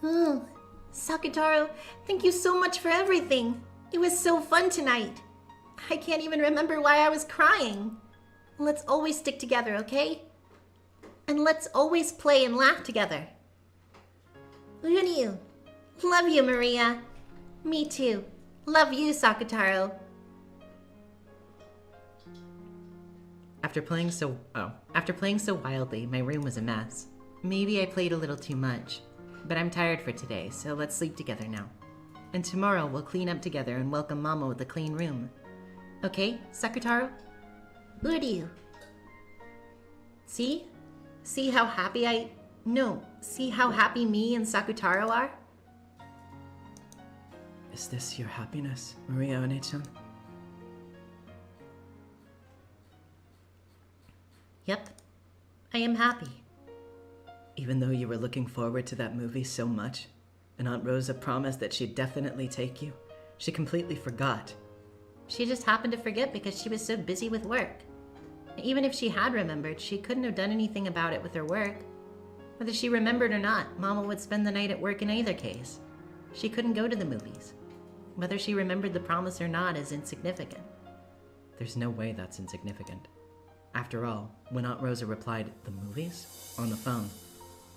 Oh, Sakutaro, thank you so much for everything. It was so fun tonight. I can't even remember why I was crying. Let's always stick together, okay? And let's always play and laugh together. Uryu. Love you, Maria. Me too. Love you, Sakutaro. After playing so wildly, my room was a mess. Maybe I played a little too much. But I'm tired for today, so let's sleep together now. And tomorrow we'll clean up together and welcome Mama with a clean room. Okay, Sakutaro? Uryu. See? See how happy see how happy me and Sakutaro are? Is this your happiness, Maria One-chan? Yep. I am happy. Even though you were looking forward to that movie so much, and Aunt Rosa promised that she'd definitely take you, she completely forgot. She just happened to forget because she was so busy with work. Even if she had remembered, she couldn't have done anything about it with her work. Whether she remembered or not, Mama would spend the night at work in either case. She couldn't go to the movies. Whether she remembered the promise or not is insignificant. There's no way that's insignificant. After all, when Aunt Rosa replied, "The movies?" on the phone,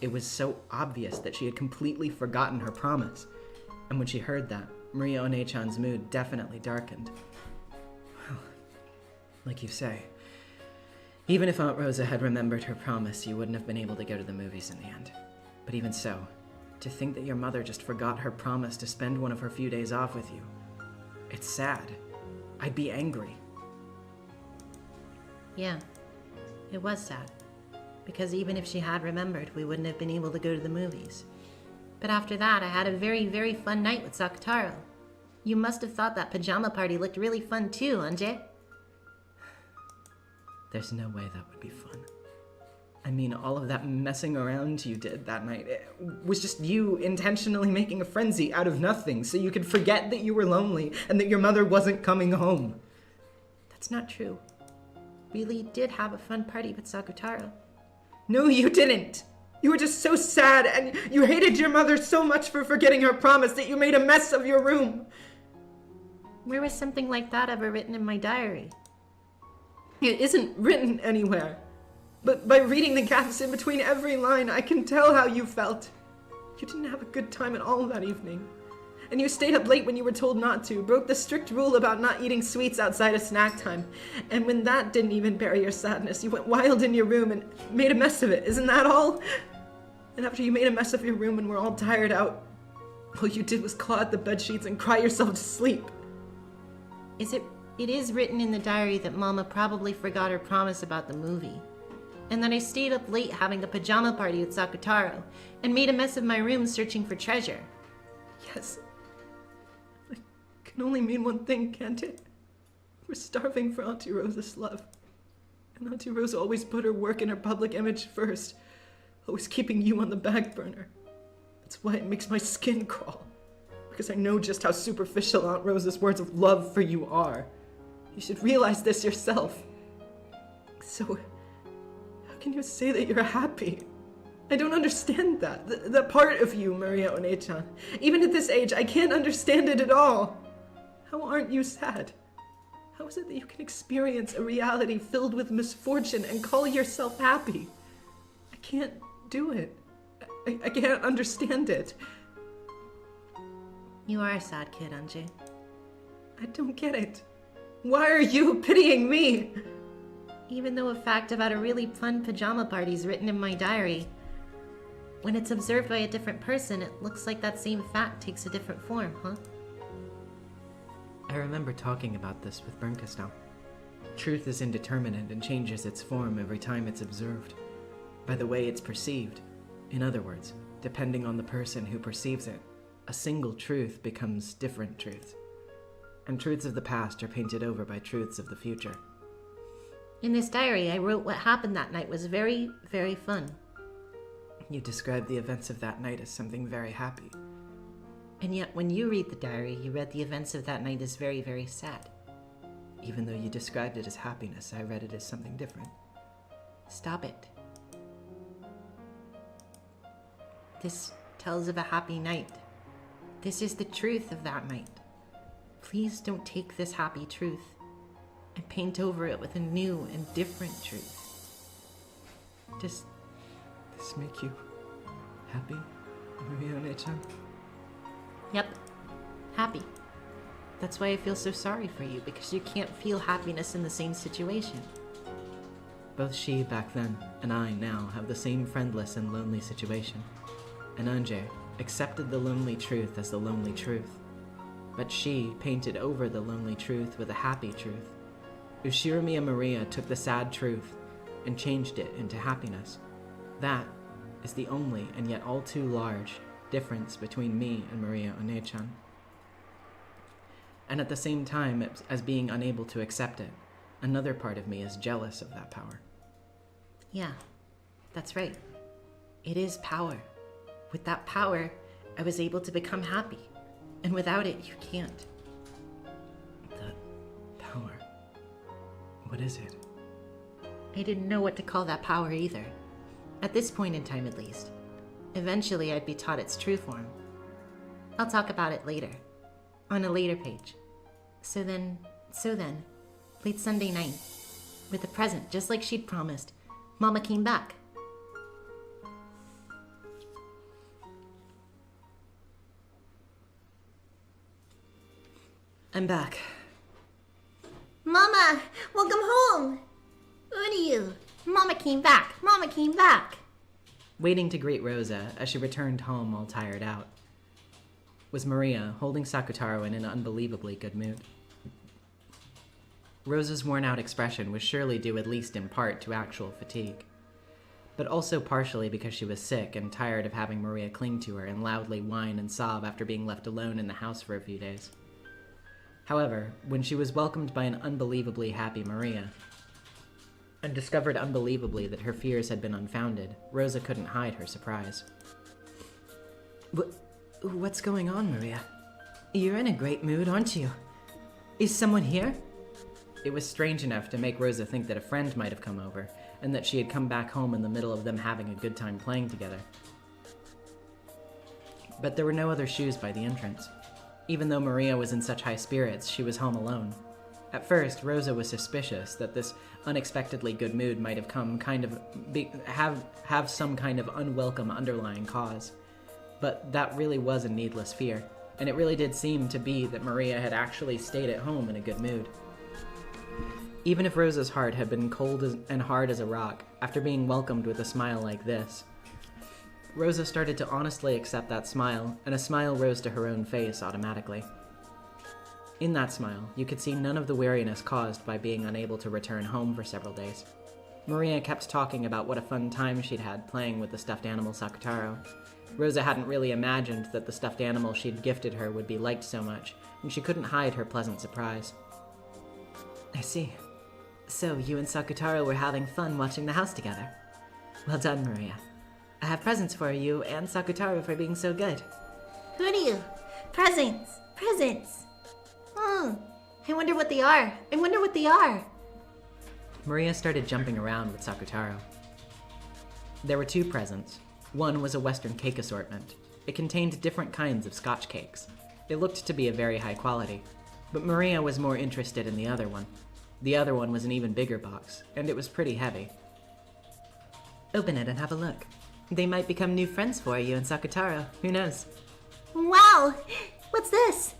it was so obvious that she had completely forgotten her promise. And when she heard that, Maria One-chan's mood definitely darkened. Well, like you say, even if Aunt Rosa had remembered her promise, you wouldn't have been able to go to the movies in the end. But even so, to think that your mother just forgot her promise to spend one of her few days off with you, it's sad. I'd be angry. Yeah, it was sad. Because even if she had remembered, we wouldn't have been able to go to the movies. But after that, I had a very, very fun night with Sakutaro. You must have thought that pajama party looked really fun too, Ange. There's no way that would be fun. I mean, all of that messing around you did that night, it was just you intentionally making a frenzy out of nothing so you could forget that you were lonely and that your mother wasn't coming home. That's not true. We really did have a fun party with Sakutaro. No, you didn't! You were just so sad and you hated your mother so much for forgetting her promise that you made a mess of your room. Where was something like that ever written in my diary? It isn't written anywhere. But by reading the gaps in between every line, I can tell how you felt. You didn't have a good time at all that evening. And you stayed up late when you were told not to, broke the strict rule about not eating sweets outside of snack time. And when that didn't even bury your sadness, you went wild in your room and made a mess of it. Isn't that all? And after you made a mess of your room and were all tired out, all you did was claw at the bedsheets and cry yourself to sleep. It is written in the diary that Mama probably forgot her promise about the movie. And that I stayed up late having a pajama party with Sakutaro and made a mess of my room searching for treasure. Yes. It can only mean one thing, can't it? We're starving for Auntie Rosa's love. And Auntie Rosa always put her work and her public image first, always keeping you on the back burner. That's why it makes my skin crawl. Because I know just how superficial Aunt Rosa's words of love for you are. You should realize this yourself. So, how can you say that you're happy? I don't understand that. That part of you, Maria One-chan. Even at this age, I can't understand it at all. How aren't you sad? How is it that you can experience a reality filled with misfortune and call yourself happy? I can't do it. I can't understand it. You are a sad kid, Anji. I don't get it. Why are you pitying me? Even though a fact about a really fun pajama party is written in my diary, when it's observed by a different person, it looks like that same fact takes a different form, huh? I remember talking about this with Bernkastel. Truth is indeterminate and changes its form every time it's observed, by the way it's perceived. In other words, depending on the person who perceives it, a single truth becomes different truths. And truths of the past are painted over by truths of the future. In this diary, I wrote what happened that night was very, very fun. You described the events of that night as something very happy. And yet, when you read the diary, you read the events of that night as very, very sad. Even though you described it as happiness, I read it as something different. Stop it. This tells of a happy night. This is the truth of that night. Please don't take this happy truth and paint over it with a new and different truth. Just this make you happy, Maria One-chan? Yep. Happy. That's why I feel so sorry for you, because you can't feel happiness in the same situation. Both she back then and I now have the same friendless and lonely situation. And Ange accepted the lonely truth as the lonely truth. But she painted over the lonely truth with a happy truth. Ushiramiya Maria took the sad truth and changed it into happiness. That is the only and yet all too large difference between me and Maria One-chan. And at the same time as being unable to accept it, another part of me is jealous of that power. Yeah, that's right. It is power. With that power, I was able to become happy. And without it, you can't. The power. What is it? I didn't know what to call that power either. At this point in time, at least. Eventually, I'd be taught its true form. I'll talk about it later. On a later page. So then, late Sunday night, with a present just like she'd promised, Mama came back. I'm back. Mama, welcome home. What are you? Mama came back. Mama came back. Waiting to greet Rosa as she returned home all tired out was Maria, holding Sakutaro in an unbelievably good mood. Rosa's worn-out expression was surely due at least in part to actual fatigue, but also partially because she was sick and tired of having Maria cling to her and loudly whine and sob after being left alone in the house for a few days. However, when she was welcomed by an unbelievably happy Maria, and discovered unbelievably that her fears had been unfounded, Rosa couldn't hide her surprise. What's going on, Maria? You're in a great mood, aren't you? Is someone here? It was strange enough to make Rosa think that a friend might have come over, and that she had come back home in the middle of them having a good time playing together. But there were no other shoes by the entrance. Even though Maria was in such high spirits, she was home alone. At first, Rosa was suspicious that this unexpectedly good mood might have come have some kind of unwelcome underlying cause. But that really was a needless fear, and it really did seem to be that Maria had actually stayed at home in a good mood. Even if Rosa's heart had been cold and hard as a rock, after being welcomed with a smile like this, Rosa started to honestly accept that smile, and a smile rose to her own face automatically. In that smile, you could see none of the weariness caused by being unable to return home for several days. Maria kept talking about what a fun time she'd had playing with the stuffed animal Sakutaro. Rosa hadn't really imagined that the stuffed animal she'd gifted her would be liked so much, and she couldn't hide her pleasant surprise. I see. So you and Sakutaro were having fun watching the house together. Well done, Maria. I have presents for you and Sakutaro for being so good. Who are you? Presents. Presents. I wonder what they are. I wonder what they are. Maria started jumping around with Sakutaro. There were two presents. One was a Western cake assortment. It contained different kinds of Scotch cakes. It looked to be of very high quality, but Maria was more interested in the other one. The other one was an even bigger box, and it was pretty heavy. Open it and have a look. They might become new friends for you and Sakutaro. Who knows? Wow! What's this?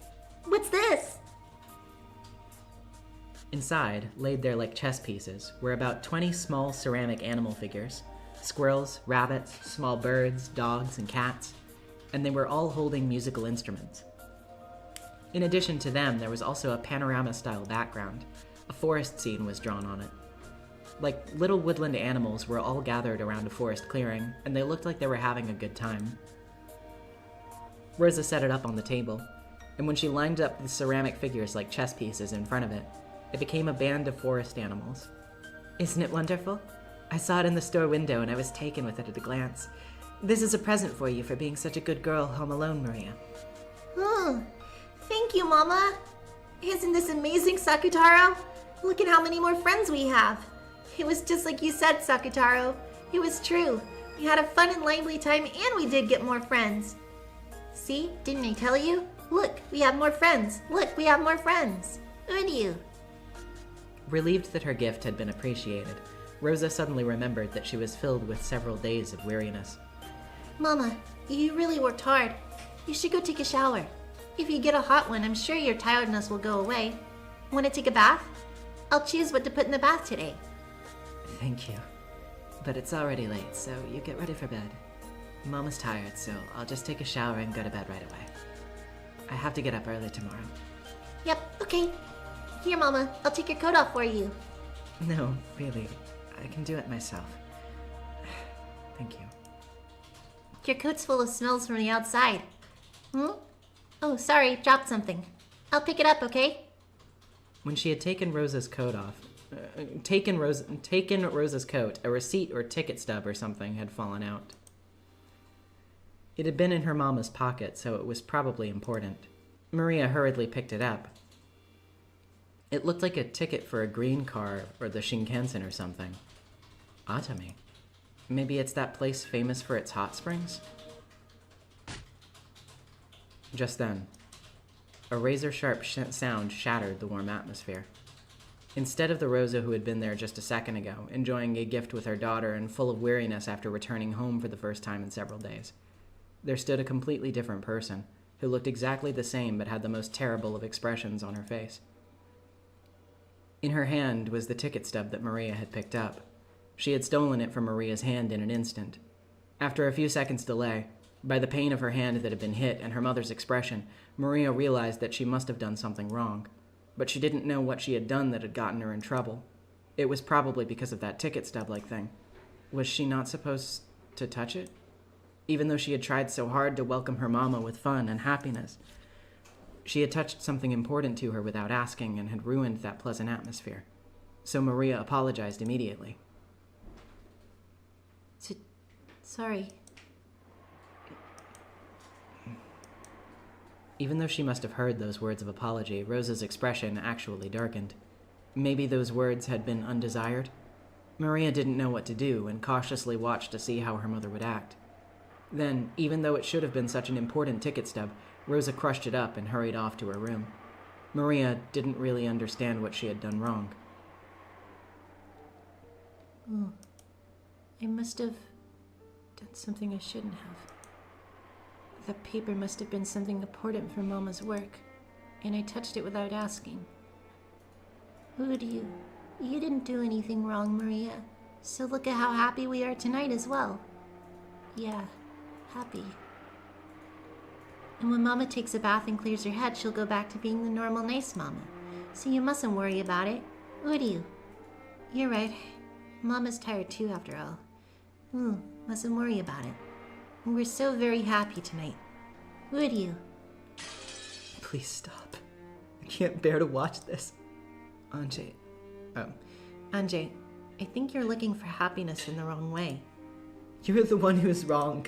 What's this? Inside, laid there like chess pieces, were about 20 small ceramic animal figures. Squirrels, rabbits, small birds, dogs, and cats. And they were all holding musical instruments. In addition to them, there was also a panorama-style background. A forest scene was drawn on it. Like little woodland animals were all gathered around a forest clearing, and they looked like they were having a good time. Rosa set it up on the table, and when she lined up the ceramic figures like chess pieces in front of it, it became a band of forest animals. Isn't it wonderful? I saw it in the store window and I was taken with it at a glance. This is a present for you for being such a good girl home alone, Maria. Thank you, Mama. Isn't this amazing, Sakutaro? Look at how many more friends we have. It was just like you said, Sakutaro. It was true. We had a fun and lively time and we did get more friends. See, didn't I tell you? Look, we have more friends. Look, we have more friends. Who are you? Relieved that her gift had been appreciated, Rosa suddenly remembered that she was filled with several days of weariness. Mama, you really worked hard. You should go take a shower. If you get a hot one, I'm sure your tiredness will go away. Want to take a bath? I'll choose what to put in the bath today. Thank you. But it's already late, so you get ready for bed. Mama's tired, so I'll just take a shower and go to bed right away. I have to get up early tomorrow. Yep, okay. Here, Mama, I'll take your coat off for you. No, really. I can do it myself. Thank you. Your coat's full of smells from the outside. Hmm? Oh, sorry, dropped something. I'll pick it up, okay? When she had taken Rosa's coat off, taken Rosa's coat, a receipt or ticket stub or something had fallen out. It had been in her mama's pocket, so it was probably important. Maria hurriedly picked it up. It looked like a ticket for a green car or the Shinkansen or something. Atami. Maybe it's that place famous for its hot springs? Just then, a razor-sharp sound shattered the warm atmosphere. Instead of the Rosa who had been there just a second ago, enjoying a gift with her daughter and full of weariness after returning home for the first time in several days, there stood a completely different person, who looked exactly the same but had the most terrible of expressions on her face. In her hand was the ticket stub that Maria had picked up. She had stolen it from Maria's hand in an instant. After a few seconds' delay, by the pain of her hand that had been hit and her mother's expression, Maria realized that she must have done something wrong. But she didn't know what she had done that had gotten her in trouble. It was probably because of that ticket stub-like thing. Was she not supposed to touch it? Even though she had tried so hard to welcome her mama with fun and happiness. She had touched something important to her without asking and had ruined that pleasant atmosphere. So Maria apologized immediately. Sorry. Even though she must have heard those words of apology, Rosa's expression actually darkened. Maybe those words had been undesired? Maria didn't know what to do and cautiously watched to see how her mother would act. Then, even though it should have been such an important ticket stub, Rosa crushed it up and hurried off to her room. Maria didn't really understand what she had done wrong. Oh, I must have done something I shouldn't have. That paper must have been something important for Mama's work, and I touched it without asking. Would you? You didn't do anything wrong, Maria. So look at how happy we are tonight as well. Yeah, happy. And when Mama takes a bath and clears her head, she'll go back to being the normal, nice Mama. So you mustn't worry about it, would you? You're right. Mama's tired too, after all. Mustn't worry about it. We're so very happy tonight. Would you? Please stop. I can't bear to watch this. Ange, I think you're looking for happiness in the wrong way. you're the one who's wrong.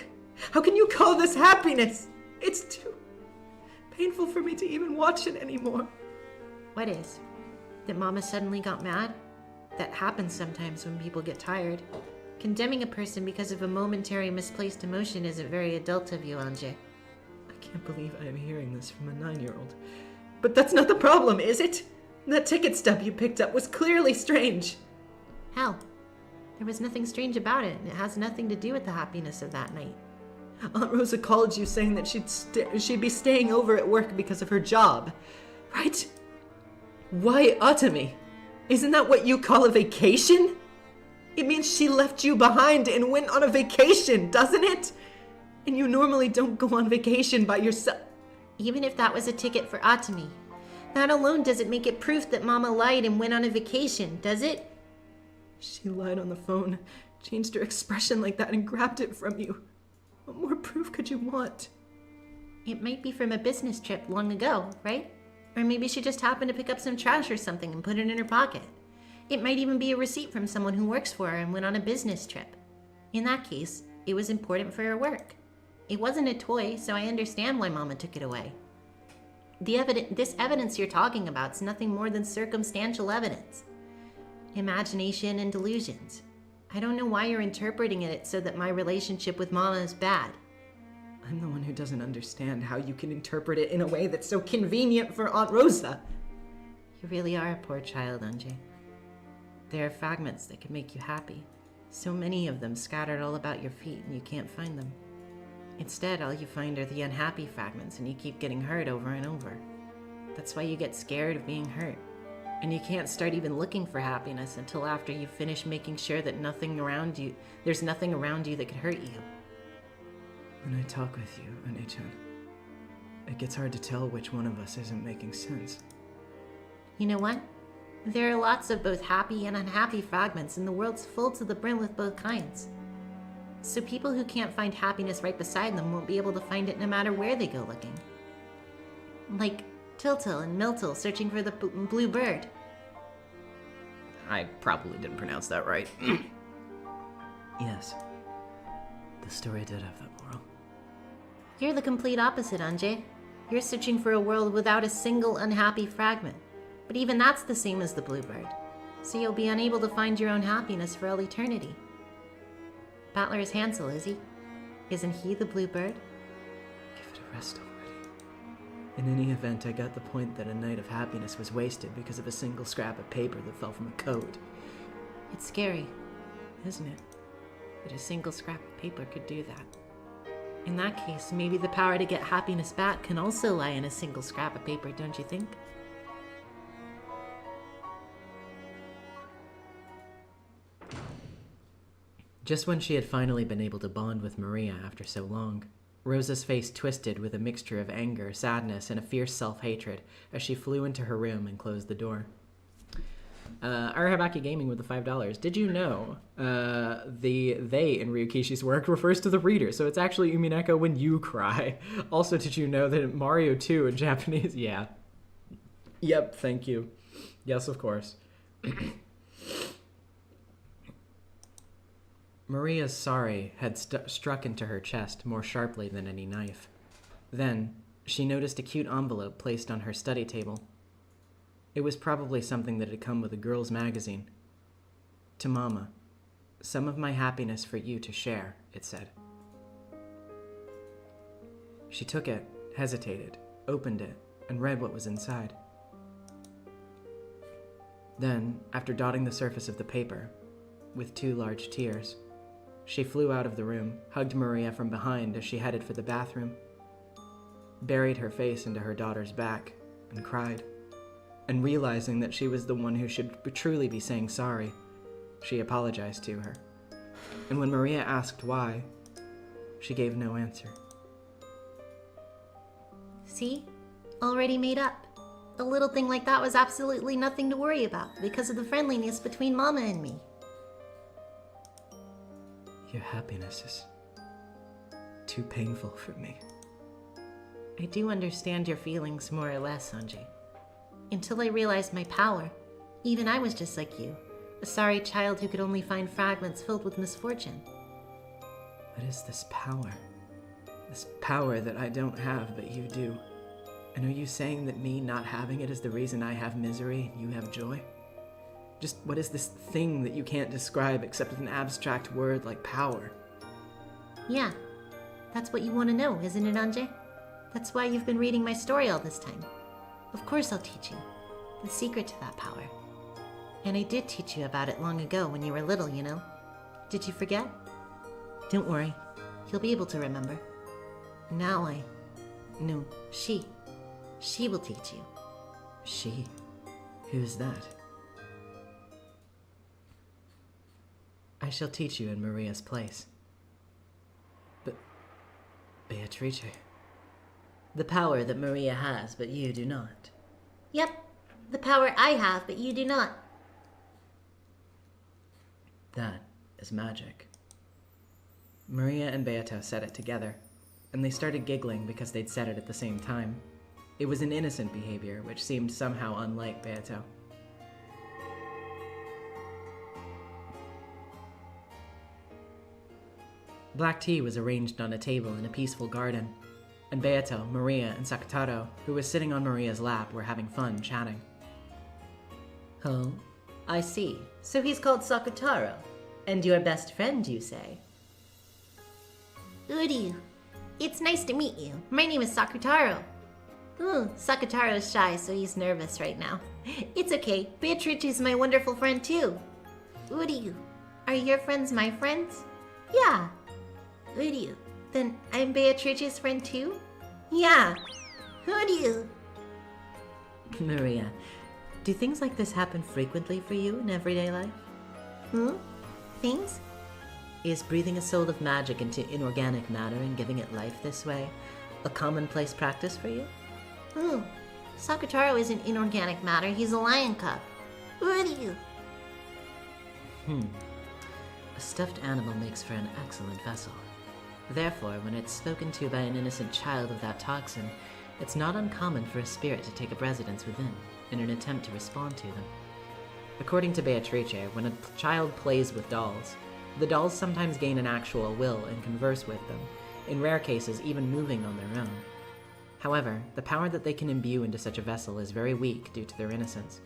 How can you call this happiness? It's too painful for me to even watch it anymore. What is? That Mama suddenly got mad? That happens sometimes when people get tired. Condemning a person because of a momentary misplaced emotion isn't very adult of you, Ange. I can't believe I am hearing this from a 9-year-old. But that's not the problem, is it? That ticket stub you picked up was clearly strange. How? There was nothing strange about it, and it has nothing to do with the happiness of that night. Aunt Rosa called you saying that she'd be staying over at work because of her job, right? Why Atami? Isn't that what you call a vacation? It means she left you behind and went on a vacation, doesn't it? And you normally don't go on vacation by yourself. Even if that was a ticket for Atami, that alone doesn't make it proof that Mama lied and went on a vacation, does it? She lied on the phone, changed her expression like that, and grabbed it from you. What more proof could you want? It might be from a business trip long ago, right? Or maybe she just happened to pick up some trash or something and put it in her pocket. It might even be a receipt from someone who works for her and went on a business trip. In that case, it was important for her work. It wasn't a toy, so I understand why Mama took it away. This evidence you're talking about is nothing more than circumstantial evidence. Imagination and delusions. I don't know why you're interpreting it so that my relationship with Mama is bad. I'm the one who doesn't understand how you can interpret it in a way that's so convenient for Aunt Rosa. You really are a poor child, Ange. There are fragments that could make you happy. So many of them scattered all about your feet and you can't find them. Instead, all you find are the unhappy fragments and you keep getting hurt over and over. That's why you get scared of being hurt. And you can't start even looking for happiness until after you finish making sure that there's nothing around you that could hurt you. When I talk with you, Oni-chan, it gets hard to tell which one of us isn't making sense. You know what? There are lots of both happy and unhappy fragments, and the world's full to the brim with both kinds. So people who can't find happiness right beside them won't be able to find it no matter where they go looking. Like Tiltil and Miltil searching for the blue bird. I probably didn't pronounce that right. Yes, the story did have that moral. You're the complete opposite, Ange. You're searching for a world without a single unhappy fragment. But even that's the same as the bluebird. So you'll be unable to find your own happiness for all eternity. Battler is Hansel, is he? Isn't he the bluebird? Give it a rest already. In any event, I got the point that a night of happiness was wasted because of a single scrap of paper that fell from a code. It's scary. Isn't it? That a single scrap of paper could do that. In that case, maybe the power to get happiness back can also lie in a single scrap of paper, don't you think? Just when she had finally been able to bond with Maria after so long, Rosa's face twisted with a mixture of anger, sadness, and a fierce self-hatred as she flew into her room and closed the door. Arahabaki Gaming with the $5. Did you know the they in Ryukishi's work refers to the reader, so it's actually Umineko when you cry. Also, did you know that Mario 2 in Japanese? Yeah. Yep, thank you. Yes, of course. Maria's sorry had struck into her chest more sharply than any knife. Then, she noticed a cute envelope placed on her study table. It was probably something that had come with a girl's magazine. To Mama, some of my happiness for you to share, it said. She took it, hesitated, opened it, and read what was inside. Then, after dotting the surface of the paper, with 2 large tears, she flew out of the room, hugged Maria from behind as she headed for the bathroom, buried her face into her daughter's back, and cried. And realizing that she was the one who should truly be saying sorry, she apologized to her. And when Maria asked why, she gave no answer. See? Already made up. A little thing like that was absolutely nothing to worry about because of the friendliness between Mama and me. Your happiness is too painful for me. I do understand your feelings more or less, Sanjay. Until I realized my power, even I was just like you, a sorry child who could only find fragments filled with misfortune. What is this power? This power that I don't have, but you do. And are you saying that me not having it is the reason I have misery and you have joy? Just what is this thing that you can't describe except with an abstract word like power? Yeah, that's what you want to know, isn't it, Anjay? That's why you've been reading my story all this time. Of course I'll teach you. The secret to that power. And I did teach you about it long ago when you were little, you know. Did you forget? Don't worry. You'll be able to remember. Now No, she. She will teach you. She? Who's that? I shall teach you in Maria's place. But Beatrice. The power that Maria has, but you do not. Yep, the power I have, but you do not. That is magic. Maria and Beato said it together, and they started giggling because they'd said it at the same time. It was an innocent behavior, which seemed somehow unlike Beato. Black tea was arranged on a table in a peaceful garden, and Beato, Maria, and Sakataro, who was sitting on Maria's lap, were having fun chatting. Oh, I see. So he's called Sakataro. And your best friend, you say? Uryu, it's nice to meet you. My name is Sakutaro. Ooh, Sakutaro's shy, so he's nervous right now. It's okay. Beatrice is my wonderful friend too. Uryu. Are your friends my friends? Yeah. Uryu. Then I'm Beatrice's friend too? Yeah. Uryu. Maria, do things like this happen frequently for you in everyday life? Things? Is breathing a soul of magic into inorganic matter and giving it life this way a commonplace practice for you? Sakutaro isn't inorganic matter, he's a lion cub. Uryu. A stuffed animal makes for an excellent vessel. Therefore, when it's spoken to by an innocent child of that toxin, it's not uncommon for a spirit to take up residence within in an attempt to respond to them. According to Beatrice, when a child plays with dolls, the dolls sometimes gain an actual will and converse with them, in rare cases even moving on their own. However, the power that they can imbue into such a vessel is very weak due to their innocence.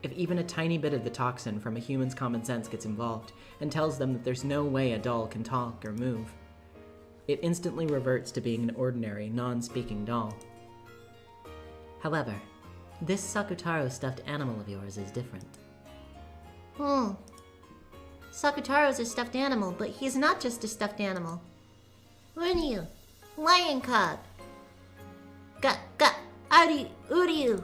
If even a tiny bit of the toxin from a human's common sense gets involved and tells them that there's no way a doll can talk or move, it instantly reverts to being an ordinary, non-speaking doll. However, this Sakutaro stuffed animal of yours is different. Sakutaro's a stuffed animal, but he's not just a stuffed animal. Uryu. Lion cub. Uryu.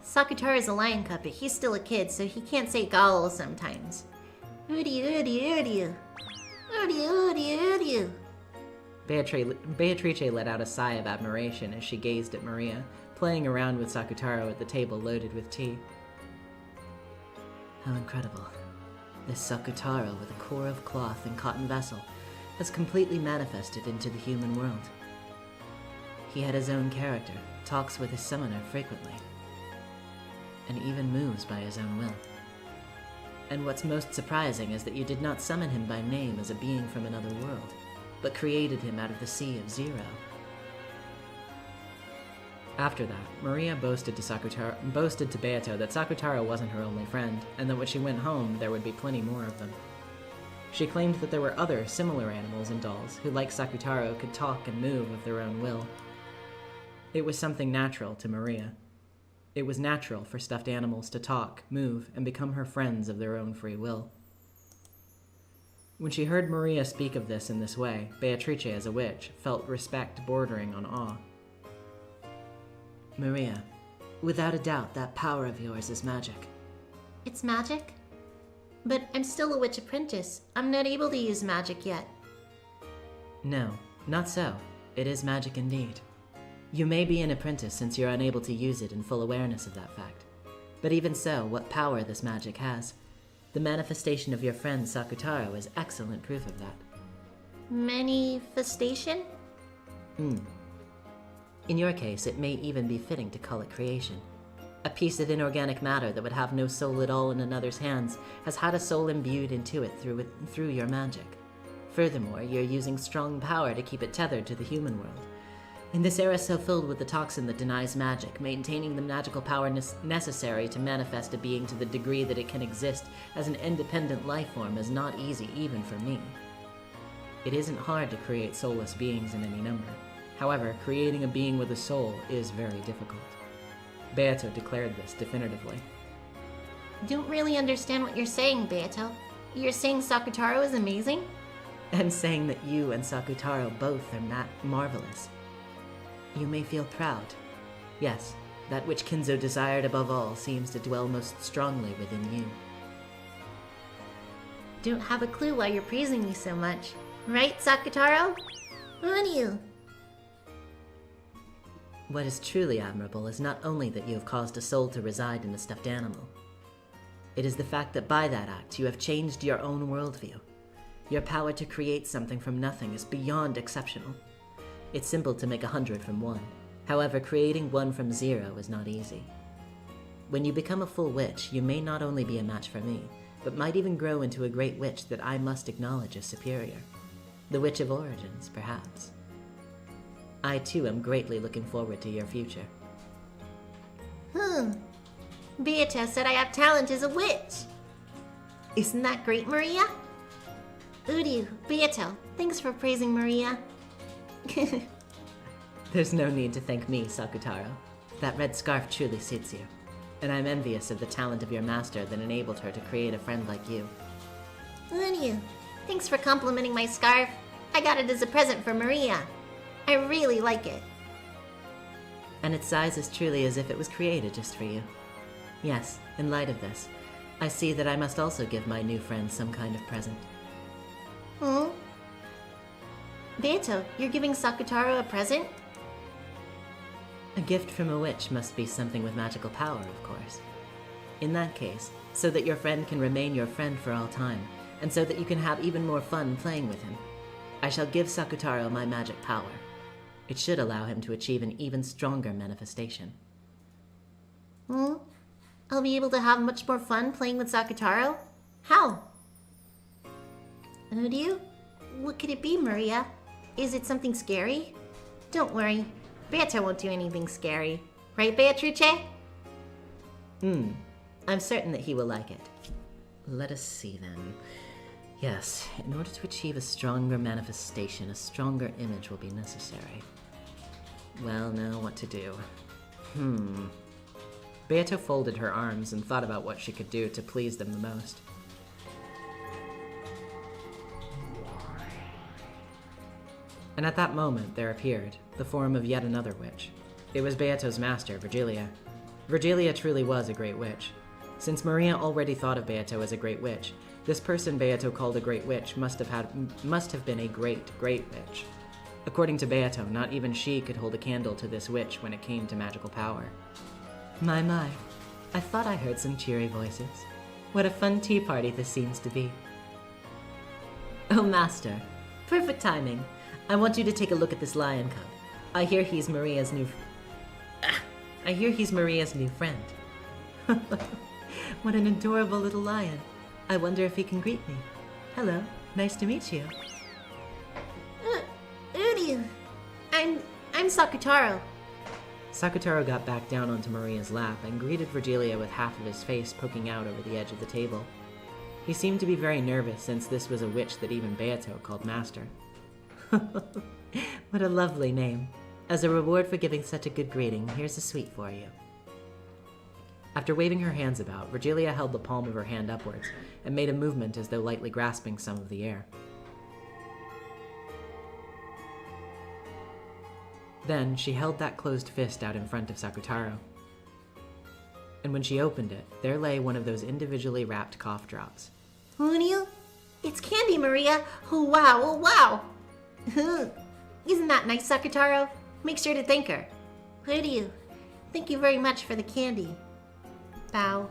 Sakutaro's a lion cub, but he's still a kid, so he can't say gobble sometimes. Uryu. Beatrice let out a sigh of admiration as she gazed at Maria, playing around with Sakutaro at the table loaded with tea. How incredible. This Sakutaro with a core of cloth and cotton vessel has completely manifested into the human world. He had his own character, talks with his summoner frequently, and even moves by his own will. And what's most surprising is that you did not summon him by name as a being from another world, but created him out of the sea of zero. After that, Maria boasted to Beato that Sakutaro wasn't her only friend, and that when she went home, there would be plenty more of them. She claimed that there were other similar animals and dolls who, like Sakutaro, could talk and move of their own will. It was something natural to Maria. It was natural for stuffed animals to talk, move, and become her friends of their own free will. When she heard Maria speak of this in this way, Beatrice, as a witch, felt respect bordering on awe. Maria, without a doubt, that power of yours is magic. It's magic? But I'm still a witch apprentice. I'm not able to use magic yet. No, not so. It is magic indeed. You may be an apprentice since you're unable to use it in full awareness of that fact. But even so, what power this magic has. The manifestation of your friend Sakutaro is excellent proof of that. Manifestation? In your case, it may even be fitting to call it creation. A piece of inorganic matter that would have no soul at all in another's hands has had a soul imbued into it through your magic. Furthermore, you're using strong power to keep it tethered to the human world. In this era so filled with the toxin that denies magic, maintaining the magical power necessary to manifest a being to the degree that it can exist as an independent life form is not easy even for me. It isn't hard to create soulless beings in any number. However, creating a being with a soul is very difficult. Beato declared this definitively. Don't really understand what you're saying, Beato. You're saying Sakutaro is amazing? I'm saying that you and Sakutaro both are marvelous. You may feel proud. Yes, that which Kinzo desired above all seems to dwell most strongly within you. Don't have a clue why you're praising me so much. Right, Sakutaro? Uryu. What is truly admirable is not only that you have caused a soul to reside in a stuffed animal. It is the fact that by that act you have changed your own worldview. Your power to create something from nothing is beyond exceptional. It's simple to make 100 from 1. However, creating 1 from 0 is not easy. When you become a full witch, you may not only be a match for me, but might even grow into a great witch that I must acknowledge as superior. The Witch of Origins, perhaps. I too am greatly looking forward to your future. Beato said I have talent as a witch. Isn't that great, Maria? Uryu, Beato, thanks for praising Maria. There's no need to thank me, Sakutaro. That red scarf truly suits you. and I'm envious of the talent of your master that enabled her to create a friend like you. Unyu, thanks for complimenting my scarf. I got it as a present for Maria. I really like it. And its size is truly as if it was created just for you. Yes, in light of this, I see that I must also give my new friend some kind of present. Hmm? Beato, you're giving Sakutaro a present? A gift from a witch must be something with magical power, of course. In that case, so that your friend can remain your friend for all time, and so that you can have even more fun playing with him, I shall give Sakutaro my magic power. It should allow him to achieve an even stronger manifestation. Hmm? I'll be able to have much more fun playing with Sakutaro? How? Uryu? What could it be, Maria? Is it something scary? Don't worry. Beato won't do anything scary. Right, Beatrice? I'm certain that he will like it. Let us see then. Yes, in order to achieve a stronger manifestation, a stronger image will be necessary. Well, now what to do? Beato folded her arms and thought about what she could do to please them the most. And at that moment, there appeared the form of yet another witch. It was Beato's master, Virgilia. Virgilia truly was a great witch. Since Maria already thought of Beato as a great witch, this person Beato called a great witch must have been a great witch. According to Beato, not even she could hold a candle to this witch when it came to magical power. My, I thought I heard some cheery voices. What a fun tea party this seems to be. Oh, master, perfect timing. I want you to take a look at this lion cub. I hear he's Maria's new friend. What an adorable little lion. I wonder if he can greet me. Hello, nice to meet you. Uryu, I'm Sakutaro. Sakutaro got back down onto Maria's lap and greeted Virgilia with half of his face poking out over the edge of the table. He seemed to be very nervous since this was a witch that even Beato called master. What a lovely name. As a reward for giving such a good greeting, here's a sweet for you. After waving her hands about, Virgilia held the palm of her hand upwards and made a movement as though lightly grasping some of the air. Then she held that closed fist out in front of Sakutaro. And when she opened it, there lay one of those individually wrapped cough drops. Uryu? It's candy, Maria. Oh, wow, oh, wow. Isn't that nice, Sakutaro? Make sure to thank her. Uryu, thank you very much for the candy. Bow.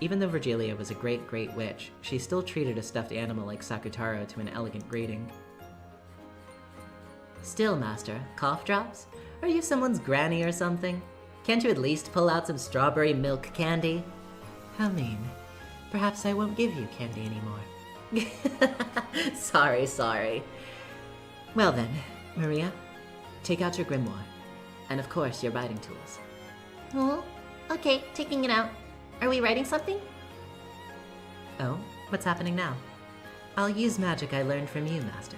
Even though Virgilia was a great witch, she still treated a stuffed animal like Sakutaro to an elegant greeting. Still, master, cough drops? Are you someone's granny or something? Can't you at least pull out some strawberry milk candy? How mean. Perhaps I won't give you candy anymore. Sorry. Well then, Maria, take out your grimoire. And of course, your writing tools. Oh, okay, taking it out. Are we writing something? Oh, what's happening now? I'll use magic I learned from you, master.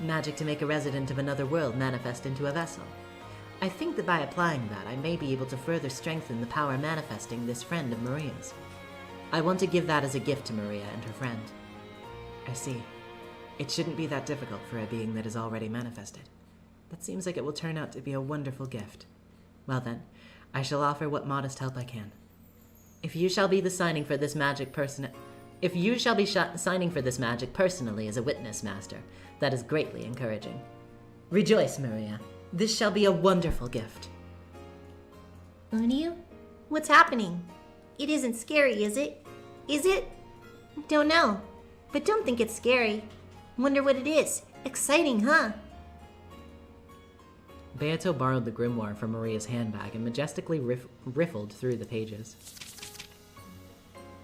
Magic to make a resident of another world manifest into a vessel. I think that by applying that, I may be able to further strengthen the power manifesting this friend of Maria's. I want to give that as a gift to Maria and her friend. I see. It shouldn't be that difficult for a being that is already manifested. That seems like it will turn out to be a wonderful gift. Well then, I shall offer what modest help I can. If you shall be signing for this magic personally as a witness, master, that is greatly encouraging. Rejoice, Maria. This shall be a wonderful gift. Uryu? What's happening? It isn't scary, is it? Is it? Don't know. But don't think it's scary. Wonder what it is. Exciting, huh? Beato borrowed the grimoire from Maria's handbag and majestically riffled through the pages.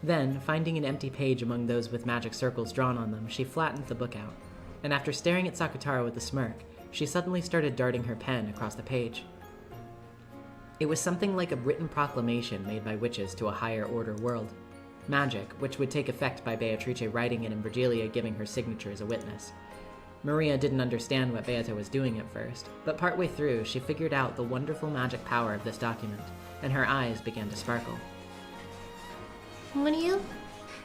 Then, finding an empty page among those with magic circles drawn on them, she flattened the book out, and after staring at Sakutaro with a smirk, she suddenly started darting her pen across the page. It was something like a written proclamation made by witches to a higher order world. Magic, which would take effect by Beatrice writing it and Virgilia giving her signature as a witness. Maria didn't understand what Beato was doing at first, but partway through, she figured out the wonderful magic power of this document, and her eyes began to sparkle. What are you?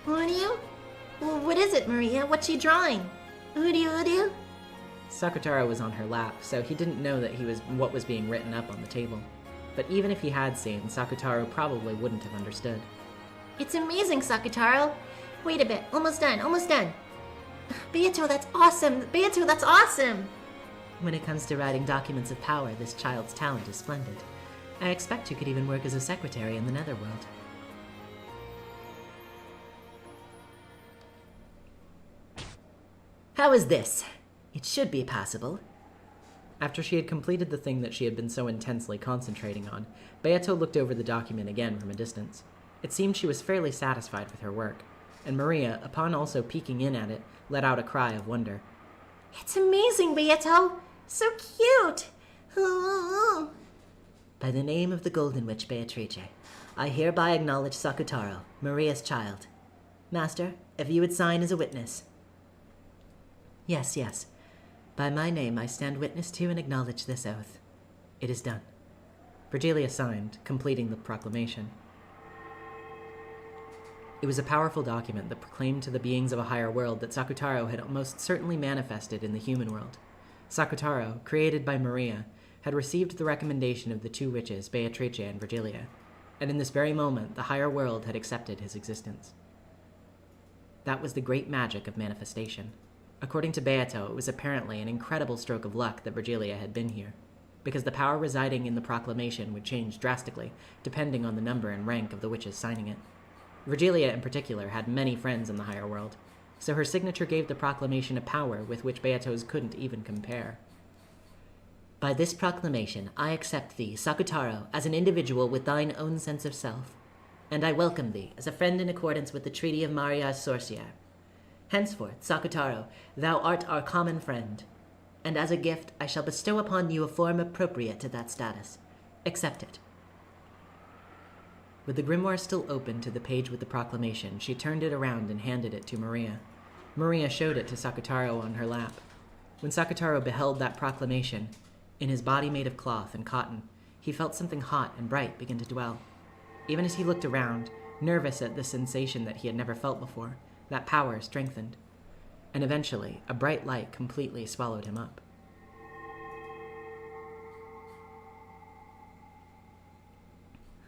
Well, what is it, Maria? What's she drawing? Udio? Sakutaro was on her lap, so he didn't know that he was what was being written up on the table. But even if he had seen, Sakutaro probably wouldn't have understood. It's amazing, Sakutaro. Wait a bit. Almost done. Beato, that's awesome. When it comes to writing documents of power, this child's talent is splendid. I expect you could even work as a secretary in the Netherworld. How is this? It should be possible. After she had completed the thing that she had been so intensely concentrating on, Beato looked over the document again from a distance. It seemed she was fairly satisfied with her work, and Maria, upon also peeking in at it, let out a cry of wonder. It's amazing, Beato. So cute. By the name of the Golden Witch Beatrice, I hereby acknowledge Sakutaro, Maria's child. Master, if you would sign as a witness. Yes. By my name, I stand witness to and acknowledge this oath. It is done. Virgilia signed, completing the proclamation. It was a powerful document that proclaimed to the beings of a higher world that Sakutaro had most certainly manifested in the human world. Sakutaro, created by Maria, had received the recommendation of the two witches, Beatrice and Virgilia, and in this very moment, the higher world had accepted his existence. That was the great magic of manifestation. According to Beato, it was apparently an incredible stroke of luck that Virgilia had been here, because the power residing in the proclamation would change drastically, depending on the number and rank of the witches signing it. Virgilia, in particular, had many friends in the higher world, so her signature gave the proclamation a power with which Beato's couldn't even compare. By this proclamation, I accept thee, Sakutaro, as an individual with thine own sense of self, and I welcome thee as a friend in accordance with the Treaty of Maria's Sorcière. Henceforth, Sakutaro, thou art our common friend, and as a gift I shall bestow upon you a form appropriate to that status. Accept it. With the grimoire still open to the page with the proclamation, she turned it around and handed it to Maria. Maria showed it to Sakutaro on her lap. When Sakutaro beheld that proclamation, in his body made of cloth and cotton, he felt something hot and bright begin to dwell. Even as he looked around, nervous at the sensation that he had never felt before, that power strengthened, and eventually a bright light completely swallowed him up.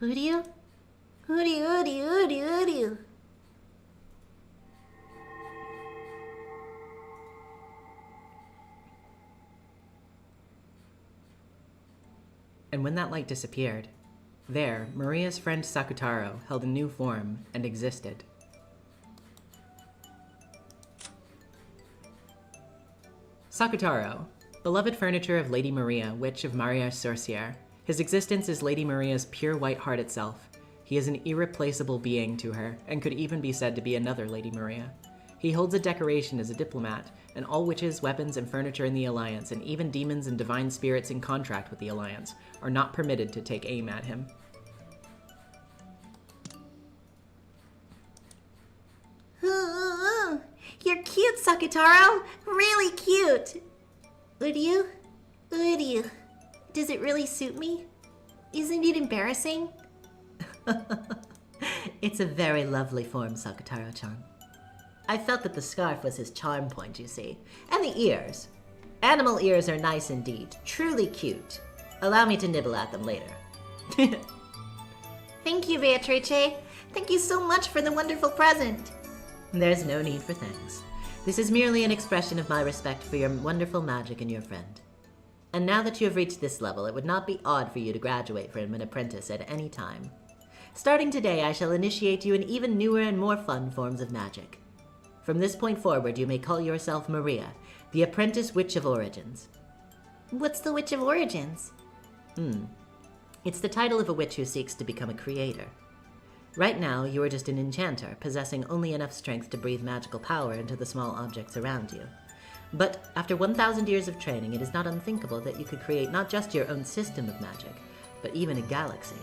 Udio? And when that light disappeared, there, Maria's friend Sakutaro held a new form and existed. Sakutaro, beloved furniture of Lady Maria, Witch of Maria's Sorcière. His existence is Lady Maria's pure white heart itself. He is an irreplaceable being to her, and could even be said to be another Lady Maria. He holds a decoration as a diplomat, and all witches, weapons, and furniture in the Alliance, and even demons and divine spirits in contract with the Alliance, are not permitted to take aim at him. You're cute, Sakutaro. Really cute. Udio? Does it really suit me? Isn't it embarrassing? It's a very lovely form, Sakutaro-chan. I felt that the scarf was his charm point, you see. And the ears. Animal ears are nice indeed. Truly cute. Allow me to nibble at them later. Thank you, Beatrice. Thank you so much for the wonderful present. There's no need for thanks. This is merely an expression of my respect for your wonderful magic and your friend. And now that you have reached this level, it would not be odd for you to graduate from an apprentice at any time. Starting today, I shall initiate you in even newer and more fun forms of magic. From this point forward, you may call yourself Maria, the Apprentice Witch of Origins. What's the Witch of Origins? It's the title of a witch who seeks to become a creator. Right now, you are just an enchanter, possessing only enough strength to breathe magical power into the small objects around you. But after 1,000 years of training, it is not unthinkable that you could create not just your own system of magic, but even a galaxy.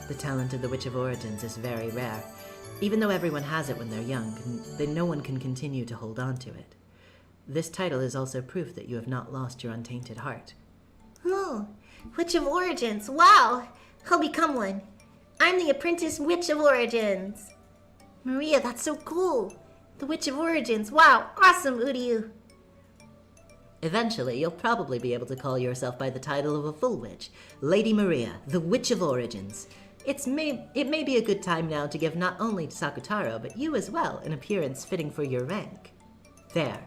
The talent of the Witch of Origins is very rare. Even though everyone has it when they're young, then no one can continue to hold on to it. This title is also proof that you have not lost your untainted heart. Oh, Witch of Origins. Wow! I'll become one. I'm the apprentice Witch of Origins. Maria, that's so cool. The Witch of Origins. Wow, awesome, Uryu. Eventually, you'll probably be able to call yourself by the title of a full witch, Lady Maria, the Witch of Origins. It may be a good time now to give not only Sakutaro, but you as well, an appearance fitting for your rank. There.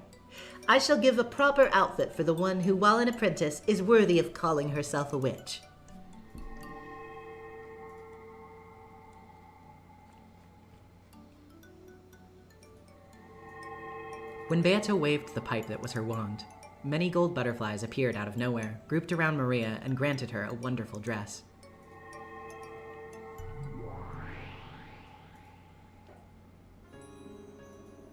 I shall give a proper outfit for the one who, while an apprentice, is worthy of calling herself a witch. When Beato waved the pipe that was her wand, many gold butterflies appeared out of nowhere, grouped around Maria, and granted her a wonderful dress.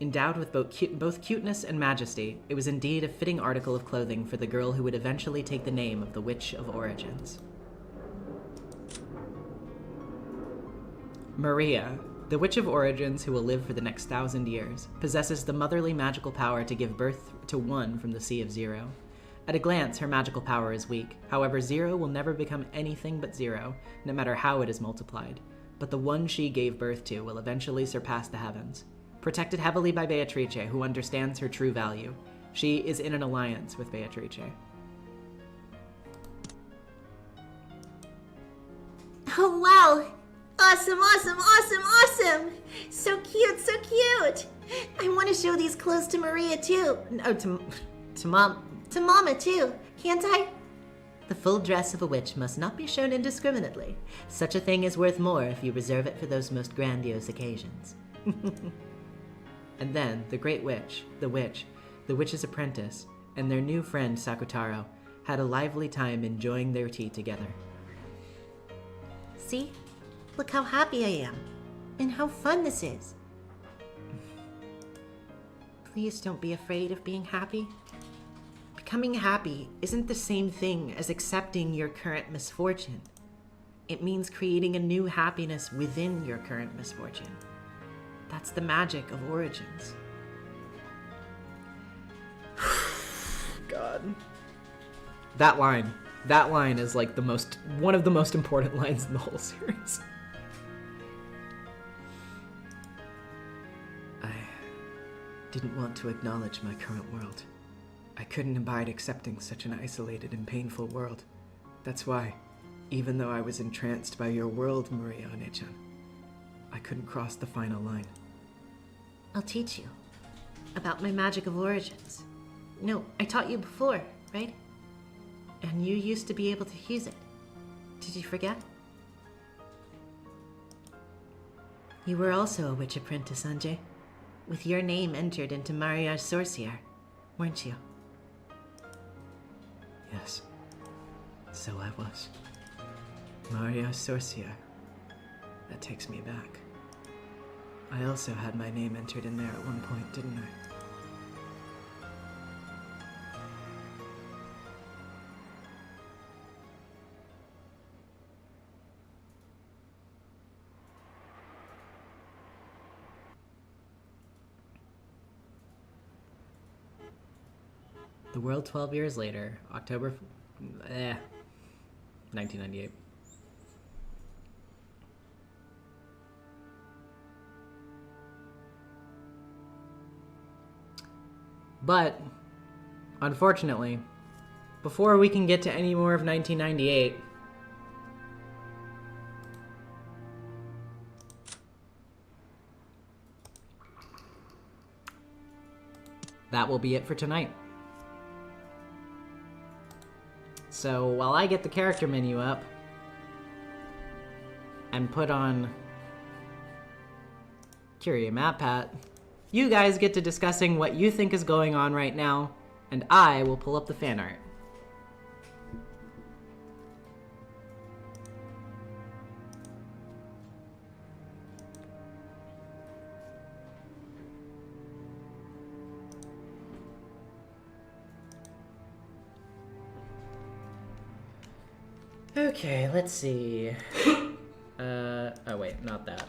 Endowed with both cuteness and majesty, it was indeed a fitting article of clothing for the girl who would eventually take the name of the Witch of Origins. Maria, the Witch of Origins who will live for the next 1,000 years, possesses the motherly magical power to give birth to one from the Sea of Zero. At a glance, her magical power is weak. However, Zero will never become anything but Zero, no matter how it is multiplied. But the one she gave birth to will eventually surpass the heavens. Protected heavily by Beatrice, who understands her true value, she is in an alliance with Beatrice. Oh, wow! Awesome, awesome, awesome, awesome! So cute, so cute! I want to show these clothes to Maria, too. No, to Mom. To Mama, too. Can't I? The full dress of a witch must not be shown indiscriminately. Such a thing is worth more if you reserve it for those most grandiose occasions. And then, the Great Witch, the Witch's Apprentice, and their new friend Sakutaro had a lively time enjoying their tea together. See? Look how happy I am. And how fun this is. Please don't be afraid of being happy. Becoming happy isn't the same thing as accepting your current misfortune. It means creating a new happiness within your current misfortune. That's the magic of Origins. God. That line is like one of the most important lines in the whole series. I didn't want to acknowledge my current world. I couldn't abide accepting such an isolated and painful world. That's why, even though I was entranced by your world, Maria One-chan, I couldn't cross the final line. I'll teach you about my magic of origins. No, I taught you before, right? And you used to be able to use it. Did you forget? You were also a witch apprentice, Ange, with your name entered into Maria's Sorcier, weren't you? Yes, so I was. Maria's Sorcier. That takes me back. I also had my name entered in there at one point, didn't I? The world 12 years later, October 1998. But, unfortunately, before we can get to any more of 1998, that will be it for tonight. So while I get the character menu up and put on Curie MatPat, you guys get to discussing what you think is going on right now, and I will pull up the fan art. Okay, let's see. Oh wait, not that.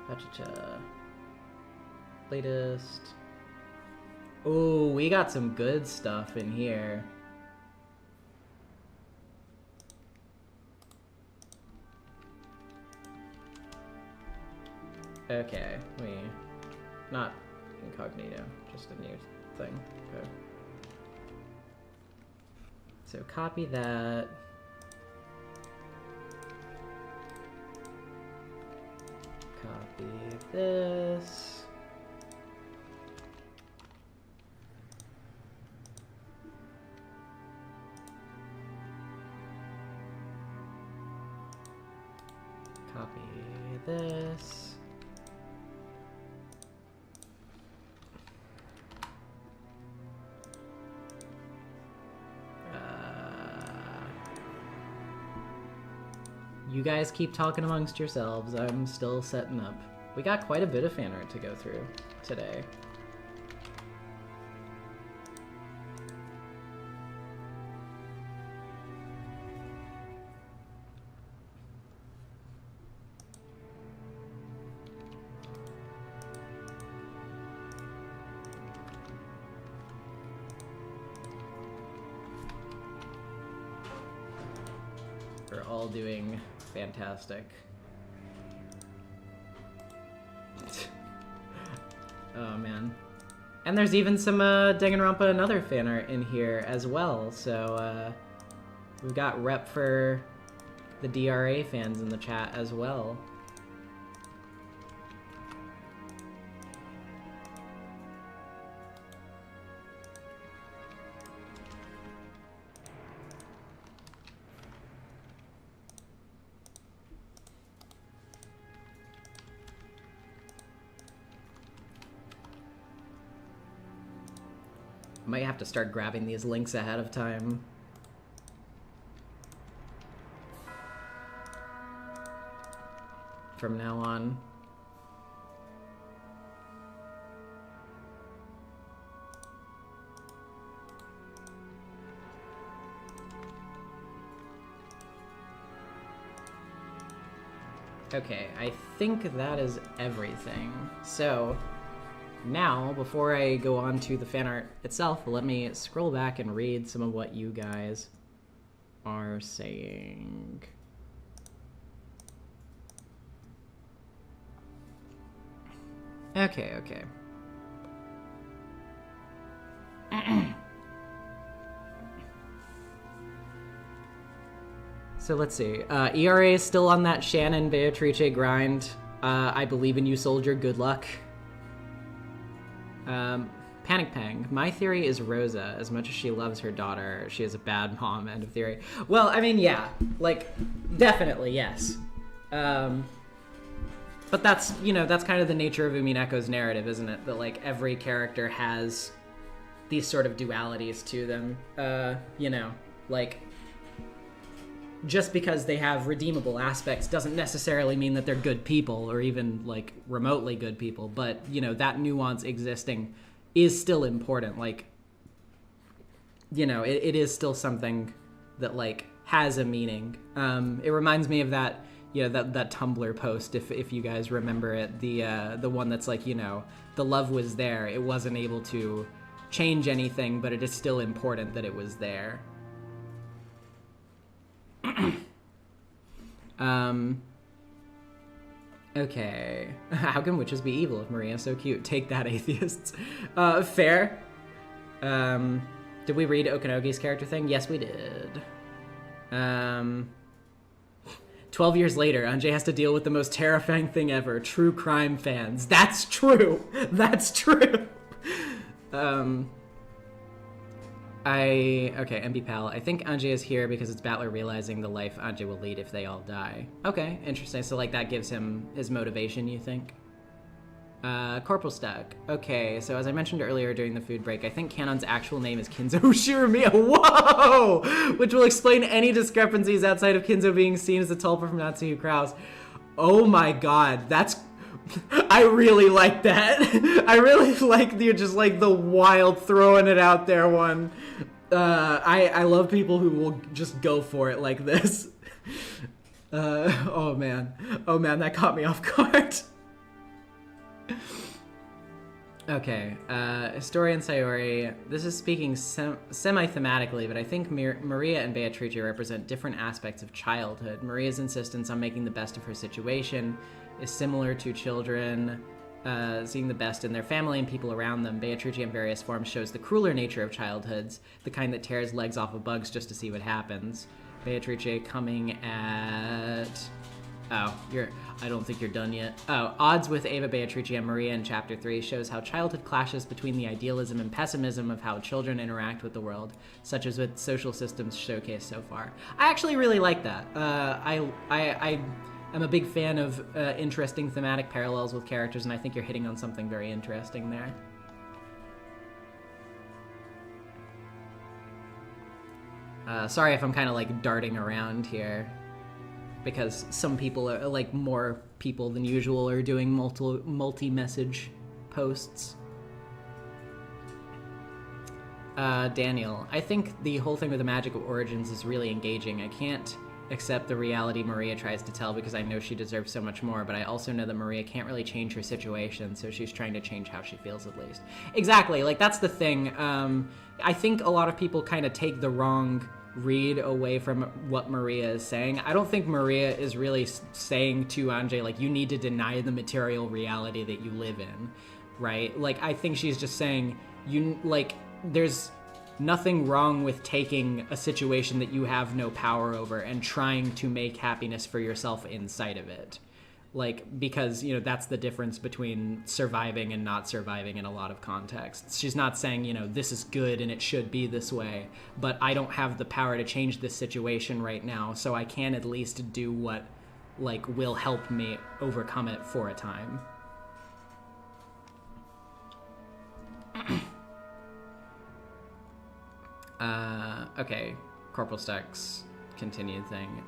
Hachicha. Latest. Oh, we got some good stuff in here. Okay, not incognito, just a new thing. Okay. So copy that. Copy this. Copy this. You guys keep talking amongst yourselves. I'm still setting up. We got quite a bit of fan art to go through today. We're all doing fantastic. Oh man. And there's even some Danganronpa Another fan art in here as well, so we've got rep for the DRA fans in the chat as well. Might have to start grabbing these links ahead of time. From now on. Okay, I think that is everything. So, now, before I go on to the fan art itself, let me scroll back and read some of what you guys are saying. Okay, okay. So let's see. ERA is still on that Shannon Beatrice grind. I believe in you, soldier. Good luck. Panic Pang. My theory is Rosa. As much as she loves her daughter, she is a bad mom. End of theory. Well, I mean, yeah. Like, definitely, yes. But that's, you know, that's kind of the nature of Umineko's narrative, isn't it? That, like, every character has these sort of dualities to them. You know, like, just because they have redeemable aspects doesn't necessarily mean that they're good people or even, like, remotely good people. But, you know, that nuance existing is still important. Like, you know, it is still something that, like, has a meaning. It reminds me of that, you know, that Tumblr post, if you guys remember it, the one that's like, you know, the love was there. It wasn't able to change anything, but it is still important that it was there. Okay. How can witches be evil if Maria's so cute? Take that, atheists. Fair. Did we read Okanogi's character thing? Yes, we did. 12 years later, Ange has to deal with the most terrifying thing ever. True crime fans. That's true. That's true. Okay, MB Pal. I think Ange is here because it's Battler realizing the life Ange will lead if they all die. Okay, interesting. So, like, that gives him his motivation, you think? Corporal Stack. Okay, so as I mentioned earlier during the food break, I think Kanon's actual name is Kinzo Shiramiya. Whoa! Which will explain any discrepancies outside of Kinzo being seen as a tulpa from Natsuyu Krause. Oh my god, that's... I really like that. I really like the wild throwing it out there one. I love people who will just go for it like this. Oh man, that caught me off guard. Okay, Historian Sayori, this is speaking semi-thematically, but I think Maria and Beatrice represent different aspects of childhood. Maria's insistence on making the best of her situation is similar to children seeing the best in their family and people around them. Beatrice in various forms shows the crueler nature of childhoods, the kind that tears legs off of bugs just to see what happens. Beatrice coming at... Oh, I don't think you're done yet. Oh, Odds with Ava, Beatrice, and Maria in Chapter 3 shows how childhood clashes between the idealism and pessimism of how children interact with the world, such as with social systems showcased so far. I actually really like that. I'm a big fan of interesting thematic parallels with characters, and I think you're hitting on something very interesting there. Sorry if I'm kind of like darting around here, because some people are, like, more people than usual are doing multi-message posts. Daniel, I think the whole thing with the magic of origins is really engaging. I can't accept the reality Maria tries to tell because I know she deserves so much more, but I also know that Maria can't really change her situation, so she's trying to change how she feels at least. Exactly, like, that's the thing. I think a lot of people kind of take the wrong read away from what Maria is saying. I don't think Maria is really saying to Ange, like, you need to deny the material reality that you live in, right? Like, I think she's just saying, there's nothing wrong with taking a situation that you have no power over and trying to make happiness for yourself inside of it. Like, because, you know, that's the difference between surviving and not surviving in a lot of contexts. She's not saying, you know, this is good and it should be this way, but I don't have the power to change this situation right now, so I can at least do what, like, will help me overcome it for a time. Okay, Corporal Stack's continued thing.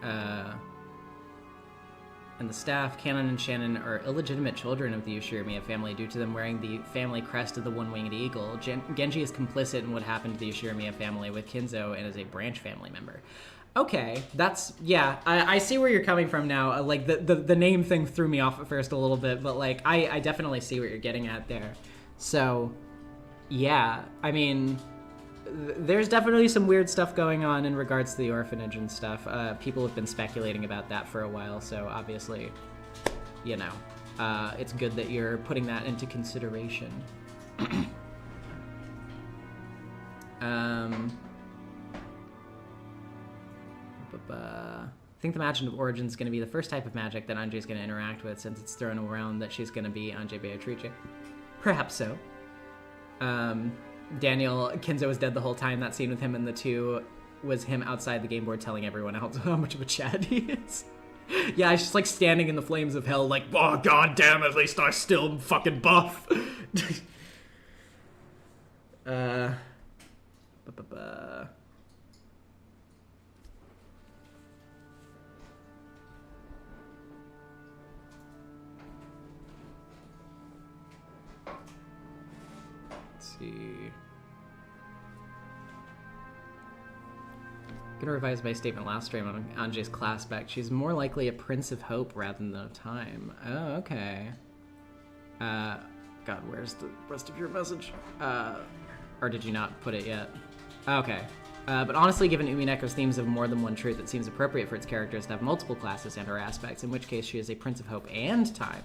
And the staff, Canon and Shannon, are illegitimate children of the Ushirimiya family due to them wearing the family crest of the one-winged eagle. Genji is complicit in what happened to the Ushirimiya family with Kinzo and is a branch family member. Okay, that's, yeah, I see where you're coming from now. Like, the name thing threw me off at first a little bit, but, like, I definitely see what you're getting at there. So, yeah, I mean, there's definitely some weird stuff going on in regards to the orphanage and stuff. People have been speculating about that for a while, so obviously, you know, it's good that you're putting that into consideration. I think the Magic of Origin is going to be the first type of magic that Ange is going to interact with, since it's thrown around that she's going to be Ange Beatrice. Perhaps so. Daniel, Kinzo was dead the whole time. That scene with him and the two was him outside the game board telling everyone else how much of a Chad he is. Yeah, he's just like standing in the flames of hell like, oh, god damn, at least I still fucking buff. Let's see. I'm gonna revise my statement last stream on Ange's class spec. She's more likely a Prince of Hope rather than of Time. Oh, okay. God, where's the rest of your message? Or did you not put it yet? Okay. But honestly, given Umineko's themes of more than one truth, it seems appropriate for its characters to have multiple classes and or aspects, in which case she is a Prince of Hope and Time.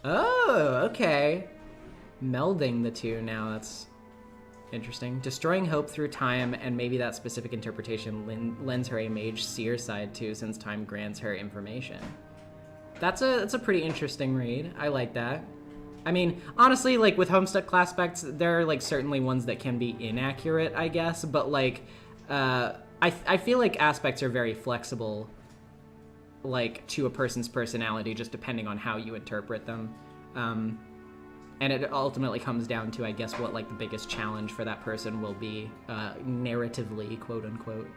Oh, okay. Melding the two now, that's interesting. Destroying hope through time, and maybe that specific interpretation lends her a mage seer side too, since time grants her information. That's a pretty interesting read. I like that. I mean, honestly, like with Homestuck class specs, there are like certainly ones that can be inaccurate, I guess, but like, I feel like aspects are very flexible, like to a person's personality, just depending on how you interpret them. And it ultimately comes down to, I guess, what like the biggest challenge for that person will be, narratively, quote unquote.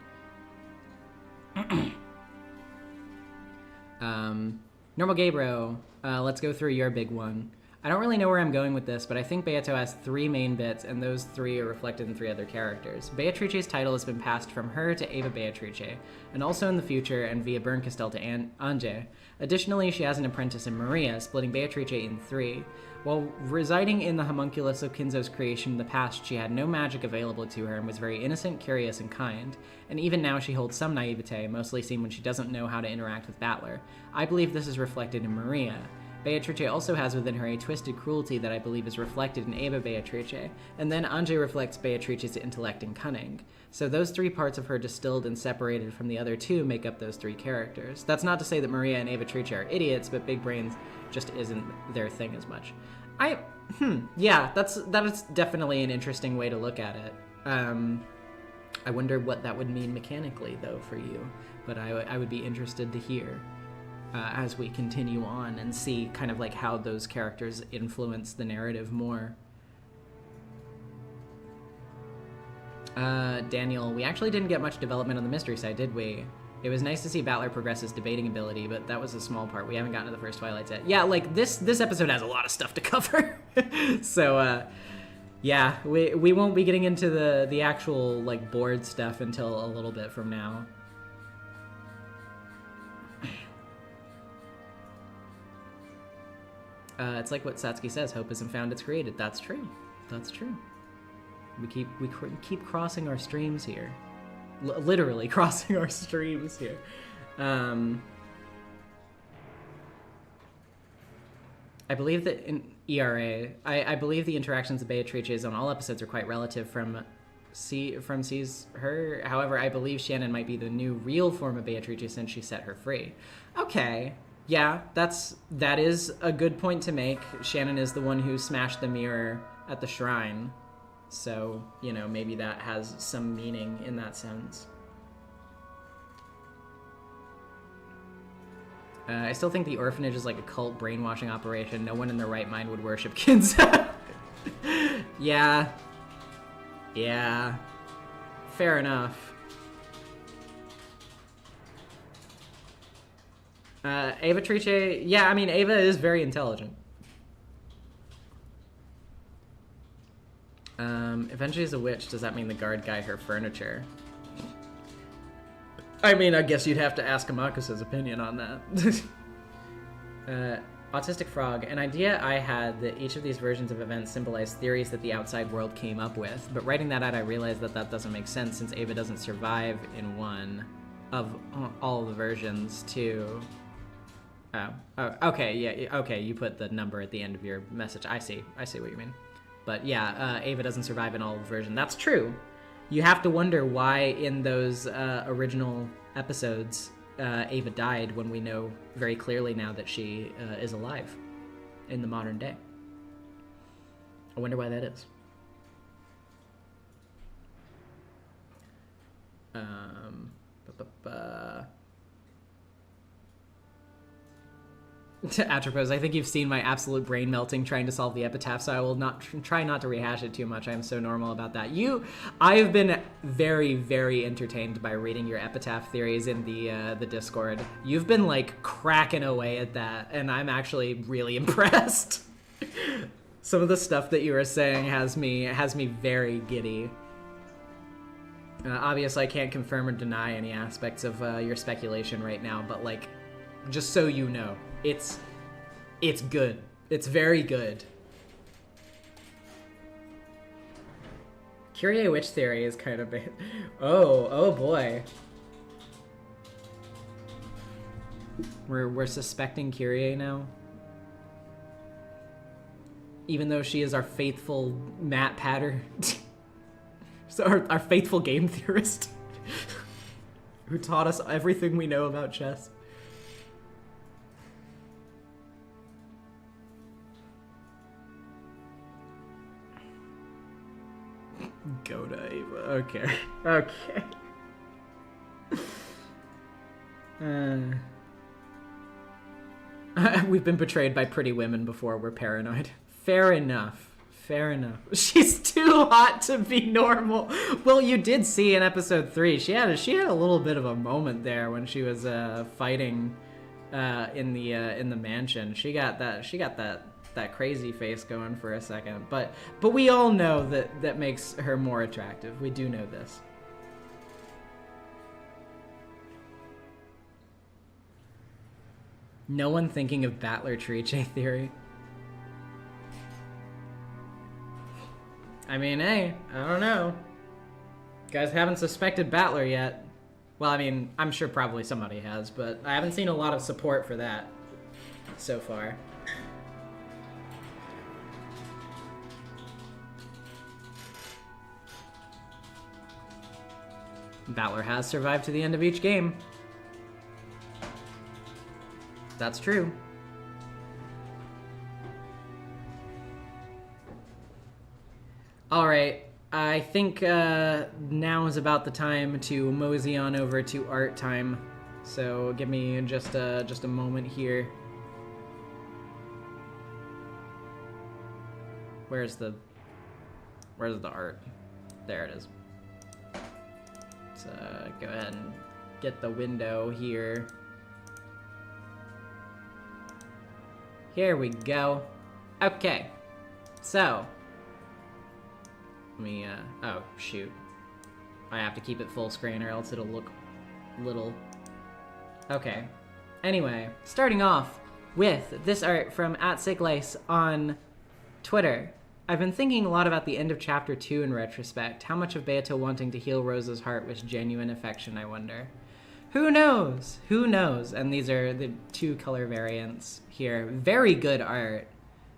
Normal Gabriel, let's go through your big one. I don't really know where I'm going with this, but I think Beato has 3 main bits, and those 3 are reflected in 3 other characters. Beatrice's title has been passed from her to Ava Beatrice, and also in the future, and via Bernkastel to Ange. Additionally, she has an apprentice in Maria, splitting Beatrice in 3. While residing in the homunculus of Kinzo's creation in the past, she had no magic available to her and was very innocent, curious, and kind. And even now she holds some naivete, mostly seen when she doesn't know how to interact with Battler. I believe this is reflected in Maria. Beatrice also has within her a twisted cruelty that I believe is reflected in Ava Beatrice, and then Ange reflects Beatrice's intellect and cunning. So those 3 parts of her distilled and separated from the other 2 make up those 3 characters. That's not to say that Maria and Ava Beatrice are idiots, but big brains just isn't their thing as much. Yeah, that is definitely an interesting way to look at it. I wonder what that would mean mechanically, though, for you, but I would be interested to hear. As we continue on and see kind of like how those characters influence the narrative more. Daniel, we actually didn't get much development on the mystery side, did we? It was nice to see Battler progress his debating ability, but that was a small part. We haven't gotten to the first Twilights yet. Yeah, like this episode has a lot of stuff to cover. So, yeah, we won't be getting into the actual like board stuff until a little bit from now. It's like what Satsuki says, hope isn't found, it's created. That's true. That's true. We keep crossing our streams here. Literally crossing our streams here. I believe that in ERA, I believe the interactions of Beatrice on all episodes are quite relative from C's her. However, I believe Shannon might be the new real form of Beatrice since she set her free. Okay. Yeah, that is a good point to make. Shannon is the one who smashed the mirror at the shrine. So, you know, maybe that has some meaning in that sense. I still think the orphanage is like a cult brainwashing operation. No one in their right mind would worship kids. Yeah. Yeah. Fair enough. Ava Trice, yeah, I mean, Ava is very intelligent. If she's a witch, does that mean the guard guy her furniture? I mean, I guess you'd have to ask Amakusa's opinion on that. Autistic Frog, an idea I had that each of these versions of events symbolize theories that the outside world came up with, but writing that out I realized that that doesn't make sense since Ava doesn't survive in one of all the versions too. Oh, okay, yeah, okay, you put the number at the end of your message. I see what you mean. But yeah, Ava doesn't survive in all versions. That's true. You have to wonder why in those original episodes Ava died when we know very clearly now that she is alive in the modern day. I wonder why that is. Atropos, I think you've seen my absolute brain melting trying to solve the epitaph, so I will try not to rehash it too much. I am so normal about that. I have been very, very entertained by reading your epitaph theories in the Discord. You've been like cracking away at that, and I'm actually really impressed. Some of the stuff that you were saying has me very giddy. Obviously, I can't confirm or deny any aspects of your speculation right now, but like, just so you know. It's good. It's very good. Kyrie Witch Theory is kind of big. Oh boy. We're suspecting Kyrie now. Even though she is our faithful Matt Patter. So our faithful game theorist. Who taught us everything we know about chess. Go to Ava. Okay. We've been betrayed by pretty women before. We're paranoid. Fair enough. She's too hot to be normal. Well, you did see in episode 3. She had a little bit of a moment there when she was fighting in the mansion. She got that that crazy face going for a second. But we all know that makes her more attractive. We do know this. No one thinking of Battler Triche theory. I mean, hey, I don't know. You guys haven't suspected Battler yet. Well, I mean, I'm sure probably somebody has, but I haven't seen a lot of support for that so far. Battler has survived to the end of each game. That's true. Alright, I think now is about the time to mosey on over to art time. So give me just a moment here. Where's the art? There it is. Let's go ahead and get the window here. Here we go. Okay, so let me, oh shoot. I have to keep it full screen or else it'll look little. Okay. Anyway, starting off with this art from @SickLace on Twitter. I've been thinking a lot about the end of Chapter 2 in retrospect. How much of Beato wanting to heal Rosa's heart was genuine affection, I wonder. Who knows? Who knows? And these are the 2 color variants here. Very good art.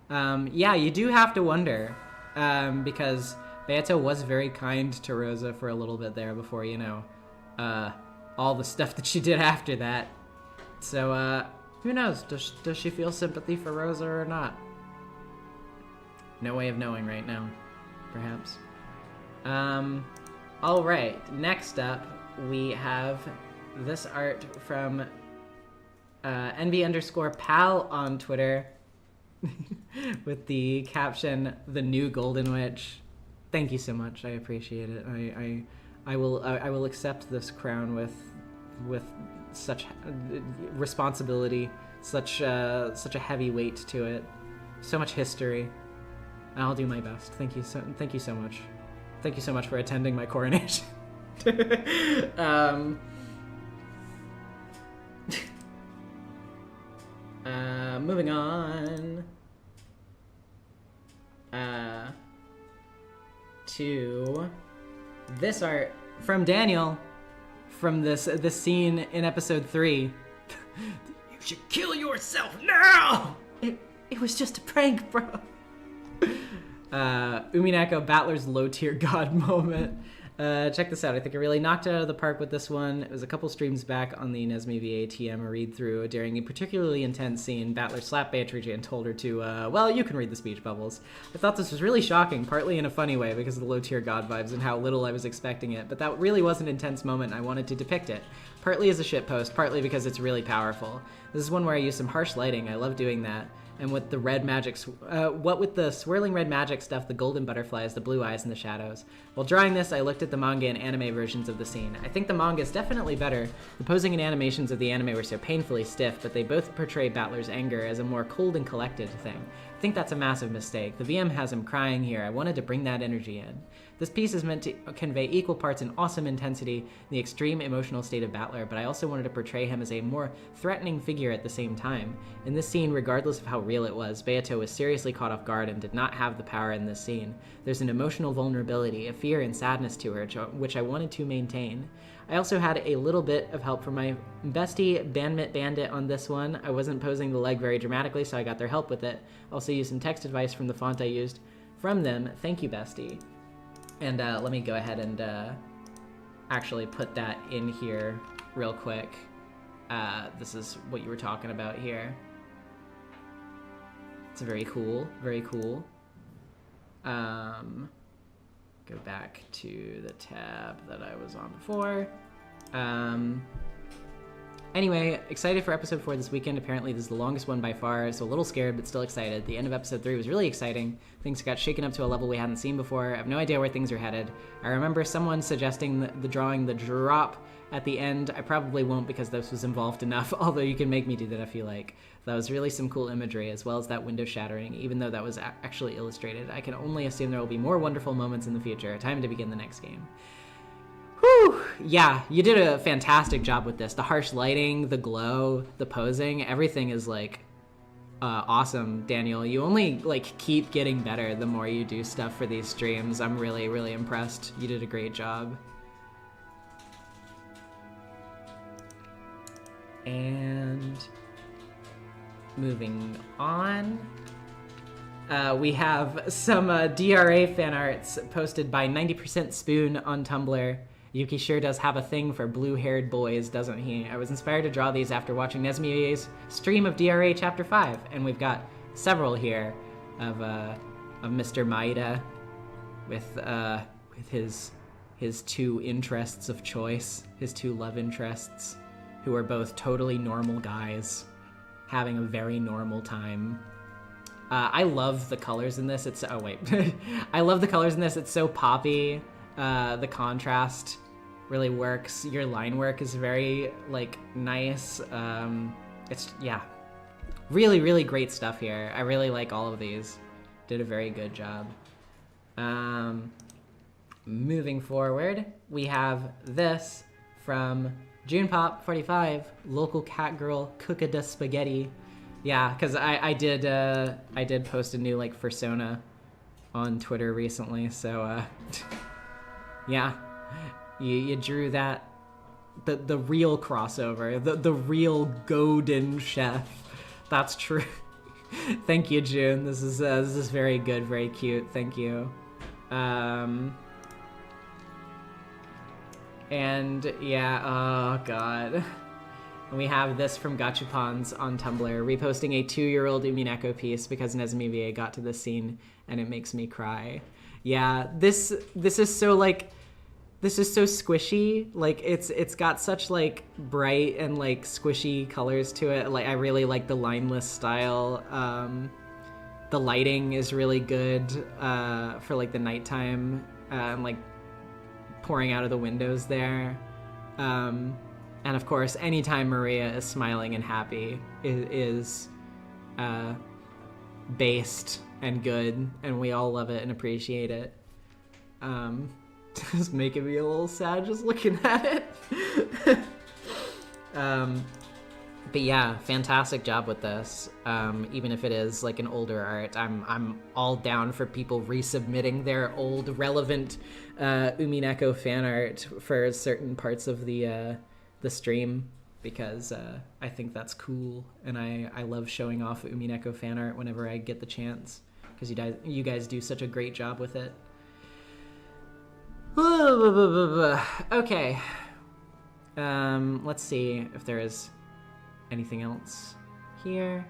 Yeah, you do have to wonder. Because Beato was very kind to Rosa for a little bit there before, you know, all the stuff that she did after that. So, who knows? Does she feel sympathy for Rosa or not? No way of knowing right now, perhaps. All right, next up, we have this art from NB_pal on Twitter with the caption, "The new Golden Witch." Thank you so much. I appreciate it. I will accept this crown with such responsibility, such a heavy weight to it, so much history. And I'll do my best. Thank you so much. Thank you so much for attending my coronation. Moving on to this art from Daniel from this scene in episode 3. You should kill yourself now! It was just a prank, bro. Umineko, Battler's low-tier god moment. Check this out. I think I really knocked it out of the park with this one. It was a couple streams back on the NezumiVA TM read-through. During a particularly intense scene, Battler slapped Beatrice and told her to, well, you can read the speech bubbles. I thought this was really shocking, partly in a funny way because of the low-tier god vibes and how little I was expecting it, but that really was an intense moment and I wanted to depict it. Partly as a shitpost, partly because it's really powerful. This is one where I use some harsh lighting. I love doing that. And with the red magic, what with the swirling red magic stuff, the golden butterflies, the blue eyes, and the shadows. While drawing this, I looked at the manga and anime versions of the scene. I think the manga is definitely better. The posing and animations of the anime were so painfully stiff, but they both portray Battler's anger as a more cold and collected thing. I think that's a massive mistake. The VM has him crying here. I wanted to bring that energy in. This piece is meant to convey equal parts an awesome intensity, the extreme emotional state of Battler, but I also wanted to portray him as a more threatening figure at the same time. In this scene, regardless of how real it was, Beato was seriously caught off guard and did not have the power in this scene. There's an emotional vulnerability, a fear and sadness to her, which I wanted to maintain. I also had a little bit of help from my bestie Bandit on this one. I wasn't posing the leg very dramatically, so I got their help with it. Also used some text advice from the font I used from them. Thank you, bestie. And let me go ahead and actually put that in here real quick. This is what you were talking about here. It's very cool, very cool. Go back to the tab that I was on before. Anyway, excited for episode 4 this weekend. Apparently this is the longest one by far, so a little scared but still excited. The end of episode 3 was really exciting. Things got shaken up to a level we hadn't seen before. I have no idea where things are headed. I remember someone suggesting the drawing the drop at the end. I probably won't because this was involved enough, although you can make me do that if you like. That was really some cool imagery, as well as that window shattering, even though that was actually illustrated. I can only assume there will be more wonderful moments in the future. Time to begin the next game. Whew! Yeah, you did a fantastic job with this. The harsh lighting, the glow, the posing, everything is like awesome, Daniel. You only like keep getting better the more you do stuff for these streams. I'm really, really impressed. You did a great job. And moving on, we have some DRA fan arts posted by 90% Spoon on Tumblr. Yuki sure does have a thing for blue-haired boys, doesn't he? I was inspired to draw these after watching NezumiVA's stream of DRA Chapter 5, and we've got several here of Mr. Maeda with his two interests of choice, his two love interests, who are both totally normal guys, having a very normal time. I love the colors in this. It's, oh wait. I love the colors in this. It's so poppy. The contrast really works. Your line work is very, like, nice. It's, yeah. Really, really great stuff here. I really like all of these. Did a very good job. Moving forward, we have this from JunePop45, local cat girl Cookada Spaghetti. Yeah, because I did post a new like persona on Twitter recently, so yeah, you drew that the real crossover, the real Godin chef. That's true. Thank you, June. This is very good, very cute. Thank you. And yeah, oh god. We have this from Gachapons on Tumblr, reposting a 2-year-old Umineko piece because NezumiVA got to this scene and it makes me cry. Yeah, this is so like, this is so squishy. Like it's got such like bright and like squishy colors to it. Like I really like the lineless style. The lighting is really good for like the nighttime, like pouring out of the windows there. And of course, anytime Maria is smiling and happy is based and good, and we all love it and appreciate it. Just making me a little sad just looking at it. But yeah, fantastic job with this. Even if it is like an older art, I'm all down for people resubmitting their old relevant Umineko fan art for certain parts of the stream, because I think that's cool, and I love showing off Umineko fan art whenever I get the chance, because you guys do such a great job with it. Okay, let's see if there is anything else here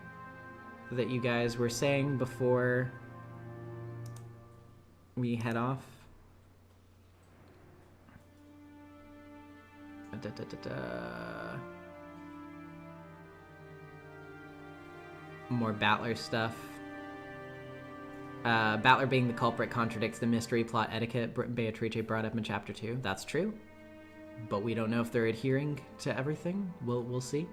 that you guys were saying before we head off. More Battler stuff. Battler being the culprit contradicts the mystery plot etiquette Beatrice brought up in Chapter 2. That's true, but we don't know if they're adhering to everything. We'll see.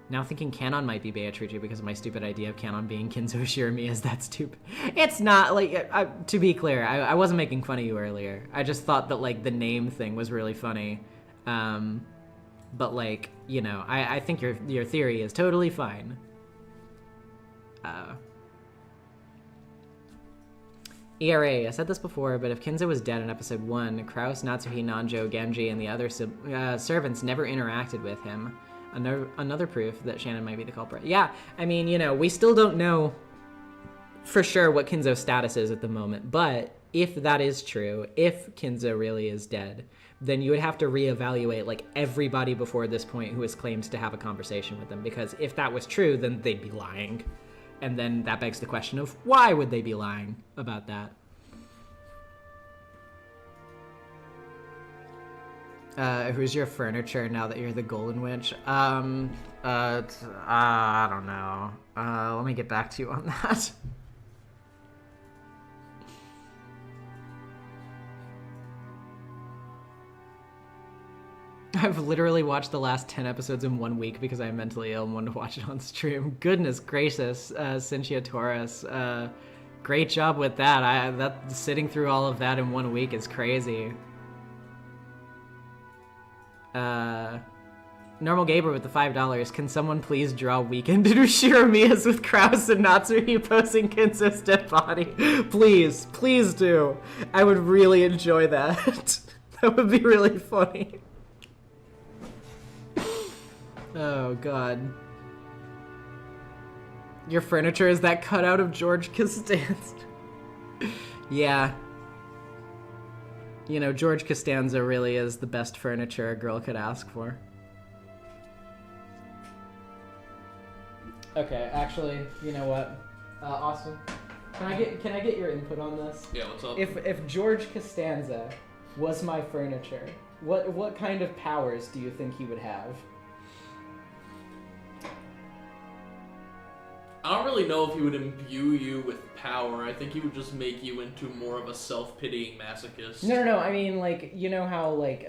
Now thinking Canon might be Beatrice because of my stupid idea of Canon being Kinzo Shirami. Is that stupid? It's not, like, to be clear, I wasn't making fun of you earlier. I just thought that, like, the name thing was really funny. But, like, you know, I think your theory is totally fine. ERA, I said this before, but if Kinzo was dead in episode 1, Kraus, Natsuhi, Nanjo, Genji, and the other servants never interacted with him. Another proof that Shannon might be the culprit. Yeah, I mean, you know, we still don't know for sure what Kinzo's status is at the moment, but if that is true, if Kinzo really is dead, then you would have to reevaluate, like, everybody before this point who has claimed to have a conversation with them, because if that was true, then they'd be lying. And then that begs the question of why would they be lying about that? Who's your furniture now that you're the Golden Witch? I don't know. Let me get back to you on that. I've literally watched the last 10 episodes in 1 week because I'm mentally ill and wanted to watch it on stream. Goodness gracious, Cynthia Torres. Great job with that. Sitting through all of that in 1 week is crazy. Normal Gaber with the $5. Can someone please draw Weekend and Ushiromiyas with Kraus and Natsuhi posing consistent body? Please, please do. I would really enjoy that. That would be really funny. Oh, God. Your furniture is that cutout of George Costanza. Yeah. You know, George Costanza really is the best furniture a girl could ask for. Okay, actually, you know what? Austin, can I get your input on this? Yeah, what's up? If George Costanza was my furniture, what kind of powers do you think he would have? I don't really know if he would imbue you with power. I think he would just make you into more of a self-pitying masochist. No. I mean, like, you know how like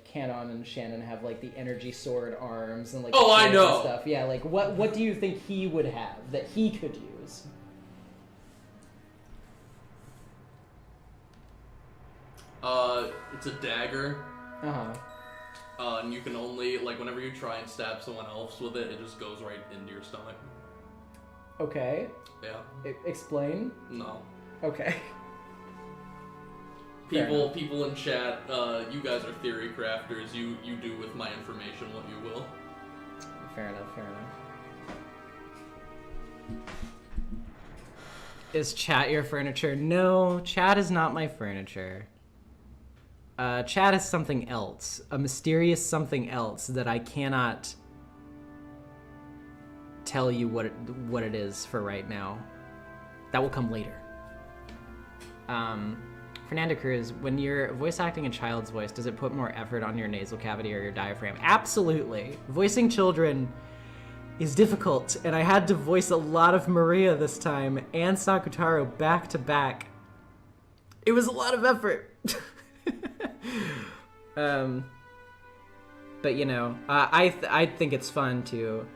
Canon and Shannon have like the energy sword arms and like Oh, I and know. stuff. Yeah, like what do you think he would have that he could use? It's a dagger. Uh-huh. And you can only, like, whenever you try and stab someone else with it, it just goes right into your stomach. Okay. Yeah. Explain? No. Okay. People in chat, you guys are theory crafters. You do with my information what you will. Fair enough. Is chat your furniture? No, chat is not my furniture. Chat is something else. A mysterious something else that I cannot tell you what it is for right now. That will come later. Fernando Cruz, when you're voice acting a child's voice, does it put more effort on your nasal cavity or your diaphragm? Absolutely. Voicing children is difficult, and I had to voice a lot of Maria this time and Sakutaro back to back. It was a lot of effort. But you know, I think it's fun to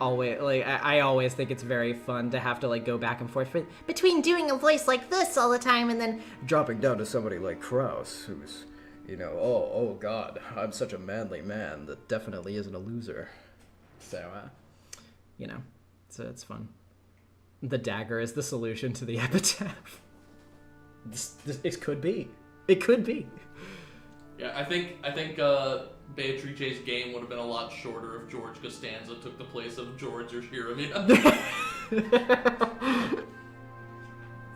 always, like, I always think it's very fun to have to like go back and forth Between doing a voice like this all the time and then Dropping down to somebody like Kraus, who's, you know, oh God, I'm such a manly man that definitely isn't a loser. So, you know, so it's fun. The dagger is the solution to the epitaph. It could be. It could be. Yeah, I think Beatrice's game would have been a lot shorter if George Costanza took the place of George Ushiromiyas.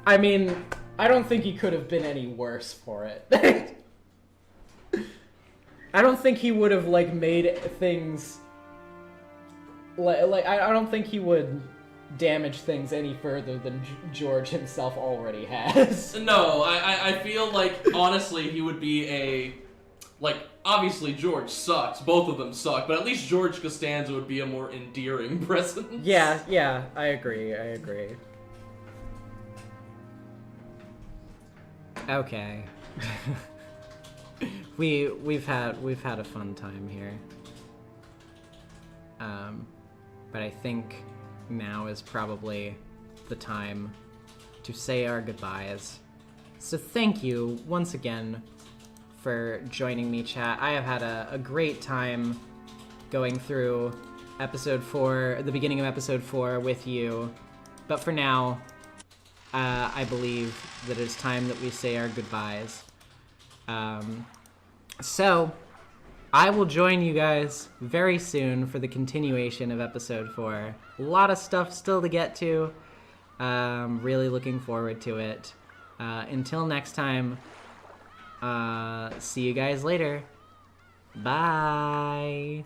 I mean, I don't think he could have been any worse for it. I don't think he would have like made things like I don't think he would damage things any further than George himself already has. No, I feel like honestly he would be a, like, obviously George sucks, both of them suck, but at least George Costanza would be a more endearing presence. Yeah, I agree. Okay. We've had a fun time here. But I think now is probably the time to say our goodbyes. So thank you once again for joining me, chat. I have had a great time going through episode 4, the beginning of episode 4 with you. But for now, I believe that it's time that we say our goodbyes. So I will join you guys very soon for the continuation of episode 4. A lot of stuff still to get to. Really looking forward to it. Until next time, see you guys later. Bye.